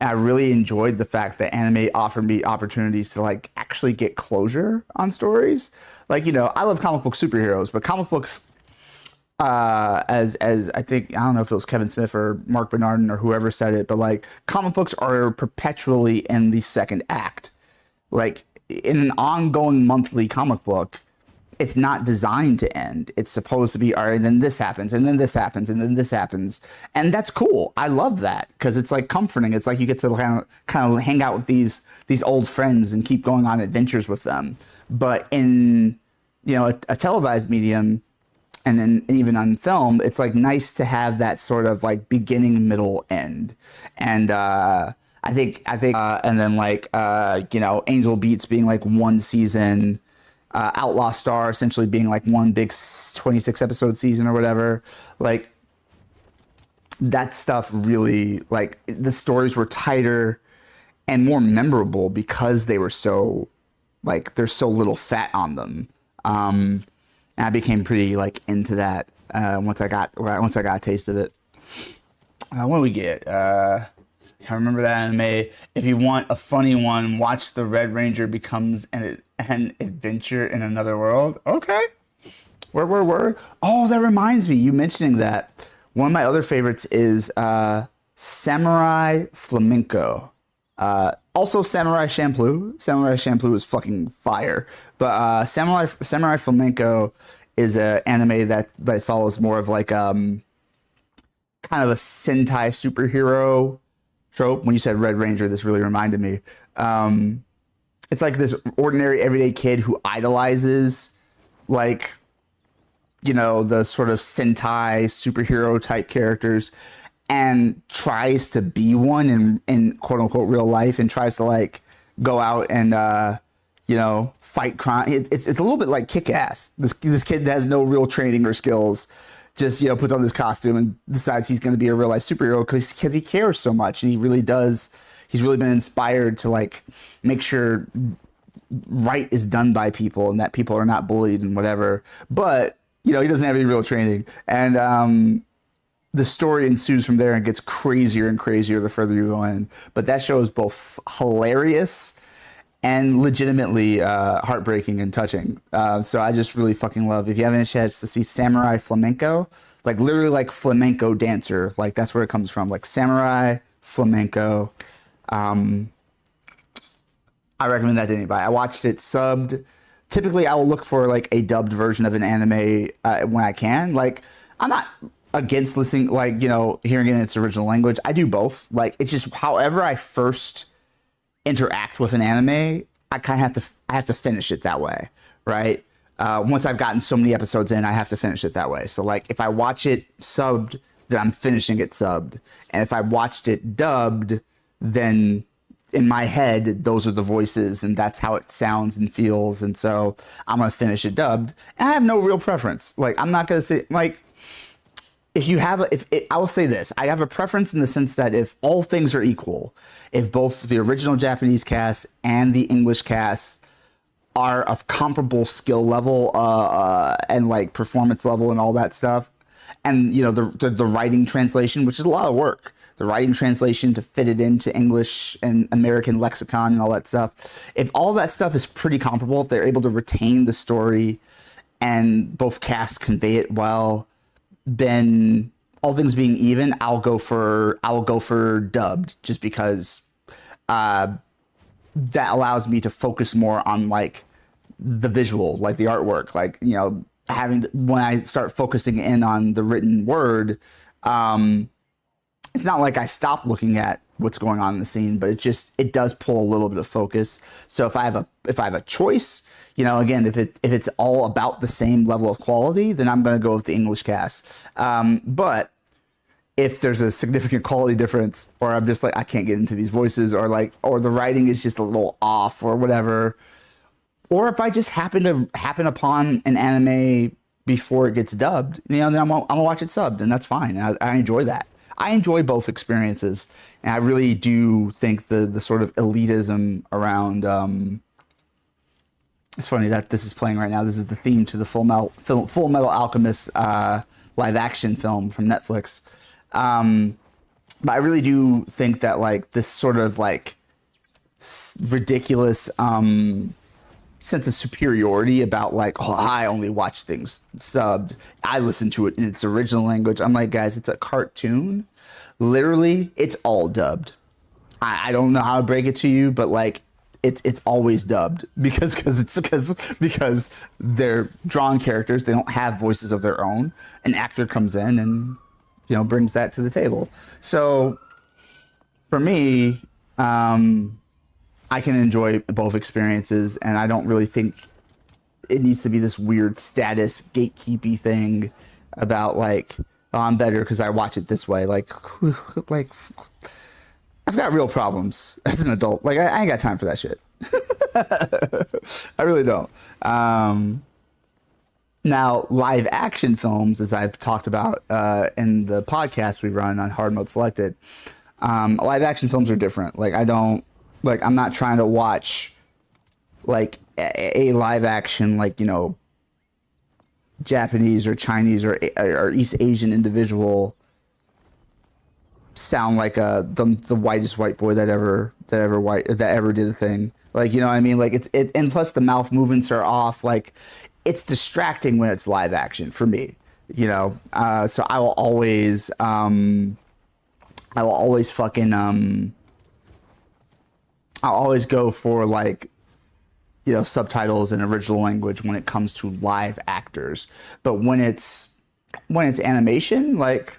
I really enjoyed the fact that anime offered me opportunities to like actually get closure on stories. Like, I love comic book superheroes, but comic books, as I think, I don't know if it was Kevin Smith or Mark Bernardin or whoever said it, but like comic books are perpetually in the second act. Like in an ongoing monthly comic book, it's not designed to end. It's supposed to be, all right, and then this happens, and then this happens, and then this happens. And that's cool. I love that because it's like comforting. It's like you get to kind of hang out with these old friends and keep going on adventures with them. But in, a televised medium and then even on film, it's like nice to have that sort of like beginning, middle, end. And I think, and then like, Angel Beats being like one season, Outlaw Star essentially being like one big 26 episode season or whatever. Like that stuff really, like the stories were tighter and more memorable because they were so like there's so little fat on them. And I became pretty like into that once I got a taste of it. What do we get? I remember that anime. If you want a funny one, watch The Red Ranger Becomes an Adventure in Another World. Okay. Word. Oh, that reminds me. You mentioning that. One of my other favorites is Samurai Flamenco. Also Samurai Champloo. Samurai Champloo is fucking fire. But Samurai Flamenco is an anime that follows more of like kind of a Sentai superhero trope. When you said Red Ranger, this really reminded me. It's like this ordinary everyday kid who idolizes like, the sort of Sentai superhero type characters and tries to be one in quote unquote real life and tries to like go out and, fight crime. It's a little bit like Kick-Ass. This kid has no real training or skills. Just, puts on this costume and decides he's going to be a real life superhero because he cares so much. And he really does. He's really been inspired to like make sure right is done by people and that people are not bullied and whatever. But, he doesn't have any real training. And the story ensues from there and gets crazier and crazier the further you go in. But that show is both hilarious and legitimately heartbreaking and touching. So I just really fucking love, if you have any chance to see Samurai Flamenco, like literally like flamenco dancer, like that's where it comes from, like Samurai Flamenco. I recommend that to anybody. I watched it subbed. Typically I will look for like a dubbed version of an anime when I can. Like I'm not against listening, like, hearing it in its original language. I do both. Like it's just however I first interact with an anime, I kind of have to finish it that way, right? Once I've gotten so many episodes in, I have to finish it that way. So like if I watch it subbed, then I'm finishing it subbed. And if I watched it dubbed, then in my head, those are the voices and that's how it sounds and feels. And so I'm going to finish it dubbed. And I have no real preference. Like I'm not going to say like, I will say this, I have a preference in the sense that if all things are equal, if both the original Japanese cast and the English cast are of comparable skill level and like performance level and all that stuff, and the writing translation, which is a lot of work, the writing translation to fit it into English and American lexicon and all that stuff, if all that stuff is pretty comparable, if they're able to retain the story and both casts convey it well, then all things being even, I'll go for dubbed just because that allows me to focus more on like the visual, like the artwork, like, when I start focusing in on the written word, it's not like I stop looking at what's going on in the scene, but it does pull a little bit of focus. So if I have a choice, you know, again, if it's all about the same level of quality, then I'm going to go with the English cast. But if there's a significant quality difference, or I'm just like, I can't get into these voices, or the writing is just a little off or whatever, or if I just happen upon an anime before it gets dubbed, you know, then I'm gonna watch it subbed, and that's fine. I enjoy that. I enjoy both experiences, and I really do think the sort of elitism around. It's funny that this is playing right now. This is the theme to the Full Metal Alchemist live action film from Netflix. But I really do think that like this sort of like ridiculous sense of superiority about like, oh, I only watch things subbed. I listen to it in its original language. I'm like, guys, it's a cartoon. Literally, it's all dubbed. I don't know how to break it to you, but like it's always dubbed because they're drawn characters. They don't have voices of their own. An actor comes in and, you know, brings that to the table. So for me, I can enjoy both experiences, and I don't really think it needs to be this weird status gatekeepy thing about like, oh, I'm better because I watch it this way. Like I've got real problems as an adult. Like I ain't got time for that shit. I really don't. Now, live action films, as I've talked about in the podcast we run on Hard Mode Selected, live action films are different. Like I'm not trying to watch like a live action, like, you know, Japanese or Chinese or East Asian individual sound like the whitest white boy that ever did a thing. Like, you know what I mean? Like and plus the mouth movements are off. Like it's distracting when it's live action for me, you know? So I will always I'll always go for like, you know, subtitles in original language when it comes to live actors. But when it's animation, like,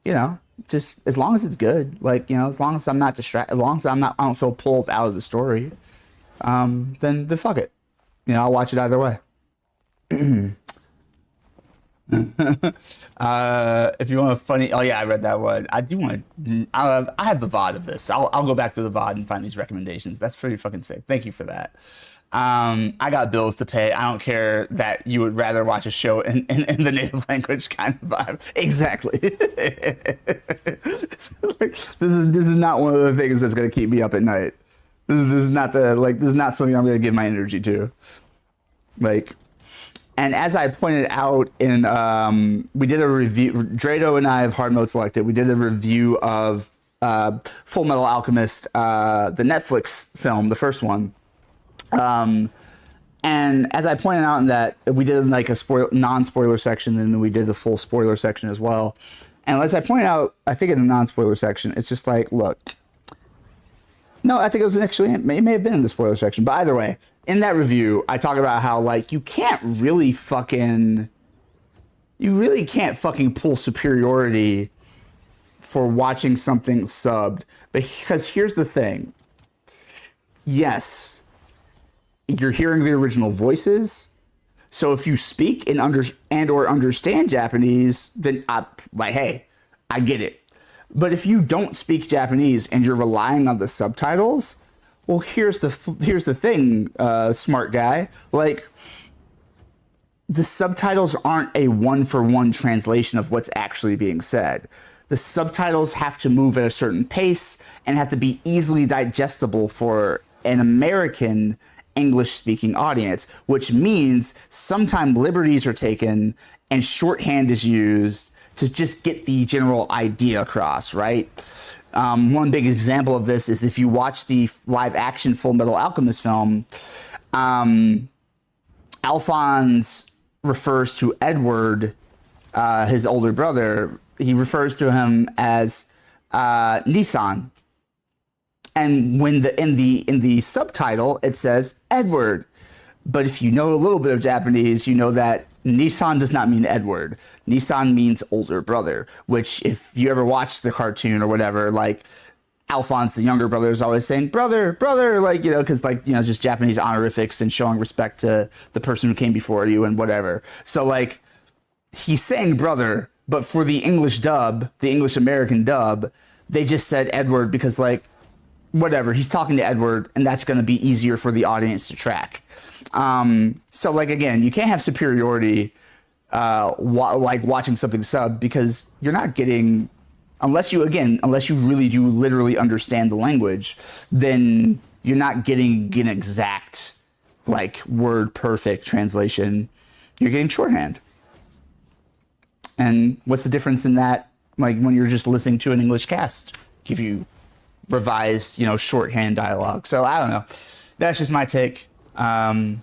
you know, just as long as it's good, like, you know, as long as I'm not distracted, as long as I don't feel pulled out of the story, then fuck it. You know, I'll watch it either way. If you want a funny, oh yeah, I read that one. I do want to. I have the VOD of this. I'll go back to the VOD and find these recommendations. That's pretty fucking sick. Thank you for that. I got bills to pay. I don't care that you would rather watch a show in the native language kind of vibe. Exactly. Like, this is not one of the things that's gonna keep me up at night. This is not something I'm gonna give my energy to. Like. And as I pointed out in, we did a review, Drado and I of Hard Mode Selected, we did a review of Full Metal Alchemist, the Netflix film, the first one. And as I pointed out in that, we did like a non-spoiler section, and then we did the full spoiler section as well. And as I pointed out, I think in the non-spoiler section, it's just like, look, no, I think it was actually, it may have been in the spoiler section, but either way, in that review, I talk about how like you really can't fucking pull superiority for watching something subbed. Because here's the thing. Yes, you're hearing the original voices. So if you speak and or understand Japanese, then hey, I get it. But if you don't speak Japanese and you're relying on the subtitles, well, here's the thing, smart guy. Like, the subtitles aren't a one-for-one translation of what's actually being said. The subtitles have to move at a certain pace and have to be easily digestible for an American English-speaking audience, which means sometimes liberties are taken and shorthand is used to just get the general idea across, right? One big example of this is if you watch the live action Full Metal Alchemist film, Alphonse refers to Edward, his older brother, he refers to him as Nissan. And when in the subtitle it says Edward. But if you know a little bit of Japanese, you know that Nissan does not mean Edward. Nissan means older brother, which if you ever watched the cartoon or whatever, like Alphonse, the younger brother, is always saying, brother, brother, like, you know, because, like, you know, just Japanese honorifics and showing respect to the person who came before you and whatever. So, like, he's saying brother, but for the English dub, the English American dub, they just said Edward because, like, whatever, he's talking to Edward, and that's going to be easier for the audience to track. So, like, again, you can't have superiority like watching something sub, because you're not getting, unless you really do literally understand the language, then you're not getting an exact, like, word perfect translation. You're getting shorthand. And what's the difference in that, like, when you're just listening to an English cast give you revised, you know, shorthand dialogue? So I don't know. That's just my take. But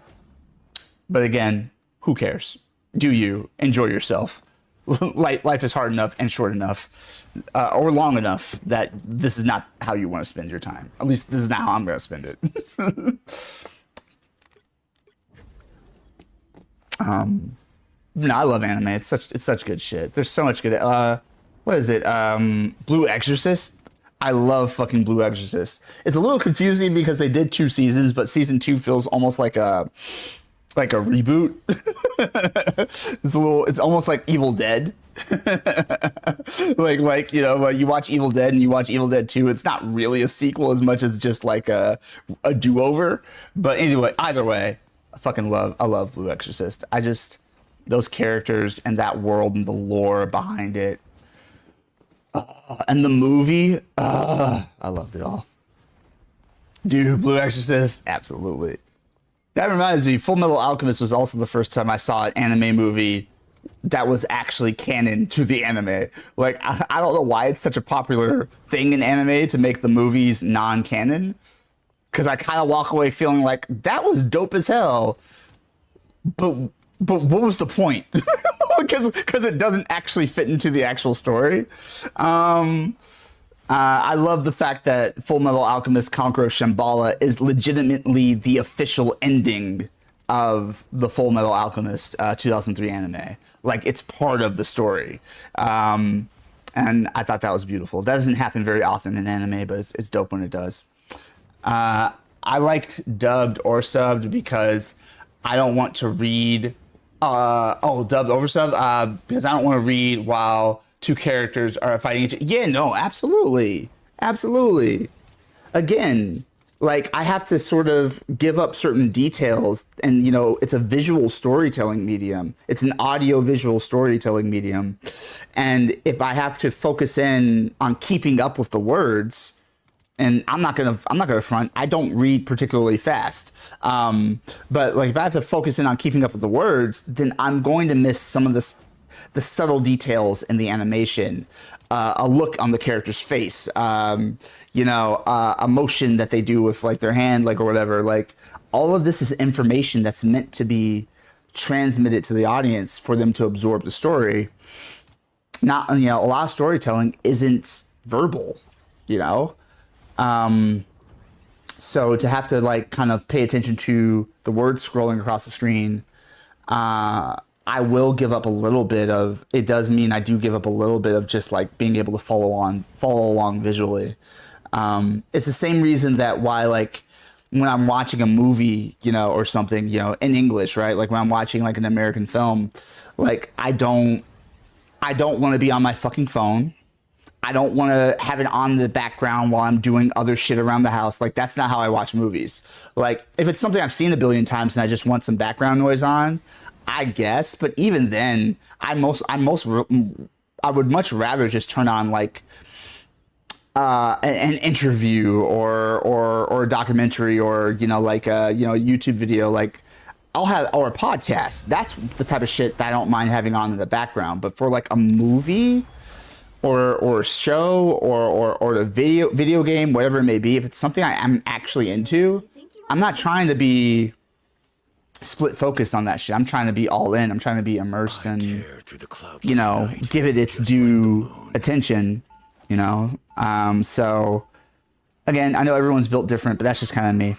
again, who cares? Do you enjoy yourself? Life is hard enough and short enough, or long enough, that this is not how you want to spend your time. At least this is not how I'm going to spend it. No, I love anime. It's such good shit. There's so much good. What is it? Blue Exorcist. I love fucking Blue Exorcist. It's a little confusing because they did 2 seasons, but season 2 feels almost like a reboot. It's almost like Evil Dead. like you know, like you watch Evil Dead and you watch Evil Dead 2, it's not really a sequel as much as just like a do-over. But anyway, either way, I love Blue Exorcist. Those characters and that world and the lore behind it. And the movie, I loved it all. Dude, Blue Exorcist, absolutely. That reminds me, Full Metal Alchemist was also the first time I saw an anime movie that was actually canon to the anime. Like, I don't know why it's such a popular thing in anime to make the movies non-canon, because I kind of walk away feeling like, that was dope as hell, but what was the point? Because it doesn't actually fit into the actual story. I love the fact that Full Metal Alchemist Conqueror of Shambhala is legitimately the official ending of the Full Metal Alchemist 2003 anime. Like, it's part of the story. And I thought that was beautiful. That doesn't happen very often in anime, but it's dope when it does. I liked dubbed or subbed because I don't want to read... dubbed over subbed? Because I don't want to read while 2 characters are fighting each other. Yeah, no, absolutely. Absolutely. Again, like, I have to sort of give up certain details, and, you know, it's a visual storytelling medium. It's an audio visual storytelling medium. And if I have to focus in on keeping up with the words, and I'm not gonna front, I don't read particularly fast. But like, if I have to focus in on keeping up with the words, then I'm going to miss some of the subtle details in the animation, a look on the character's face, you know, a motion that they do with, like, their hand, like, or whatever. Like, all of this is information that's meant to be transmitted to the audience for them to absorb the story. Not, you know, a lot of storytelling isn't verbal, you know. So to have to, like, kind of pay attention to the words scrolling across the screen, I will give up a little bit of, it does mean I do give up a little bit of just, like, being able to follow along visually. It's the same reason that why, like, when I'm watching a movie, you know, or something, you know, in English, right? Like, when I'm watching, like, an American film, like, I don't want to be on my fucking phone. I don't want to have it on the background while I'm doing other shit around the house. Like, that's not how I watch movies. Like, if it's something I've seen a billion times and I just want some background noise on, I guess. But even then, I would much rather just turn on, like, an interview or a documentary, or, you know, like a, you know, YouTube video. Like, or a podcast. That's the type of shit that I don't mind having on in the background. But for, like, a movie or a show or a video game, whatever it may be, if it's something I'm actually into, I'm not trying to be split focused on that shit. I'm trying to be all in. I'm trying to be immersed and, you know, give it its due attention, you know. So again, I know everyone's built different, but that's just kind of me.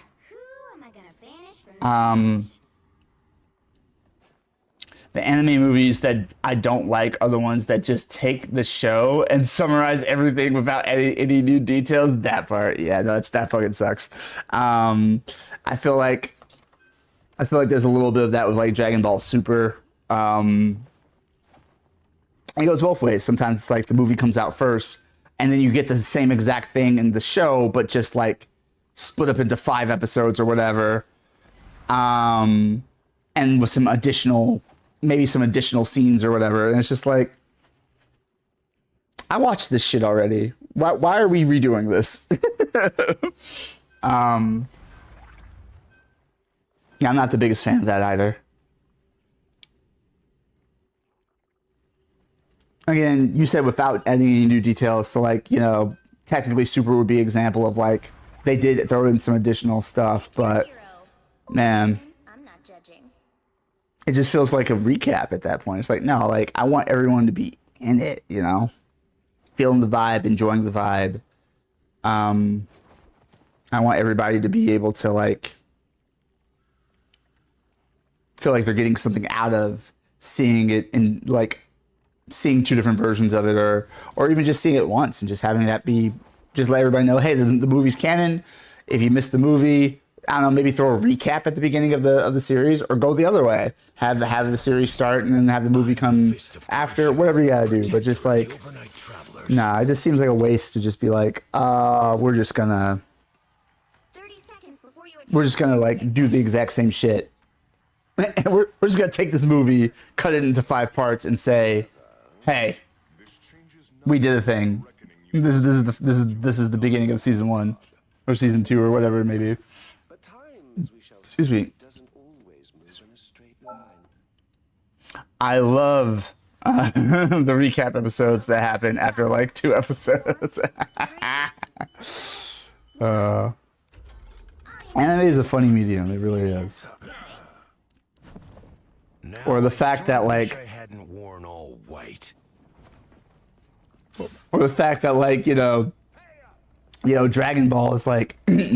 the anime movies that I don't like are the ones that just take the show and summarize everything without any new details. That part, yeah, no, that fucking sucks. I feel like there's a little bit of that with like Dragon Ball Super. It goes both ways. Sometimes it's like the movie comes out first, and then you get the same exact thing in the show, but just like split up into 5 episodes or whatever, and with some additional scenes or whatever. And it's just like, I watched this shit already. Why are we redoing this? Yeah, I'm not the biggest fan of that either. Again, you said without adding any new details, so like, you know, technically Super would be an example of like, they did throw in some additional stuff, but man, I'm not judging. it just feels like a recap at that point. It's like, no, like, I want everyone to be in it, you know? Feeling the vibe, enjoying the vibe. I want everybody to be able to like feel like they're getting something out of seeing it, in like seeing 2 different versions of it, or even just seeing it once and just having that be, just let everybody know, hey, the movie's canon. If you missed the movie, I don't know, maybe throw a recap at the beginning of the series, or go the other way, have the series start and then have the movie come after, whatever you gotta do. But just like, nah, it just seems like a waste to just be like, we're just gonna like do the exact same shit. And we're just gonna take this movie, cut it into 5 parts, and say, hey, we did a thing. This is the beginning of season 1 or season 2 or whatever it may be. Excuse me. I love the recap episodes that happen after like 2 episodes. Anime is a funny medium. It really is. Or the fact that like, or the fact that like, you know, Dragon Ball is like 90%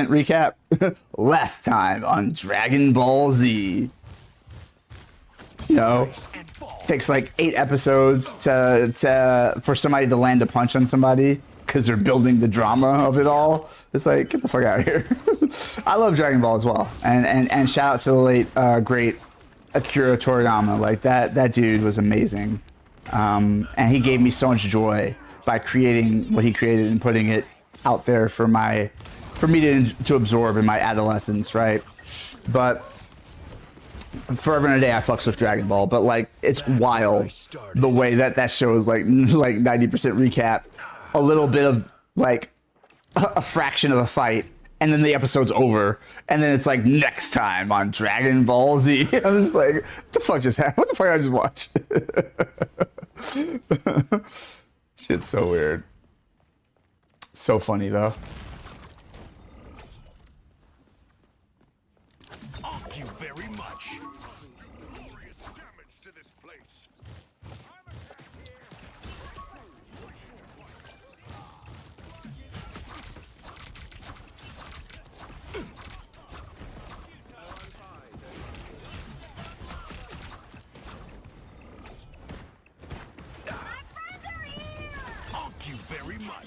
recap. Last time on Dragon Ball Z. You know, takes like 8 episodes for somebody to land a punch on somebody because they're building the drama of it all. It's like, get the fuck out of here. I love Dragon Ball as well, and shout out to the late great Akira Toriyama. Like that dude was amazing, and he gave me so much joy by creating what he created and putting it out there for me to absorb in my adolescence, right? But forever and a day I fucks with Dragon Ball, but like, it's wild the way that show is like 90% recap, a little bit of like a fraction of a fight, and then the episode's over, and then it's like, next time on Dragon Ball Z. I'm just like, what the fuck just happened? What the fuck I just watched? Shit's so weird. So funny though. Thank you very much. Glorious damage to this place. Thank you very much.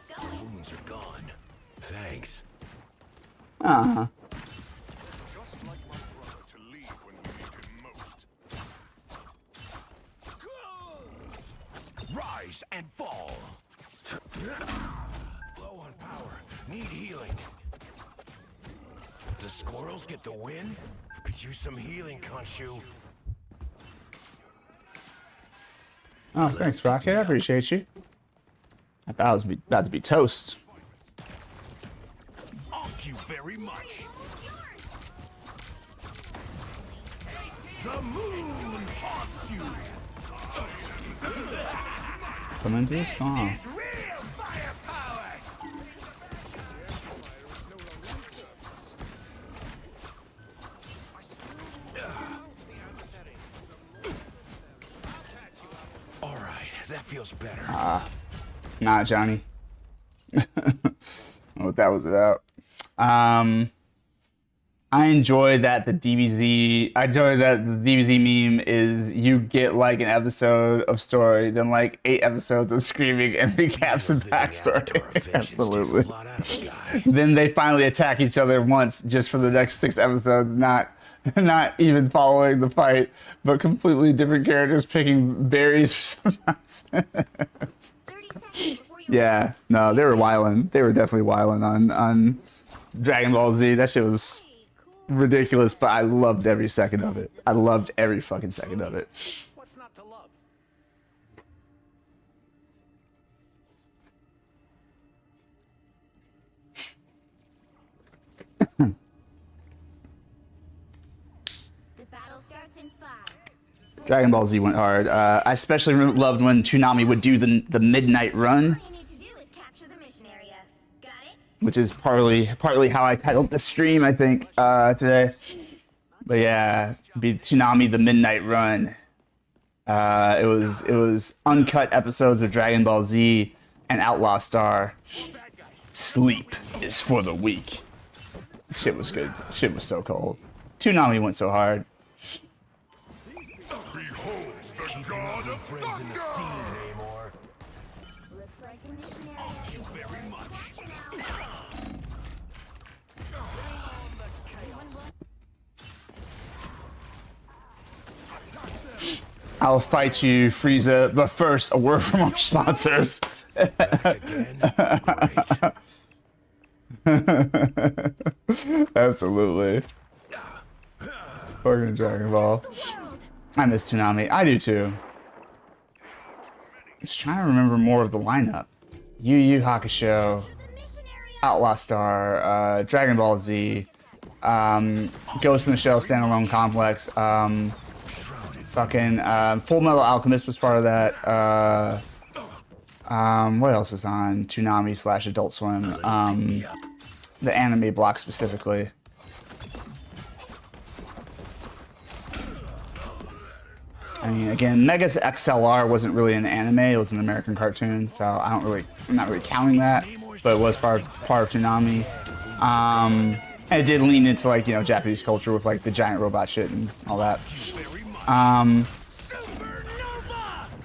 The wounds are gone. Thanks. Uh-huh. Just like my brother to leave when we need him most. Rise and fall. Low on power. Need healing. The squirrels get the win? Could use some healing, Khonshu. Oh, thanks, Rocket. I appreciate you. I thought I was about to be toast. Thank you very much. The moon haunts you. Come into this car. All right, that feels better. Nah, Johnny. I don't know what that was about. I enjoy that the DBZ. I enjoy that the DBZ meme is you get like an episode of story, then like 8 episodes of screaming and recaps and backstory. Absolutely. Then they finally attack each other once, just for the next 6 episodes, not even following the fight, but completely different characters picking berries for some nonsense. Yeah, no, they were wildin'. They were definitely wildin' on Dragon Ball Z. That shit was ridiculous, but I loved every second of it. I loved every fucking second of it. What's not to love? The battle starts in 5. Dragon Ball Z went hard. I especially loved when Toonami would do the midnight run, All you need to do is capture the mission area. Got it? which is partly how I titled the stream, I think, today. But yeah, be Toonami the midnight run. It was uncut episodes of Dragon Ball Z and Outlaw Star. Sleep is for the weak. Shit was good. Shit was so cold. Toonami went so hard. Looks like the mission area is very much. I'll fight you, Frieza, but first, a word from our sponsors. Absolutely. Fucking Dragon Ball. I miss Toonami. I do too. Just trying to remember more of the lineup. Yu Yu Hakusho, Outlaw Star, Dragon Ball Z, Ghost in the Shell standalone complex, Full Metal Alchemist was part of that. What else was on Toonami / Adult Swim? The anime block specifically. I mean, again, Megas XLR wasn't really an anime; it was an American cartoon, so I'm not really counting that. But it was part of Toonami. And it did lean into like Japanese culture with like the giant robot shit and all that.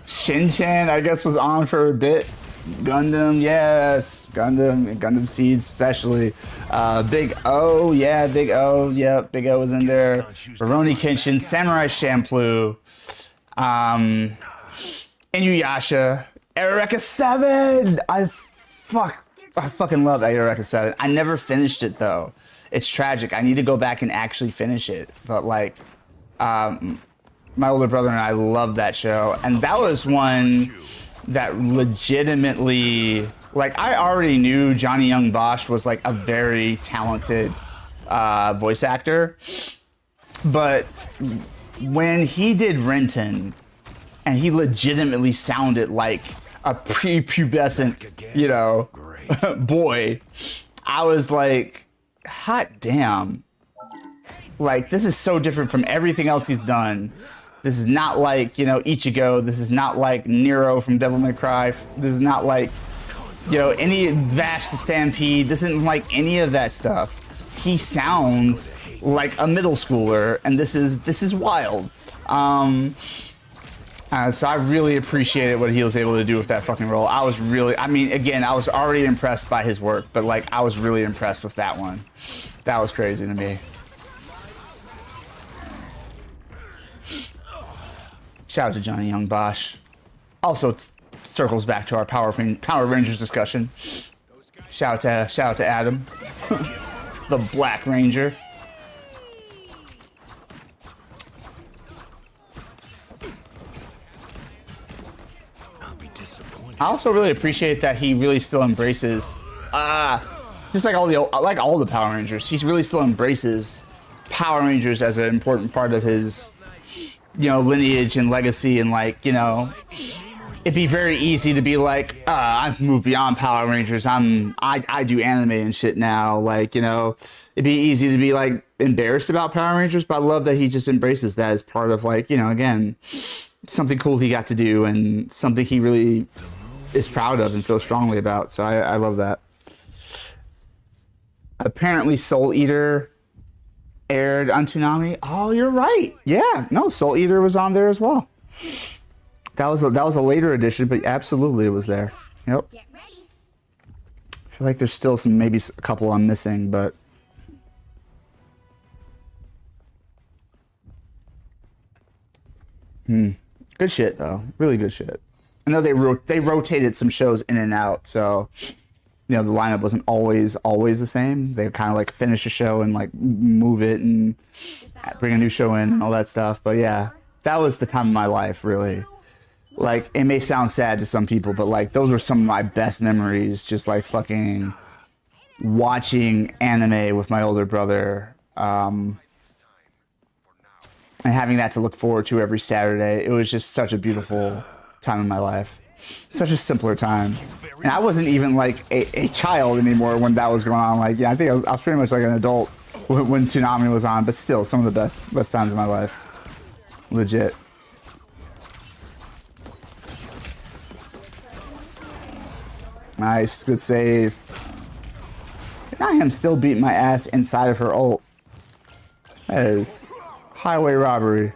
Shin-Chan, I guess, was on for a bit. Gundam, yes. Gundam Seed especially. Big O, yeah, Big O. Yep, Big O was in there. Rurouni Kenshin, Samurai Champloo. Inuyasha. Eureka 7! I fucking love Eureka 7. I never finished it, though. It's tragic. I need to go back and actually finish it. But, like, my older brother and I loved that show. And that was one that legitimately, like, I already knew Johnny Young Bosch was like a very talented voice actor, but when he did Renton and he legitimately sounded like a prepubescent boy, I was like, hot damn, like, this is so different from everything else he's done. This is not like, Ichigo. This is not like Nero from Devil May Cry. This is not like, any Vash the Stampede. This isn't like any of that stuff. He sounds like a middle schooler, and this is wild. So I really appreciated what he was able to do with that fucking role. I was already impressed by his work, but like, I was really impressed with that one. That was crazy to me. Shout out to Johnny Young Bosch. Also, it circles back to our Power Rangers discussion. Shout out to Adam, the Black Ranger. I also really appreciate that he really still embraces, just like all the Power Rangers. He really still embraces Power Rangers as an important part of his lineage and legacy, and like, it'd be very easy to be like, I've moved beyond Power Rangers. I do anime and shit now. Like, it'd be easy to be like embarrassed about Power Rangers, but I love that he just embraces that as part of like, again, something cool he got to do and something he really is proud of and feels strongly about. So I love that. Apparently Soul Eater aired on Toonami. Oh, you're right. Yeah, no, Soul Eater was on there as well. That was a later edition, but absolutely it was there. Yep. Get ready. I feel like there's still some, maybe a couple I'm missing, but good shit though. Really good shit. I know they rotated some shows in and out, so you know the lineup wasn't always the same. They kind of like finish a show and like move it and bring a new show in and all that stuff. But yeah, that was the time of my life, really. Like, it may sound sad to some people, but like those were some of my best memories. Just like fucking watching anime with my older brother, and having that to look forward to every Saturday. It was just such a beautiful time in my life. Such a simpler time. And I wasn't even like a child anymore when that was going on. Like, yeah, I think I was pretty much like an adult when Toonami was on, but still some of the best times of my life. Legit. Nice, good save. Now him still beating my ass inside of her ult. That is highway robbery.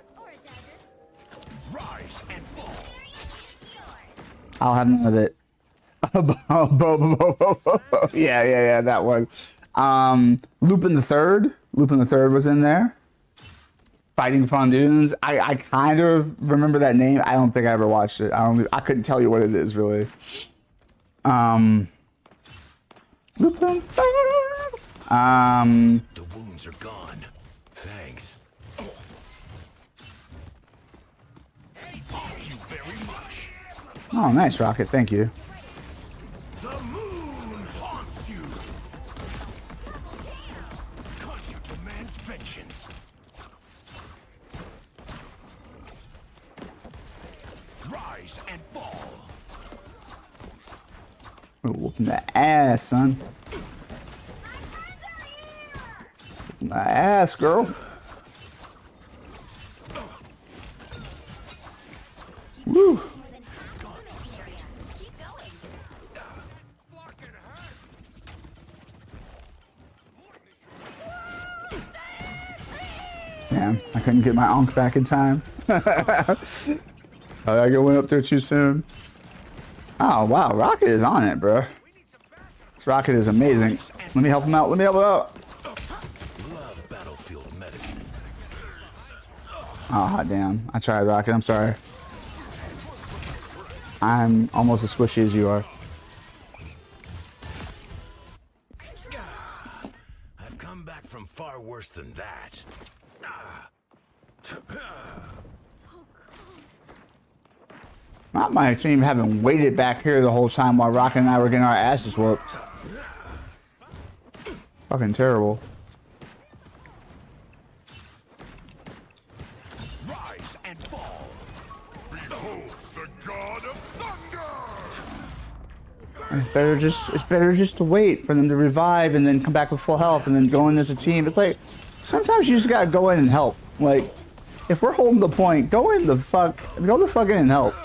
I'll have none of it. Yeah, that one. Lupin the Third. Lupin the Third was in there. Fighting Pondoons. I kind of remember that name. I don't think I ever watched it. I couldn't tell you what it is really. Lupin Third. The wounds are gone. Thanks. Thank you very much. Oh, nice, Rocket. Thank you. The moon haunts you. Khonshu demands vengeance. Rise and fall. We're whooping the ass, son. My ass, girl. Woo. Damn, I couldn't get my Ankh back in time. I went up there too soon. Oh, wow. Rocket is on it, bro. This Rocket is amazing. Let me help him out. Let me help him out. Love battlefield medicine. Oh, damn. I tried, Rocket. I'm sorry. I'm almost as squishy as you are. I've come back from far worse than that. Not my team having waited back here the whole time while Rocket and I were getting our asses whooped. Fucking terrible. Rise and fall. Behold the god of thunder. It's better just to wait for them to revive and then come back with full health and then go in as a team. It's like sometimes you just gotta go in and help. Like if we're holding the point, go the fuck in and help.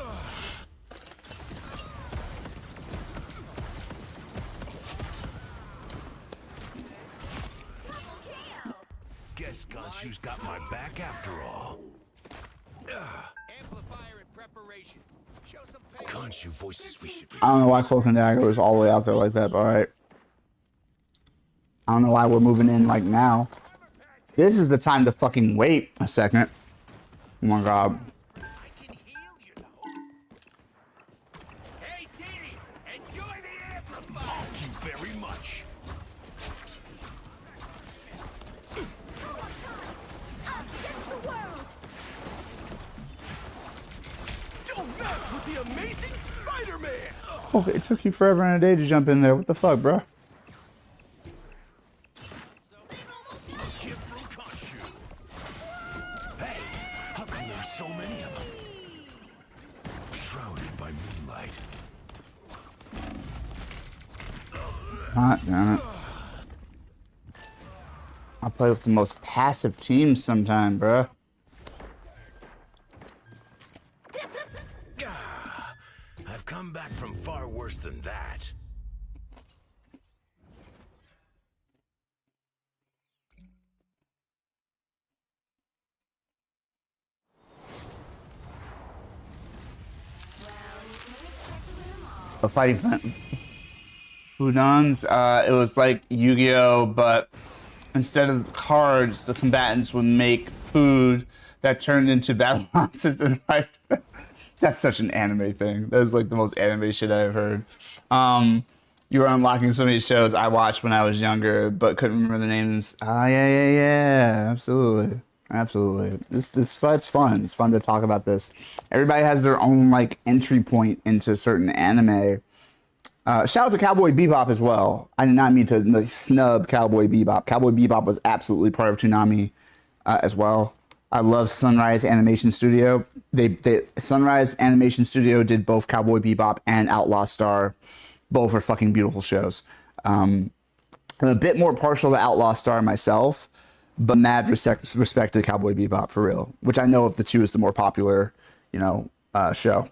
Guess Khonshu's got my back after all. Amplifier in preparation. Show some Khonshu voices we should be. I don't know why Cloak and Dagger was all the way out there like that, but alright. I don't know why we're moving in like now. This is the time to fucking wait a second. Oh my god. I can heal, you know. Hey, T, enjoy the amplifier. Thank you very much. Us against the world. Don't mess with the amazing Spider-Man. Oh, it took you forever and a day to jump in there. What the fuck, bro? Gift from Khonshu. Hey, how come there's so many of them? Shrouded by moonlight. God damn it. I play with the most passive teams sometime, bro. I've come back from far worse than that. a fighting fan. Foodons, it was like Yu-Gi-Oh, but instead of cards, the combatants would make food that turned into battle monsters and fight. That's such an anime thing. That was like the most anime shit I've heard. You were unlocking so many shows I watched when I was younger, but couldn't remember the names. Ah, yeah. Absolutely. Absolutely. It's fun. It's fun to talk about this. Everybody has their own like entry point into certain anime. Shout out to Cowboy Bebop as well. I did not mean to like, snub Cowboy Bebop. Cowboy Bebop was absolutely part of Toonami as well. I love Sunrise Animation Studio. They Sunrise Animation Studio did both Cowboy Bebop and Outlaw Star. Both are fucking beautiful shows. I'm a bit more partial to Outlaw Star myself, but mad respect to Cowboy Bebop for real. Which I know of the two is the more popular, show.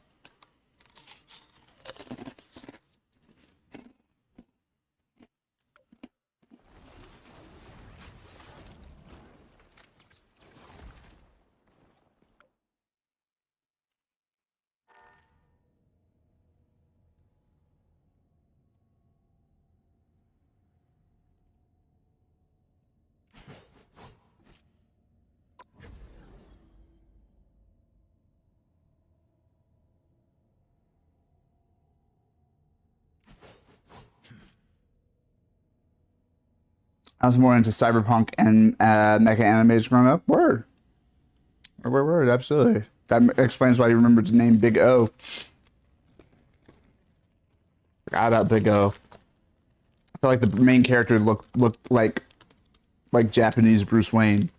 I was more into cyberpunk and mecha animes growing up. Word. Absolutely. That explains why you remembered the name Big O. Forgot about Big O. I feel like the main character looked like Japanese Bruce Wayne.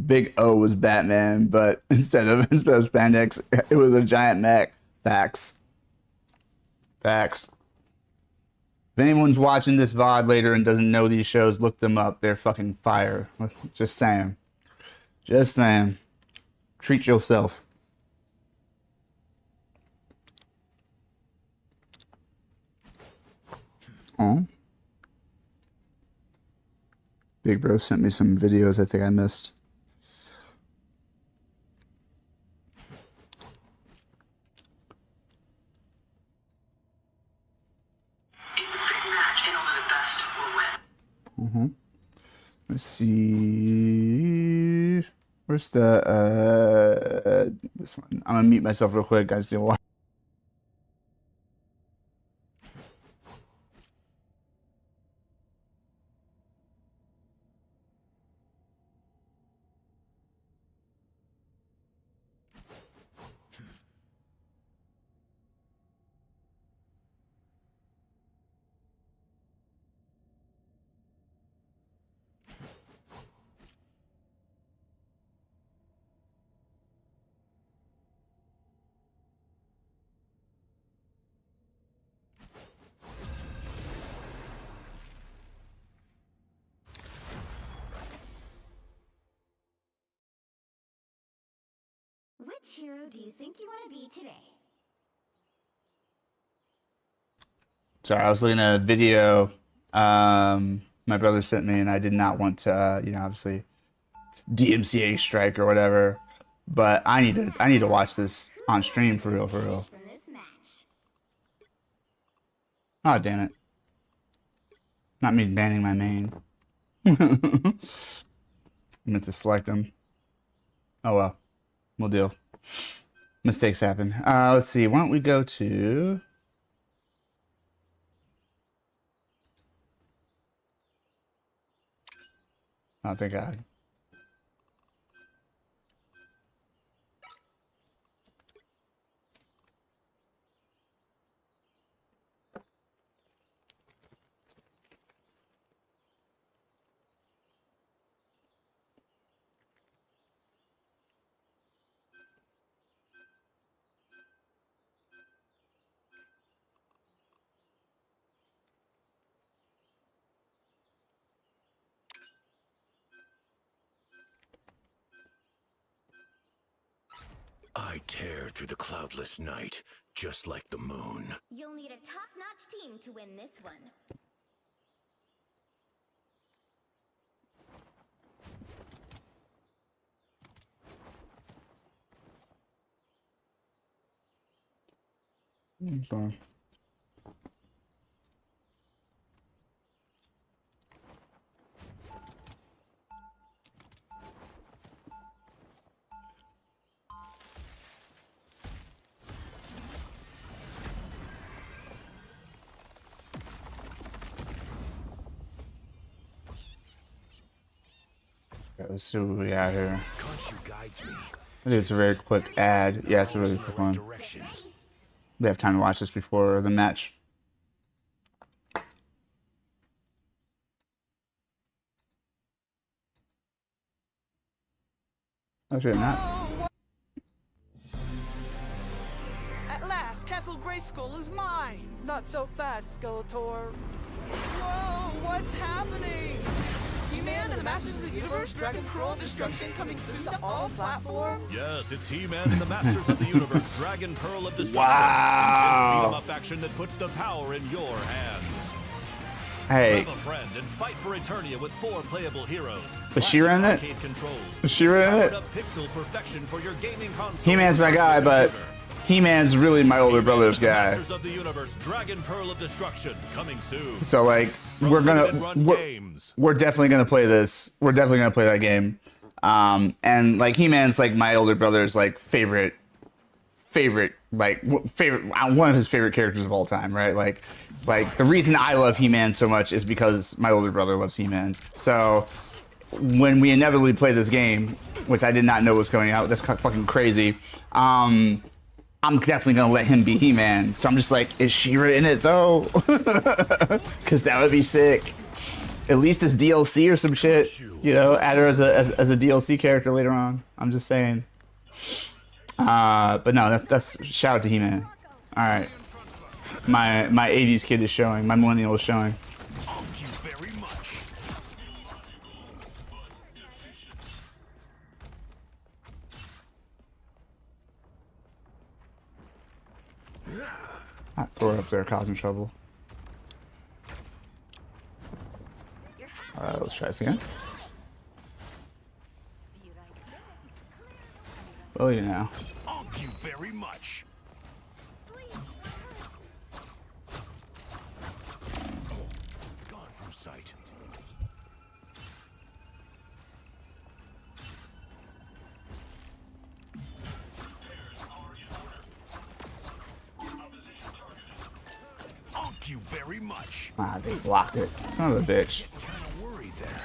Big O was Batman, but instead of spandex, it was a giant mech. Facts. Facts. If anyone's watching this VOD later and doesn't know these shows, look them up. They're fucking fire. Just saying. Just saying. Treat yourself. Oh. Big Bro sent me some videos I think I missed. Let's see. Where's the this one? I'm gonna mute myself real quick, guys. Which hero do you think you want to be today? Sorry, I was looking at a video my brother sent me, and I did not want to, obviously DMCA strike or whatever. But I need to watch this on stream for real, for real. Oh damn it! Not me banning my main. I meant to select him. Oh well, we'll deal. Mistakes happen. Let's see. Why don't we go to? Oh, thank God. I tear through the cloudless night, just like the moon. You'll need a top-notch team to win this one. I'm sorry. Let's see what we got here. I think it's a very quick ad. Yeah, it's a really quick one. We have time to watch this before the match. Actually, not. At last, Castle Grayskull is mine! Not so fast, Skeletor. Whoa, what's happening? He-Man and the Masters of the Universe, Dragon Pearl of Destruction coming soon to all platforms? Yes, it's He-Man and the Masters of the Universe, Dragon Pearl of Destruction. Wow. Intense beat-em-up action that puts the power in your hands. Hey. Grab a friend and fight for Eternia with 4 playable heroes. Was She-Ra in it? Was She-Ra in it? Pixel perfection for your gaming console. He-Man's my guy, but He-Man's really my older brother's guy. Masters of the Universe, Dragon Pearl of Destruction, coming soon. So like we're definitely gonna play this. We're definitely gonna play that game. And like He-Man's like my older brother's like favorite one of his favorite characters of all time, right? Like the reason I love He-Man so much is because my older brother loves He-Man. So when we inevitably play this game, which I did not know was coming out, that's fucking crazy. I'm definitely gonna let him be He-Man. So I'm just like, is She-Ra in it though? Because that would be sick. At least as DLC or some shit, you know, add her as a DLC character later on. I'm just saying. But no, that's shout out to He-Man. All right, my 80s kid is showing. My millennial is showing. Thank you very much. I throw it up there, causing trouble. Let's try this again. Well, you know. Thank you very much. Gone from sight. Thank you very much. Ah, they blocked it. Son of a bitch. Kind of worried there.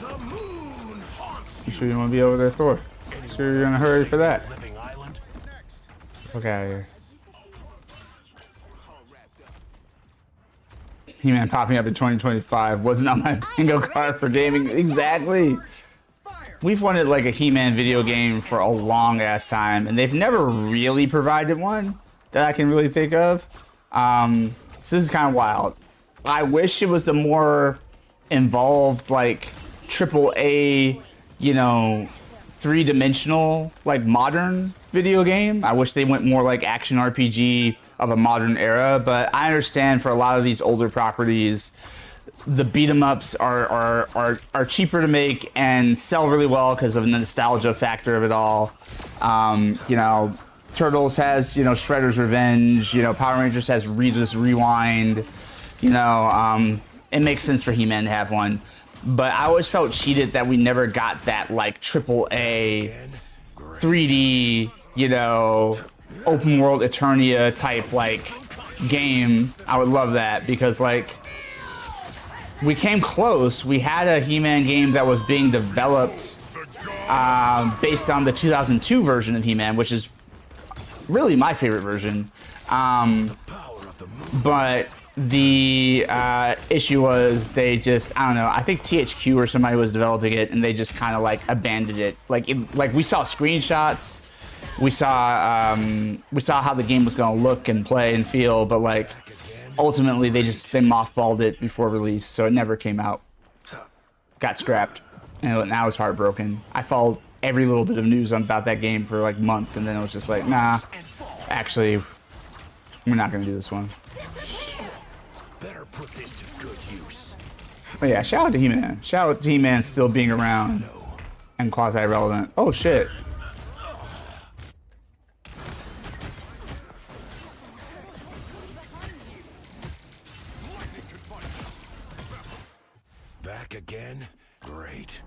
The moon haunts You sure you want to be over there, Thor? Sure you're gonna hurry for that? living island. Look out of here. He-Man popping up in 2025 wasn't on my bingo card for gaming. Exactly. We've wanted like a He-Man video game for a long ass time, and they've never really provided one that I can really think of. So this is kind of wild. I wish it was the more involved, like AAA, you know, 3-dimensional, like modern video game. I wish they went more like action RPG of a modern era, but I understand for a lot of these older properties, the beat 'em ups are cheaper to make and sell really well because of the nostalgia factor of it all. You know, Turtles has, you know, Shredder's Revenge. You know, Power Rangers has Regis Rewind. You know, it makes sense for He-Man to have one. But I always felt cheated that we never got that like AAA 3D, you know, open world Eternia type like game. I would love that because like we came close. We had a He-Man game that was being developed based on the 2002 version of He-Man, which is really my favorite version. But the issue was they just, I don't know, I think THQ or somebody was developing it and they just kind of like abandoned it. Like we saw screenshots, we saw how the game was gonna look and play and feel, but like ultimately they mothballed it before release, so it never came out. got scrapped, and now it's heartbroken. I followed every little bit of news about that game for like months, and then it was just like, nah, actually, we're not gonna do this one. Better put this to good use. But yeah, shout out to He-Man. Shout out to He-Man still being around and quasi-relevant. Oh shit. Back again? Great.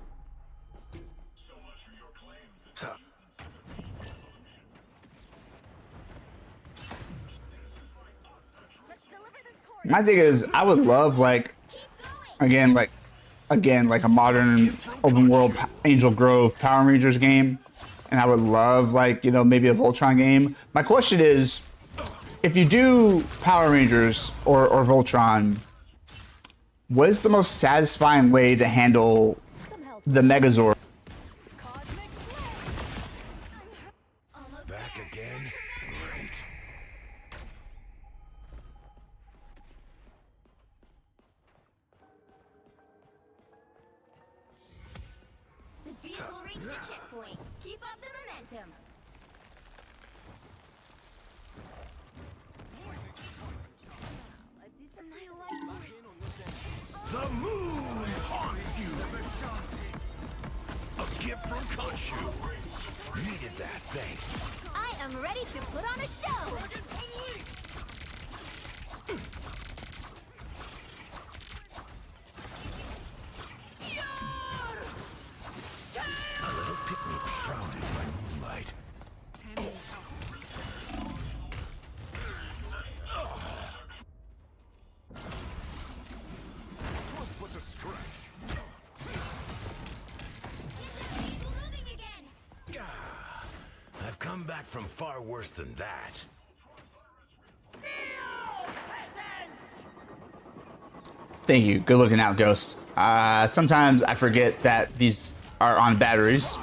My thing is, I would love like a modern open world Angel Grove Power Rangers game, and I would love like maybe a Voltron game. My question is, if you do Power Rangers or Voltron, what is the most satisfying way to handle the Megazord? Back again? Great. The vehicle reached a checkpoint. Keep up the momentum. The moon haunts you. A gift from Khonshu. Needed that, thanks. I am ready to put on a show. A little picnic shrouded by moonlight. Twas but a scratch. Moving again. I've come back from far worse than that. Thank you. Good looking out, Ghost. Sometimes I forget that these are on batteries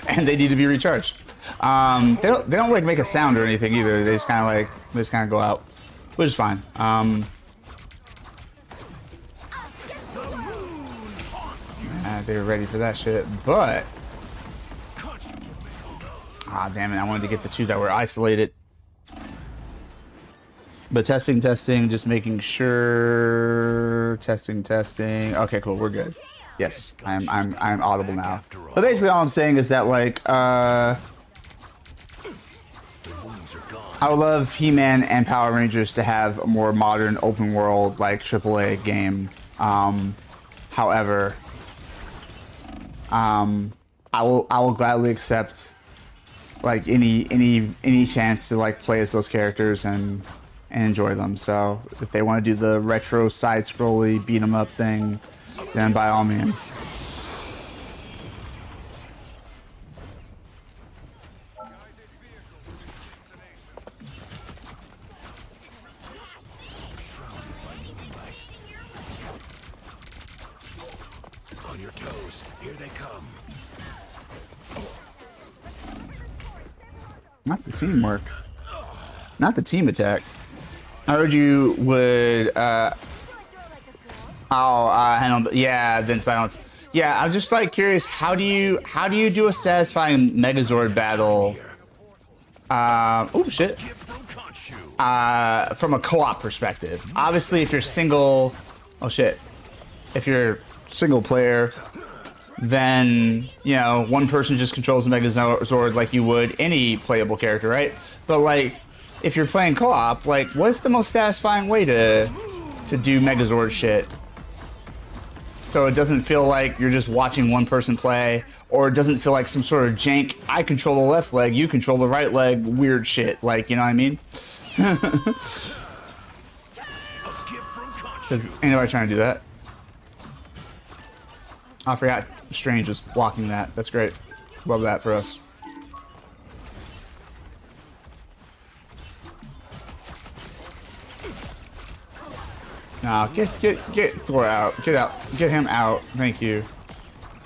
and they need to be recharged. They don't like make a sound or anything either. They just kind of go out, which is fine. They were ready for that shit, but damn it! I wanted to get the two that were isolated. But testing, just making sure. Testing. Okay, cool. We're good. Yes, I'm audible now. But basically, all I'm saying is that like I would love He-Man and Power Rangers to have a more modern open world like AAA game. However, I will gladly accept like any chance to like play as those characters and enjoy them. So if they want to do the retro side scrolly beat 'em up thing, then by all means. On your toes, here they come. Not the teamwork. Not the team attack. I heard you would hang on. Yeah, then silence. Yeah, I'm just like curious, how do you do a satisfying Megazord battle? Oh shit. From a co-op perspective. Obviously if you're single, oh shit. If you're single player, then one person just controls the Megazord like you would any playable character, right? But like if you're playing co-op, like what's the most satisfying way to do Megazord shit? So it doesn't feel like you're just watching one person play, or it doesn't feel like some sort of jank, I control the left leg, you control the right leg, weird shit, like, you know what I mean? Because ain't nobody trying to do that. I forgot Strange was blocking that. That's great. Love that for us. Nah, get Thor out. Get out. Get him out. Thank you.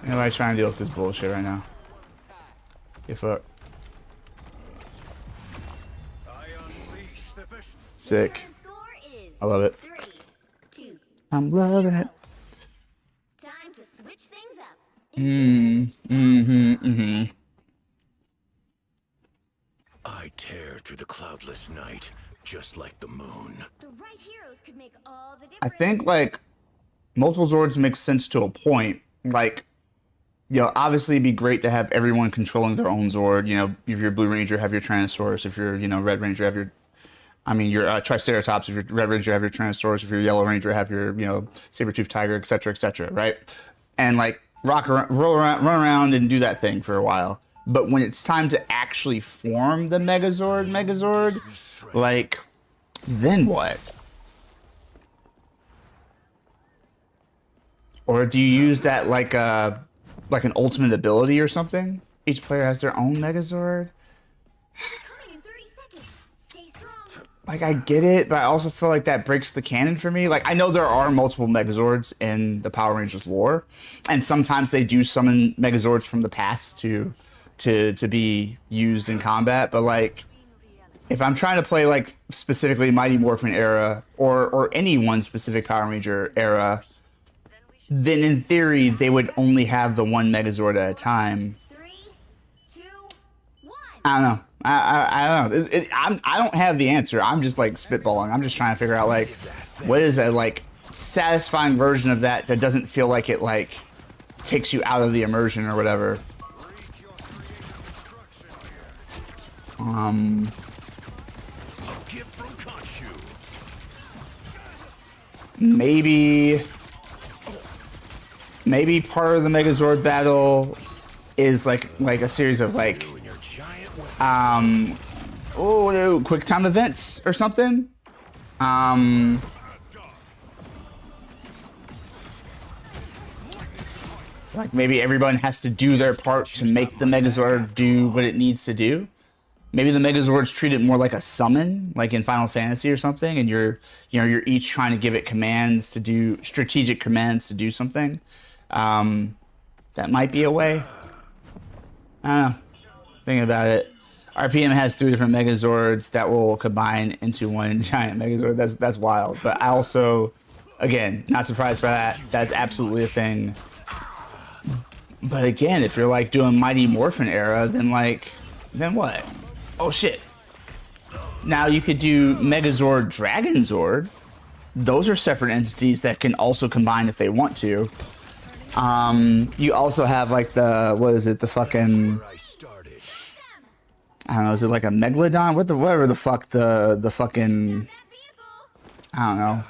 Ain't nobody trying to deal with this bullshit right now. Get fucked. Sick. I love it. I'm loving it. Time to switch switch things up. I tear through the cloudless night, just like the moon. The right heroes could make all the I difference. think like multiple Zords makes sense to a point. Like, you know, obviously it'd be great to have everyone controlling their own Zord. You know, if you're Blue Ranger, have your Tyrannosaurus. If you're, you know, Red Ranger, have your, I mean, your Triceratops. If you're Red Ranger, have your Tyrannosaurus. If you're Yellow Ranger, have your, you know, Saber-toothed Tiger, etc., right? And like roll around, run around, and do that thing for a while. But when it's time to actually form the Megazord, like, then what? Or do you use that like an ultimate ability or something? Each player has their own Megazord. Coming in 30 seconds. Stay strong. Like, I get it, but I also feel like that breaks the canon for me. Like, I know there are multiple Megazords in the Power Rangers lore, and sometimes they do summon Megazords from the past to be used in combat, but like, if I'm trying to play like specifically Mighty Morphin era or any one specific Power Ranger era, then in theory they would only have the one Megazord at a time. 3, 2, 1. I don't know. I don't know. I don't have the answer. I'm just like spitballing. I'm just trying to figure out like what is a like satisfying version of that doesn't feel like it like takes you out of the immersion or whatever. Maybe part of the Megazord battle is like a series of like quick time events or something. Like maybe everyone has to do their part to make the Megazord do what it needs to do. Maybe the Megazords treat it more like a summon, like in Final Fantasy or something, and you're each trying to give it commands to do strategic commands to do something. That might be a way. I don't know. Thinking about it, RPM has 3 different Megazords that will combine into one giant Megazord. That's wild. But I also, again, not surprised by that. That's absolutely a thing. But again, if you're like doing Mighty Morphin era, then what? Oh shit. Now you could do Megazord, Dragonzord. Those are separate entities that can also combine if they want to. You also have like the fucking, I don't know, is it like a Megalodon? Whatever the fuck the fucking, I don't know.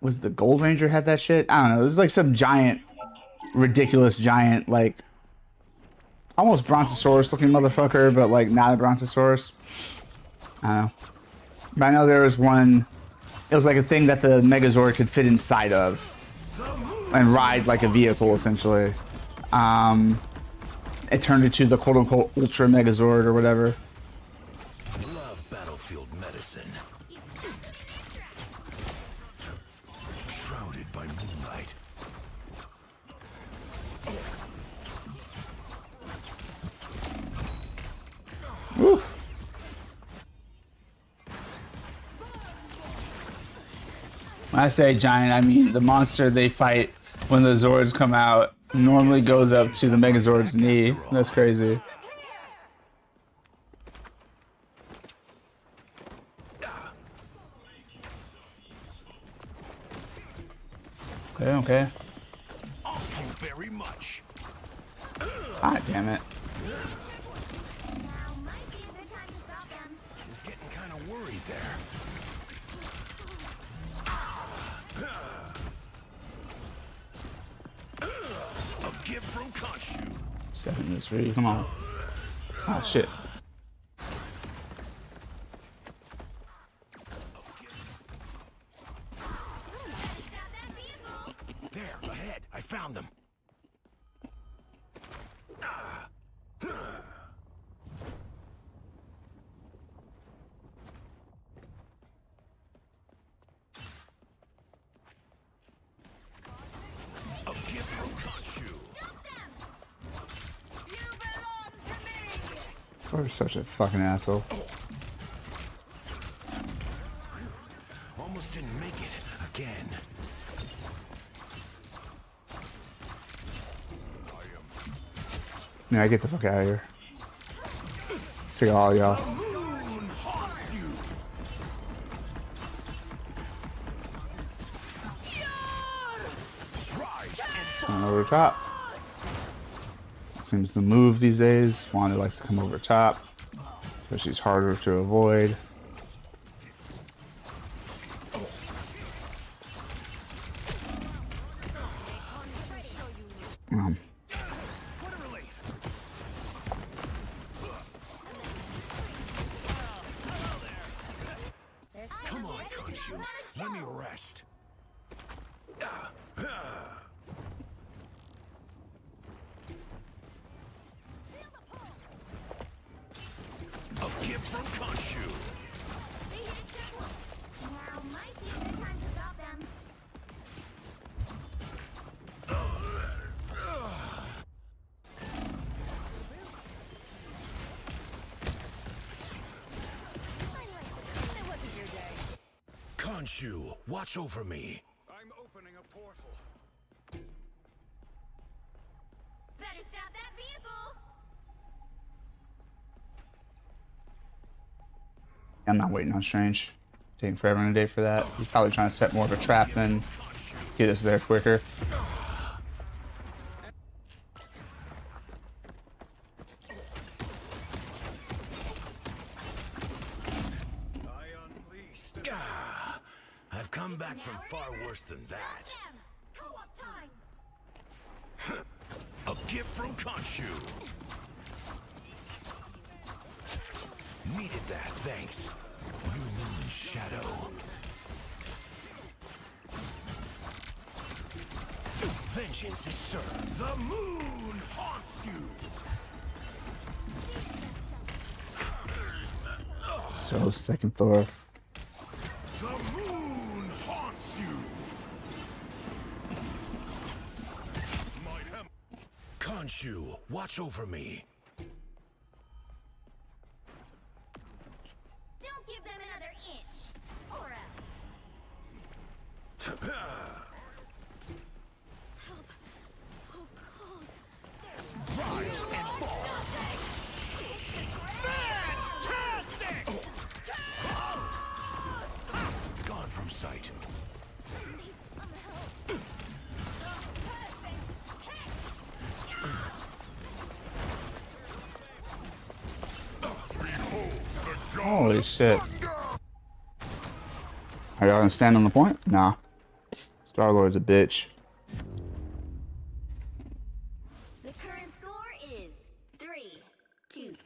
Was the Gold Ranger had that shit? I don't know. This is like some giant, ridiculous giant, like almost Brontosaurus looking motherfucker, but like not a Brontosaurus. I don't know. But I know there was one, it was like a thing that the Megazord could fit inside of and ride like a vehicle essentially. It turned into the quote unquote Ultra Megazord or whatever. Love battlefield medicine. Shrouded by moonlight. Oof. When I say giant, I mean the monster they fight when the Zords come out normally goes up to the Megazord's knee. That's crazy. Okay. Thank you very much. Ah, damn it. Now might be a good time to stop them. Was getting kind of worried there. A gift from Khonshu. 7 minutes 3. Come on. Ah, shit. There, ahead. I found them. A gift from Khonshu. You're such a fucking asshole. Almost didn't make it again. Yeah, get the fuck out of here. Take all y'all. Over top. Seems the move these days. Wanda likes to come over top. So she's harder to avoid. Come on, Khonshu. Let me rest. A gift from Khonshu. Now might be a good time to stop them. Khonshu, watch over me. I'm opening a portal. Better stop that vehicle. I'm not waiting on Strange. Taking forever and a day for that. He's probably trying to set more of a trap than get us there quicker. I've come back from far worse than that. Co-op time. A gift from Khonshu. Needed that, thanks. New moon shadow. Vengeance is served. The moon haunts you. So second Thor. The moon haunts you. Khonshu, watch over me. Don't give them another inch, or else. Help! So cold. Rise and fall. Fantastic! Gone from sight. Need some help. Holy shit. Are y'all gonna stand on the point? Nah. Star-Lord's a bitch. The current score is 3-2-3.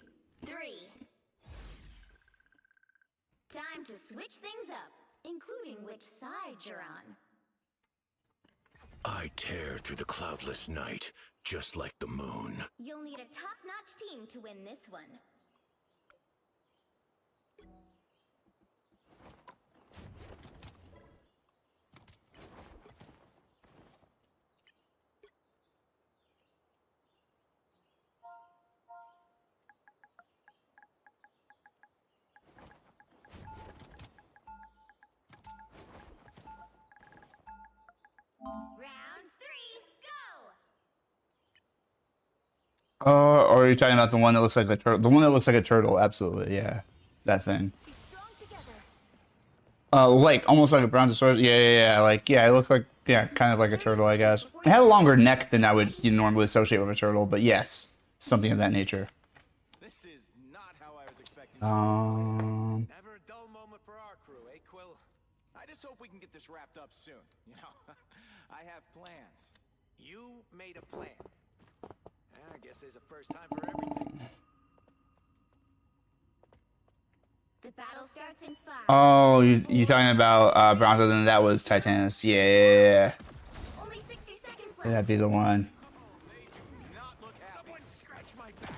Time to switch things up, including which side you're on. I tear through the cloudless night, just like the moon. You'll need a top-notch team to win this one. Round 3, go! Or are you talking about the one that looks like a turtle? The one that looks like a turtle, absolutely, yeah. That thing. Like, almost like a brontosaurus. Yeah. Like, yeah, it looks like, yeah, kind of like a turtle, I guess. It had a longer neck than I would normally associate with a turtle, but yes, something of that nature. This is not how I was expecting. Never a dull moment for our crew, eh, Quill? I just hope we can get this wrapped up soon. You know, I have plans. You made a plan. I guess there's a first time for everything. The battle starts in 5. Oh, you talking about Bronto? Then that was Titanus. Yeah. Only 60 seconds left. That'd be the one.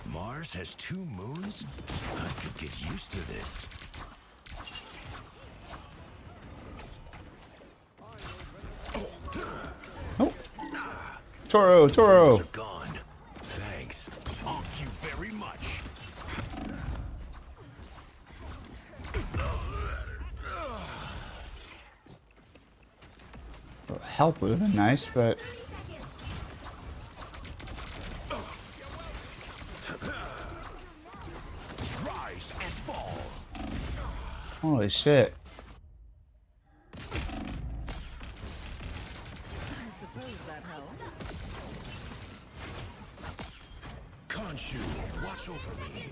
Mars has 2 moons? I could get used to this. Oh. Toro. Are gone. Thanks. Thank you very much. Help would have been nice, but Holy shit. I suppose that helped. Khonshu, watch over me.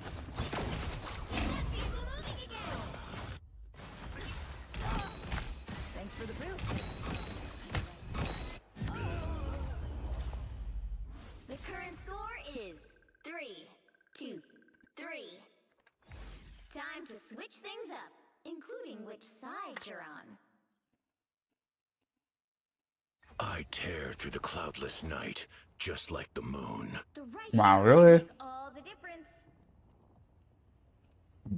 Thanks for the boost. The current score is 3-2-3. Time to switch things up, including which side you're on. I tear through the cloudless night, just like the moon. The right Wow, healers really? make all the difference.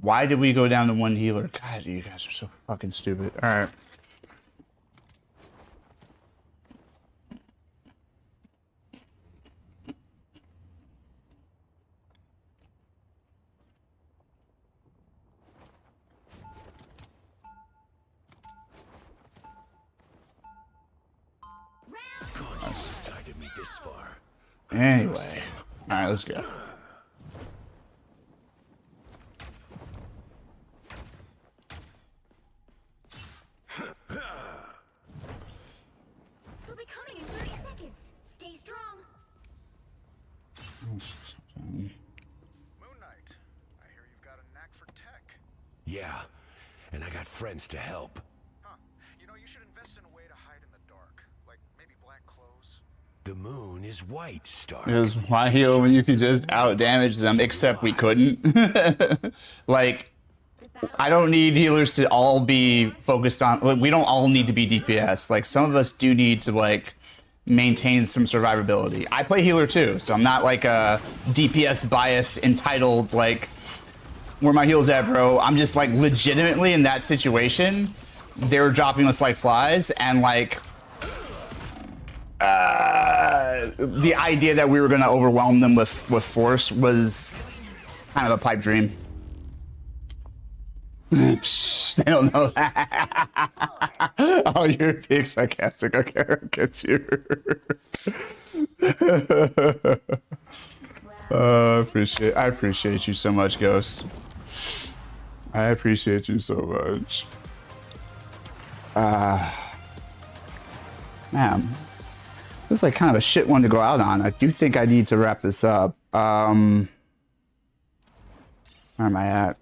Why did we go down to one healer? God, you guys are so fucking stupid. Alright. Khonshu's guided me this far. Anyway. Alright, let's go. They'll be coming in 30 seconds. Stay strong. Moon Knight, I hear you've got a knack for tech. Yeah, and I got friends to help. Huh. You know, you should invest in a way to hide in the dark. Like, maybe black clothes. The moon is white, Stark. It was why heal when you could just out damage them, except we couldn't. Like, I don't need healers to all be focused on, like, we don't all need to be DPS. Like, some of us do need to, like, maintain some survivability. I play healer too, so I'm not like a DPS bias entitled, like, where my heal's at, bro. I'm just, like, legitimately in that situation, they were dropping us like flies, and, like, the idea that we were going to overwhelm them with force was kind of a pipe dream. Psst, they don't know that. Oh, you're being sarcastic. Okay, I'll get you. I appreciate you so much, Ghost. I appreciate you so much. Man, this is like kind of a shit one to go out on. I do think I need to wrap this up. Where am I at?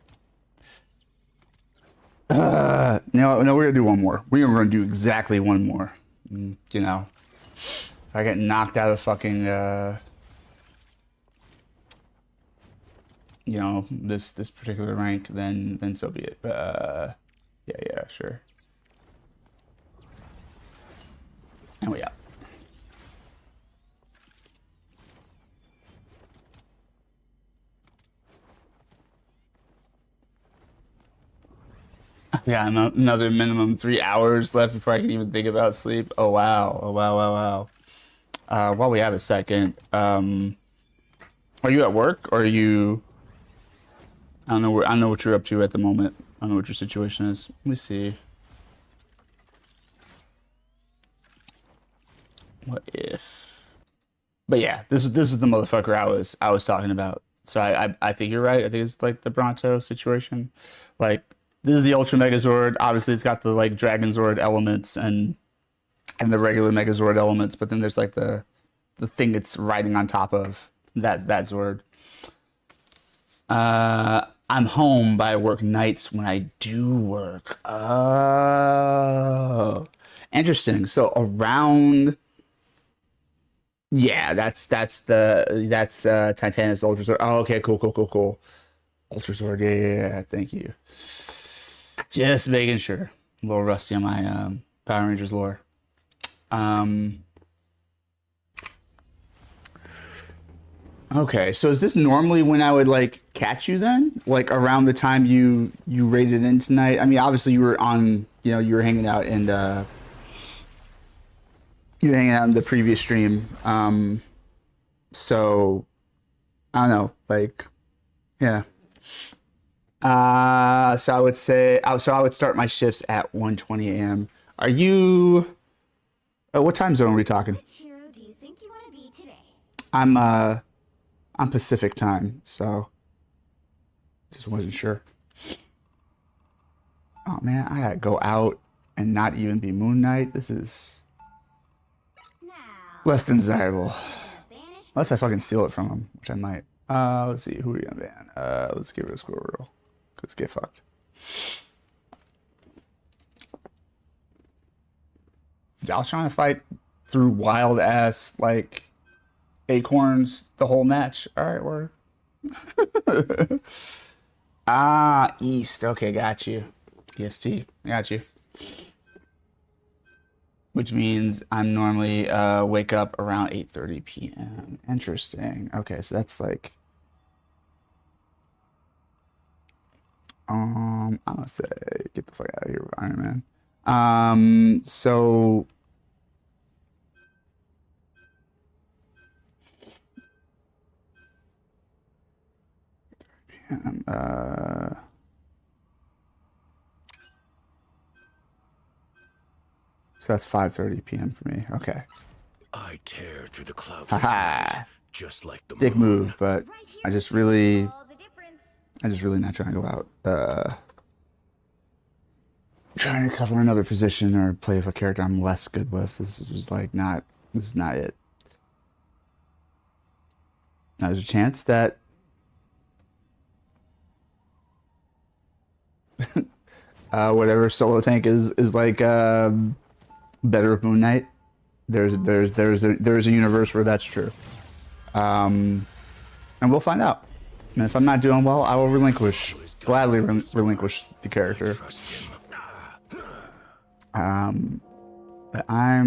No, we're gonna do one more. We're gonna do exactly one more. You know, if I get knocked out of fucking, you know, this particular rank, then so be it. But yeah, sure. And we out. Yeah, another minimum 3 hours left before I can even think about sleep. Oh wow, wow. While we have a second, are you at work or are you? I don't know what you're up to at the moment. I don't know what your situation is. Let me see. What if? But yeah, this is the motherfucker I was talking about. So I think you're right. I think it's like the Bronto situation. Like, this is the Ultra Megazord. Obviously, it's got the like Dragon Zord elements and the regular Megazord elements, but then there's like the thing it's riding on top of that Zord. I'm home, but I work nights when I do work. Oh, interesting. So around, yeah, that's Titanus Ultra Zord. Oh, okay, cool. Ultra Zord, yeah. Thank you. Just making sure. A little rusty on my Power Rangers lore. Okay, so is this normally when I would like catch you then? Like around the time you raided in tonight? I mean, obviously you were on, you were hanging out in the previous stream. So I don't know, like, yeah. So I would say, so I would start my shifts at 1:20 a.m. Are you, what time zone are we talking? Which hero do you think you want to be today? I'm Pacific time, so just wasn't sure. man, I gotta go out and not even be Moon Knight. This is less than desirable. Unless I fucking steal it from him, which I might. Let's see, who are we gonna ban? Let's give it a score roll. Let's get fucked. Y'all trying to fight through wild ass like acorns the whole match. Alright, we're East. Okay, got you. EST, got you. Which means I'm normally wake up around 8:30 p.m. Interesting. Okay, so that's like I'm gonna say get the fuck out of here with Iron Man. So so that's 5:30 p.m. for me. Okay. I tear through the clouds. Haha. Just like the Dick moon. move, but I just really not trying to go out trying to cover another position or play with a character I'm less good with. This is just like not this is not it. Now there's a chance that whatever solo tank is like better with Moon Knight. There's a universe where that's true. And we'll find out. And if I'm not doing well, I will gladly relinquish the character. But I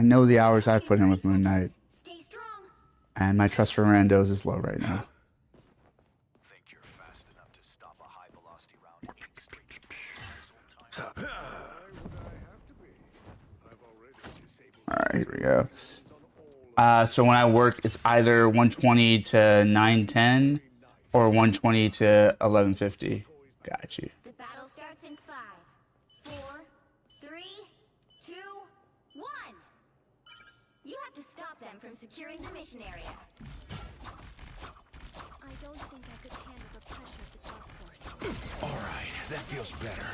know the hours I've put in with Moon Knight, and my trust for randos is low right now. All right, here we go. So when I work, it's either 1:20 to 9:10 or 1:20 to 11:50. Got you. The battle starts in 5, 4, 3, 2, 1. You have to stop them from securing the mission area. I don't think I could handle the pressure of the dark force. All right, that feels better.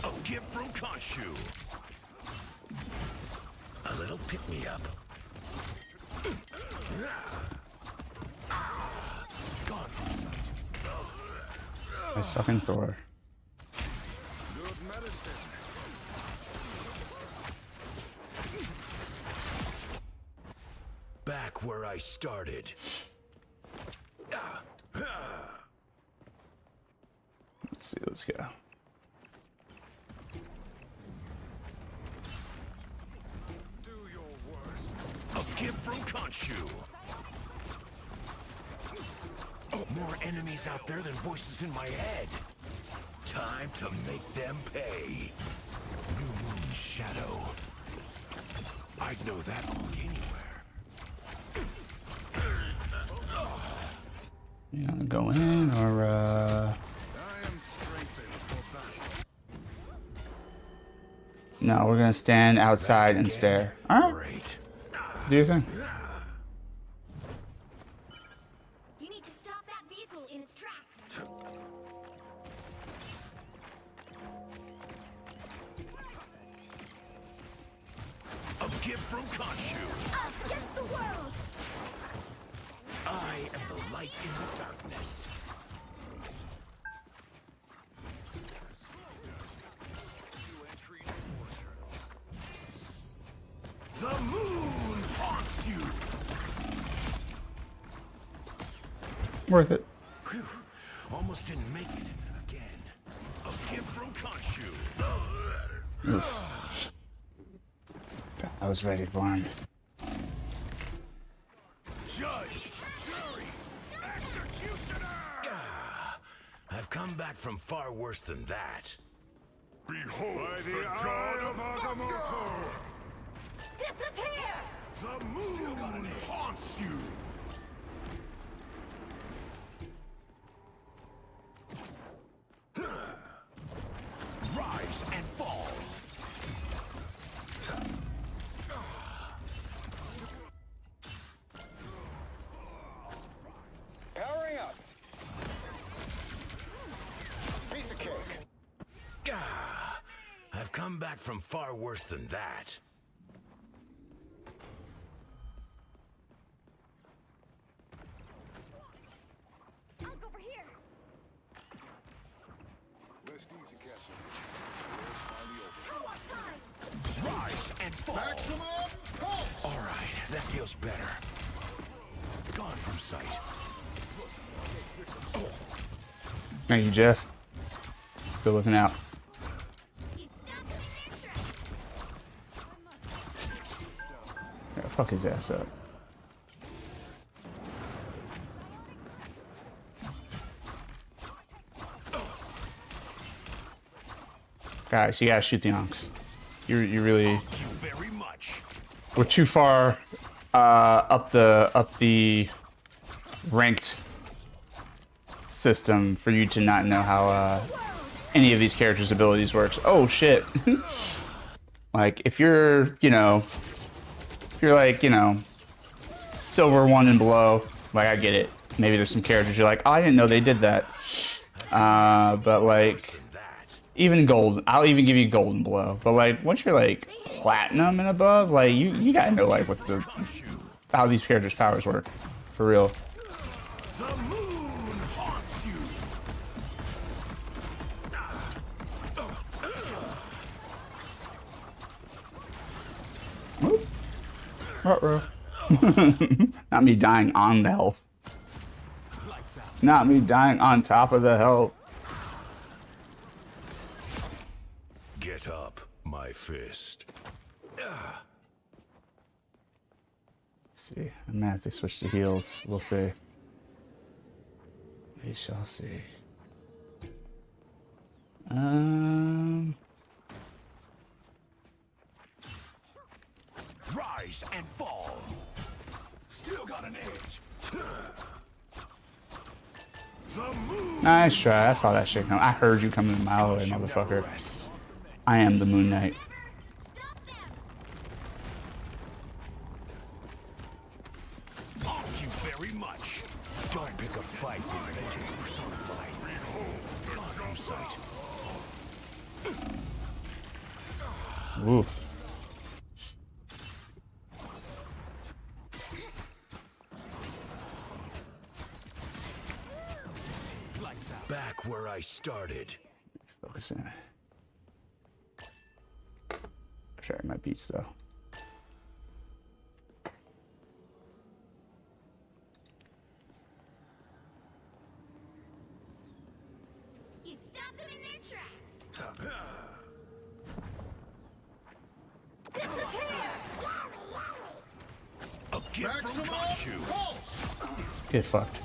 A gift from Khonshu. A little pick-me-up. Gone. Nice fucking Thor. Good medicine. Back where I started. Let's see, let's go. A gift from Khonshu. Oh, more enemies out there than voices in my head. Time to make them pay. New Moon Shadow. I'd know that book anywhere. You gonna go in or No, we're gonna stand outside and stare. Alright. Do your thing. You need to stop that vehicle in its tracks. A gift from Khonshu. Us against the world. I am the light in the darkness. The moon haunts you. Worth it. Whew. Almost didn't make it again. A gift from Khonshu. Oof. I was ready for him. Judge, jury, executioner. I've come back from far worse than that. Behold the god of Agamotto. Disappear! The moon haunts you. Rise and fall. I've come back from far worse than that. I'll go over here. Rest easy, Castle. Co-op time. Rise and fall. Maximum pulse. All right, that feels better. Gone from sight. Thank you, Jeff. Good looking out. He's stuck in their trap. Yeah, fuck his ass up. Guys, you gotta shoot the onks. You really. Thank you very much. We're too far up the ranked system for you to not know how any of these characters' abilities works. Oh shit! Like if you're, like, silver 1 and below, like I get it. Maybe there's some characters you're like, oh, I didn't know they did that. But like, even gold, I'll even give you gold and below. But like, once you're like platinum and above, like you gotta know like what how these characters' powers work, for real. The moon haunts you. Not me dying on the health. Not me dying on top of the health. Get up, my fist. Let's see. I might have to switch to heals. We'll see. We shall see. Rise and fall. Still got an edge. The moon. Nice try. I saw that shit come. I heard you coming a mile away, motherfucker. I am the Moon Knight. Thank you very much. Don't pick a fight with vengeance personified. Gone from sight. Oof. Back where I started. Focus in. Sorry, my beats though. He stopped them in their tracks. Disappear! A gift from Maximum Khonshu. pulse. Get fucked.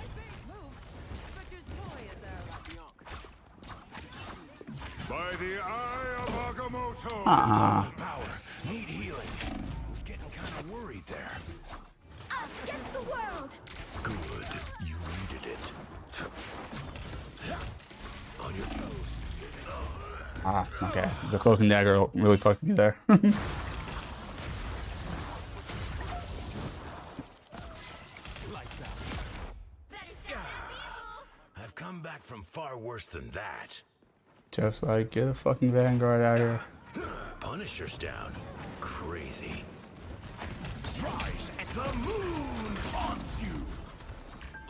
By the eye of Agamotto. Power. Need healing. Was getting kind of worried there. Us against the world! Good. You needed it. On your toes. Ah, okay. The cloak and dagger really fucked me there. I've come back from far worse than that. Jeff's like, get a fucking Vanguard out here. Punisher's down. Crazy. Rise and the moon haunts you.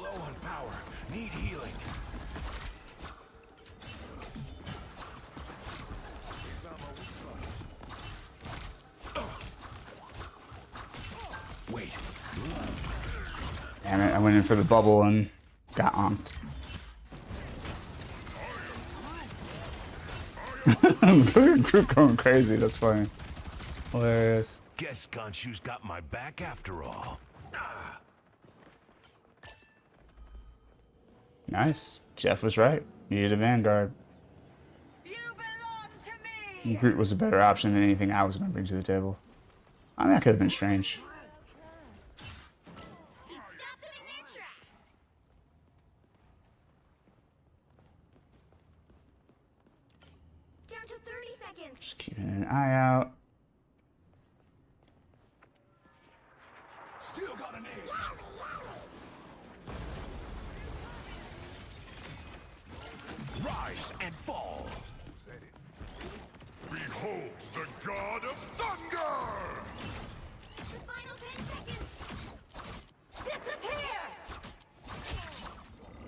Low on power. Need healing. Wait. Damn it, I went in for the bubble and got onked. Group going crazy, that's funny. Hilarious. Guess Khonshu's got my back after all. Nice. Jeff was right. Needed a Vanguard. You belong to me. Groot was a better option than anything I was going to bring to the table. I mean, that could have been strange. He stopped them in their tracks. Down to 30 seconds. Just keeping an eye out. Still got an edge. Rise and fall. Behold God of Thunder! The final 10 seconds. Disappear!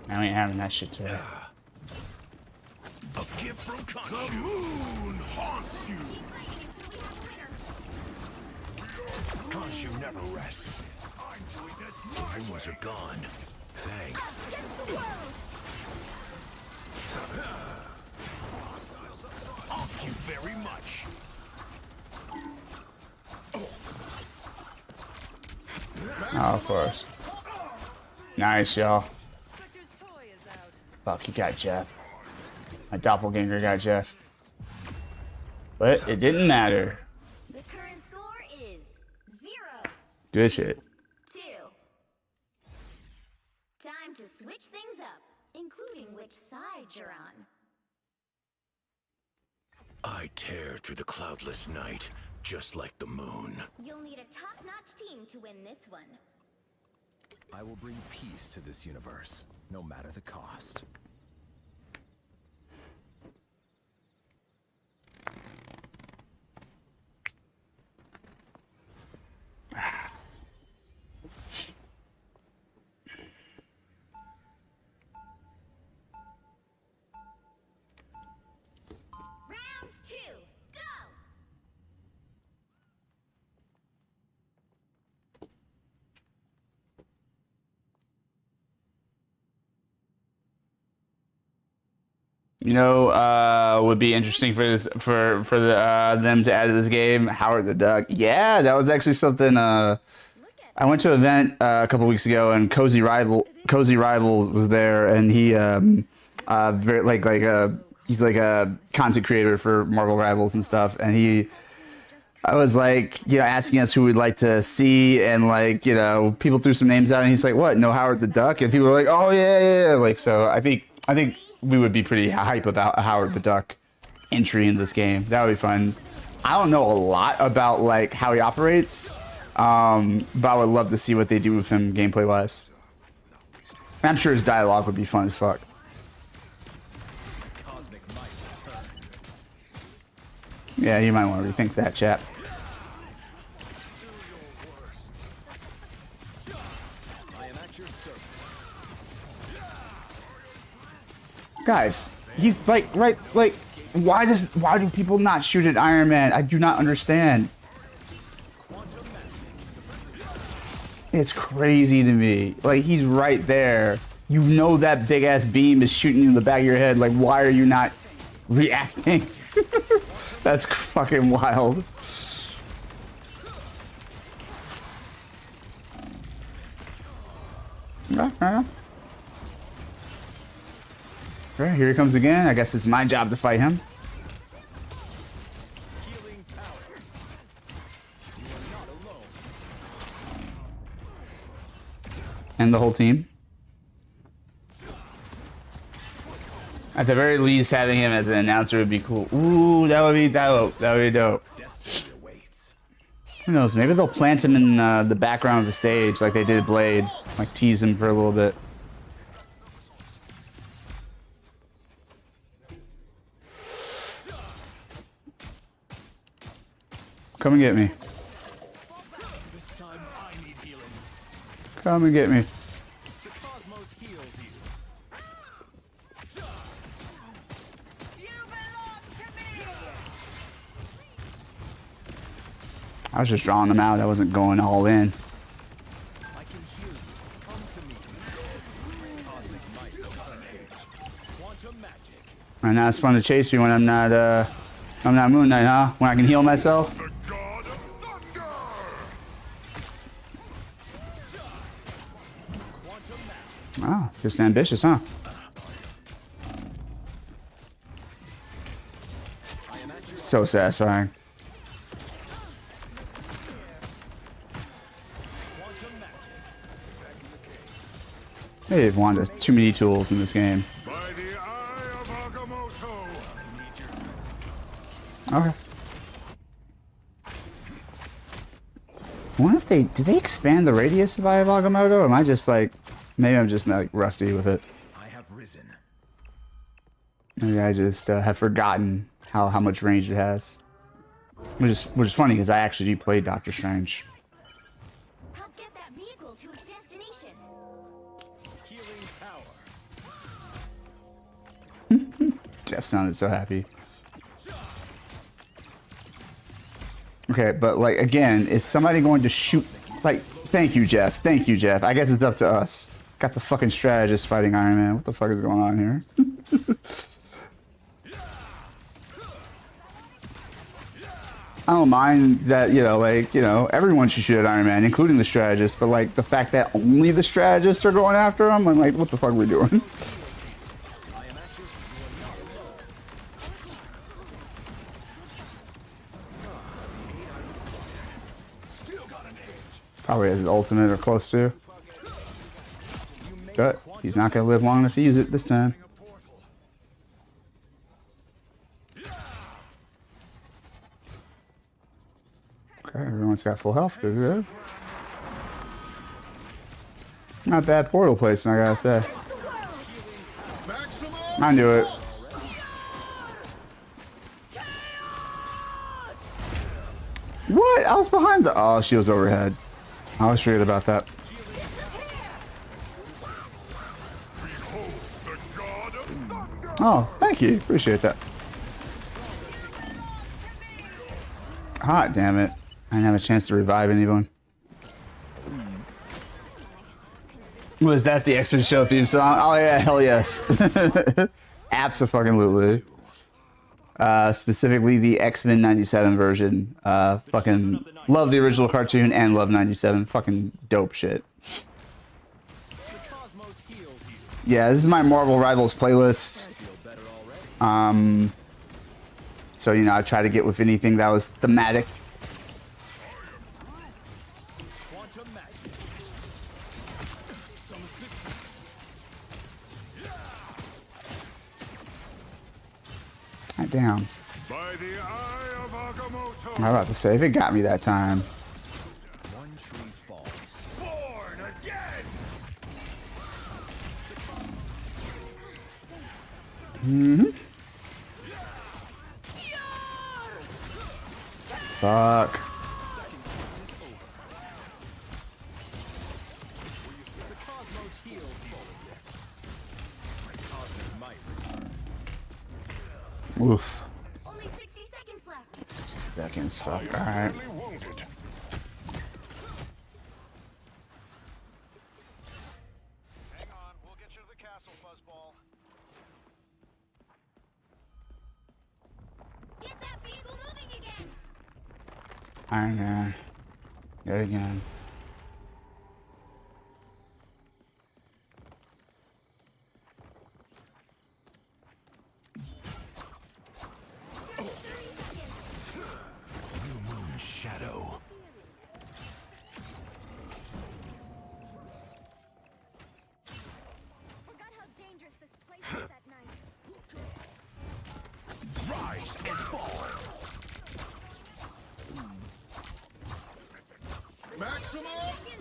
I ain't having that shit today. A gift from The Khonshu. moon haunts you! Khonshu never rests. I'm doing this my Rumors are gone. Thanks. Against the world! Thank you very much. Oh, of course. Nice, y'all. Spectre's toy is out. Fuck, he got Jeff. My doppelganger got Jeff. But it didn't matter. The current score is 0-2. Good shit. Time to switch things up, including which side you're on. I tear through the cloudless night, just like the moon. You'll need a top-notch team to win this one. I will bring peace to this universe, no matter the cost. Round 2, go! You know, would be interesting for this for them to add to this game. Howard the Duck. Yeah, that was actually something. I went to an event a couple weeks ago, and Cozy Rivals was there, and he he's like a content creator for Marvel Rivals and stuff, and I was like, you know, asking us who we'd like to see, and like, you know, people threw some names out, and he's like, what? No Howard the Duck? And people were like, oh yeah. Like, so I think we would be pretty hype about a Howard the Duck entry in this game. That would be fun. I don't know a lot about like how he operates, but I would love to see what they do with him gameplay wise. I'm sure his dialogue would be fun as fuck. Yeah, you might want to rethink that, chap. Guys, he's like why do people not shoot at Iron Man? I do not understand. It's crazy to me. Like, he's right there. You know that big ass beam is shooting you in the back of your head. Like, why are you not reacting? That's fucking wild. Alright, here he comes again. I guess it's my job to fight him. And the whole team. At the very least, having him as an announcer would be cool. Ooh, that would be dope. That would be dope. Who knows? Maybe they'll plant him in the background of the stage like they did Blade. Like, tease him for a little bit. Come and get me. Come and get me. I was just drawing them out. I wasn't going all in. And now it's fun to chase me when I'm not Moon Knight, huh? When I can heal myself. Oh, just ambitious, huh? So satisfying. They've wanted too many tools in this game. Okay. I wonder if did they expand the radius of Eye of Agamotto? Or am I just like, maybe I'm just like rusty with it. I have risen. Maybe I just have forgotten how much range it has. Which is funny because I actually do play Doctor Strange. Help get that vehicle to its destination. Jeff sounded so happy. Okay, but like again, is somebody going to shoot? Like, thank you, Jeff. Thank you, Jeff. I guess it's up to us. Got the fucking strategist fighting Iron Man. What the fuck is going on here? I don't mind that, you know, like, you know, everyone should shoot at Iron Man, including the strategist, but like the fact that only the strategists are going after him, I'm like, what the fuck are we doing? Probably has his ultimate or close to. But he's not going to live long enough to use it this time. Okay, everyone's got full health. Good. Not bad portal placement, I gotta say. I knew it. What? I was behind the... Oh, she was overhead. I always forget about that. Oh, thank you. Appreciate that. Hot damn it. I didn't have a chance to revive anyone. Was that the X-Men show theme song? Oh yeah, hell yes. Abso-fucking-lutely. Specifically the X-Men 97 version. Fucking love the original cartoon and love 97. Fucking dope shit. Yeah, this is my Marvel Rivals playlist. So, you know, I try to get with anything that was thematic. God damn. I'm about to say, if it got me that time. One tree falls. Born again. Mm-hmm. Fuck. Oof. Only 60 seconds left. 60 seconds, fuck. Alright. Hang on, we'll get you to the castle, Fuzzball. Get that vehicle moving again. Iron Man. Yet again. New moon shadow. Forgot how dangerous this place is at night. Rise and fall. Maximum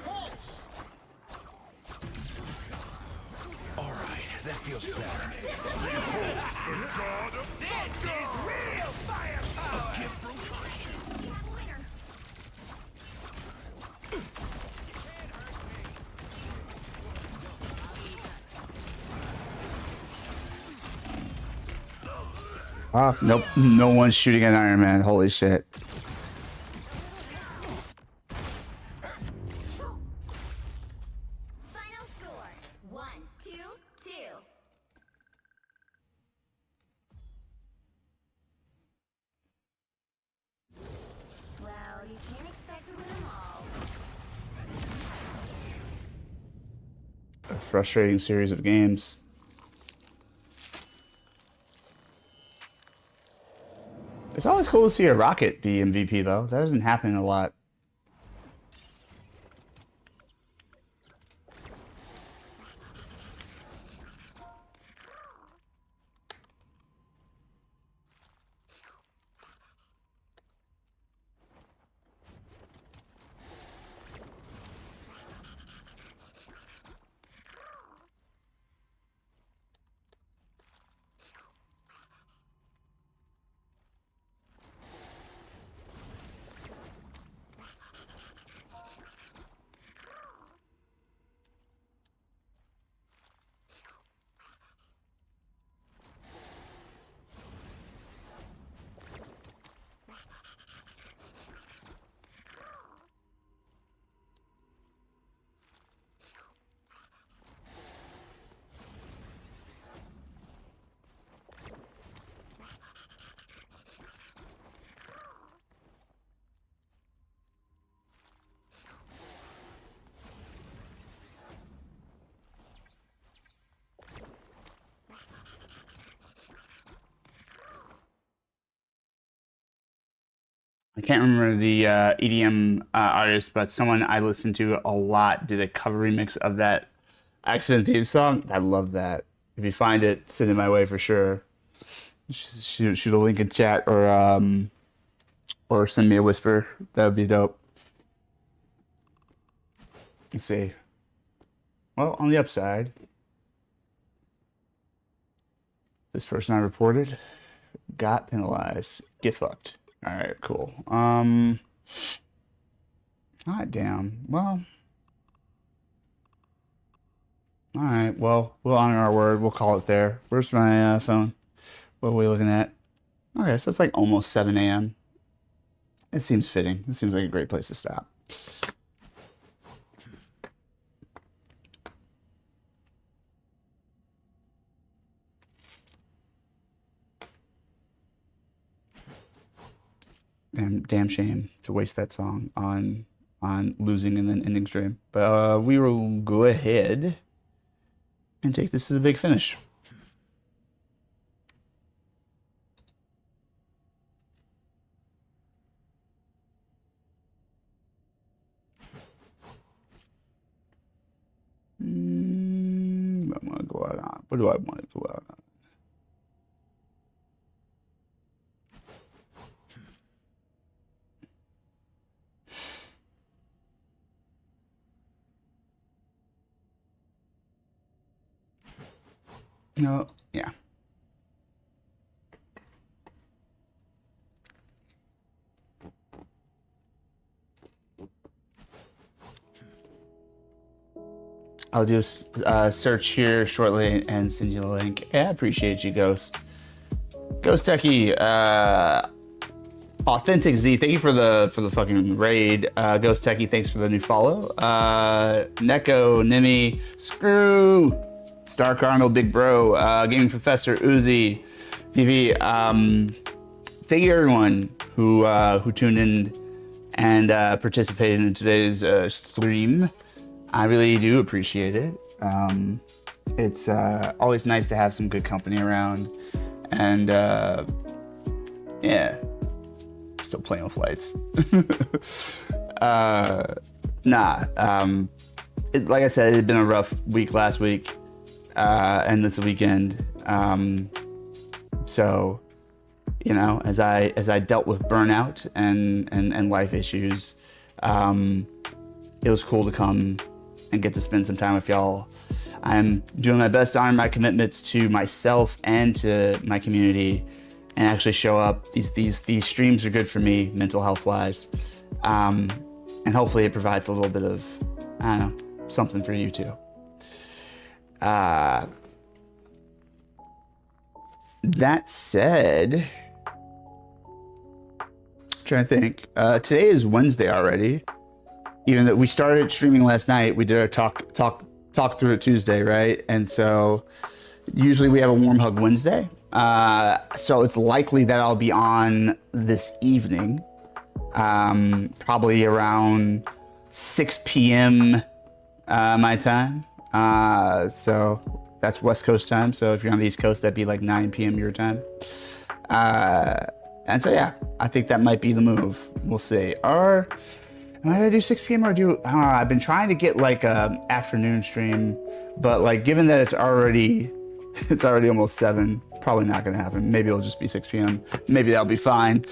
pulse. All right, that feels better. This is real firepower. A gift from Kashu. Oh, nope. No one's shooting at Iron Man. Holy shit. Final score 1-2-2. Well, you can't expect to win them all. A frustrating series of games. It's always cool to see a Rocket be MVP, though. That doesn't happen a lot. I can't remember the EDM artist, but someone I listened to a lot did a cover remix of that X-Men theme song. I love that. If you find it, send it my way for sure. Shoot a link in chat or send me a whisper. That would be dope. Let's see. Well, on the upside, this person I reported got penalized. Get fucked. All right, cool. Hot damn. Well, all right. Well, we'll honor our word. We'll call it there. Where's my phone? What are we looking at? Okay, so it's like almost 7 a.m. It seems fitting. It seems like a great place to stop. Damn shame to waste that song on losing and then ending stream. But we will go ahead and take this to the big finish. What am I gonna go out on? What do I want to go out on? No, yeah. I'll do a search here shortly and send you the link. Yeah, I appreciate you, Ghost. Ghost Techie, Authentic Z, thank you for the fucking raid. Ghost Techie, thanks for the new follow. Neko, Nimi, Screw, Stark Arnold, Big Bro, Gaming Professor, Uzi, PV. Thank you everyone who tuned in and participated in today's stream. I really do appreciate it. It's always nice to have some good company around, and yeah, still playing with lights. Like I said, it had been a rough week last week, and this weekend. So, you know, as I dealt with burnout and life issues, it was cool to come and get to spend some time with y'all. I'm doing my best to honor my commitments to myself and to my community, and actually show up. These streams are good for me mental health wise, and hopefully it provides a little bit of, I don't know, something for you too. That said, I'm trying to think. Today is Wednesday already. Even though we started streaming last night, we did our talk through it Tuesday, right? And so usually we have a warm hug Wednesday. So it's likely that I'll be on this evening, probably around 6 p.m. My time. So that's West Coast time. So if you're on the East Coast, that'd be like 9 p.m. your time. And so yeah, I think that might be the move. We'll see. Or am I gonna do 6 p.m. or do I don't know, I've been trying to get like a afternoon stream, but like given that it's already almost 7, probably not gonna happen. Maybe it'll just be 6 p.m. Maybe that'll be fine.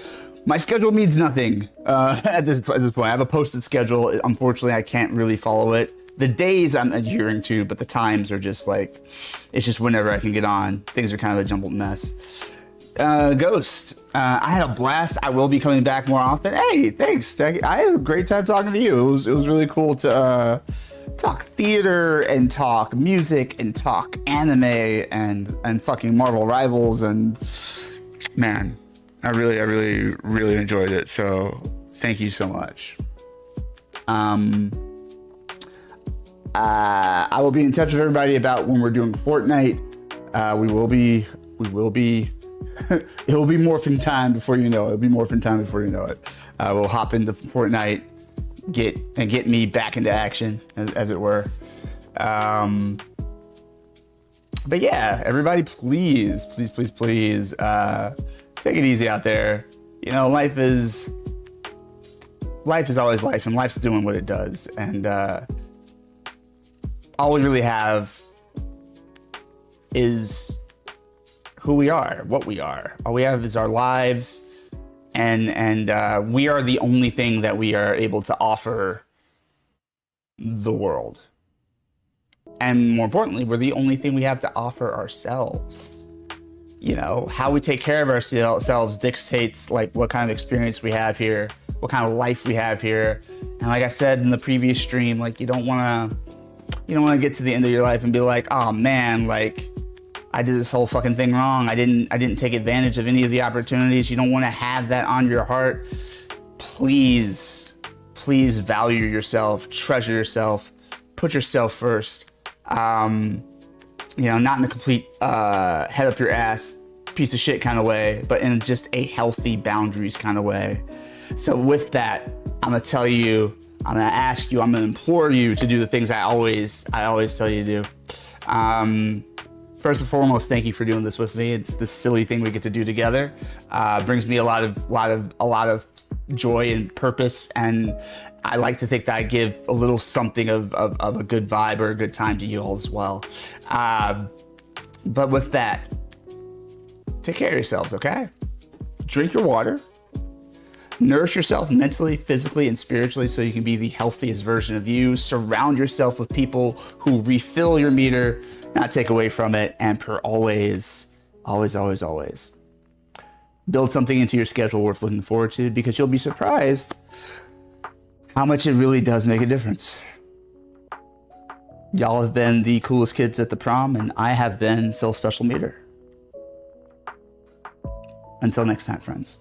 My schedule means nothing at this point. I have a posted schedule. Unfortunately, I can't really follow it. The days I'm adhering to, but the times are just like, it's just whenever I can get on. Things are kind of a jumbled mess. Ghost, I had a blast. I will be coming back more often. Hey, thanks. I had a great time talking to you. It was really cool to talk theater and talk music and talk anime and fucking Marvel Rivals, and man, I really enjoyed it. So thank you so much. I will be in touch with everybody about when we're doing Fortnite. We will be. It'll be morphin' time before you know it. It'll be morphin' time before you know it. We'll hop into Fortnite, get me back into action, as it were. But yeah, everybody, please, take it easy out there. You know, life is life is always life, and life's doing what it does. And all we really have is who we are, what we are. All we have is our lives, and we are the only thing that we are able to offer the world. And more importantly, we're the only thing we have to offer ourselves. You know, how we take care of ourselves dictates like what kind of experience we have here, what kind of life we have here. And like I said in the previous stream, like you don't want to get to the end of your life and be like, oh man, like I did this whole fucking thing wrong. I didn't take advantage of any of the opportunities. You don't want to have that on your heart. Please value yourself, treasure yourself, put yourself first. You know, not in a complete head up your ass piece of shit kind of way, but in just a healthy boundaries kind of way. So with that, I'm gonna tell you, I'm gonna ask you, I'm gonna implore you to do the things I always tell you to do. First and foremost, thank you for doing this with me. It's this silly thing we get to do together. Brings me a lot of joy and purpose, and I like to think that I give a little something of a good vibe or a good time to you all as well. But with that, take care of yourselves, okay? Drink your water. Nourish yourself mentally, physically, and spiritually so you can be the healthiest version of you. Surround yourself with people who refill your meter, not take away from it. And always, build something into your schedule worth looking forward to, because you'll be surprised how much it really does make a difference. Y'all have been the coolest kids at the prom, and I have been Phil Special Meter. Until next time, friends.